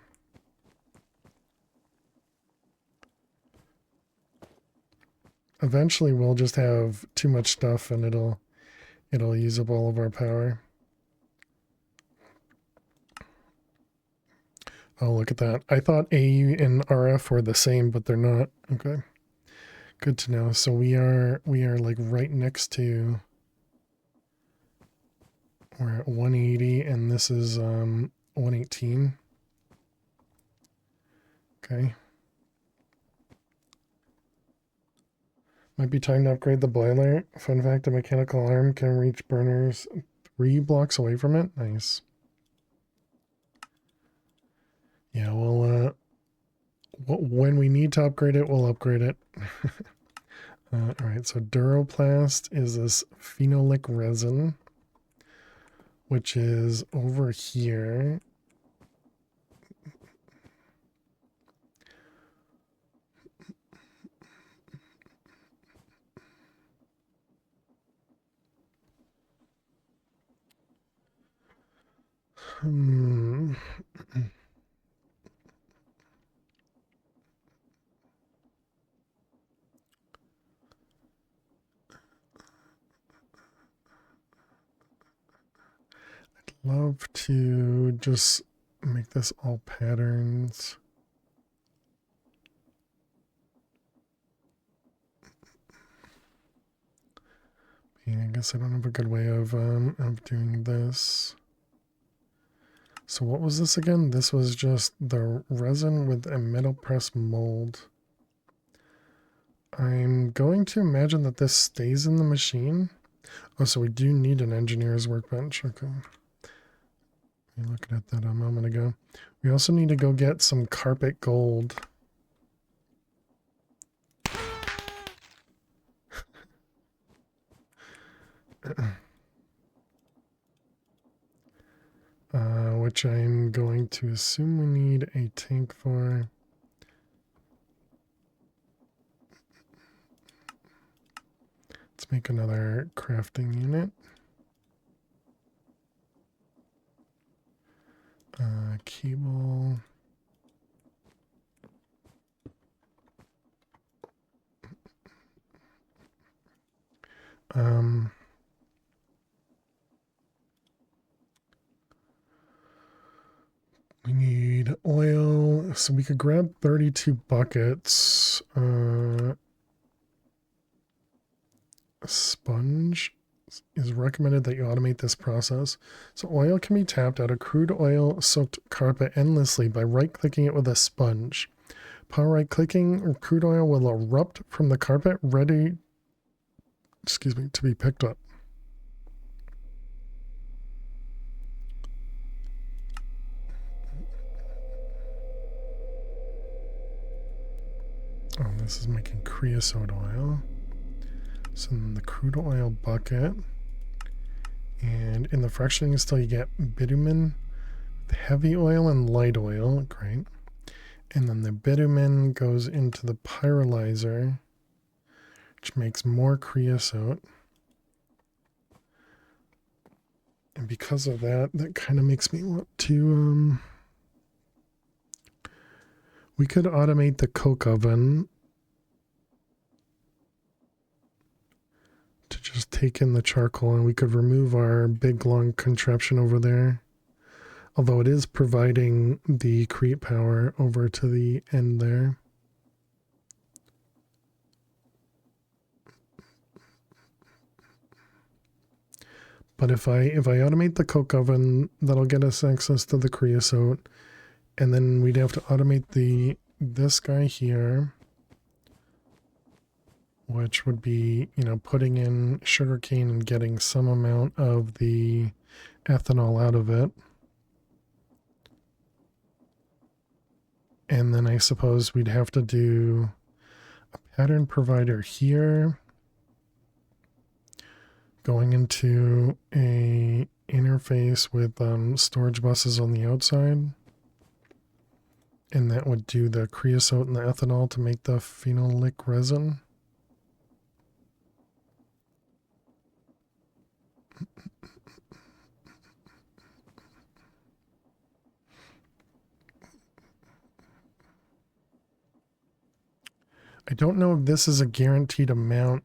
Eventually we'll just have too much stuff and it'll use up all of our power. Oh, look at that. I thought A and RF were the same, but they're not. Okay. Good to know. So we are like right next to, we're at 180 and this is 118. Okay. Might be time to upgrade the boiler. Fun fact, a mechanical arm can reach burners 3 blocks away from it. Nice. Yeah, well, when we need to upgrade it, we'll upgrade it. All right, so Duroplast is this phenolic resin, which is over here. Love to just make this all patterns. Yeah, I guess I don't have a good way of doing this. So what was this again? This was just the resin with a metal press mold. I'm going to imagine that this stays in the machine. Oh, so we do need an engineer's workbench. Okay. We were looking at that a moment ago. We also need to go get some carpet gold. Which I'm going to assume we need a tank for. Let's make another crafting unit. Cable. We need oil, so we could grab 32 buckets. Sponge is recommended that you automate this process. So oil can be tapped out of crude oil soaked carpet endlessly by right-clicking it with a sponge. Power right clicking, crude oil will erupt from the carpet, ready, to be picked up. Oh, this is making creosote oil. So then the crude oil bucket. And in the fractionating still you get bitumen, heavy oil and light oil. Great. And then the bitumen goes into the pyrolyzer, which makes more creosote. And because of that, that kind of makes me want to, we could automate the coke oven to just take in the charcoal, and we could remove our big long contraption over there. Although it is providing the create power over to the end there. But if I automate the coke oven, that'll get us access to the creosote. And then we'd have to automate this guy here, which would be, putting in sugarcane and getting some amount of the ethanol out of it. And then I suppose we'd have to do a pattern provider here, going into a interface with storage buses on the outside. And that would do the creosote and the ethanol to make the phenolic resin. I don't know if this is a guaranteed amount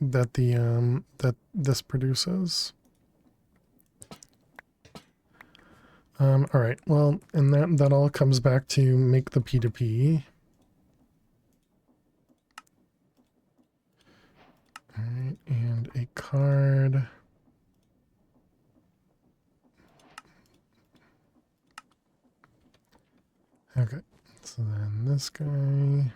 that that this produces. All right. Well, and that all comes back to make the P2P. All right, and a card. Okay. So then this guy.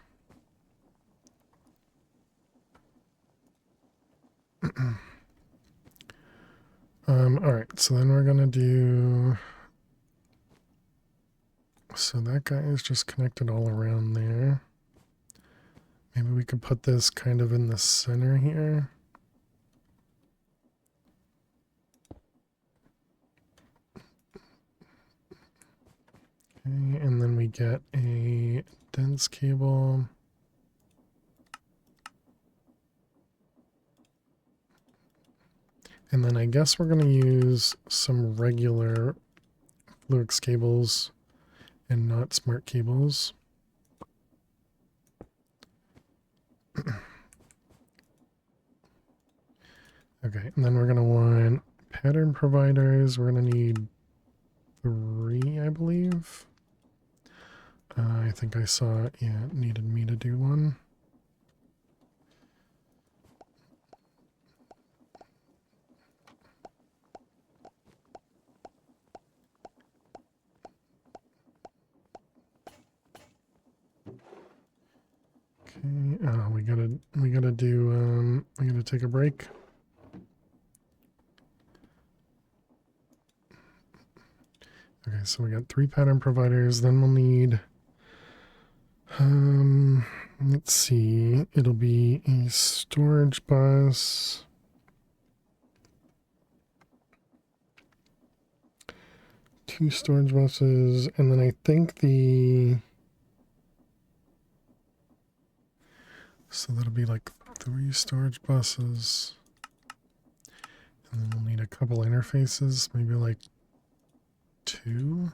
All right, so then we're gonna do, so that guy is just connected all around there. Maybe we could put this kind of in the center here. Okay, and then we get a dense cable. And then I guess we're going to use some regular Fluix cables and not smart cables. Okay, and then we're going to want pattern providers. We're going to need 3, I believe. I think I saw, yeah, it needed me to do one. Okay, we gotta take a break. Okay, so we got 3 pattern providers, then we'll need, let's see, it'll be a storage bus. Two storage buses, and then I think so that'll be like 3 storage buses. And then we'll need a couple interfaces, maybe like 2.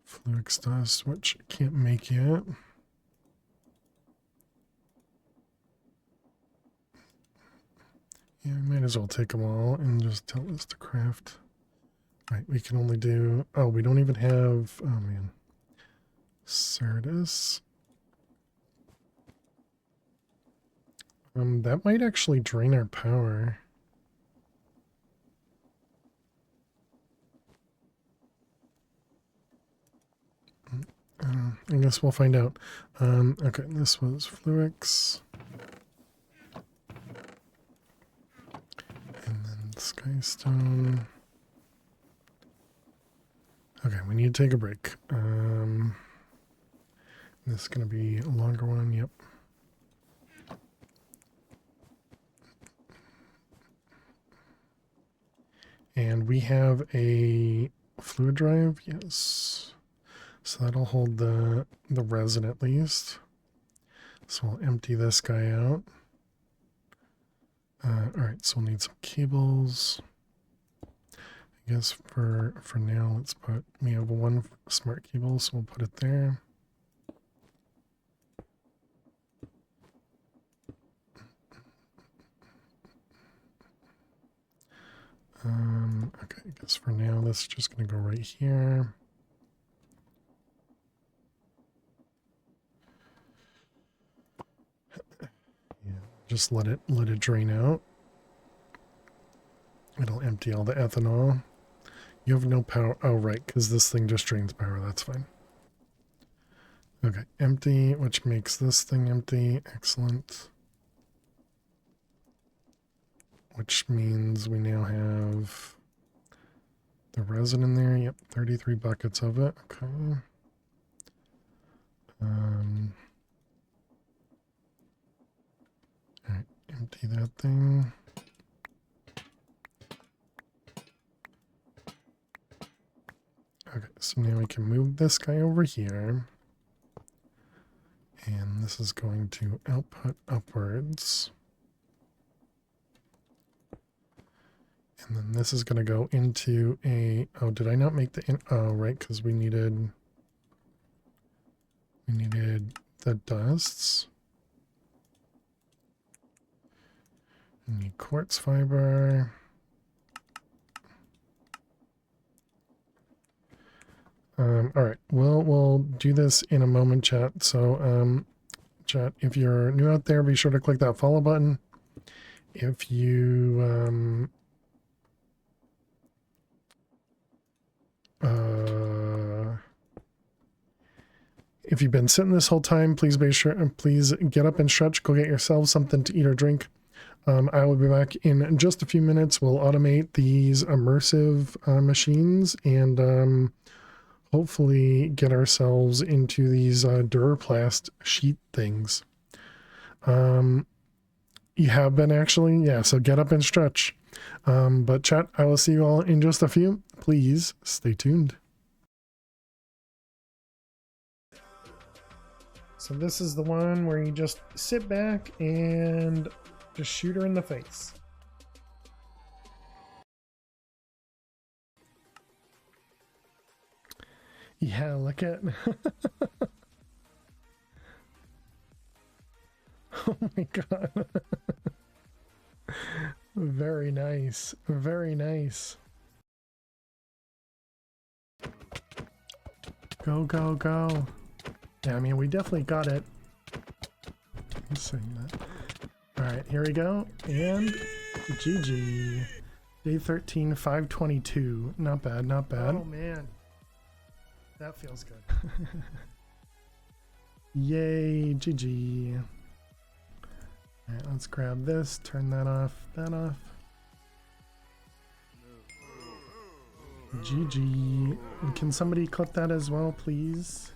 Fluix dust, which I can't make yet. Yeah, we might as well take them all and just tell this to craft. Right, we can only do, oh, we don't even have, oh man. Certus. That might actually drain our power. I guess we'll find out. Okay, this was Fluix. And then Skystone. Okay, we need to take a break. This is going to be a longer one, yep. And we have a fluid drive, yes. So that'll hold the resin at least. So we'll empty this guy out. Alright, so we'll need some cables. I guess for now, let's put, we have one smart cable, so we'll put it there. Okay, I guess for now, this is just going to go right here. Yeah, just let it drain out. It'll empty all the ethanol. You have no power. Oh, right, because this thing just drains power. That's fine. Okay, empty, which makes this thing empty. Excellent. Which means we now have the resin in there. Yep, 33 buckets of it. Okay. Alright, empty that thing. Okay, so now we can move this guy over here. And this is going to output upwards. And then this is going to go into a, oh, did I not make the, oh, right, because we needed the dusts. We need quartz fiber. All right, we'll do this in a moment, chat. So, chat, if you're new out there, be sure to click that follow button. If you, if you've been sitting this whole time, please be sure and please get up and stretch. Go get yourself something to eat or drink. I will be back in just a few minutes. We'll automate these immersive machines and hopefully get ourselves into these Duraplast sheet things. You have been actually, yeah, so get up and stretch. But chat, I will see you all in just a few. Please stay tuned. So this is the one where you just sit back and just shoot her in the face. Yeah, look at... Oh my god. Very nice. Very nice. Go, go, go. Yeah, I mean, we definitely got it. I'm saying that. Alright, here we go. And GG. Day 13, 522. Not bad, not bad. Oh, man. That feels good. Yay, GG. Alright, let's grab this, turn that off, that off. GG. Can somebody clip that as well, please?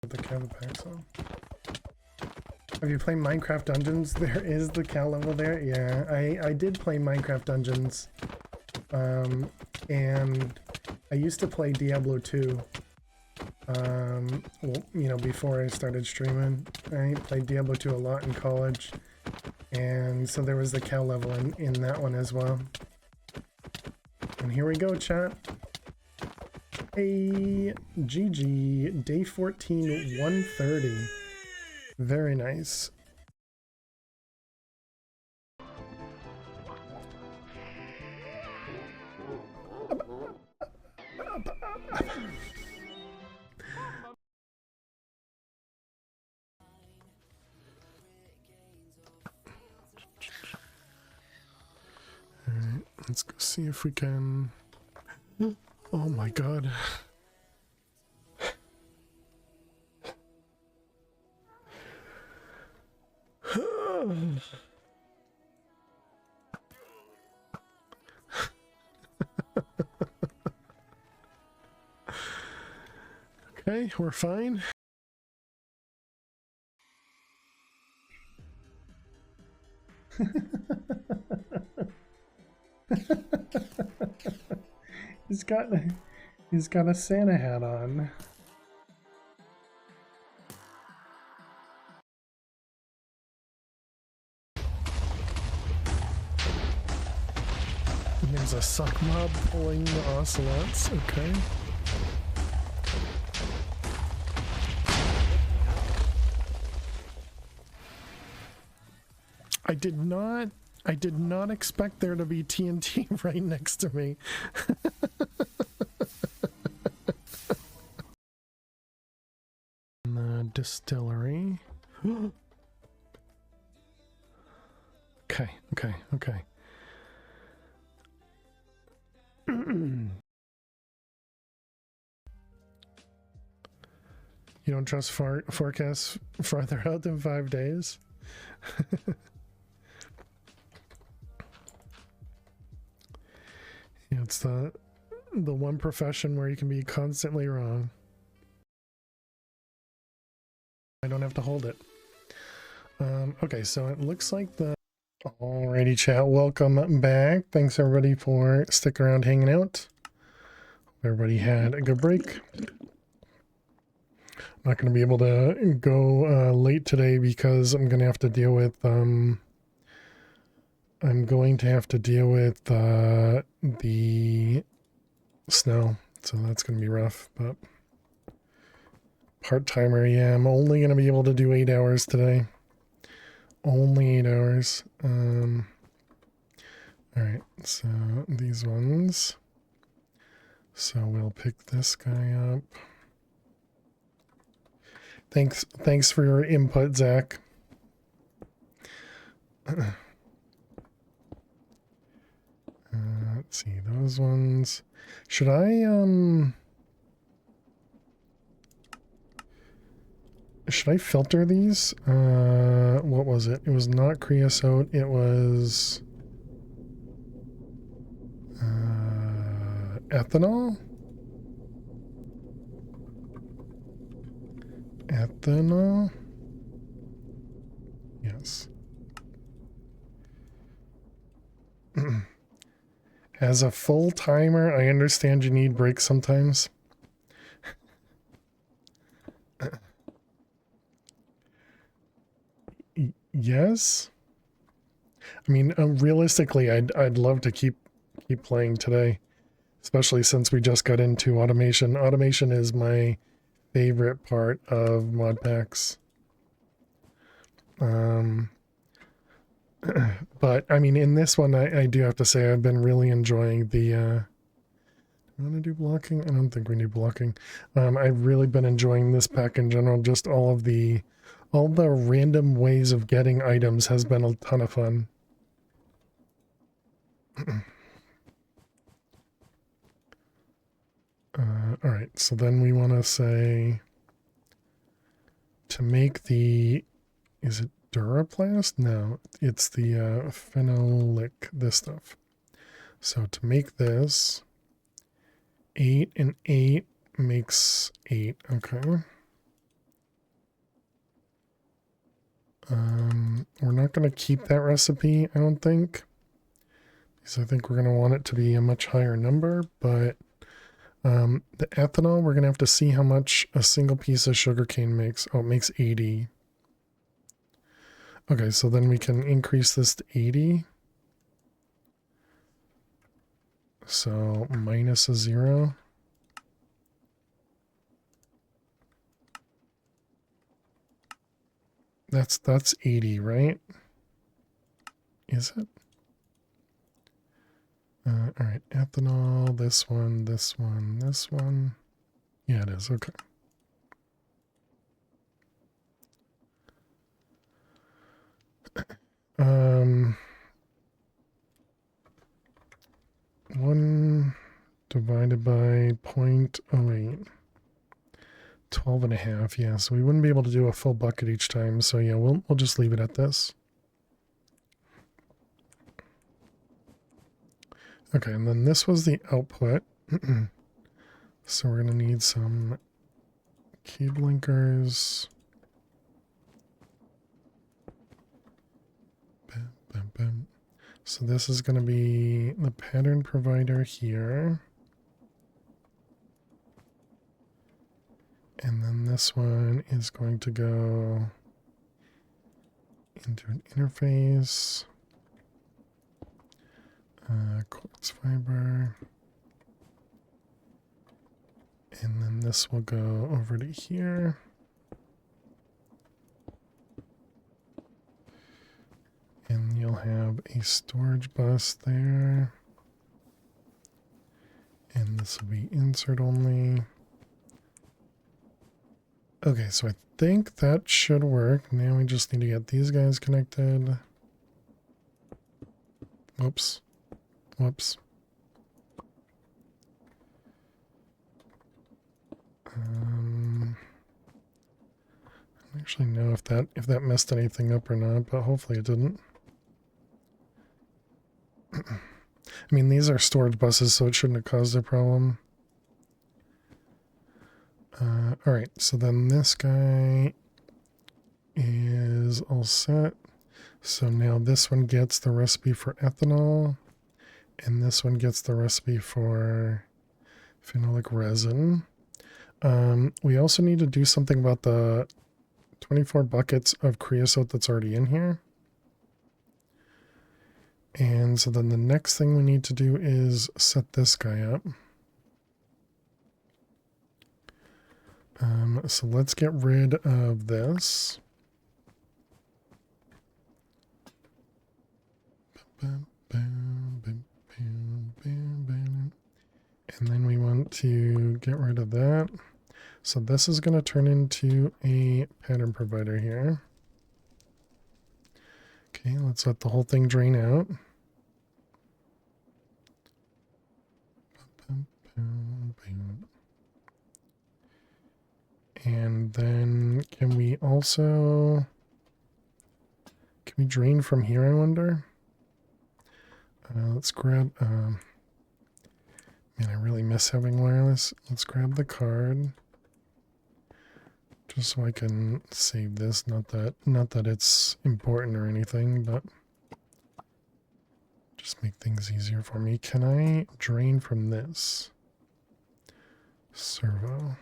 The cow packs on. Have you played Minecraft Dungeons? There is the cow level there. Yeah, I did play Minecraft Dungeons. And I used to play Diablo 2. Well, you know, before I started streaming. I played Diablo 2 a lot in college. And so there was the cow level in that one as well. And here we go, chat. Hey, GG, day 14, 130. Very nice. Alright, let's go see if we can... Oh my god. Okay, we're fine. he's got he's got a Santa hat on. And there's a suck mob pulling the ocelots. Okay. I did not expect there to be TNT right next to me. The distillery. Okay. You don't trust forecasts farther out than 5 days? Yeah, it's the one profession where you can be constantly wrong. I don't have to hold it. Okay, so it looks like the... Alrighty, chat. Welcome back. Thanks, everybody, for sticking around hanging out. Everybody had a good break. I'm not going to be able to go late today because I'm going to have to deal with... the snow, so that's going to be rough, but... Part-timer, yeah, I'm only going to be able to do 8 hours today. Only 8 hours. Alright, so these ones. So we'll pick this guy up. Thanks for your input, Zach. Let's see, those ones. Should I filter these? What was it? It was not creosote, it was ethanol? Ethanol? Yes. As a full timer, I understand you need breaks sometimes. Yes. I mean, realistically, I'd love to keep playing today, especially since we just got into automation. Automation is my favorite part of mod packs. But I mean, in this one, I do have to say I've been really enjoying the. Do I want to do blocking? I don't think we need blocking. I've really been enjoying this pack in general. Just all the random ways of getting items has been a ton of fun. All right, so then we want to say to make the, is it Duraplast? No, it's the phenolic, this stuff. So to make this, 8 and 8 makes 8. Okay. We're not going to keep that recipe, I don't think, because I think we're going to want it to be a much higher number, but the ethanol, we're going to have to see how much a single piece of sugarcane makes. Oh, it makes 80. Okay, so then we can increase this to 80. So minus a 0. That's 80, right? Is it? All right, ethanol, this one, this one, this one. Yeah, it is. Okay. One divided by 0.08. 12 and a half, yeah, so we wouldn't be able to do a full bucket each time, so yeah, we'll just leave it at this. Okay, and then this was the output. So we're gonna need some cable linkers. Bam, bam, bam. So this is going to be the pattern provider here. And then this one is going to go into an interface. Quartz fiber. And then this will go over to here. And you'll have a storage bus there. And this will be insert only. Okay, so I think that should work. Now we just need to get these guys connected. Whoops. Whoops. I don't actually know if that messed anything up or not, but hopefully it didn't. I mean, these are storage buses, so it shouldn't have caused a problem. All right, so then this guy is all set. So now this one gets the recipe for ethanol, and this one gets the recipe for phenolic resin. We also need to do something about the 24 buckets of creosote that's already in here. And so then the next thing we need to do is set this guy up. So let's get rid of this. And then we want to get rid of that. So this is going to turn into a pattern provider here. Okay, let's let the whole thing drain out. And then can we drain from here, I wonder? Let's grab, man, I really miss having wireless. Let's grab the card. Just so I can save this. Not that it's important or anything, but just make things easier for me. Can I drain from this? Servo.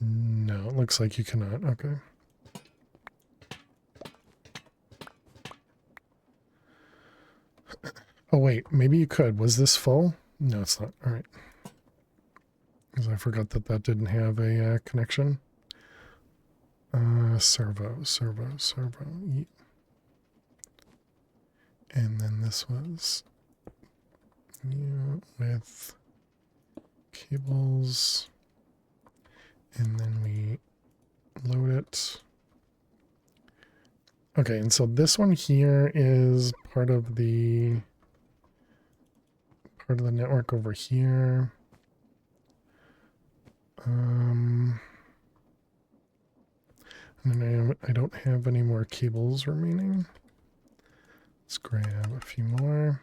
No, it looks like you cannot. Okay. Oh, wait. Maybe you could. Was this full? No, it's not. All right. Because I forgot that didn't have a connection. Servo. And then this was with cables. And then we load it. Okay, and so this one here is part of the network over here. And then I don't have any more cables remaining. Let's grab a few more.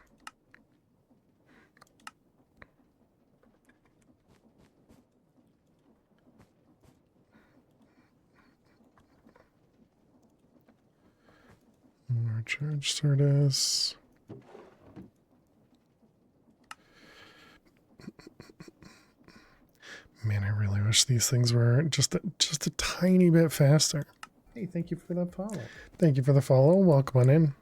More charge service. Man, I really wish these things were just a tiny bit faster. Hey, thank you for the follow. Thank you for the follow. Welcome on in.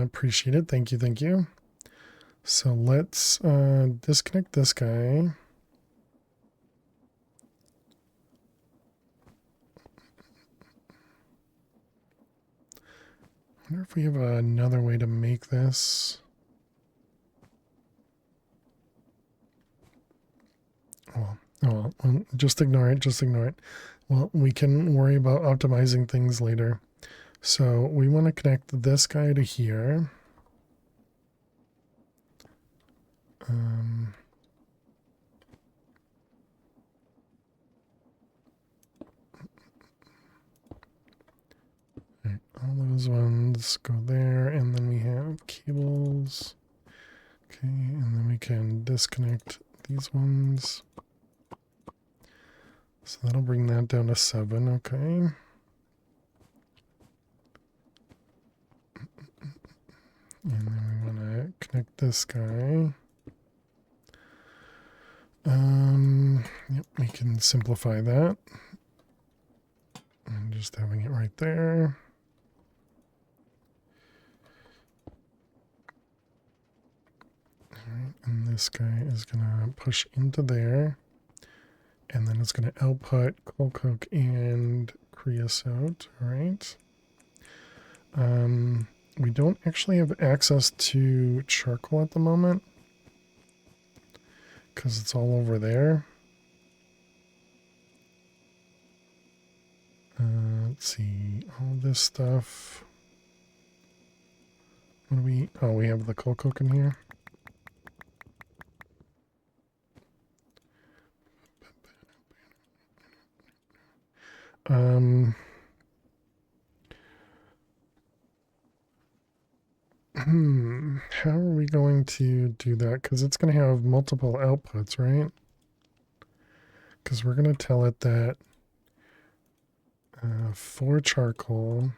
Appreciate it. Thank you. So let's disconnect this guy. I wonder if we have another way to make this. Oh well, just ignore it. Well, we can worry about optimizing things later. So we want to connect this guy to here. Right, all those ones go there, and then we have cables. Okay, and then we can disconnect these ones. So that'll bring that down to 7, okay. And then we want to connect this guy. Yep, we can simplify that. And just having it right there. Alright, and this guy is going to push into there. And then it's going to output coal coke and creosote, alright. We don't actually have access to charcoal at the moment because it's all over there. Let's see, all this stuff. What do we, oh, we have the coal coke in here. How are we going to do that? Because it's going to have multiple outputs, right? Because we're going to tell it that for charcoal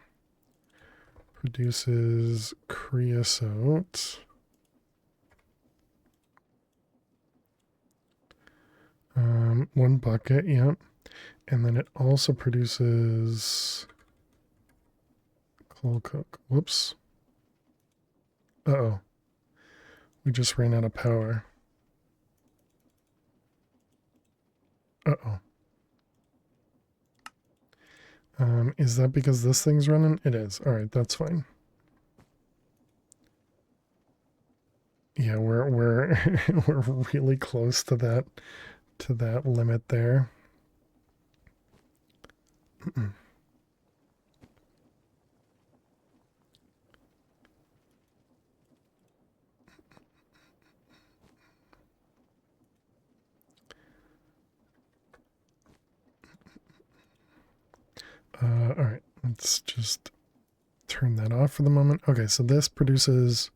produces creosote. One bucket, yep. And then it also produces coal coke. Whoops. Uh-oh. We just ran out of power. Uh-oh. Is that because this thing's running? It is. All right, that's fine. Yeah, we're we're really close to that limit there. All right, let's just turn that off for the moment. Okay, so this produces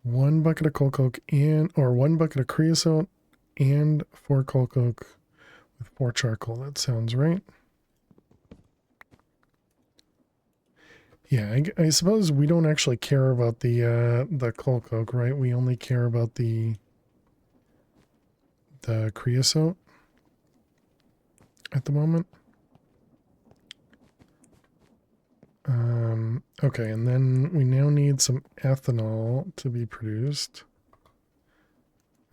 1 bucket of coal coke and, or 1 bucket of creosote and 4 coal coke with 4 charcoal. That sounds right. Yeah, I suppose we don't actually care about the coal coke, right? We only care about the creosote at the moment. Okay, and then we now need some ethanol to be produced.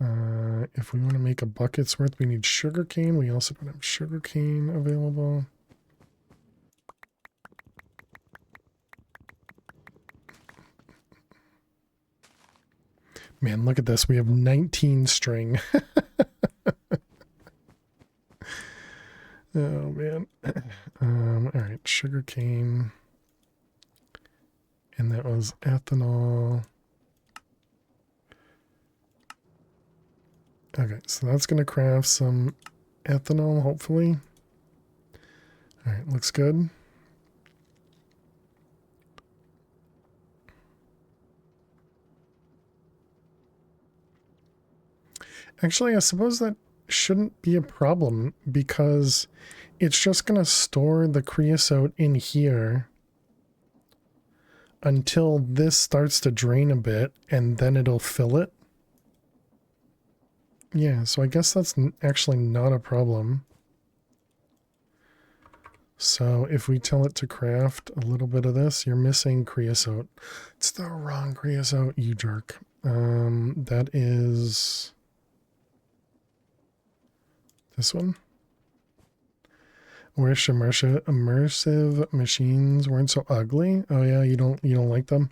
If we want to make a bucket's worth, we need sugarcane. We also don't have sugarcane available. Man, look at this. We have 19 string. Oh, man. All right, sugarcane. And that was ethanol. Okay, so that's going to craft some ethanol, hopefully. All right, looks good. Actually, I suppose that shouldn't be a problem because it's just going to store the creosote in here until this starts to drain a bit, and then it'll fill it. Yeah, so I guess that's actually not a problem. So if we tell it to craft a little bit of this, you're missing creosote. It's the wrong creosote, you jerk. That is this one. Wish immersive machines weren't so ugly. Oh yeah, you don't like them?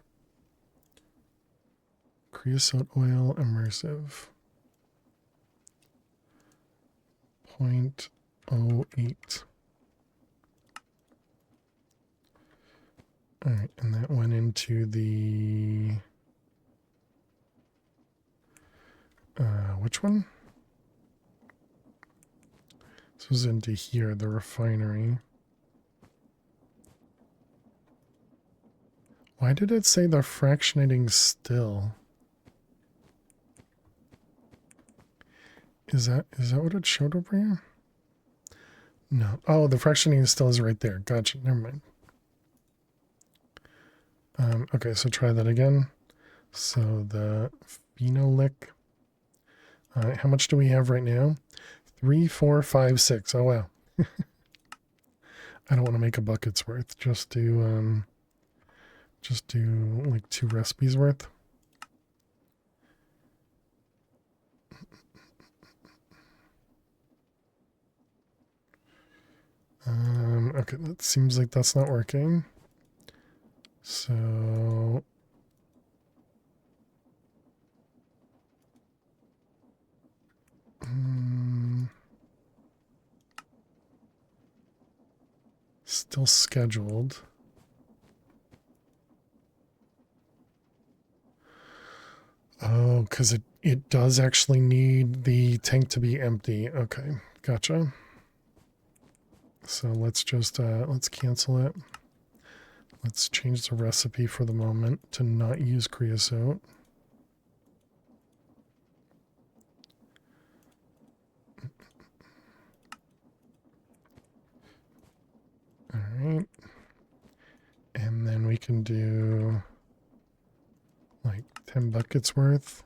Creosote oil immersive. 0.08. All right, and that went into the which one? This was into here, the refinery. Why did it say the fractionating still? Is that what it showed over here? No. Oh, the fractionating still is right there. Gotcha. Never mind. Okay, so try that again. So the phenolic. How much do we have right now? 3, 4, 5, 6. Oh wow. I don't want to make a bucket's worth. Just do like 2 recipes worth. Okay, that seems like that's not working. So still scheduled. Oh, because it does actually need the tank to be empty. Okay, gotcha. So let's just let's cancel it. Let's change the recipe for the moment to not use creosote. All right. And then we can do like 10 buckets worth.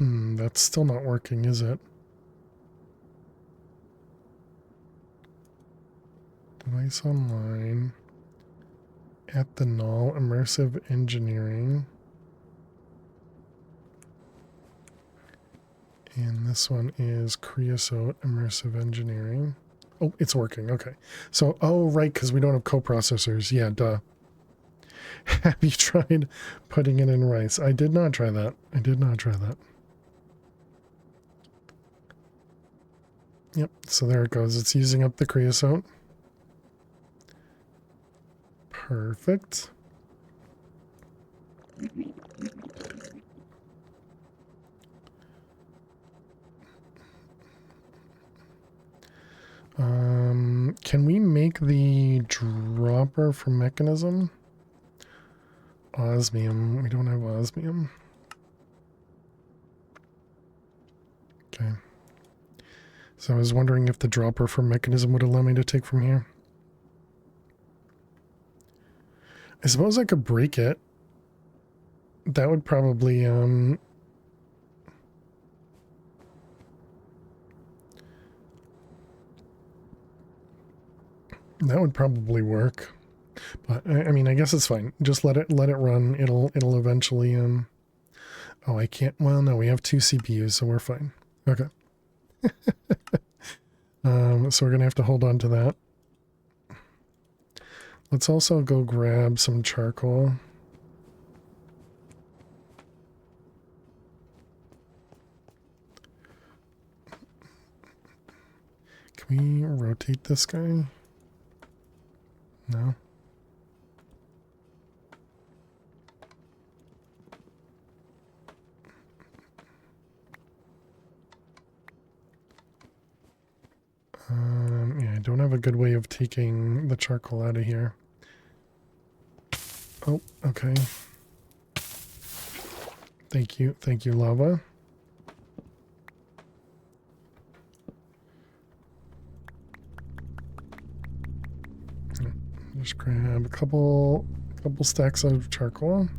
That's still not working, is it? Device online. At the null, immersive engineering. And this one is creosote, immersive engineering. Oh, it's working. Okay. So, oh, right, because we don't have coprocessors. Yeah, duh. Have you tried putting it in rice? I did not try that. I did not try that. Yep, so there it goes. It's using up the creosote. Perfect. Can we make the dropper for mechanism? Osmium. We don't have osmium. Okay. So I was wondering if the dropper for mechanism would allow me to take from here. I suppose I could break it. That would probably, that would probably work. But I mean, I guess it's fine. Just let it run. It'll eventually, oh, I can't. Well, no, we have 2 CPUs, so we're fine. Okay. So we're gonna have to hold on to that. Let's also go grab some charcoal. Can we rotate this guy? No. Yeah, I don't have a good way of taking the charcoal out of here. Oh, okay. Thank you, lava. Just grab a couple stacks of charcoal.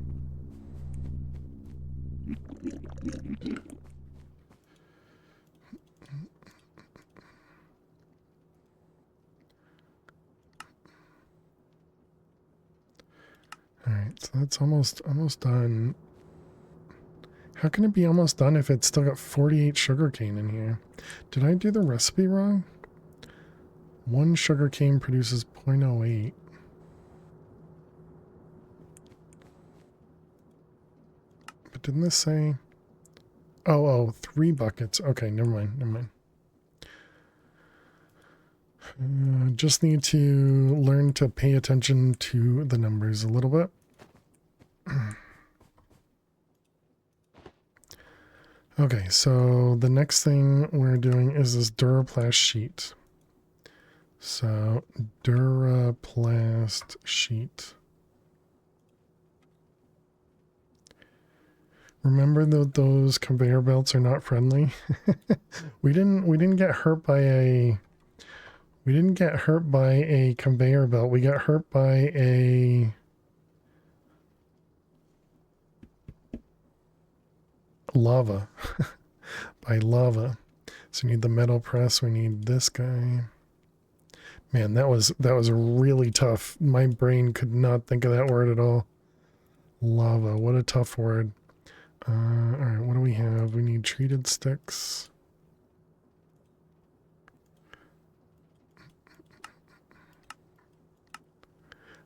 Alright, so that's almost done. How can it be almost done if it's still got 48 sugarcane in here? Did I do the recipe wrong? 1 sugarcane produces 0.08. But didn't this say... Oh, 3 buckets. Okay, never mind. Just need to learn to pay attention to the numbers a little bit. Okay, so the next thing we're doing is this Duraplast sheet. So, Duraplast sheet. Remember that those conveyor belts are not friendly. We didn't get hurt by a conveyor belt. We got hurt by a lava. By lava. So we need the metal press. We need this guy. Man, that was really tough. My brain could not think of that word at all. Lava. What a tough word. All right, what do we have? We need treated sticks.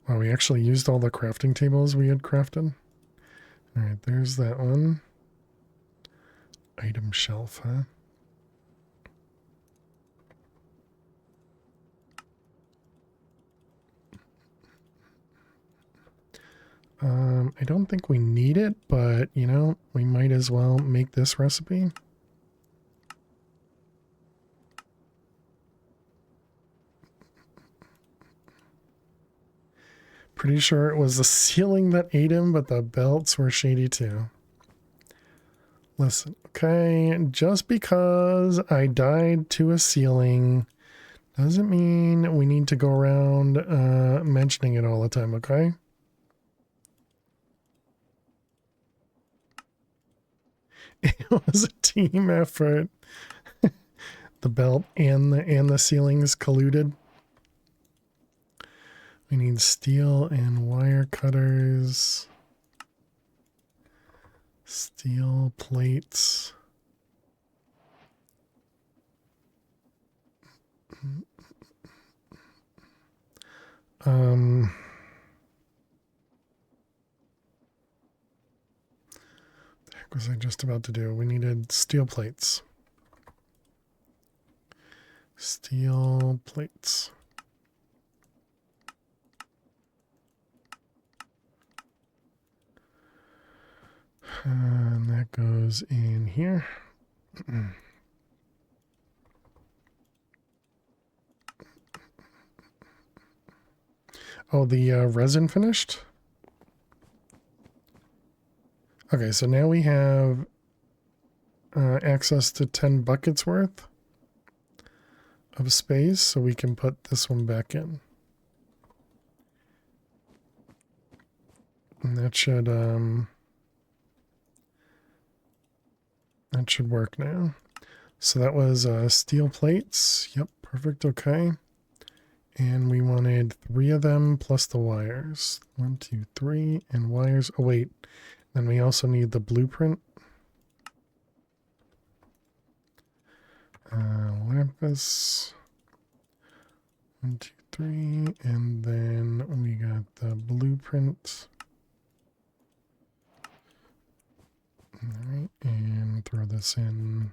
Wow, we actually used all the crafting tables we had crafted. All right, there's that one. Item shelf, huh? I don't think we need it, but you know, we might as well make this recipe. Pretty sure it was the ceiling that ate him, but the belts were shady too. Listen, okay, just because I died to a ceiling doesn't mean we need to go around mentioning it all the time, okay? It was a team effort. The belt and the ceilings colluded. We need steel and wire cutters. Steel plates. What the heck was I just about to do? We needed steel plates. Steel plates. And that goes in here. Oh, the resin finished? Okay, so now we have access to 10 buckets worth of space, so we can put this one back in. And that should work now. So that was steel plates. Yep, perfect, okay. And we wanted 3 of them plus the wires. 1, 2, 3, and wires. Oh, wait. Then we also need the blueprint. Lapis. 1, 2, 3. And then we got the blueprint. Alright, and throw this in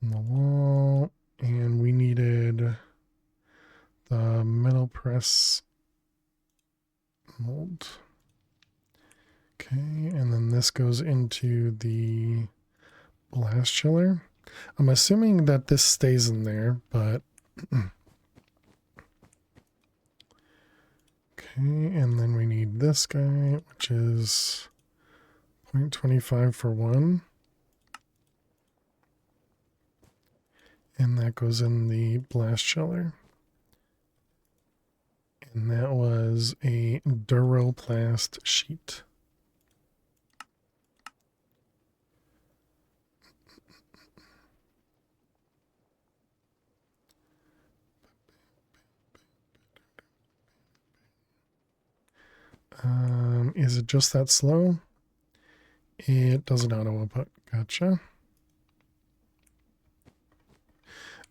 on the wall. And we needed the metal press mold. Okay, and then this goes into the blast chiller. I'm assuming that this stays in there, but okay, and then we need this guy, which is 0.25 for 1. And that goes in the blast chiller. And that was a Duroplast sheet. Is it just that slow? It does an auto output. Gotcha.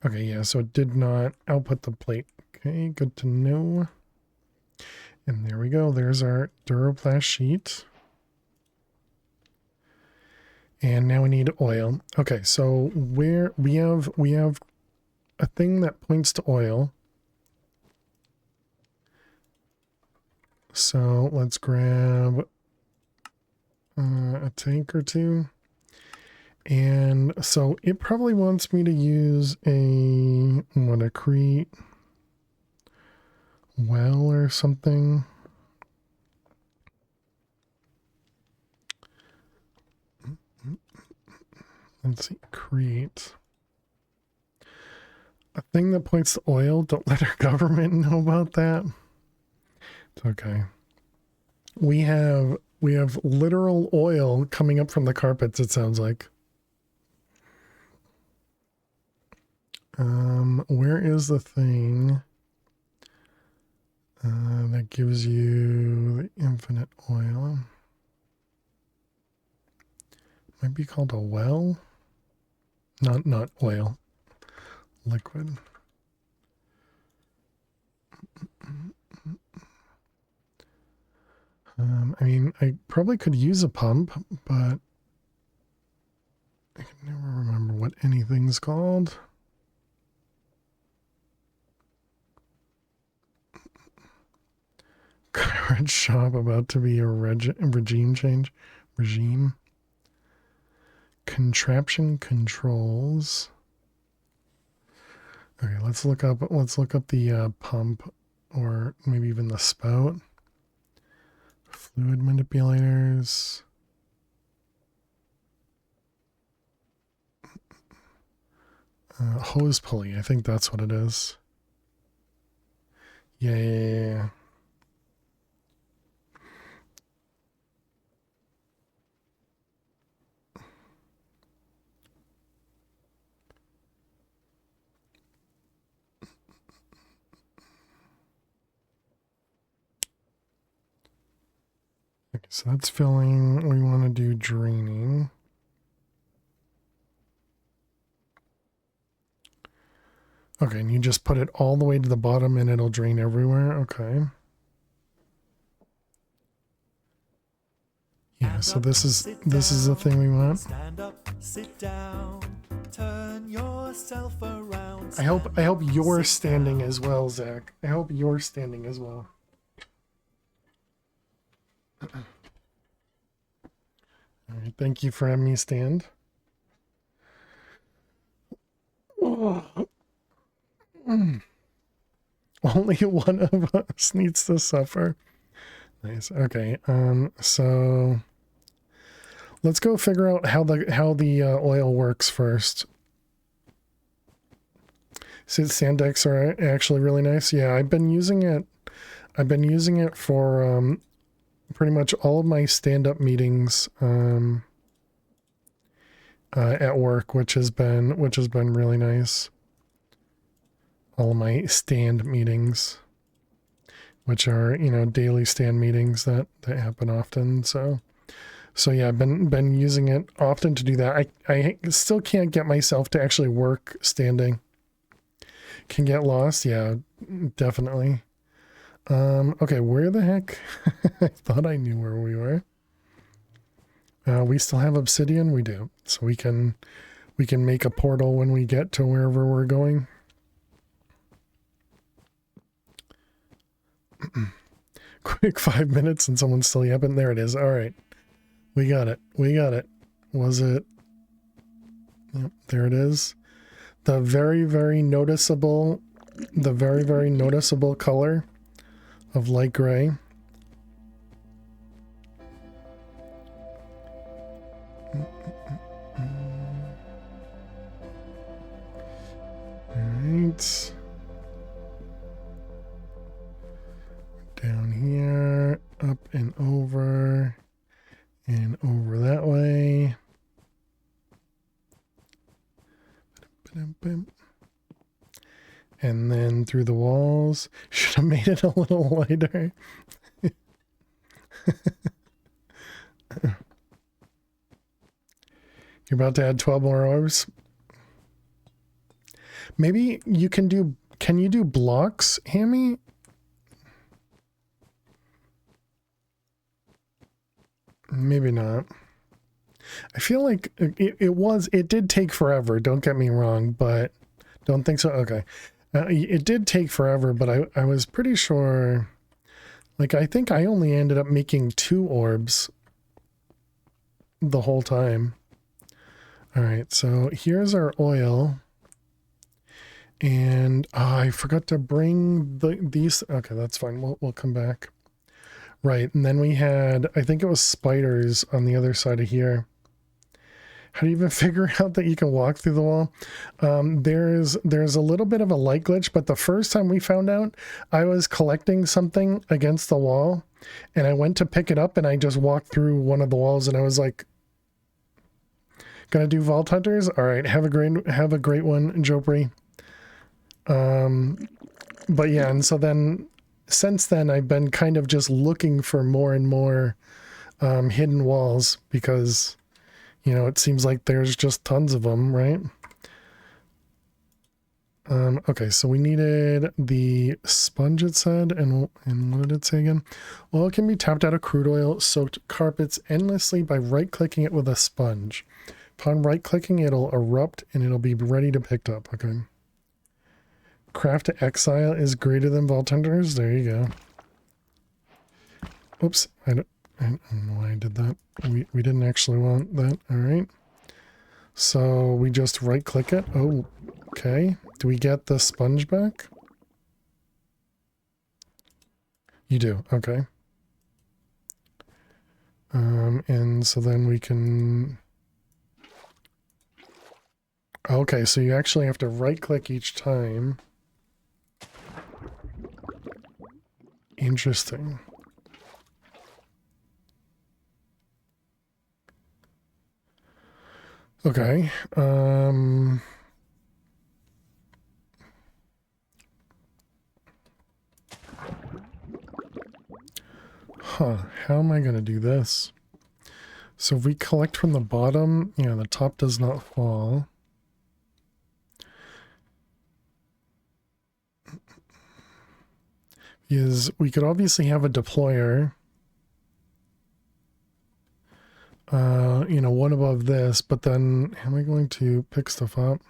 Okay, yeah, so it did not output the plate. Okay, good to know. And there we go. There's our Duroplast sheet. And now we need oil. Okay, so where we have a thing that points to oil. So let's grab a tank or two. And so it probably wants me to use a crete well or something. Let's see, create. A thing that points to oil. Don't let our government know about that. It's okay. We have literal oil coming up from the carpets, it sounds like. Where is the thing that gives you the infinite oil? Might be called a well. Not oil. Liquid. I mean, I probably could use a pump, but I can never remember what anything's called. Current shop about to be a regime change. Regime. Contraption controls. Okay, let's look up the pump, or maybe even the spout. Fluid manipulators. Hose pulley, I think that's what it is. Yeah. Okay, so that's filling. We want to do draining. Okay, and you just put it all the way to the bottom and it'll drain everywhere. Okay. Yeah, so this is the thing we want. Stand up, sit down, turn yourself around. I hope you're standing as well, Zach. I hope you're standing as well. All right, thank you for having me stand. Only one of us needs to suffer. Nice. Okay. So let's go figure out how the oil works first. See, Sandex are actually really nice. Yeah, I've been using it. I've been using it for pretty much all of my stand-up meetings at work, which has been really nice. All of my stand meetings, which are, you know, daily stand meetings that happen often. So yeah, I've been using it often to do that. I still can't get myself to actually work standing. Can get lost. Yeah, definitely. Okay, where the heck? I thought I knew where we were. We still have obsidian. We do. So we can make a portal when we get to wherever we're going. Quick 5 minutes and someone's still yapping. There it is. All right. We got it. Was it? Yep, there it is. The very, very noticeable color of light gray. All right. Down here, up and over that way. And then through the walls. Should have made it a little lighter. You're about to add 12 more orbs. Maybe you can you do blocks, Hammy? Maybe not. I feel like it did take forever. Don't get me wrong, but don't think so. Okay. It did take forever, but I was pretty sure, like, I think I only ended up making 2 orbs the whole time. All right. So here's our oil. And I forgot to bring these. Okay, that's fine. We'll come back. Right, and then we had, I think it was spiders on the other side of here. How do you even figure out that you can walk through the wall? There's a little bit of a light glitch, but the first time we found out, I was collecting something against the wall, and I went to pick it up, and I just walked through one of the walls, and I was like, "Gonna do Vault Hunters? All right, have a great one, Jopri." But yeah, and so then since then, I've been kind of just looking for more and more hidden walls because, you know, it seems like there's just tons of them, right? Okay, so we needed the sponge, it said, and what did it say again? Well, it can be tapped out of crude oil soaked carpets endlessly by right-clicking it with a sponge. Upon right-clicking, it'll erupt and it'll be ready to pick up. Okay. Craft to Exile is greater than Vault Hunters. There you go. Oops, I don't know why I did that. We didn't actually want that. All right. So we just right-click it. Oh, okay. Do we get the sponge back? You do. Okay. And so then we can... Okay, so you actually have to right-click each time. Interesting. Okay. How am I going to do this? So if we collect from the bottom, yeah, the top does not fall. We could obviously have a deployer, you know, one above this, but then how am I going to pick stuff up?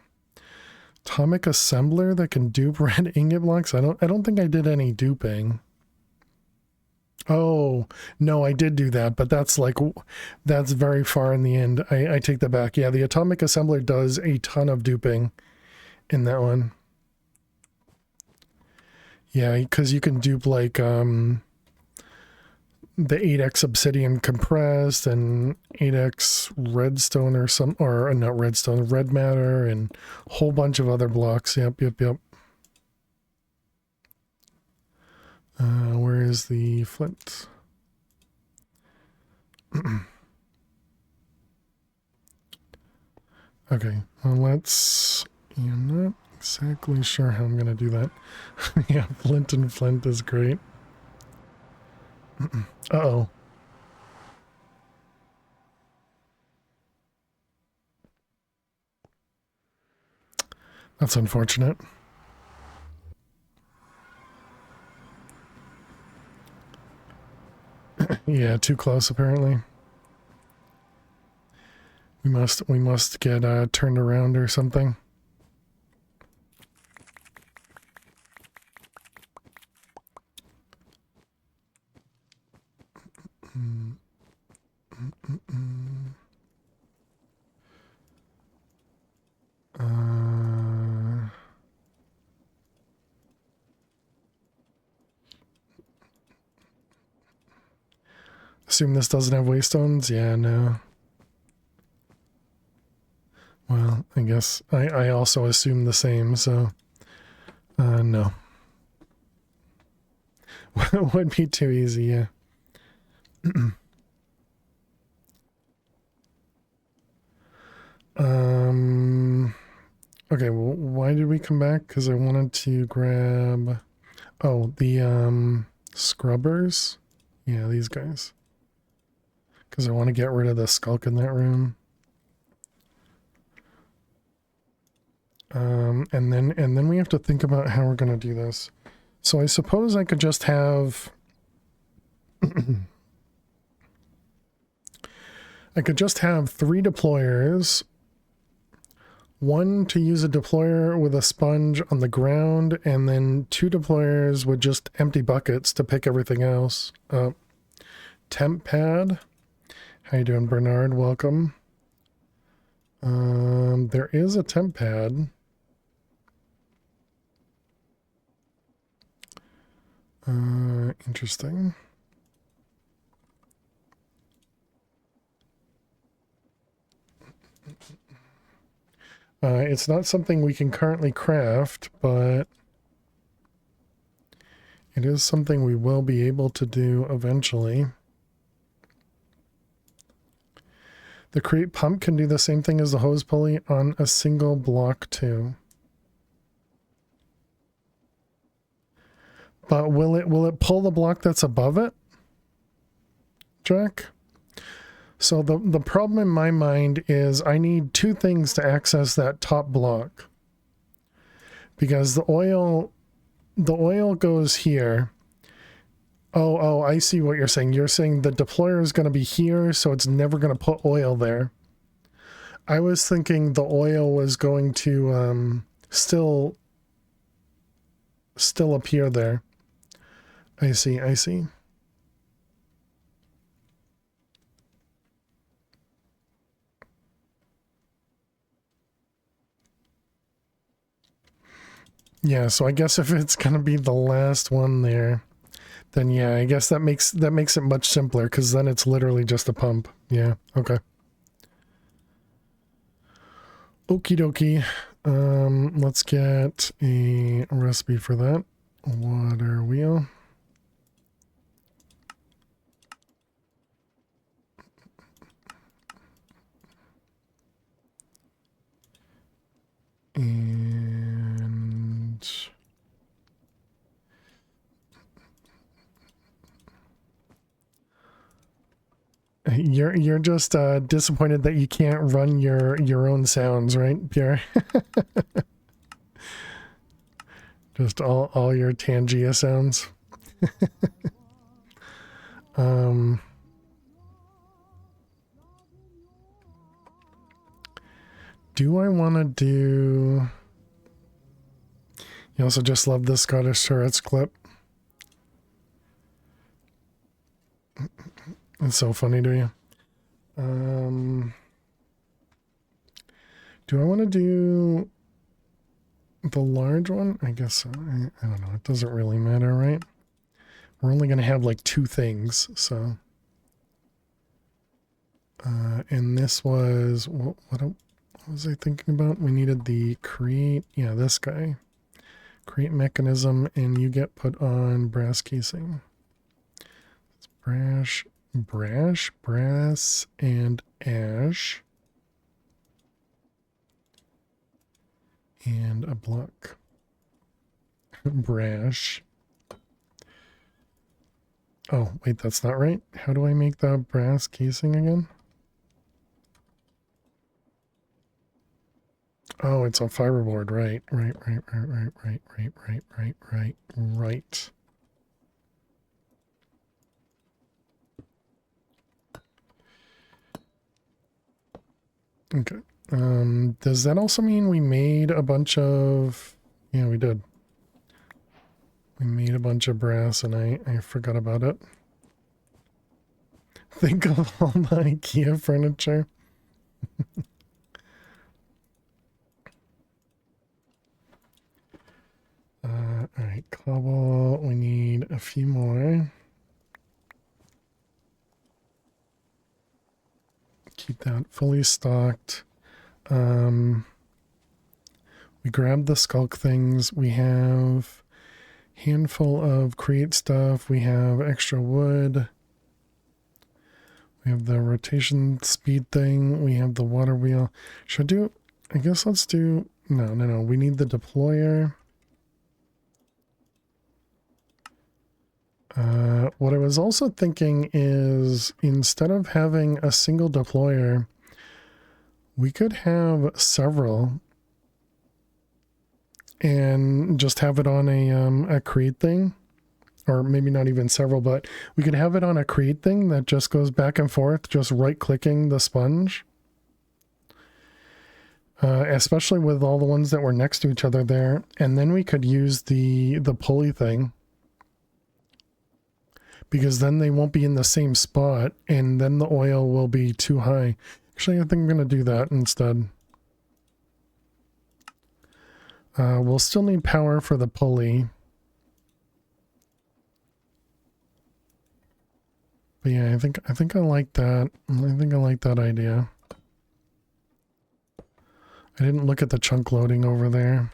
Atomic assembler that can dupe red ingot blocks? I don't think I did any duping. Oh, no, I did do that, but that's very far in the end. I take that back. Yeah, the atomic assembler does a ton of duping in that one. Yeah, because you can dupe like the 8x obsidian compressed and 8x redstone or not redstone, red matter, and a whole bunch of other blocks. Yep. Where is the flint? Okay, well, I'm not exactly sure how I'm going to do that. Yeah, flint and flint is great. Uh-oh. That's unfortunate. Yeah, too close apparently. We must get turned around or something. Assume this doesn't have waystones? Yeah, no. Well, I guess I also assume the same, so no. Would be too easy, yeah. Okay, well, why did we come back? Because I wanted to grab... Oh, the scrubbers? Yeah, these guys. Because I want to get rid of the skulk in that room. And then we have to think about how we're going to do this. So I suppose I could just have... I could just have 3 deployers. One to use a deployer with a sponge on the ground, and then 2 deployers with just empty buckets to pick everything else up. Temp pad. How you doing, Bernard? Welcome. There is a temp pad. Interesting. It's not something we can currently craft, but it is something we will be able to do eventually. The create pump can do the same thing as the hose pulley on a single block too. But will it pull the block that's above it, Jack? So the problem in my mind is I need two things to access that top block. Because the oil goes here. Oh, I see what you're saying. You're saying the deployer is going to be here, so it's never going to put oil there. I was thinking the oil was going to still appear there. I see. Yeah, so I guess if it's going to be the last one there, then yeah, I guess that makes it much simpler, because then it's literally just a pump. Yeah, okay. Okie dokie. Let's get a recipe for that. Water wheel. And you're just disappointed that you can't run your own sounds, right, Pierre? Just all your Tangia sounds. Do I want to do... You also just love the Scottish turrets clip. It's so funny to you. Do I want to do the large one? I guess so. I don't know. It doesn't really matter, right? We're only going to have like two things, so... and this was... What was I thinking about? We needed the create... Yeah, this guy. Create mechanism, and you get put on brass casing. It's brass, and ash. And a block. Brash. Oh, wait, that's not right. How do I make the brass casing again? Oh, it's on fiberboard, right. Okay. Does that also mean we made a bunch of... Yeah, we did. We made a bunch of brass and I forgot about it. Think of all the IKEA furniture. Alright, cobble. We need a few more. Keep that fully stocked. We grabbed the skulk things. We have a handful of create stuff. We have extra wood. We have the rotation speed thing. We have the water wheel. Should I do... I guess let's do... No. We need the deployer. What I was also thinking is, instead of having a single deployer, we could have several and just have it on a create thing, or maybe not even several, but we could have it on a create thing that just goes back and forth, just right-clicking the sponge. Especially with all the ones that were next to each other there, and then we could use the pulley thing. Because then they won't be in the same spot, and then the oil will be too high. Actually, I think I'm going to do that instead. We'll still need power for the pulley. But yeah, I think I like that. I think I like that idea. I didn't look at the chunk loading over there.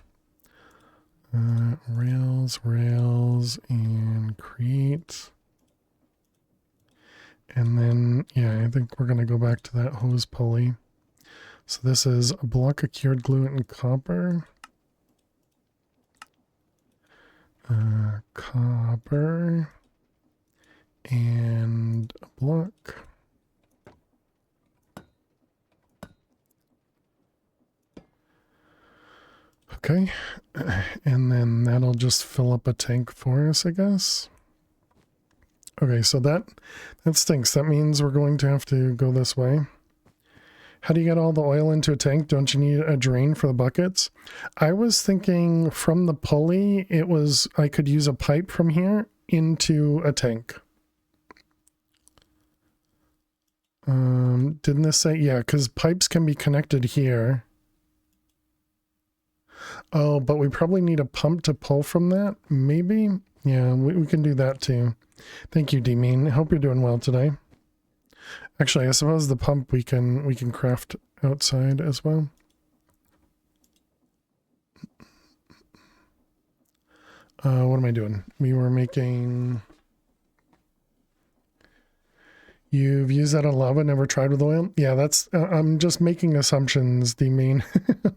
Rails, and create. And then, yeah, I think we're going to go back to that hose pulley. So this is a block of cured glue and copper. Copper. And a block. Okay, and then that'll just fill up a tank for us, I guess. Okay, so that stinks. That means we're going to have to go this way. How do you get all the oil into a tank? Don't you need a drain for the buckets? I was thinking from the pulley, I could use a pipe from here into a tank. Didn't this say? Yeah, because pipes can be connected here. Oh, but we probably need a pump to pull from that. Maybe? Yeah, we can do that too. Thank you, D-Mean. I hope you're doing well today. Actually, I suppose the pump we can craft outside as well. What am I doing? We were making... You've used that on lava, never tried with oil? Yeah, that's, I'm just making assumptions, D-Mean.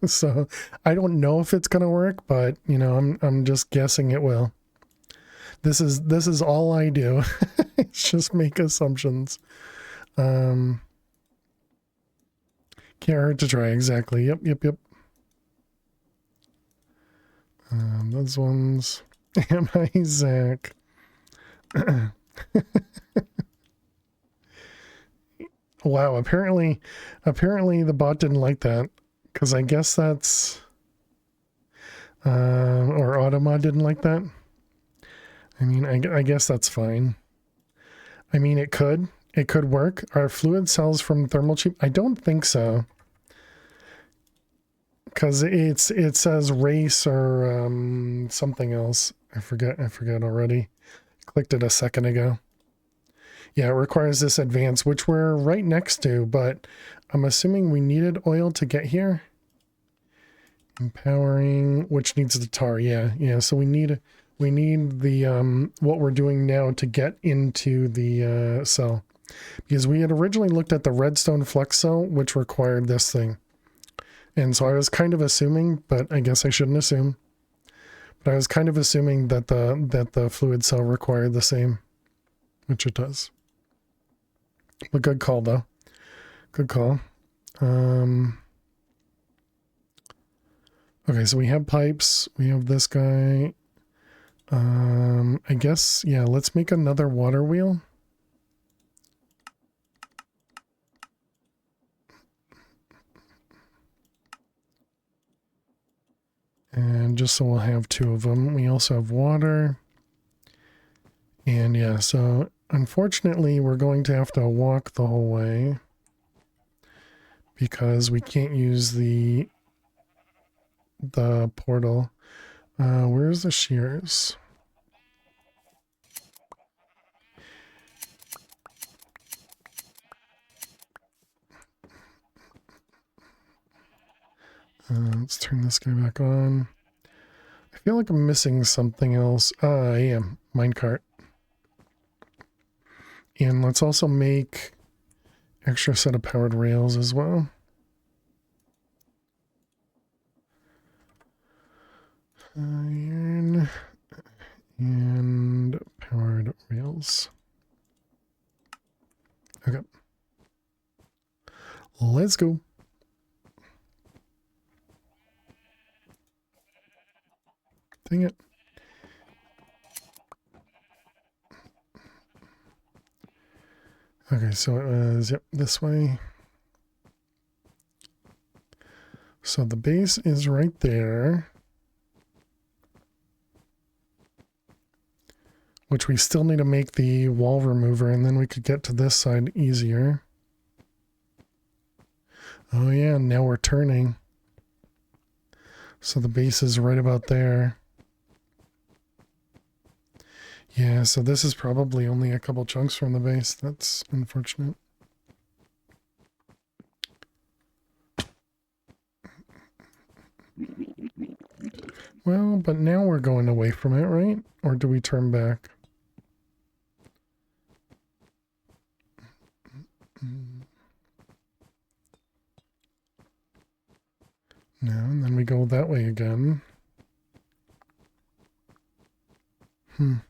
So I don't know if it's going to work, but you know, I'm just guessing it will. This is all I do. It's just make assumptions. Can't hurt to try. Exactly. Yep. Those ones. Am I Zach? Wow, apparently the bot didn't like that, because I guess that's or Automod didn't like that. I mean, I guess that's fine. I mean, it could work. Are fluid cells from thermal cheap? I don't think so, because it says race or something else. I forget already. Clicked it a second ago. Yeah, it requires this advance, which we're right next to, but I'm assuming we needed oil to get here. Empowering, which needs the tar. Yeah. So we need the what we're doing now to get into the cell, because we had originally looked at the redstone flux cell, which required this thing, and so I was kind of assuming, but I guess I shouldn't assume. But I was kind of assuming that the fluid cell required the same, which it does. But good call, though. Good call. Okay, so we have pipes. We have this guy. I guess, yeah, let's make another water wheel. And just so we'll have two of them. We also have water. And yeah, so unfortunately, we're going to have to walk the whole way, because we can't use the portal. Where's the shears? Let's turn this guy back on. I feel like I'm missing something else. I am. Minecart. And let's also make extra set of powered rails as well. Iron and powered rails. Okay. Let's go. Dang it. Okay, so it was, yep, this way. So the base is right there, which we still need to make the wall remover, and then we could get to this side easier. Oh yeah, now we're turning. So the base is right about there. Yeah, so this is probably only a couple chunks from the base. That's unfortunate. Well, but now we're going away from it, right? Or do we turn back? No, and then we go that way again. And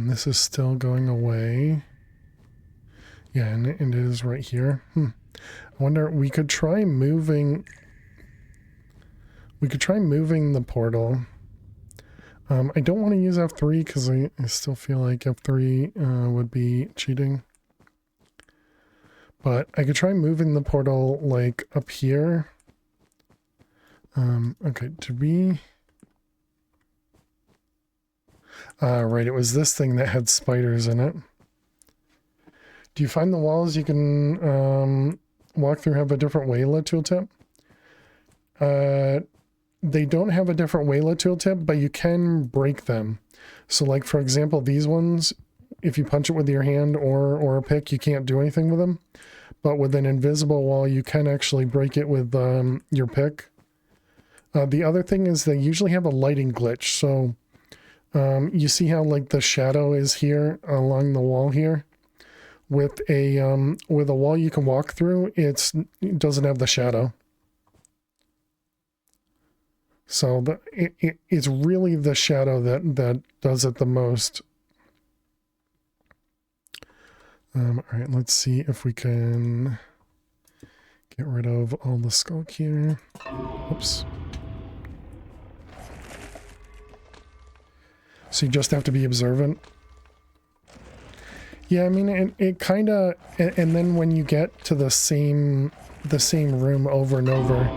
this is still going away. Yeah, and it is right here. I wonder, we could try moving the portal. I don't want to use F3 because I still feel like F3 would be cheating. But I could try moving the portal like up here. Okay, did we... right, it was this thing that had spiders in it. Do you find the walls you can walk through have a different Wayla tooltip? They don't have a different Wayla tooltip, but you can break them. So like, for example, these ones, if you punch it with your hand or a pick, you can't do anything with them. But with an invisible wall, you can actually break it with your pick. The other thing is they usually have a lighting glitch. So you see how like the shadow is here along the wall here? With a wall you can walk through, it doesn't have the shadow. So it's really the shadow that does it the most. All right, let's see if we can get rid of all the skulk here. Oops. So you just have to be observant. Yeah, I mean, it kind of, and then when you get to the same room over and over,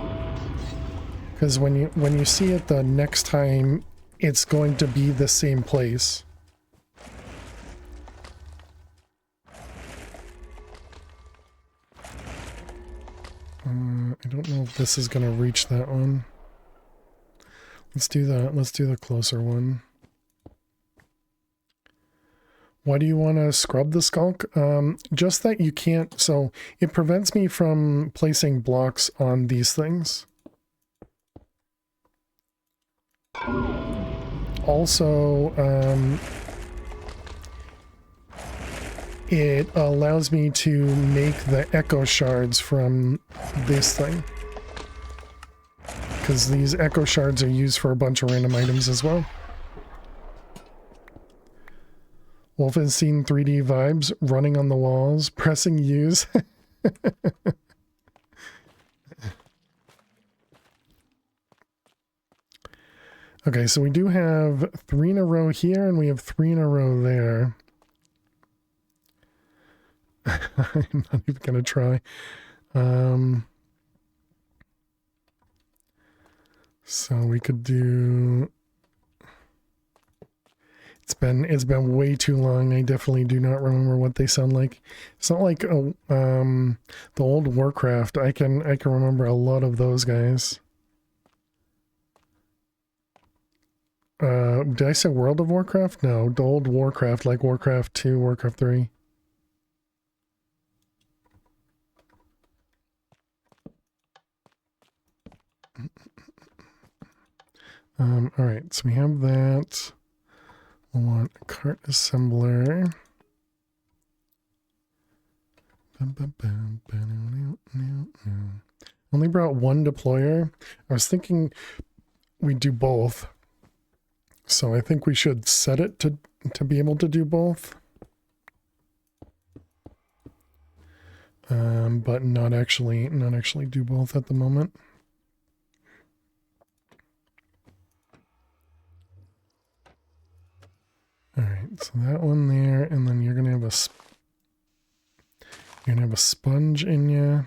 because when you see it the next time, it's going to be the same place. I don't know if this is going to reach that one. Let's do the closer one. Why do you want to scrub the skulk? Just that you can't, so it prevents me from placing blocks on these things. Also, it allows me to make the echo shards from this thing. Because these echo shards are used for a bunch of random items as well. Wolfenstein 3D vibes, running on the walls, pressing use. Okay, so we do have 3 in a row here, and we have 3 in a row there. I'm not even gonna try. So we could do... It's been way too long. I definitely do not remember what they sound like. It's not like the old Warcraft. I can remember a lot of those guys. Did I say World of Warcraft? No, the old Warcraft, like Warcraft 2, Warcraft 3. All right, so we have that. We'll want a cart assembler. Only brought 1 deployer. I was thinking we'd do both. So I think we should set it to be able to do both. But not actually do both at the moment. All right, so that one there, and then you're gonna have a sponge in you.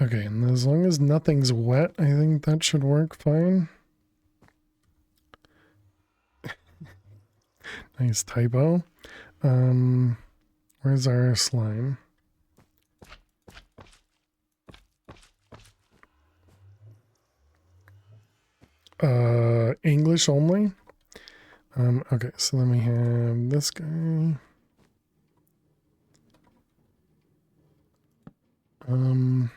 Okay, and as long as nothing's wet, I think that should work fine. Nice typo. Where's our slime? English only. Okay, so then we have this guy. Um,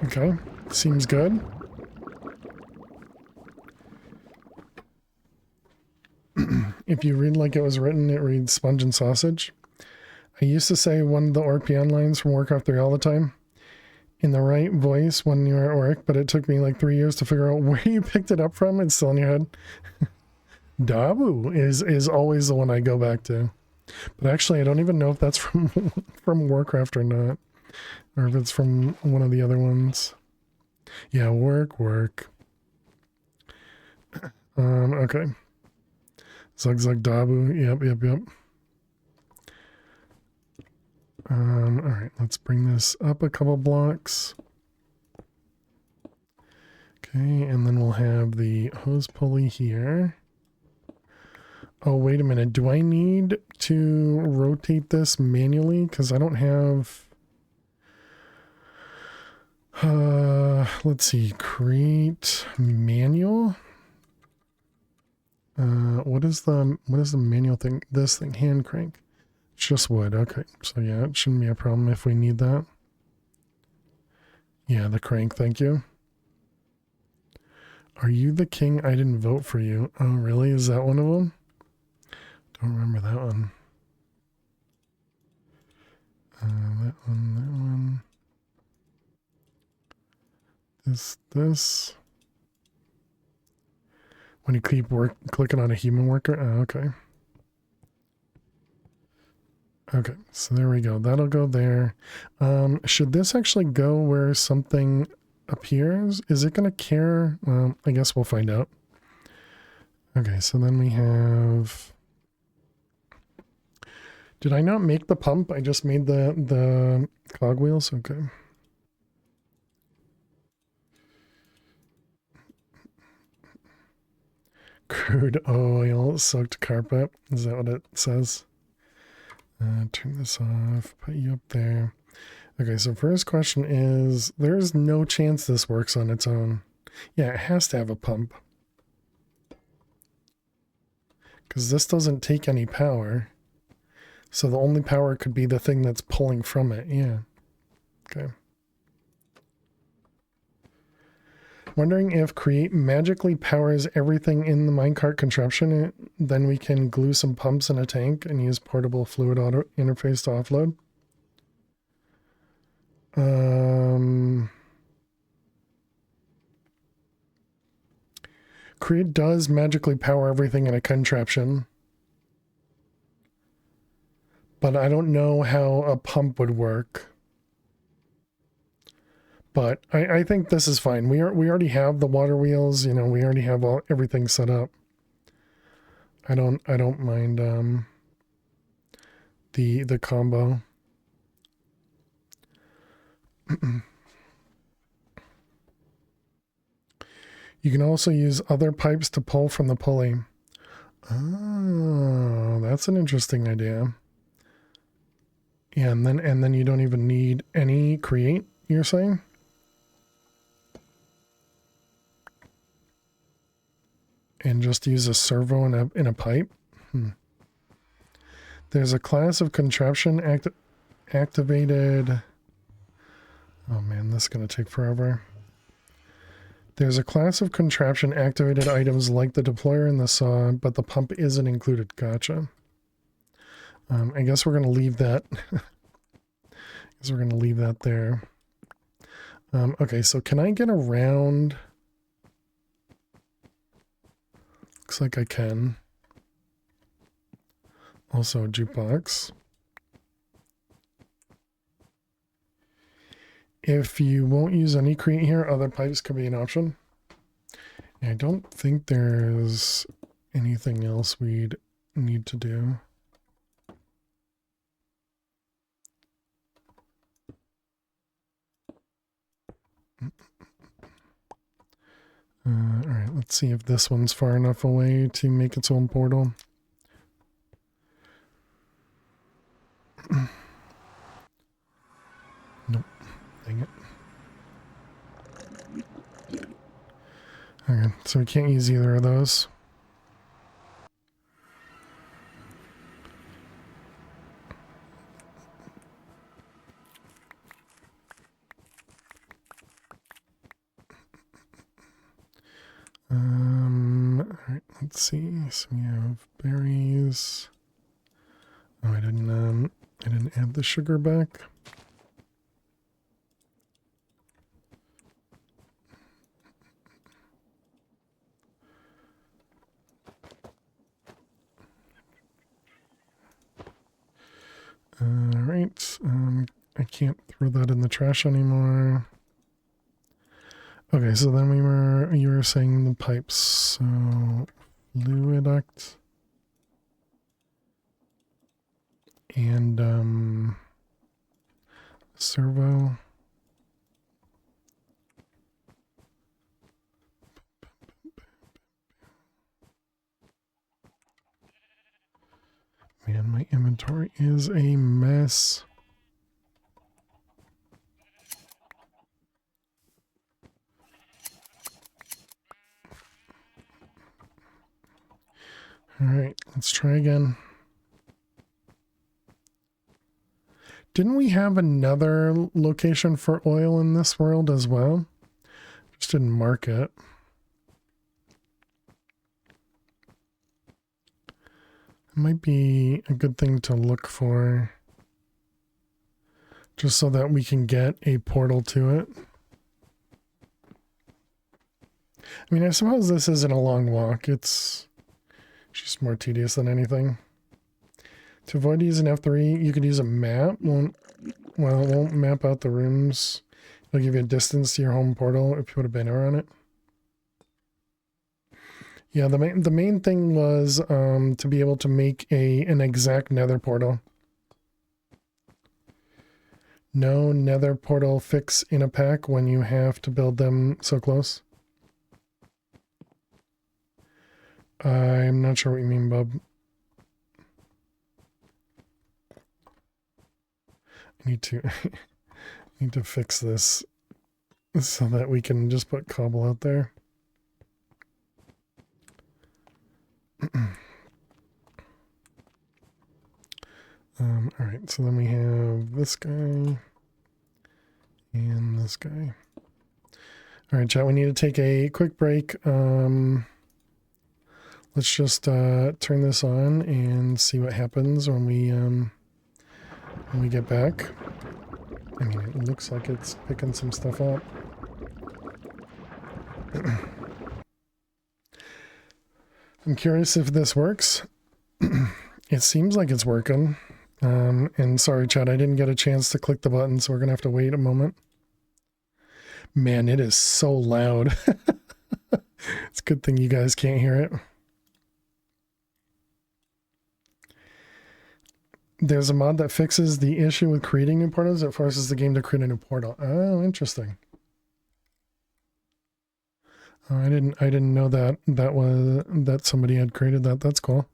okay, seems good. If you read like it was written, it reads sponge and sausage. I used to say one of the Orpion lines from Warcraft 3 all the time in the right voice when you were at work, but it took me like 3 years to figure out where you picked it up from. It's still in your head. Dabu is always the one I go back to. But actually, I don't even know if that's from from Warcraft or not. Or if it's from one of the other ones. Yeah, work. Okay. Zug Dabu. Yep. Alright, let's bring this up a couple blocks. Okay, and then we'll have the hose pulley here. Oh, wait a minute. Do I need to rotate this manually? Because I don't have... let's see. Create manual? What is the manual thing? This thing, hand crank. It's just wood. Okay. So yeah, it shouldn't be a problem if we need that. Yeah, the crank. Thank you. Are you the king? I didn't vote for you. Oh, really? Is that one of them? Don't remember that one. That one. This. When you keep clicking on a human worker. Oh, okay. Okay, so there we go. That'll go there. Should this actually go where something appears? Is it going to care? I guess we'll find out. Okay, so then we have... Did I not make the pump? I just made the cogwheels? Okay. Crude oil soaked carpet. Is that what it says? Turn this off. Put you up there. Okay, so first question is, there's no chance this works on its own. Yeah, it has to have a pump. Because this doesn't take any power. So the only power could be the thing that's pulling from it. Yeah. Okay. Wondering if create magically powers everything in the minecart contraption, then we can glue some pumps in a tank and use portable fluid auto interface to offload. Create does magically power everything in a contraption, but I don't know how a pump would work. But I think this is fine. We already have the water wheels, you know, we already have everything set up. I don't mind the combo. You can also use other pipes to pull from the pulley. Oh, that's an interesting idea. Yeah, and then you don't even need any create, you're saying? And just use a servo in a pipe? There's a class of contraption activated... Oh man, this is going to take forever. There's a class of contraption activated items like the deployer and the saw, but the pump isn't included. Gotcha. I guess we're going to leave that. There. Okay, so can I get around... Looks like I can. Also a jukebox. If you won't use any create here, other pipes could be an option. And I don't think there's anything else we'd need to do. Alright, let's see if this one's far enough away to make its own portal. Nope. Dang it. Okay, So we can't use either of those. All right, let's see. So we have berries. Oh, I didn't add the sugar back. All right. I can't throw that in the trash anymore. Okay, so then you were saying the pipes. So fluid duct and servo. Man, my inventory is a mess. All right, let's try again. Didn't we have another location for oil in this world as well? Just didn't mark it. It might be a good thing to look for, just so that we can get a portal to it. I mean, I suppose this isn't a long walk. It's just more tedious than anything. To avoid using F3, you could use a map. Well, it won't map out the rooms. It'll give you a distance to your home portal if you put a banner on it. Yeah, the main thing was to be able to make an exact nether portal. No nether portal fix in a pack when you have to build them so close. I'm not sure what you mean, bub. I need to need to fix this so that we can just put cobble out there. All right, so then we have this guy and this guy. All right, chat, we need to take a quick break. Let's just turn this on and see what happens when we get back. I mean, it looks like it's picking some stuff up. I'm curious if this works. It seems like it's working. And sorry, chat, I didn't get a chance to click the button, so we're gonna have to wait a moment. Man, it is so loud. It's a good thing you guys can't hear it. There's a mod that fixes the issue with creating new portals. It forces the game to create a new portal. Oh, interesting. Oh, I didn't know that somebody had created that. That's cool.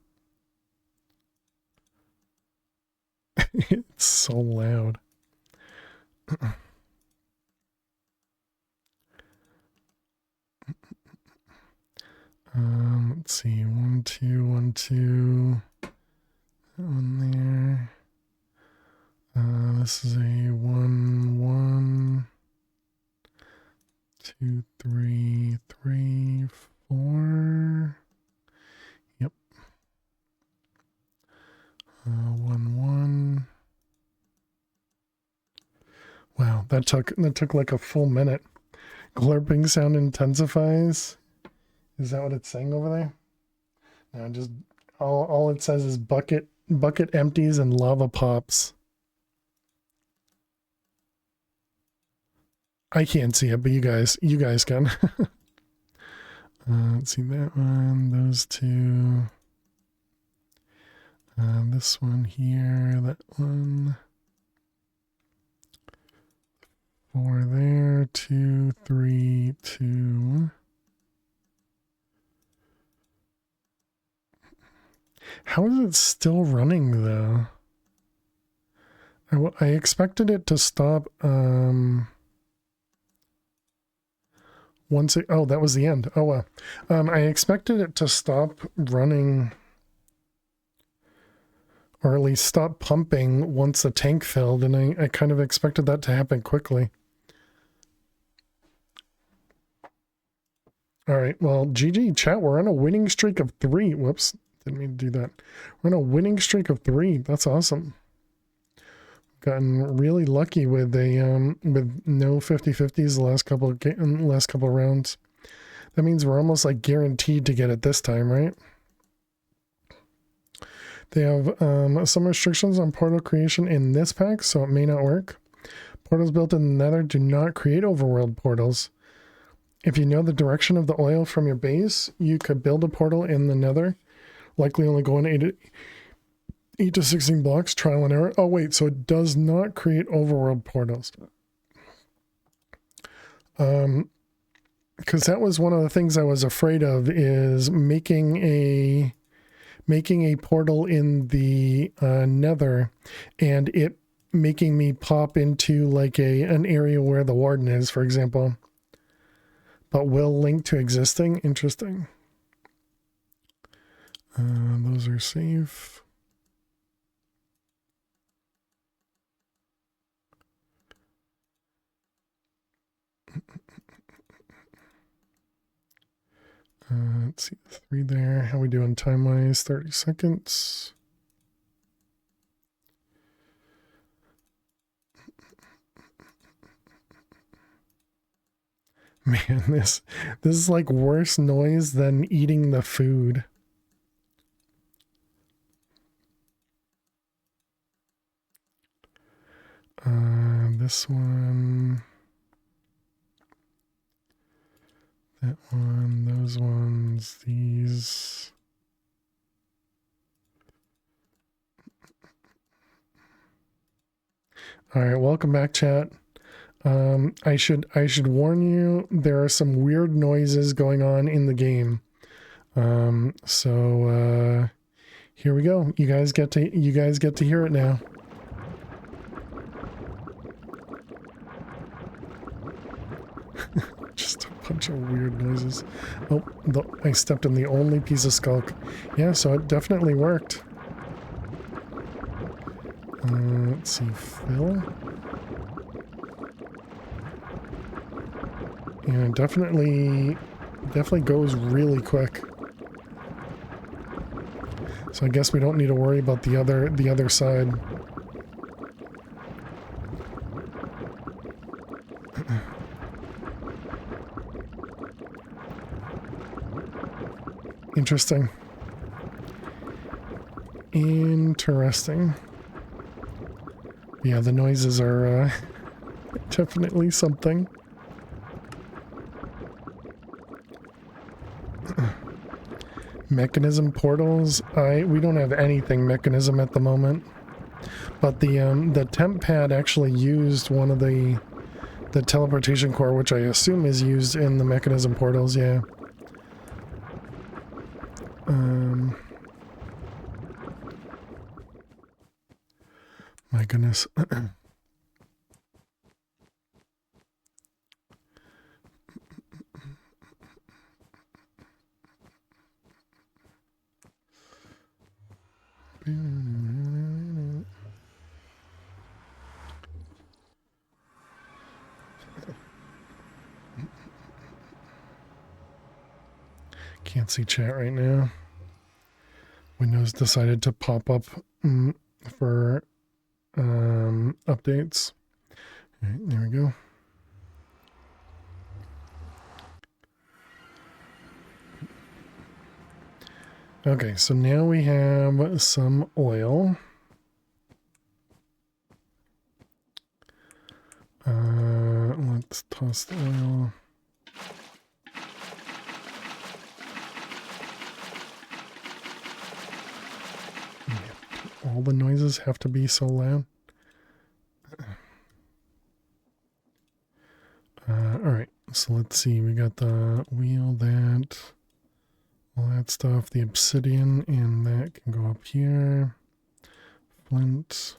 It's so loud. Let's see. 1, 2, 1, 2. That one there. This is a 1, 1, 2, 3, 3, 4. Yep. 1, 1. Wow, that took like a full minute. Glurping sound intensifies. Is that what it's saying over there? No, just all it says is bucket empties and lava pops. I can't see it, but you guys can. Let's see that one, those two. This one here, that one. 4 there, 2, 3, 2. How is it still running though? I expected it to stop once it, oh, that was the end. Oh, well. I expected it to stop running, or at least stop pumping once the tank filled, and I kind of expected that to happen quickly. All right, well, GG chat, we're on a winning streak of 3. Whoops, didn't mean to do that. We're on a winning streak of 3. That's awesome. Gotten really lucky with a with no 50-50s the last couple of rounds. That means we're almost like guaranteed to get it this time, right? They have some restrictions on portal creation in this pack, so it may not work. Portals built in the Nether do not create overworld portals. If you know the direction of the oil from your base, you could build a portal in the Nether, likely only going 8 to 16 blocks, trial and error. Oh wait, so it does not create overworld portals. Because that was one of the things I was afraid of, is making a portal in the Nether and it making me pop into like an area where the warden is, for example. But will link to existing. Interesting. Those are safe. Let's see, 3 there. How we doing time-wise? 30 seconds. Man, this is like worse noise than eating the food. This one. That one, those ones, these. All right, welcome back, chat. I should warn you, there are some weird noises going on in the game. So here we go. You guys get to hear it now. Just a bunch of weird noises. Oh, I stepped in the only piece of skulk. Yeah, so it definitely worked. Let's see, fill. Yeah, definitely goes really quick. So I guess we don't need to worry about the other side. Interesting. Interesting. Yeah, the noises are definitely something. Mechanism portals. We don't have anything mechanism at the moment. But the temp pad actually used one of the teleportation core, which I assume is used in the mechanism portals, yeah. My goodness. Can't see chat right now. Windows decided to pop up for updates. All right, there we go. Okay, so now we have some oil. Let's toss the oil. All the noises have to be so loud. All right, so let's see. We got the wheel, all that stuff, the obsidian, and that can go up here. Flint,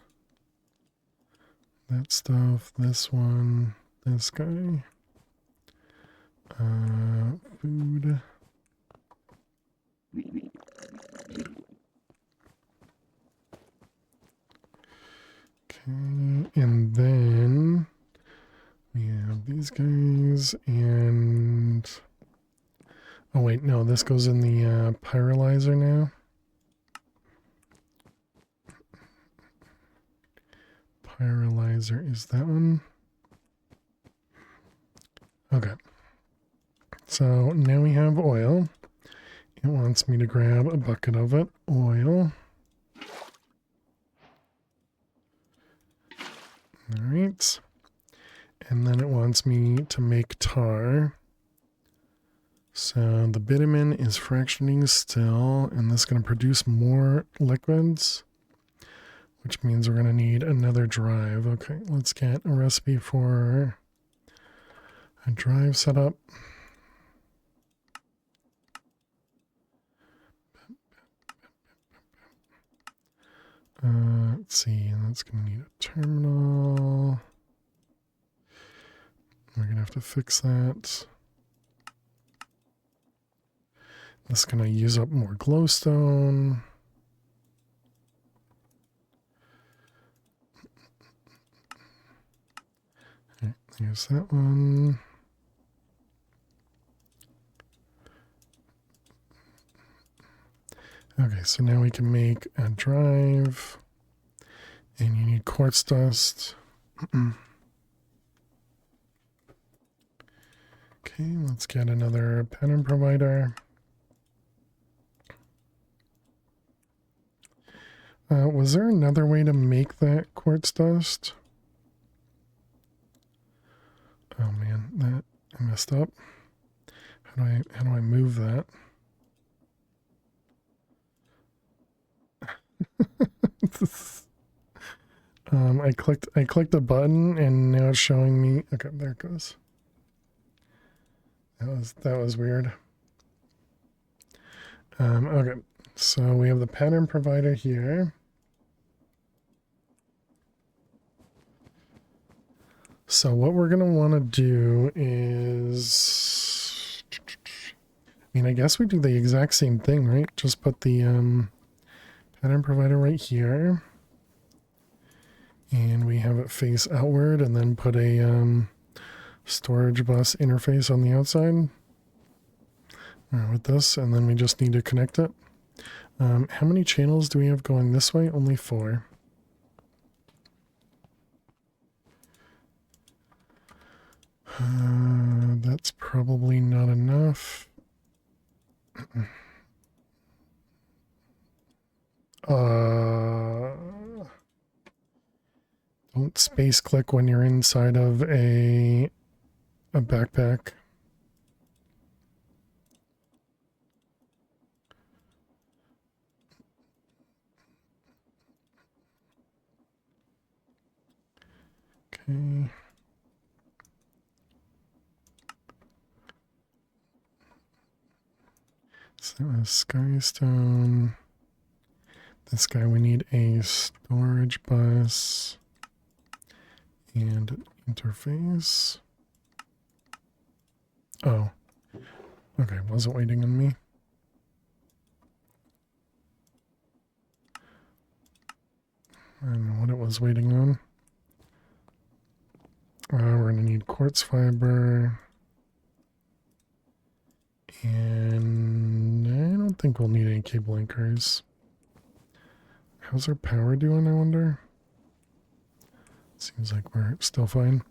that stuff, this one, this guy. Food. Okay, and then we have these guys and... Oh wait, no, this goes in the pyrolyzer now. Pyrolyzer is that one. Okay. So now we have oil. It wants me to grab a bucket of it. Oil. All right. And then it wants me to make tar. So the bitumen is fractioning still, and this is going to produce more liquids, which means we're going to need another drive. Okay, let's get a recipe for a drive setup. Let's see, that's going to need a terminal. We're going to have to fix that. This is going to use up more glowstone. Okay, here's that one. Okay, so now we can make a drive. And you need quartz dust. Okay, let's get another pattern provider. Was there another way to make that quartz dust? Oh man, that I messed up. How do I move that? I clicked a button and now it's showing me. Okay, there it goes. That was weird. Okay, so we have the pattern provider here. So what we're gonna want to do is, I guess we do the exact same thing, right? Just put the pattern provider right here. And we have it face outward and then put a storage bus interface on the outside with this, and then we just need to connect it. How many channels do we have going this way? Only 4. That's probably not enough. Don't space click when you're inside of a backpack. Okay. So Skystone. This guy, we need a storage bus and an interface. Oh, okay, wasn't waiting on me. I don't know what it was waiting on. We're gonna need quartz fiber. And I don't think we'll need any cable anchors. How's our power doing, I wonder? Seems like we're still fine.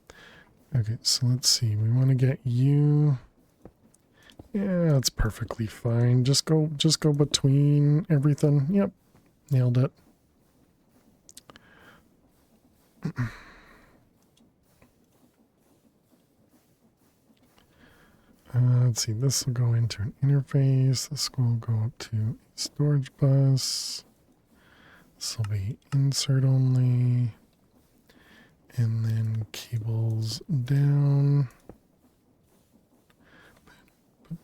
Okay, so let's see. We want to get you. Yeah, that's perfectly fine. Just go between everything. Yep, nailed it. Let's see. This will go into an interface. This will go up to a storage bus. This will be insert only. And then cables down. That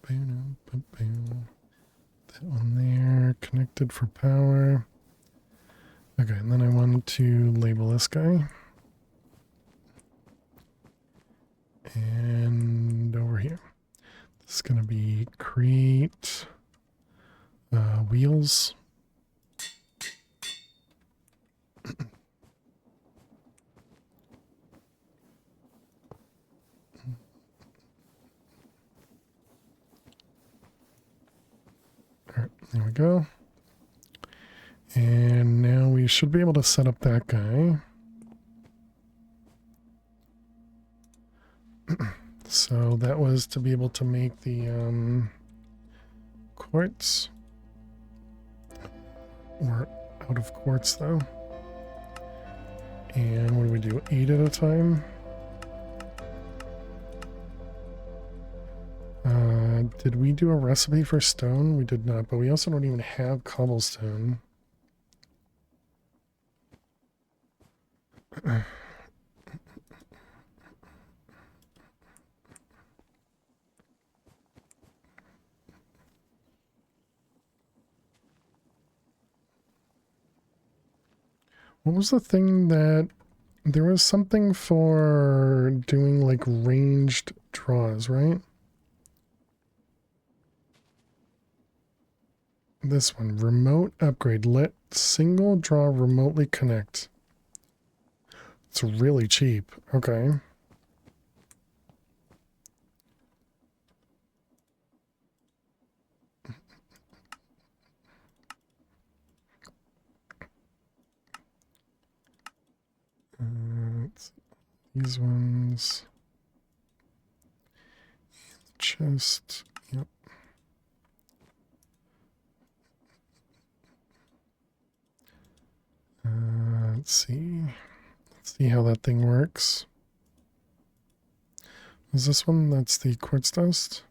one there, connected for power. Okay, and then I want to label this guy. And over here. It's going to be create wheels. All right, there we go. And now we should be able to set up that guy. So that was to be able to make the quartz. We're out of quartz though. And what do we do? 8 at a time? Did we do a recipe for stone? We did not, but we also don't even have cobblestone. What was the thing that... There was something for doing like ranged draws, right? This one, remote upgrade. Let single draw remotely connect. It's really cheap. Okay. These ones. Chest. Yep. Let's see. Let's see how that thing works. Is this one? That's the quartz dust.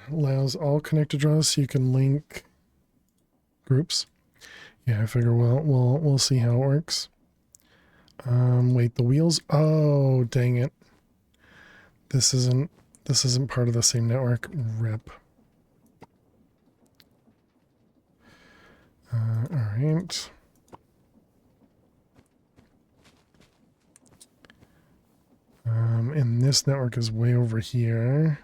Allows all connected draws so you can link groups. Yeah, I figure we'll see how it works. Wait, the wheels. Oh, dang it. This isn't part of the same network. Rip. All right. And this network is way over here.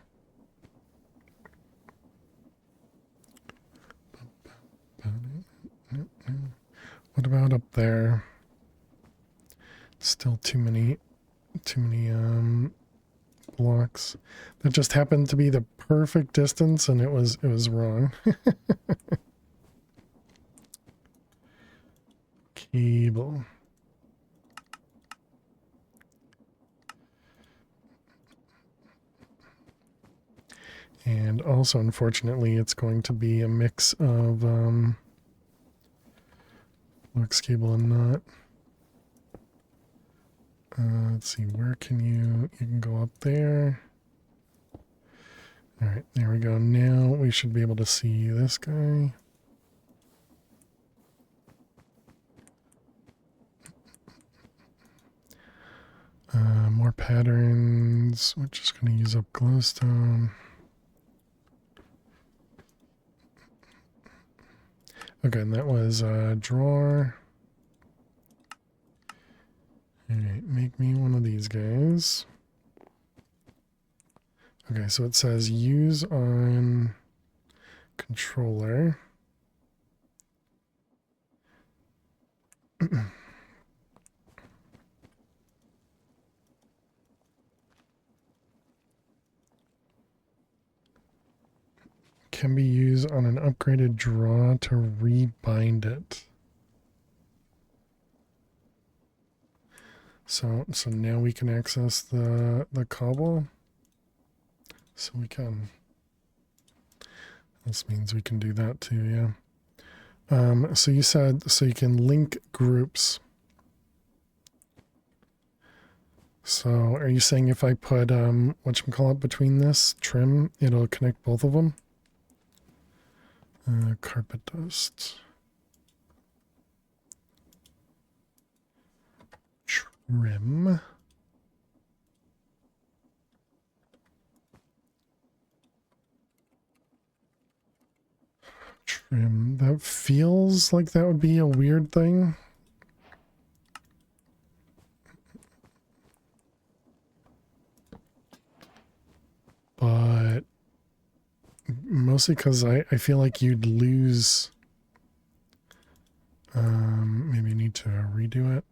What about up there? Still too many blocks. That just happened to be the perfect distance and it was wrong. Cable. And also, unfortunately, it's going to be a mix of Lux cable and not. Let's see, where can you can go up there. All right, there we go. Now we should be able to see this guy. More patterns. We're just going to use up glowstone. Okay, and that was drawer. Alright, make me one of these guys. Okay, so it says use on controller. Can be used on an upgraded draw to rebind it. So now we can access the cobble. So we can. This means we can do that too, yeah. So you said so you can link groups. So are you saying if I put whatchamacallit between this trim, it'll connect both of them? Carpet dust. Trim. Trim. That feels like that would be a weird thing. But Mostly because I feel like you'd lose. Maybe you need to redo it.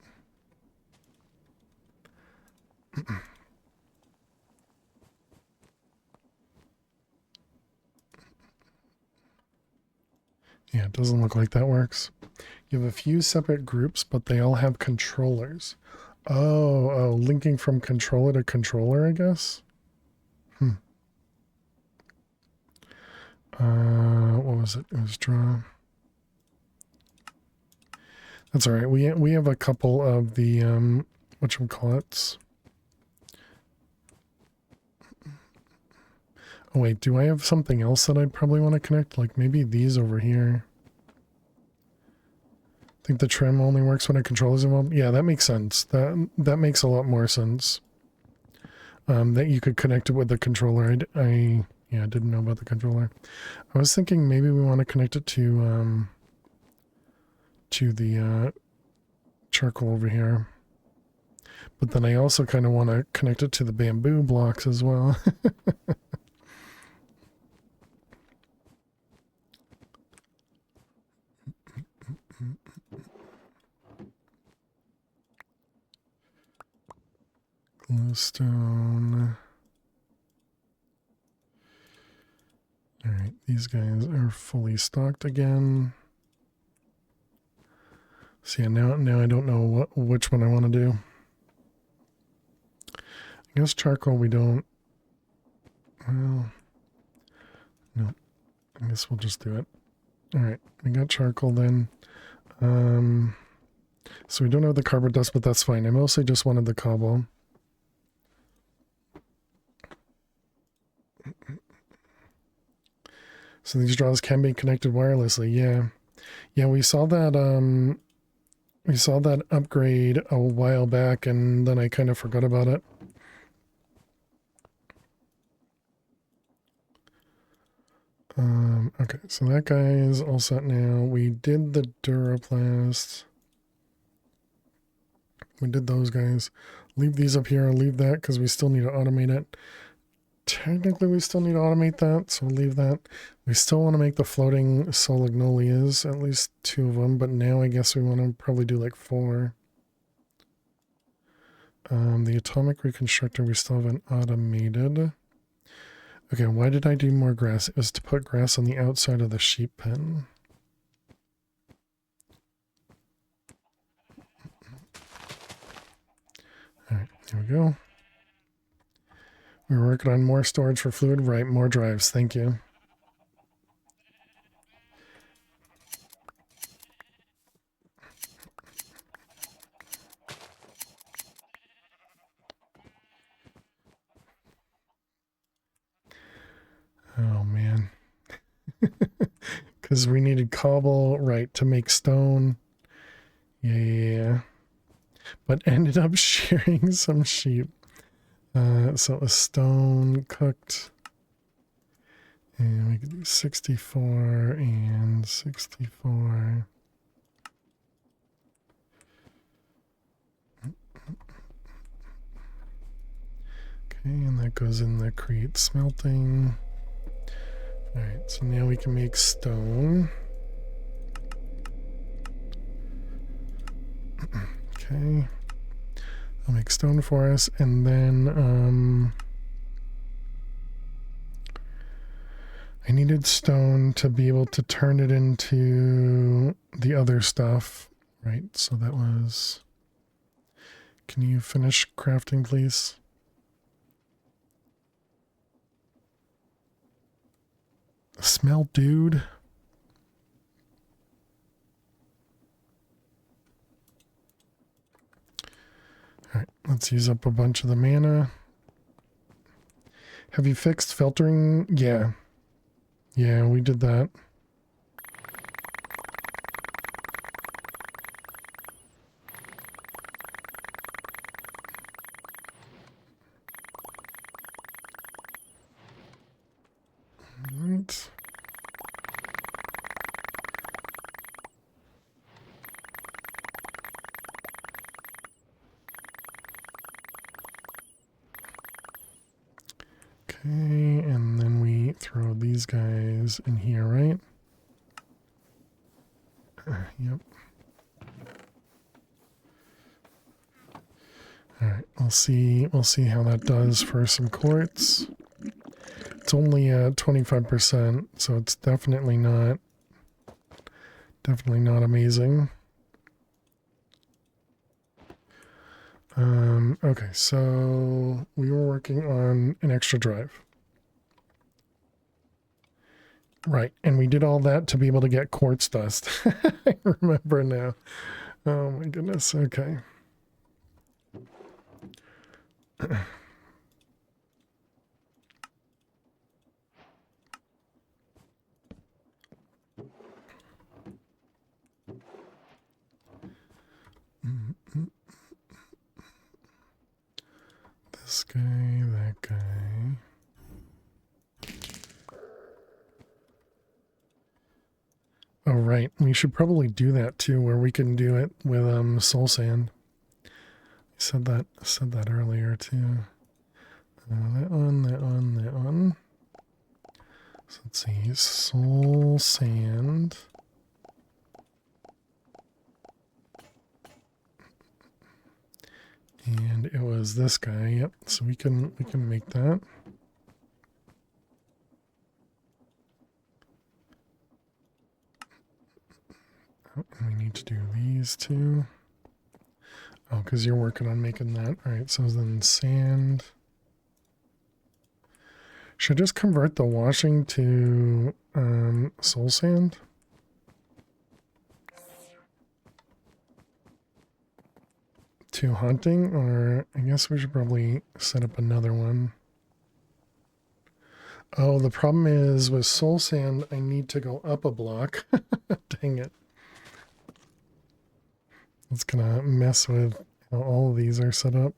Yeah, it doesn't look like that works. You have a few separate groups, but they all have controllers. Oh, linking from controller to controller, I guess. What was it? It was draw. That's all right. We have a couple of the whatchamacallits. Oh wait, do I have something else that I'd probably want to connect? Like maybe these over here. I think the trim only works when a controller's involved. Yeah, that makes sense. That makes a lot more sense. That you could connect it with the controller. I didn't know about the controller. I was thinking maybe we want to connect it to the charcoal over here. But then I also kind of want to connect it to the bamboo blocks as well. Glowstone. Alright, these guys are fully stocked again. So yeah, now I don't know which one I want to do. I guess charcoal we don't. Well, no. I guess we'll just do it. Alright, we got charcoal then. So we don't have the carbon dust, but that's fine. I mostly just wanted the cobble. So these draws can be connected wirelessly. Yeah, we saw that upgrade a while back, and then I kind of forgot about it. Okay, so that guy is all set now. We did the Duraplast. We did those guys. Leave these up here. I'll leave that because we still need to automate it. Technically, we still need to automate that, so we'll leave that. We still want to make the floating solignolias, at least 2 of them, but now I guess we want to probably do like 4. The atomic reconstructor, we still haven't automated. Okay, why did I do more grass? It was to put grass on the outside of the sheep pen. Alright, there we go. We're working on more storage for fluid. Right, more drives. Thank you. Oh, man. Because we needed cobble, right, to make stone. Yeah. But ended up shearing some sheep. So it was stone cooked. And we could do 64 and 64. Okay, and that goes in the create smelting. Alright, so now we can make stone. Okay. I'll make stone for us, and then I needed stone to be able to turn it into the other stuff, right? So that was... Can you finish crafting, please? Smell, dude. Alright, let's use up a bunch of the mana. Have you fixed filtering? Yeah. Yeah, we did that. Alright. Okay, and then we throw these guys in here, right? Yep. All right, we'll see how that does for some quartz. It's only at 25%, so it's definitely not amazing. Okay, so we were working on an extra drive. Right, and we did all that to be able to get quartz dust. I remember now. Oh my goodness, okay. This guy, that guy. Oh, right. We should probably do that too, where we can do it with soul sand. I said that earlier too. That one. So let's see, soul sand. And it was this guy, yep. So we can make that. Oh, and we need to do these two. Oh, because you're working on making that. All right, so then sand. Should I just convert the washing to soul sand? To hunting, or I guess we should probably set up another one. Oh, the problem is with soul sand, I need to go up a block. Dang it. It's gonna mess with how all of these are set up.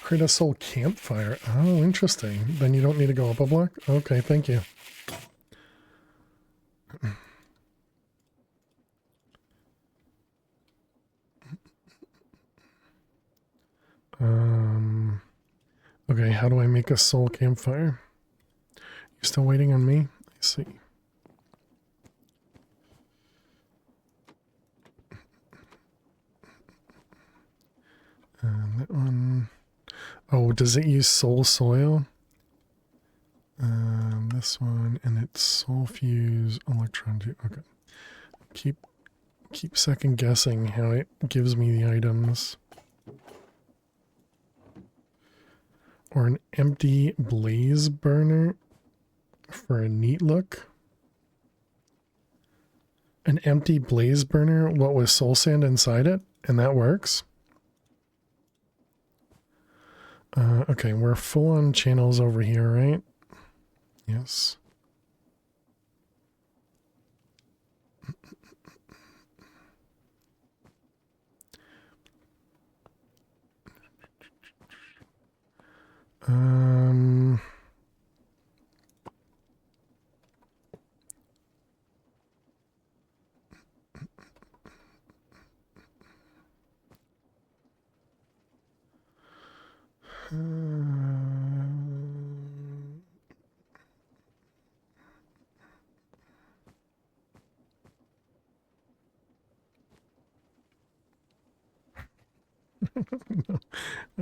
Create a soul campfire. Oh, interesting. Then you don't need to go up a block? Okay, thank you. Okay, how do I make a soul campfire? You still waiting on me? I see. That one. Oh, does it use soul soil? This one, and it's soul fuse electron too. Okay. Keep second guessing how it gives me the items. Or an empty blaze burner for a neat look. An empty blaze burner, what with soul sand inside it, and that works. Okay, we're full on channels over here, right? Yes.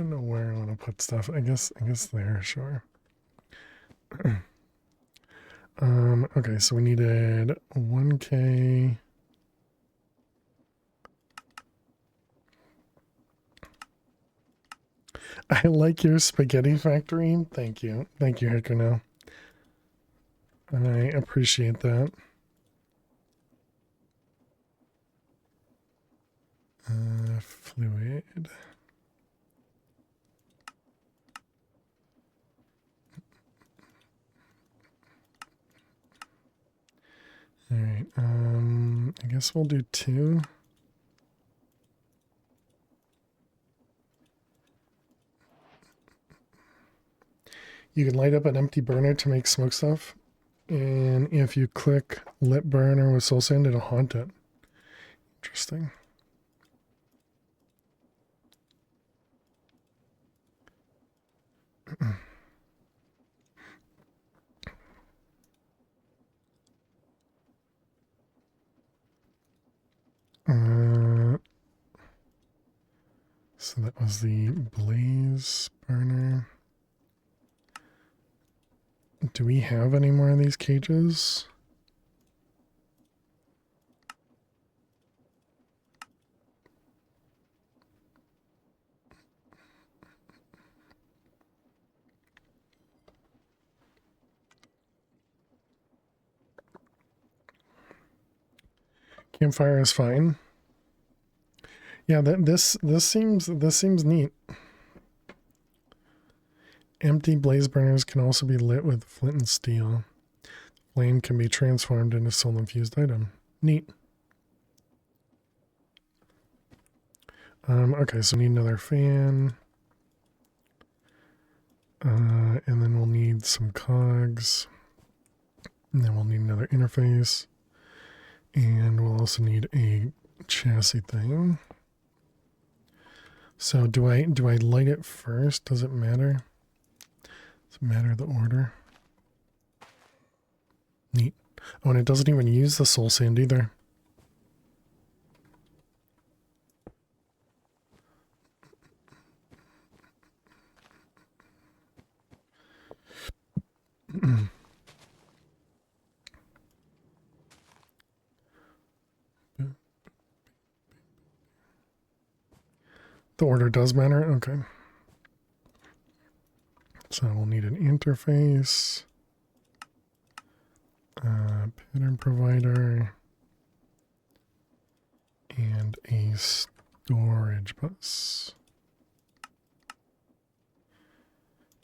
I don't know where I want to put stuff. I guess there, sure. Okay, so we needed 1K. I like your spaghetti factory. Thank you. Thank you, Hikuno. I appreciate that. Fluid. All right. I guess we'll do 2. You can light up an empty burner to make smoke stuff. And if you click lit burner with soul sand, it'll haunt it. Interesting. So that was the blaze burner. Do we have any more of these cages? Campfire is fine. Yeah, this seems neat. Empty blaze burners can also be lit with flint and steel. Flame can be transformed into soul infused item. Neat. Okay, so we need another fan. And then we'll need some cogs. And then we'll need another interface. And we'll also need a chassis thing. So do I light it first? Does it matter? Does it matter the order? Neat. Oh, and it doesn't even use the soul sand either. The order does matter? Okay. So we'll need an interface, pattern provider, and a storage bus.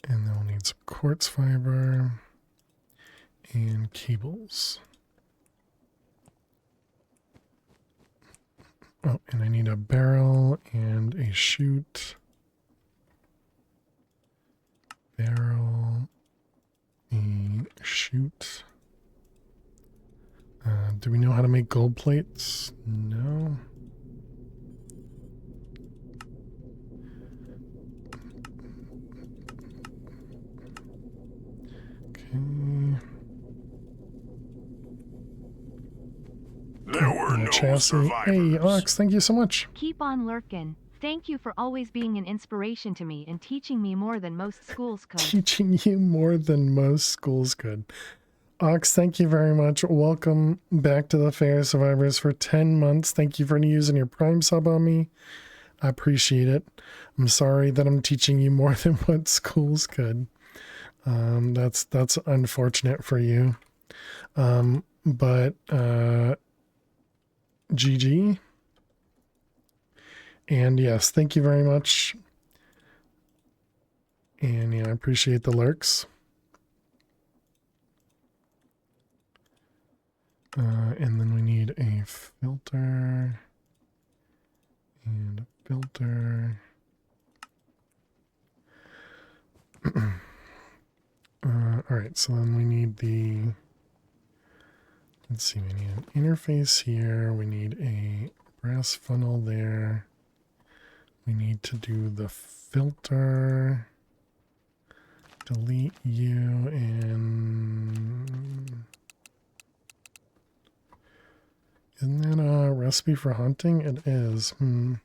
And then we'll need some quartz fiber and cables. Oh, and I need a barrel and a chute. Barrel, a chute. Do we know how to make gold plates? No. Okay. There were no Chassis. Hey, Ox, thank you so much. Keep on lurkin'. Thank you for always being an inspiration to me and teaching me more than most schools could. Teaching you more than most schools could. Ox, thank you very much. Welcome back to the Fair Survivors for 10 months. Thank you for using your Prime sub on me. I appreciate it. I'm sorry that I'm teaching you more than what schools could. That's unfortunate for you. But GG. And yes, thank you very much. And yeah, I appreciate the lurks. And then we need a filter and a filter. All right, so then we need the, let's see, we need an interface here. We need a brass funnel there. We need to do the filter, delete you, and isn't that a recipe for hunting? It is. When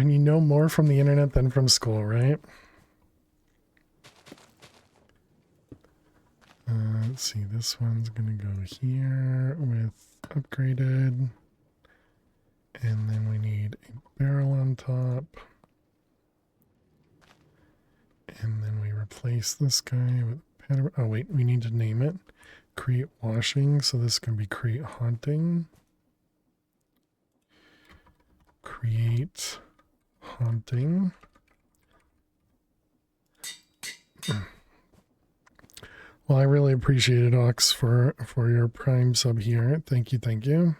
you know more from the internet than from school, right? Let's see, this one's gonna go here with upgraded. And then we need a barrel on top. And then we replace this guy with pattern. Oh wait, we need to name it. Create washing, so this can be create haunting. Create haunting. Well, I really appreciate it, Ox, for your Prime sub here. Thank you, thank you.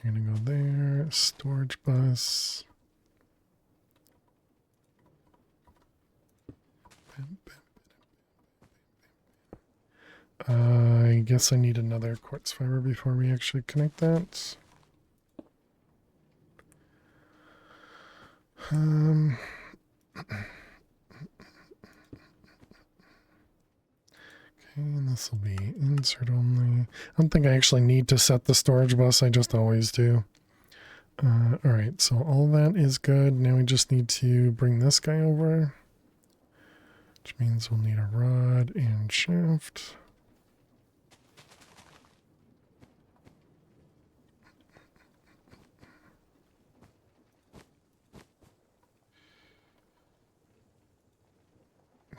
You're gonna go there, storage bus. I guess I need another quartz fiber before we actually connect that. And this will be insert only. I don't think I actually need to set the storage bus. I just always do. All right, so all that is good. Now we just need to bring this guy over, which means we'll need a rod and shaft.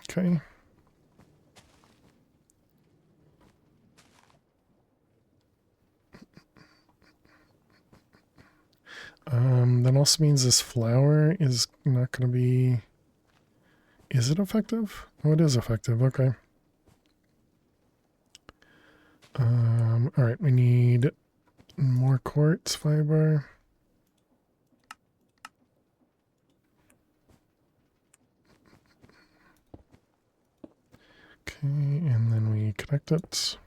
Okay. That also means this flower is not going to be... Is it effective? Oh, it is effective. Okay. All right, we need more quartz fiber. Okay, and then we connect it.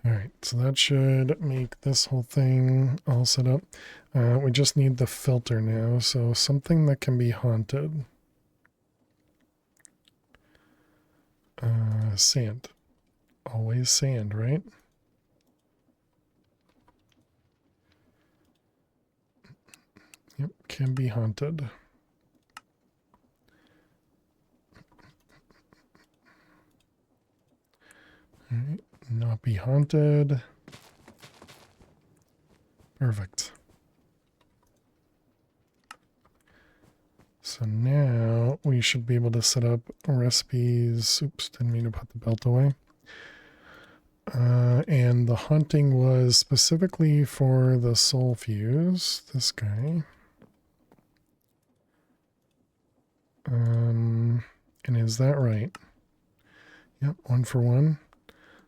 All right, so that should make this whole thing all set up. We just need the filter now, so something that can be haunted. Sand. Always sand, right? Yep, can be haunted. All right, not be haunted. Perfect. So now we should be able to set up recipes. Oops, didn't mean to put the belt away. And the hunting was specifically for the soul fuse, this guy. And is that right? Yep, 1 for 1.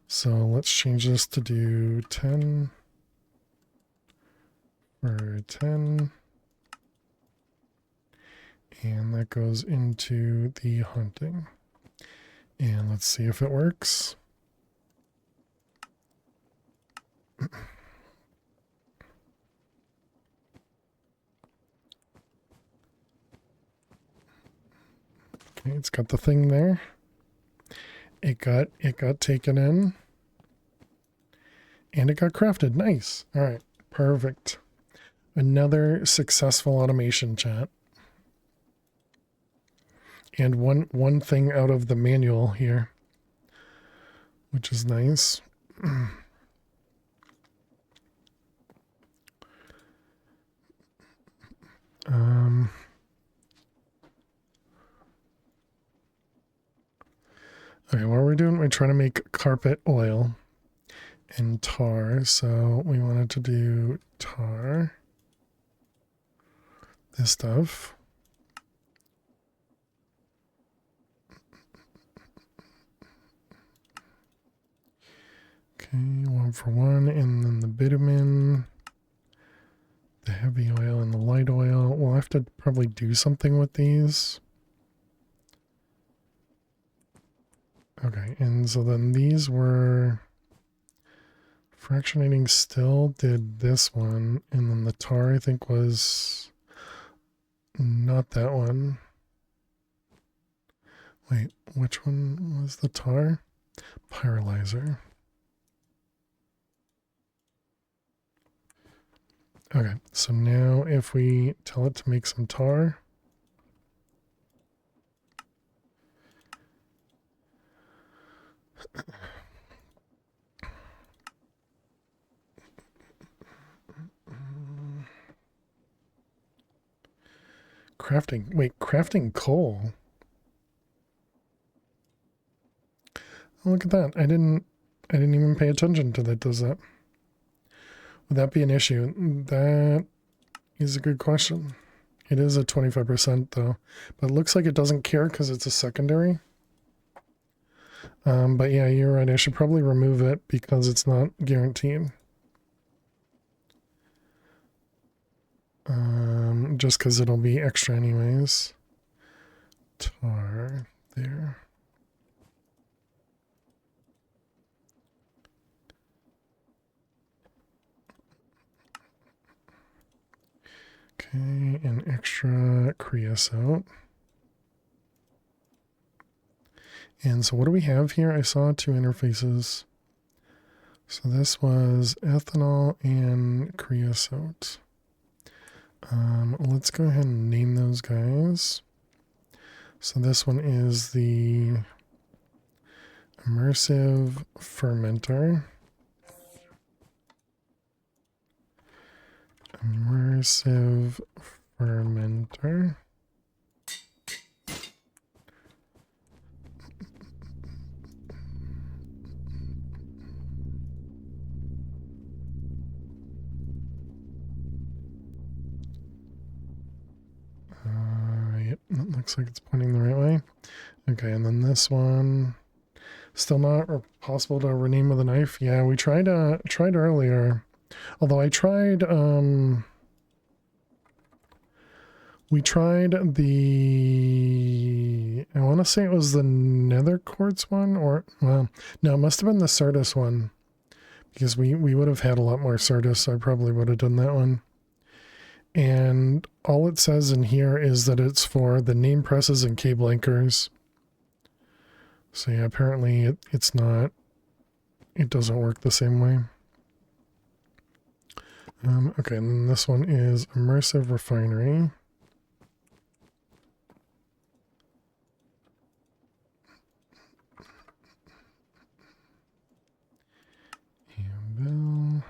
So let's change this to do 10 for 10. And that goes into the hunting. And let's see if it works. Okay, it's got the thing there. It got taken in. And it got crafted. Nice. All right, perfect. Another successful automation, chat. And one thing out of the manual here, which is nice. Okay, what are we doing? We're trying to make carpet oil and tar. So we wanted to do tar. This stuff. Okay, 1 for 1, and then the bitumen, the heavy oil, and the light oil. We'll have to probably do something with these. Okay, and so then these were fractionating still did this one, and then the tar I think was not that one. Wait, which one was the tar? Pyrolyzer. Okay, so now if we tell it to make some tar, crafting coal. Oh, look at that. I didn't even pay attention to that. Does that? Would that be an issue? That is a good question. It is a 25% though, but it looks like it doesn't care because it's a secondary. But yeah, you're right. I should probably remove it because it's not guaranteed. Just because it'll be extra anyways. Tar there. Okay, an extra creosote. And so what do we have here? I saw two interfaces. So this was ethanol and creosote. Let's go ahead and name those guys. So this one is the immersive fermenter. Immersive fermenter. Yep, that looks like it's pointing the right way. Okay, and then this one, still not possible to rename with a knife. Yeah, we tried earlier. Although I tried, we tried the, I want to say it was the nether quartz one, or, well, no, it must have been the Certus one, because we would have had a lot more Certus, so I probably would have done that one. And all it says in here is that it's for the name presses and cable anchors. So yeah, apparently it's not, it doesn't work the same way. Okay, and then this one is immersive refinery. Anvil.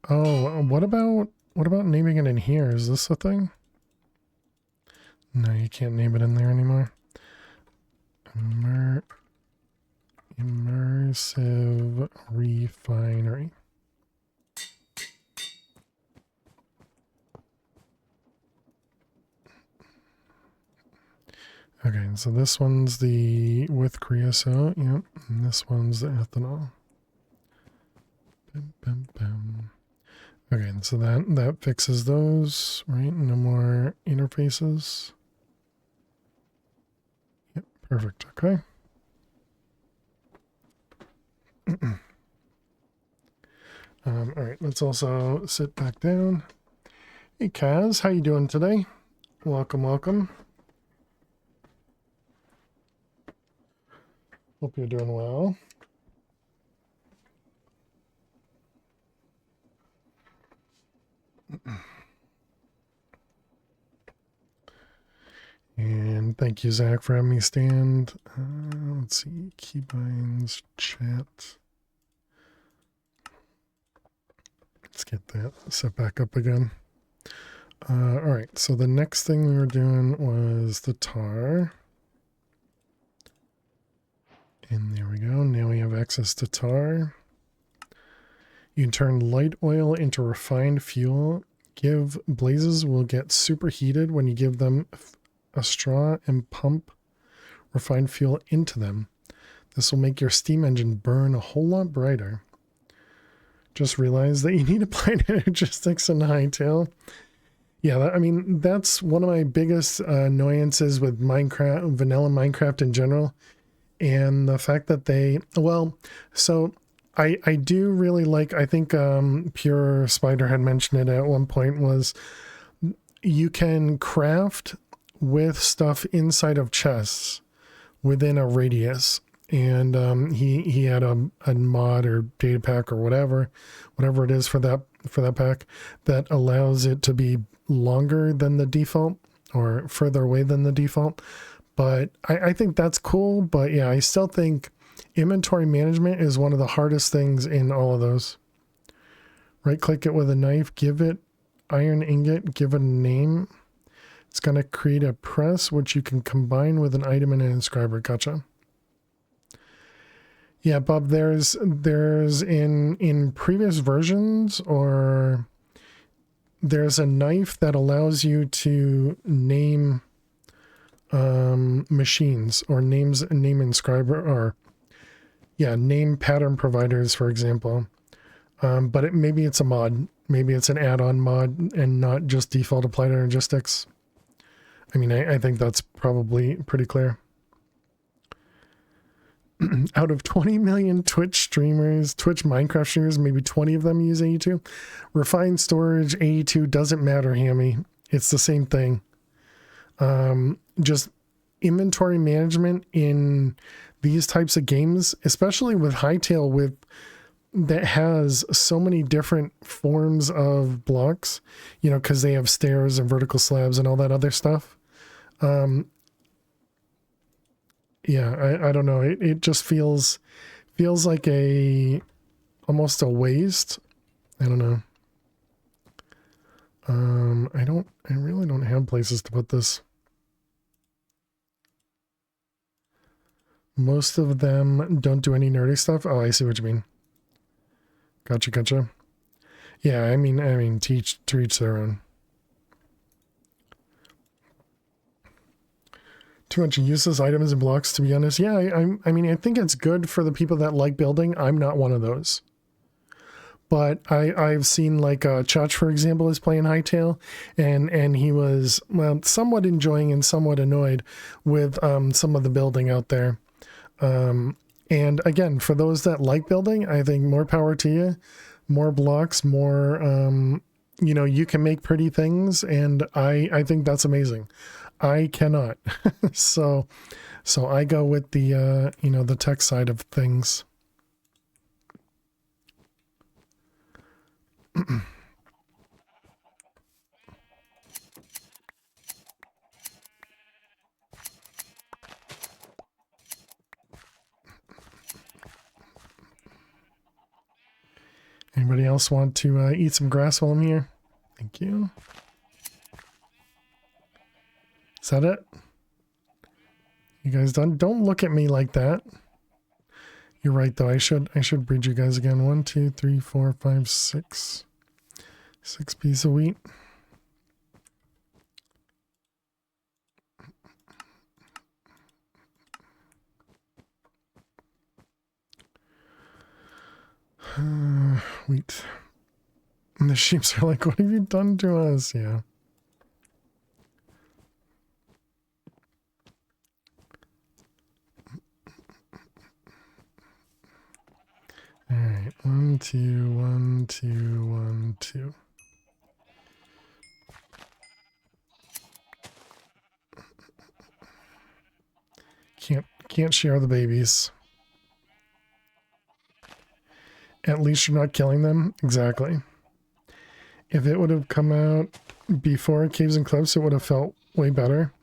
Oh, what about naming it in here? Is this a thing? No, you can't name it in there anymore. Immersive refinery. Okay, so this one's the with creosote, yep, and this one's the ethanol. Bam, bam, bam. Okay, so that fixes those, right? No more interfaces. Yep, perfect. Okay. All right, let's also sit back down. Hey, Kaz, how you doing today? Welcome, welcome. Hope you're doing well. And thank you, Zach, for having me stand. Let's see, keybinds, chat. Let's get that set back up again. All right, so the next thing we were doing was the tar. And there we go. Now we have access to tar. You can turn light oil into refined fuel. Give blazes will get superheated when you give them a straw and pump refined fuel into them. This will make your steam engine burn a whole lot brighter. Just realize that you need applied energistics and hightail. Yeah, I mean, that's one of my biggest annoyances with Minecraft, vanilla Minecraft in general. And the fact that they, well, so I do really like, I think Pure Spider had mentioned it at one point, was you can craft with stuff inside of chests within a radius. And he had a mod or data pack or whatever it is for that pack that allows it to be longer than the default or further away than the default. But I think that's cool. But yeah, I still think inventory management is one of the hardest things in all of those. Right click it with a knife, give it iron ingot, give it a name. It's going to create a press, which you can combine with an item and an inscriber. Gotcha. Yeah, Bob, there's in previous versions, or there's a knife that allows you to name machines or name inscriber, or name pattern providers, for example. But maybe it's a mod, maybe it's an add-on mod and not just default applied energistics. I mean, I think that's probably pretty clear. out of 20 million Twitch streamers, Twitch Minecraft streamers, maybe 20 of them use AE2. Refined storage, AE2 doesn't matter, Hammy. It's the same thing. Just inventory management in these types of games, especially with Hytale, that has so many different forms of blocks, you know, because they have stairs and vertical slabs and all that other stuff. Yeah, I don't know. It just feels like almost a waste. I don't know. I really don't have places to put this. Most of them don't do any nerdy stuff. Oh, I see what you mean. Gotcha. Yeah, I mean, to each their own. Too much useless items and blocks, to be honest. Yeah, I mean, I think it's good for the people that like building. I'm not one of those. But I've seen, like, Chach, for example, is playing Hytale, and he was, well, somewhat enjoying and somewhat annoyed with some of the building out there. And again, for those that like building, I think more power to you. More blocks, more, you know, you can make pretty things, and I think that's amazing. I cannot. So I go with the, you know, the tech side of things. Anybody else want to eat some grass while I'm here? Thank you. Is that it? You guys done? Don't look at me like that. You're right, though. I should breed you guys again. 1, 2, 3, 4, 5, 6. 6 pieces of wheat. Wheat. And the sheep are like, what have you done to us? Yeah. All right. 1, 2, 1, 2, 1, 2. Can't share the babies. At least you're not killing them. Exactly. If it would have come out before Caves and Cliffs, it would have felt way better.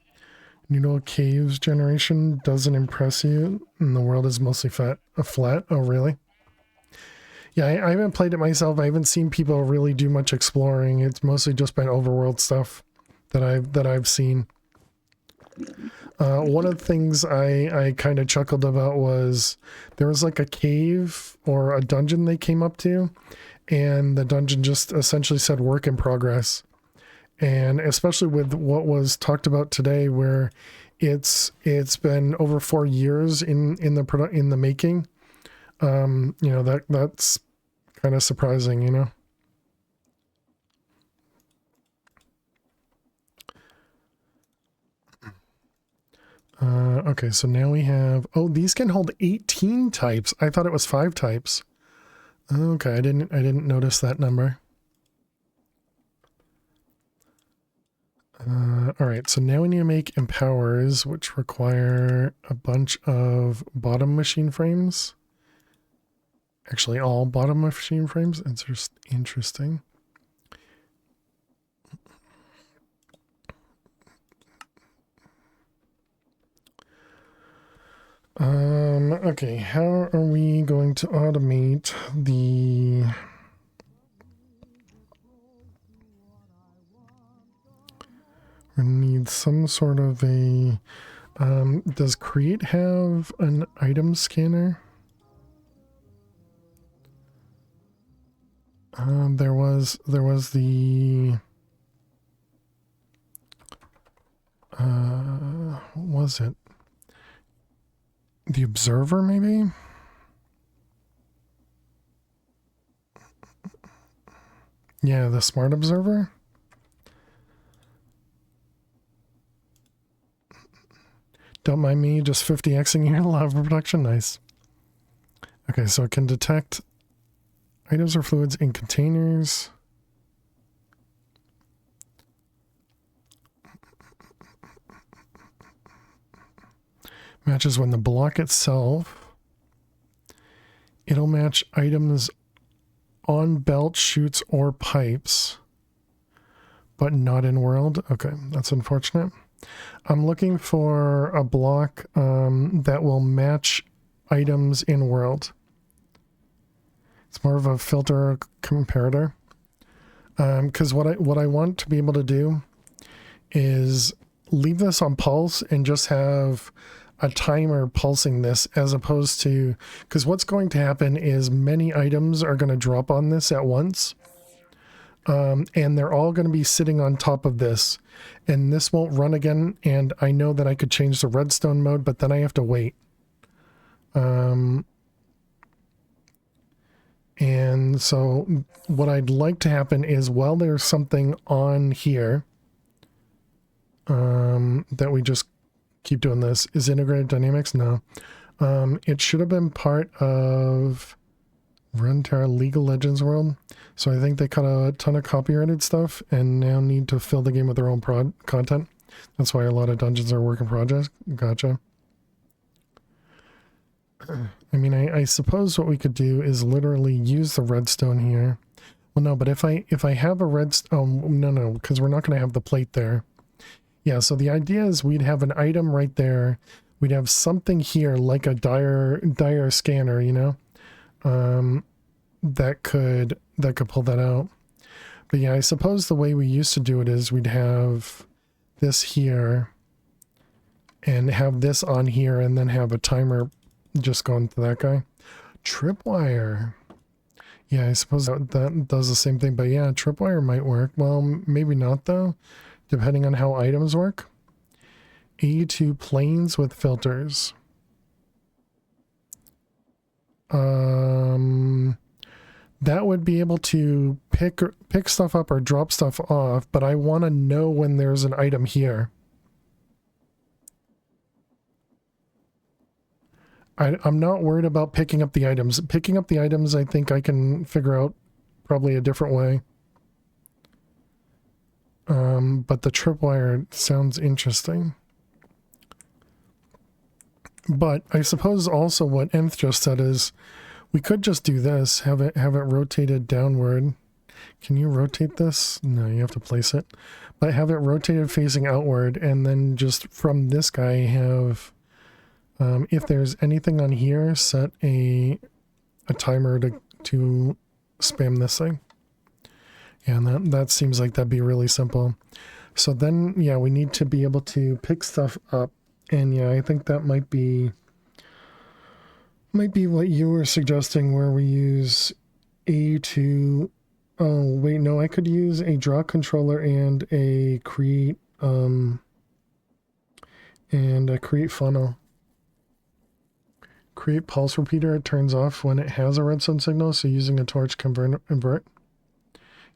Noodle Caves generation doesn't impress you, and the world is mostly flat. Oh, really? Yeah, I haven't played it myself. I haven't seen people really do much exploring. It's mostly just been overworld stuff that I've seen. One of the things I kind of chuckled about was there was like a cave or a dungeon they came up to, and the dungeon just essentially said work in progress. And especially with what was talked about today, where it's been over 4 years in the making. You know, that's kind of surprising, you know. Okay, so now we have, oh, these can hold 18 types. I thought it was 5 types. Okay, I didn't notice that number. All right, so now we need to make empowers, which require a bunch of bottom machine frames. Actually, all bottom machine frames. It's just interesting. Okay, how are we going to automate the... We need some sort of a... does Create have an item scanner? There was the... what was it? The Observer, maybe? Yeah, the Smart Observer? Don't mind me just 50xing your lava production. Nice. Okay, so it can detect items or fluids in containers. Matches when the block itself. It'll match items on belt, chutes, or pipes, but not in world. Okay, that's unfortunate. I'm looking for a block that will match items in world. It's more of a filter comparator. Because what I want to be able to do is leave this on pulse and just have a timer pulsing this, as opposed to, because what's going to happen is many items are going to drop on this at once. And they're all going to be sitting on top of this, and this won't run again. And I know that I could change the redstone mode, but then I have to wait. And so what I'd like to happen is, while there's something on here, that we just keep doing this. Is integrated dynamics? No. It should have been part of Runeterra League of Legends world. So I think they cut a ton of copyrighted stuff and now need to fill the game with their own content. That's why a lot of dungeons are work in progress. Gotcha. I mean, I suppose what we could do is literally use the redstone here. Well, no, but if I have a redstone, oh, no, because we're not going to have the plate there. Yeah, so the idea is we'd have an item right there. We'd have something here like a dire scanner, you know, that could pull that out. But yeah, I suppose the way we used to do it is we'd have this here and have this on here, and then have a timer just going to that guy. Tripwire. Yeah, I suppose that does the same thing, but yeah, tripwire might work. Well, maybe not though, depending on how items work. A2 planes with filters. That would be able to pick stuff up or drop stuff off, but I want to know when there's an item here. I'm not worried about picking up the items. Picking up the items, I think I can figure out probably a different way. But the tripwire sounds interesting. But I suppose also what Nth just said is we could just do this, have it rotated downward. Can you rotate this? No, you have to place it. But have it rotated facing outward, and then just from this guy have, if there's anything on here, set a timer to spam this thing. Yeah, and that seems like that'd be really simple. So then, yeah, we need to be able to pick stuff up. And yeah, I think that might be what you were suggesting, where we use A2. Oh, wait, no, I could use a draw controller and a create funnel. Create pulse repeater. It turns off when it has a redstone signal, so using a torch invert.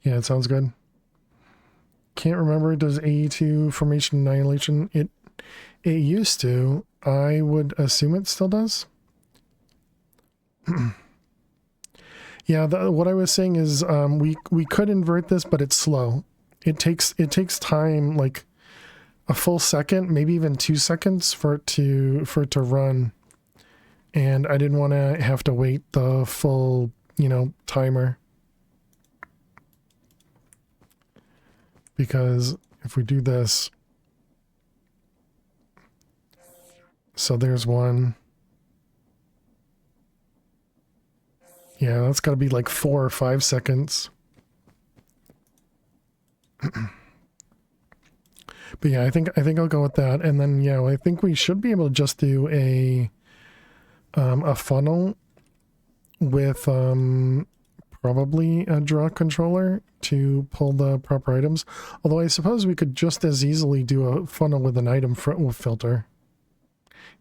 Yeah, it sounds good. Can't remember, does A2 formation annihilation? It used to. I would assume it still does. Yeah, what I was saying is we could invert this, but it's slow. It takes time, like a full second, maybe even 2 seconds for it to run. And I didn't want to have to wait the full, timer. Because if we do this, so there's one. Yeah, that's got to be like 4 or 5 seconds. But yeah, I think I'll go with that. And then yeah, I think we should be able to just do a funnel with probably a draw controller to pull the proper items. Although I suppose we could just as easily do a funnel with an item filter.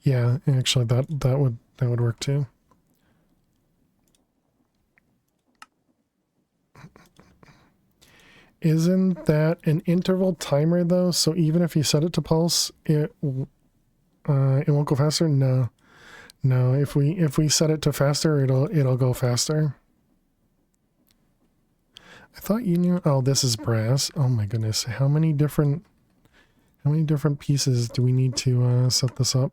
Yeah, actually that would work too. Isn't that an interval timer though? So even if you set it to pulse, it won't go faster? No. No, if we set it to faster, it'll go faster. I thought you knew. Oh, this is brass. Oh my goodness. How many different pieces do we need to set this up?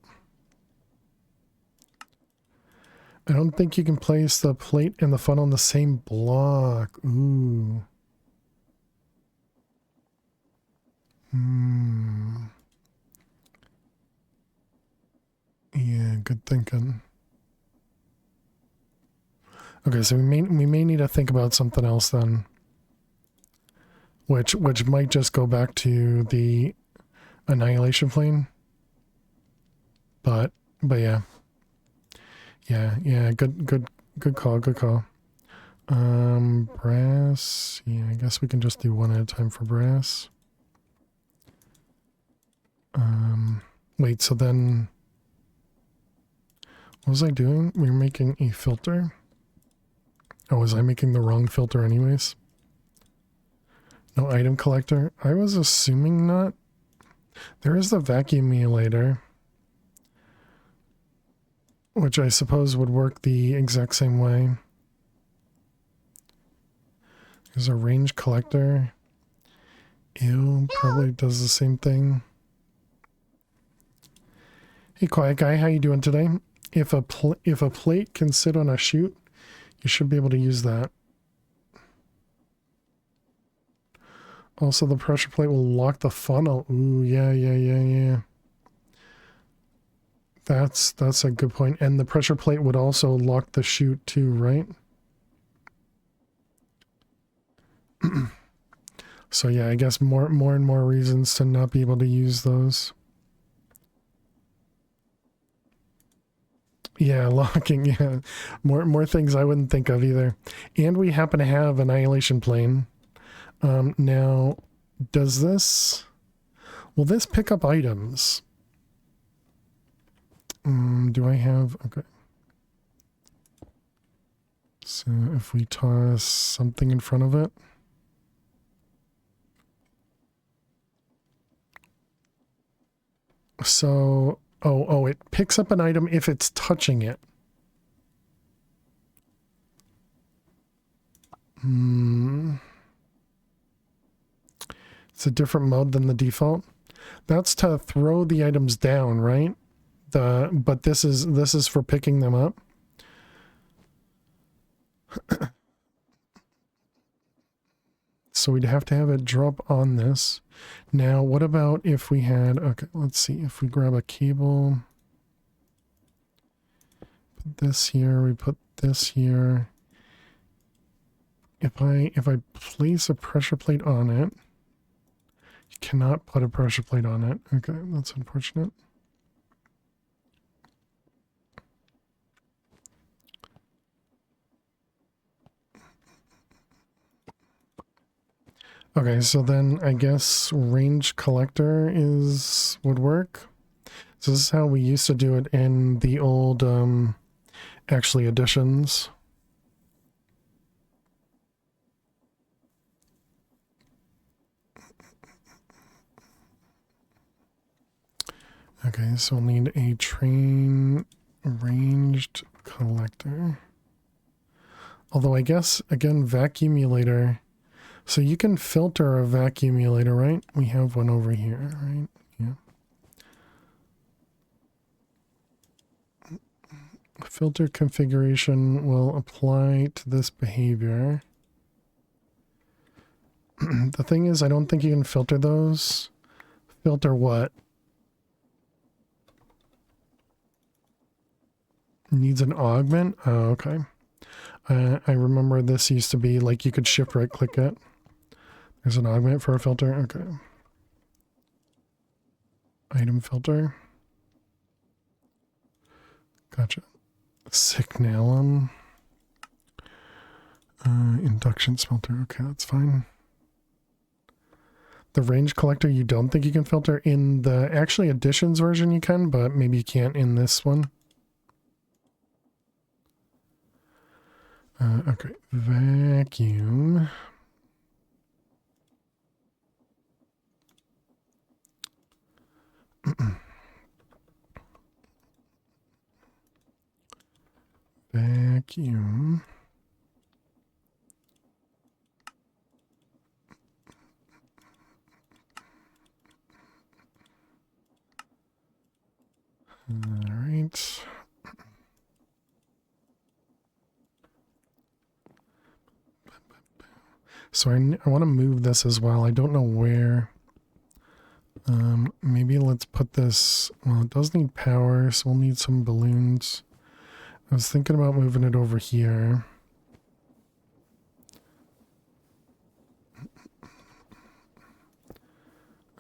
I don't think you can place the plate and the funnel in the same block. Ooh. Yeah, good thinking. Okay, so we may need to think about something else then. Which might just go back to the annihilation plane. But yeah. Yeah, good call. Brass. Yeah, I guess we can just do one at a time for brass. Wait, so then what was I doing? We were making a filter. Oh, was I making the wrong filter anyways? No item collector. I was assuming not. There is the vacuum emulator, which I suppose would work the exact same way. There's a range collector. Ew, probably does the same thing. Hey, quiet guy, how you doing today? If a plate can sit on a chute, you should be able to use that. Also, the pressure plate will lock the funnel. Ooh, yeah. That's a good point. And the pressure plate would also lock the chute too, right? So yeah, I guess more and more reasons to not be able to use those. Yeah, locking, yeah. More things I wouldn't think of either. And we happen to have Annihilation Plane. Now, does this... Will this pick up items? Do I have... Okay. So if we toss something in front of it... So... Oh, it picks up an item if it's touching it. It's a different mode than the default. That's to throw the items down, right? But this is for picking them up. So we'd have to have it drop on this. Now, what about if we had... Okay, let's see. If we grab a cable... Put this here. We put this here. If I place a pressure plate on it... You cannot put a pressure plate on it. Okay, that's unfortunate. Okay, so then I guess range collector would work. So this is how we used to do it in the old actually editions. Okay, so we'll need a train ranged collector. Although I guess again vacuumulator. So you can filter a vacuumulator, right? We have one over here, right? Yeah. Filter configuration will apply to this behavior. The thing is, I don't think you can filter those. Filter what? Needs an augment? Oh, okay. I remember this used to be like you could shift right click it. There's an augment for a filter. Okay. Item filter. Gotcha. Signalum. Induction smelter. Okay, that's fine. The range collector you don't think you can filter. In the actually additions version you can, but maybe you can't in this one. Okay, vacuum. vacuum. All right. So I want to move this as well. I don't know where. Maybe let's put this, well, it does need power, so we'll need some balloons. I was thinking about moving it over here.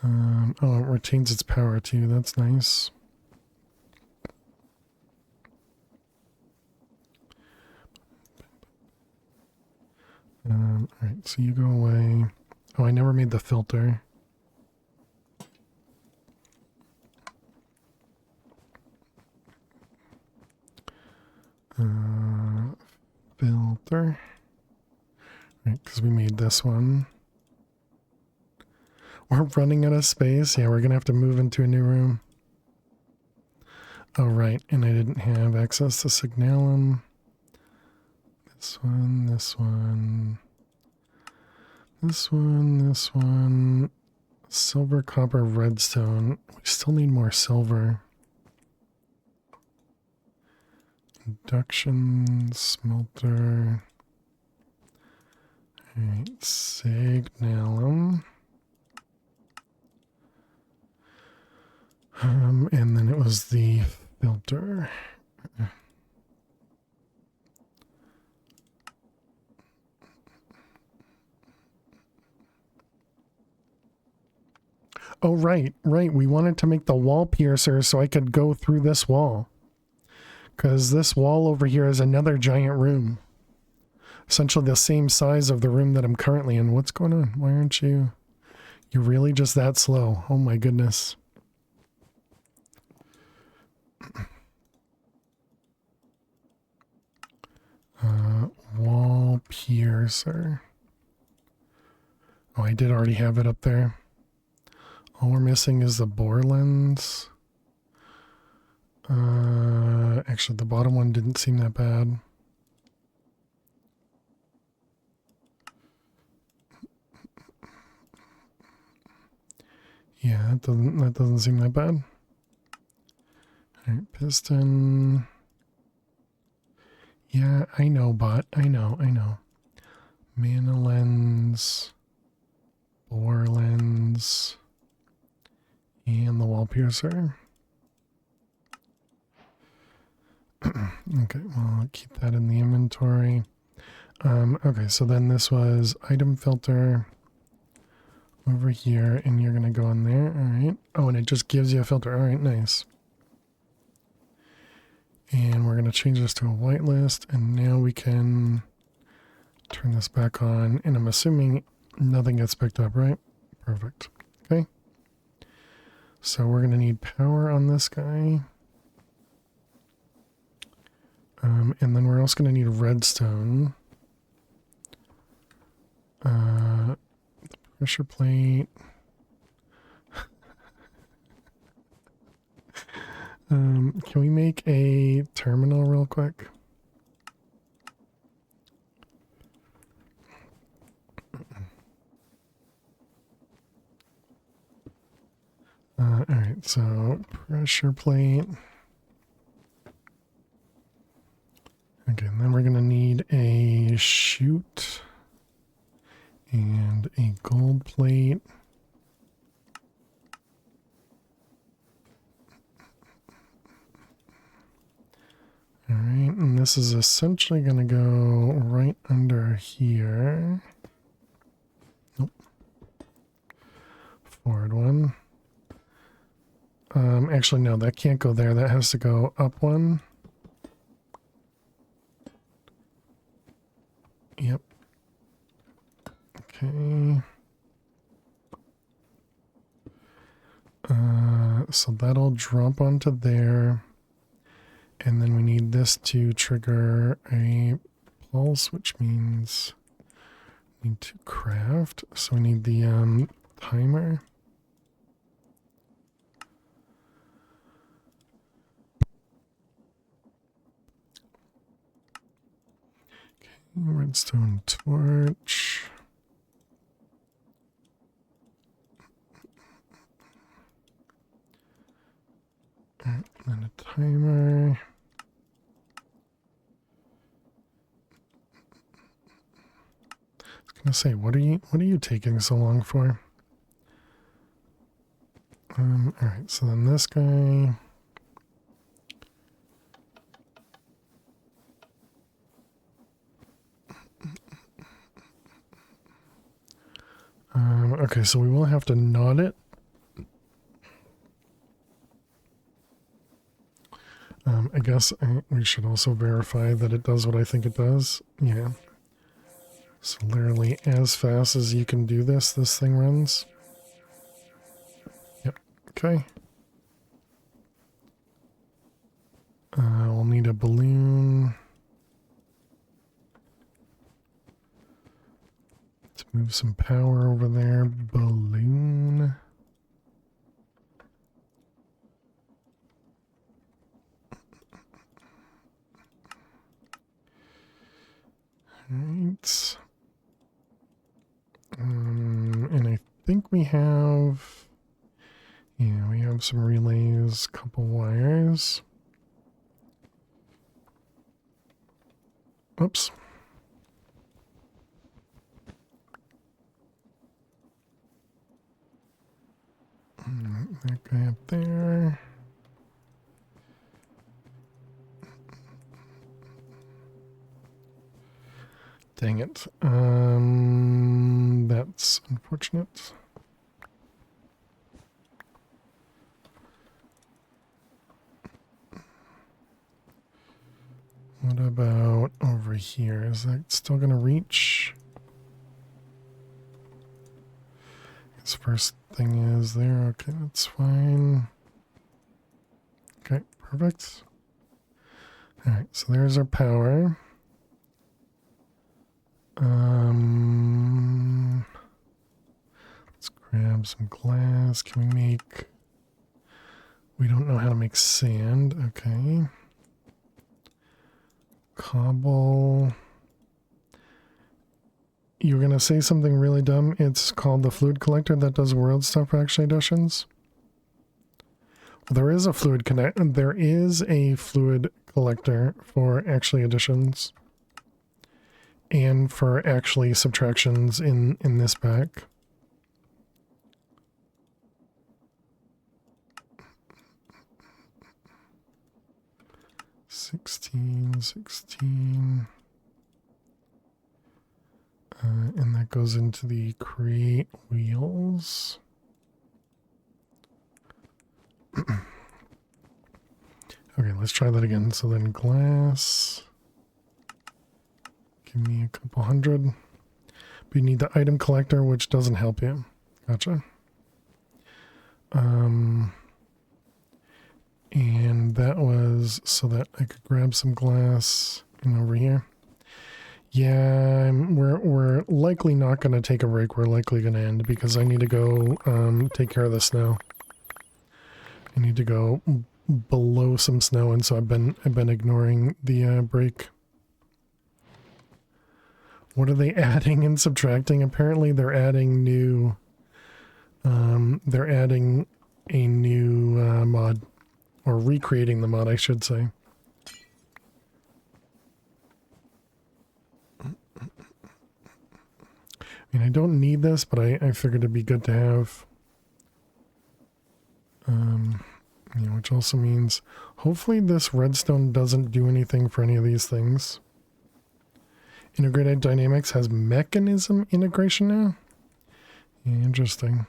Oh, it retains its power too. That's nice. Alright, so you go away. Oh, I never made the filter. Filter. Right, because we made this one. We're running out of space. Yeah, we're gonna have to move into a new room. Oh, right, and I didn't have access to Signalum. This one, this one. This one, this one. Silver, copper, redstone. We still need more silver. Induction, smelter. Alright, Signalum. And then it was the filter. Oh, right. We wanted to make the wall piercer so I could go through this wall. Because this wall over here is another giant room. Essentially the same size of the room that I'm currently in. What's going on? Why aren't you? You're really just that slow. Oh my goodness. Wall piercer. Oh, I did already have it up there. All we're missing is the bore lens. Actually, the bottom one didn't seem that bad. Yeah, that doesn't seem that bad. Alright, piston. Yeah, I know, bot. I know. Mana lens. Bore lens. And the wall piercer. Okay, well, I'll keep that in the inventory. Okay, so then this was item filter over here, and you're gonna go in there. All right. Oh, and it just gives you a filter. All right, nice. And we're gonna change this to a whitelist, and now we can turn this back on. And I'm assuming nothing gets picked up, right? Perfect. Okay. So we're gonna need power on this guy. And then we're also going to need redstone. The pressure plate. Can we make a terminal real quick? Alright, so pressure plate. Okay, and then we're going to need a chute and a gold plate. All right, and this is essentially going to go right under here. Nope. Forward one. Actually, no, that can't go there. That has to go up one. Yep. Okay. So that'll drop onto there. And then we need this to trigger a pulse, which means we need to craft. So we need the timer. Redstone torch. Alright, and a timer. I was gonna say, what are you taking so long for? Alright, so then this guy. Okay, so we will have to knot it. I guess we should also verify that it does what I think it does. Yeah. So literally as fast as you can do this thing runs. Yep. Okay. We'll need a balloon. Let's move some power over there. Balloon. Right. And I think we have, yeah, we have some relays, couple wires. Oops. That guy up there. Dang it. That's unfortunate. What about over here? Is that still going to reach? His first thing is there. Okay, that's fine. Okay, perfect. All right, so there's our power. Let's grab some glass. Can we make... We don't know how to make sand. Okay. Cobble. You were going to say something really dumb. It's called the fluid collector that does world stuff for actually additions. Well, there is a fluid collector for actually additions. And for actually subtractions in this pack. $16. And that goes into the create wheels. Okay, let's try that again. So then glass. Give me a couple hundred. But you need the item collector, which doesn't help you. Gotcha. And that was so that I could grab some glass and over here. Yeah, we're likely not going to take a break. We're likely going to end because I need to go take care of the snow. I need to go below some snow, and so I've been ignoring the break. What are they adding and subtracting? Apparently they're adding new they're adding a new mod, or recreating the mod, I should say. I mean, I don't need this, but I figured it'd be good to have. You know, which also means hopefully this redstone doesn't do anything for any of these things. Integrated Dynamics has mechanism integration now? Interesting.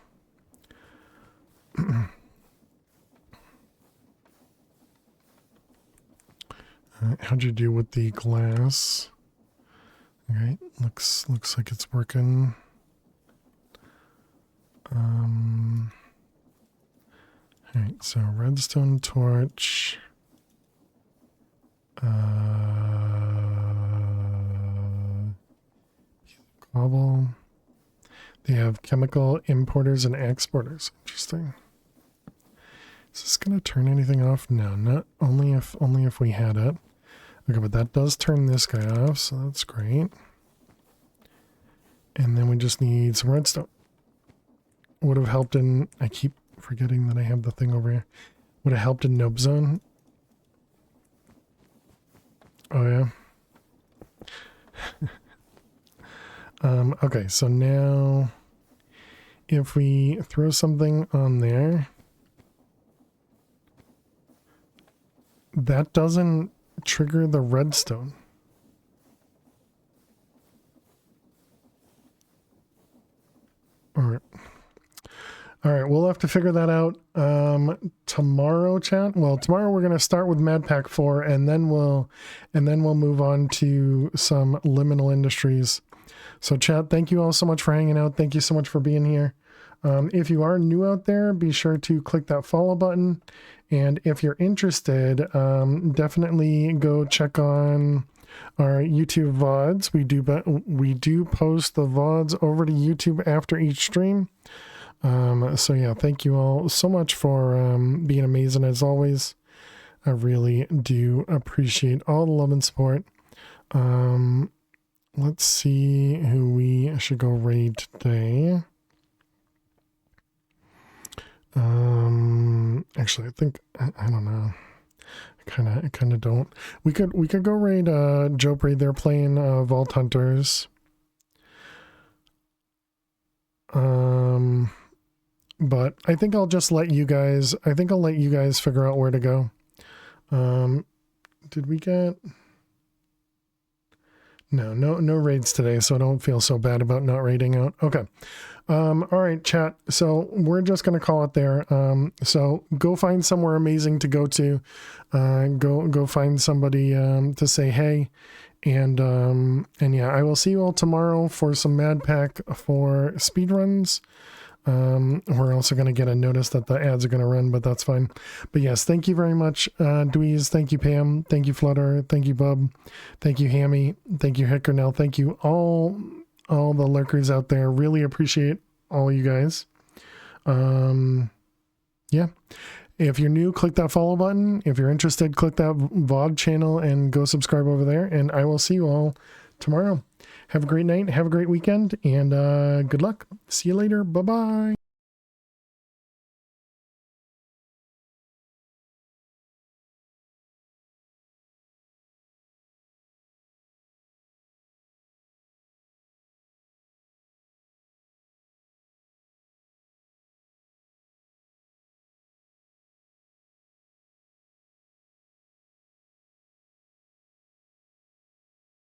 How'd you do with the glass? Okay, looks like it's working. Alright, so redstone torch. Cobble. They have chemical importers and exporters. Interesting. Is this gonna turn anything off? No, not only if we had it. Okay, but that does turn this guy off, so that's great. And then we just need some redstone. Would have helped in... I keep forgetting that I have the thing over here. Would have helped in Nope Zone. Oh, yeah. Okay, so now if we throw something on there, that doesn't trigger the redstone. All right, we'll have to figure that out tomorrow, chat. Well, tomorrow we're going to start with Mad Pack 4 and then we'll move on to some Liminal Industries. So chat, thank you all so much for hanging out. Thank you so much for being here. If you are new out there, be sure to click that follow button. And if you're interested, definitely go check on our YouTube VODs. We do post the VODs over to YouTube after each stream. So yeah, thank you all so much for being amazing as always. I really do appreciate all the love and support. Let's see who we should go raid today. Actually, I think I don't know. I kind of don't. We could go raid Jope raid. They're playing Vault Hunters. But I think I'll just let you guys. I think I'll let you guys figure out where to go. Did we get? No raids today, so I don't feel so bad about not raiding out. Okay. All right, chat. So we're just going to call it there. So go find somewhere amazing to go to. Go find somebody to say hey. And yeah, I will see you all tomorrow for some Mad Pack for speedruns. We're also going to get a notice that the ads are going to run, but that's fine. But yes, thank you very much, Dweez. Thank you, Pam. Thank you, Flutter. Thank you, Bub. Thank you, Hammy. Thank you, Hickernell. Thank you, all the lurkers out there. Really appreciate all you guys. Yeah. If you're new, click that follow button. If you're interested, click that VOD channel and go subscribe over there. And I will see you all tomorrow. Have a great night. Have a great weekend. And good luck. See you later. Bye-bye.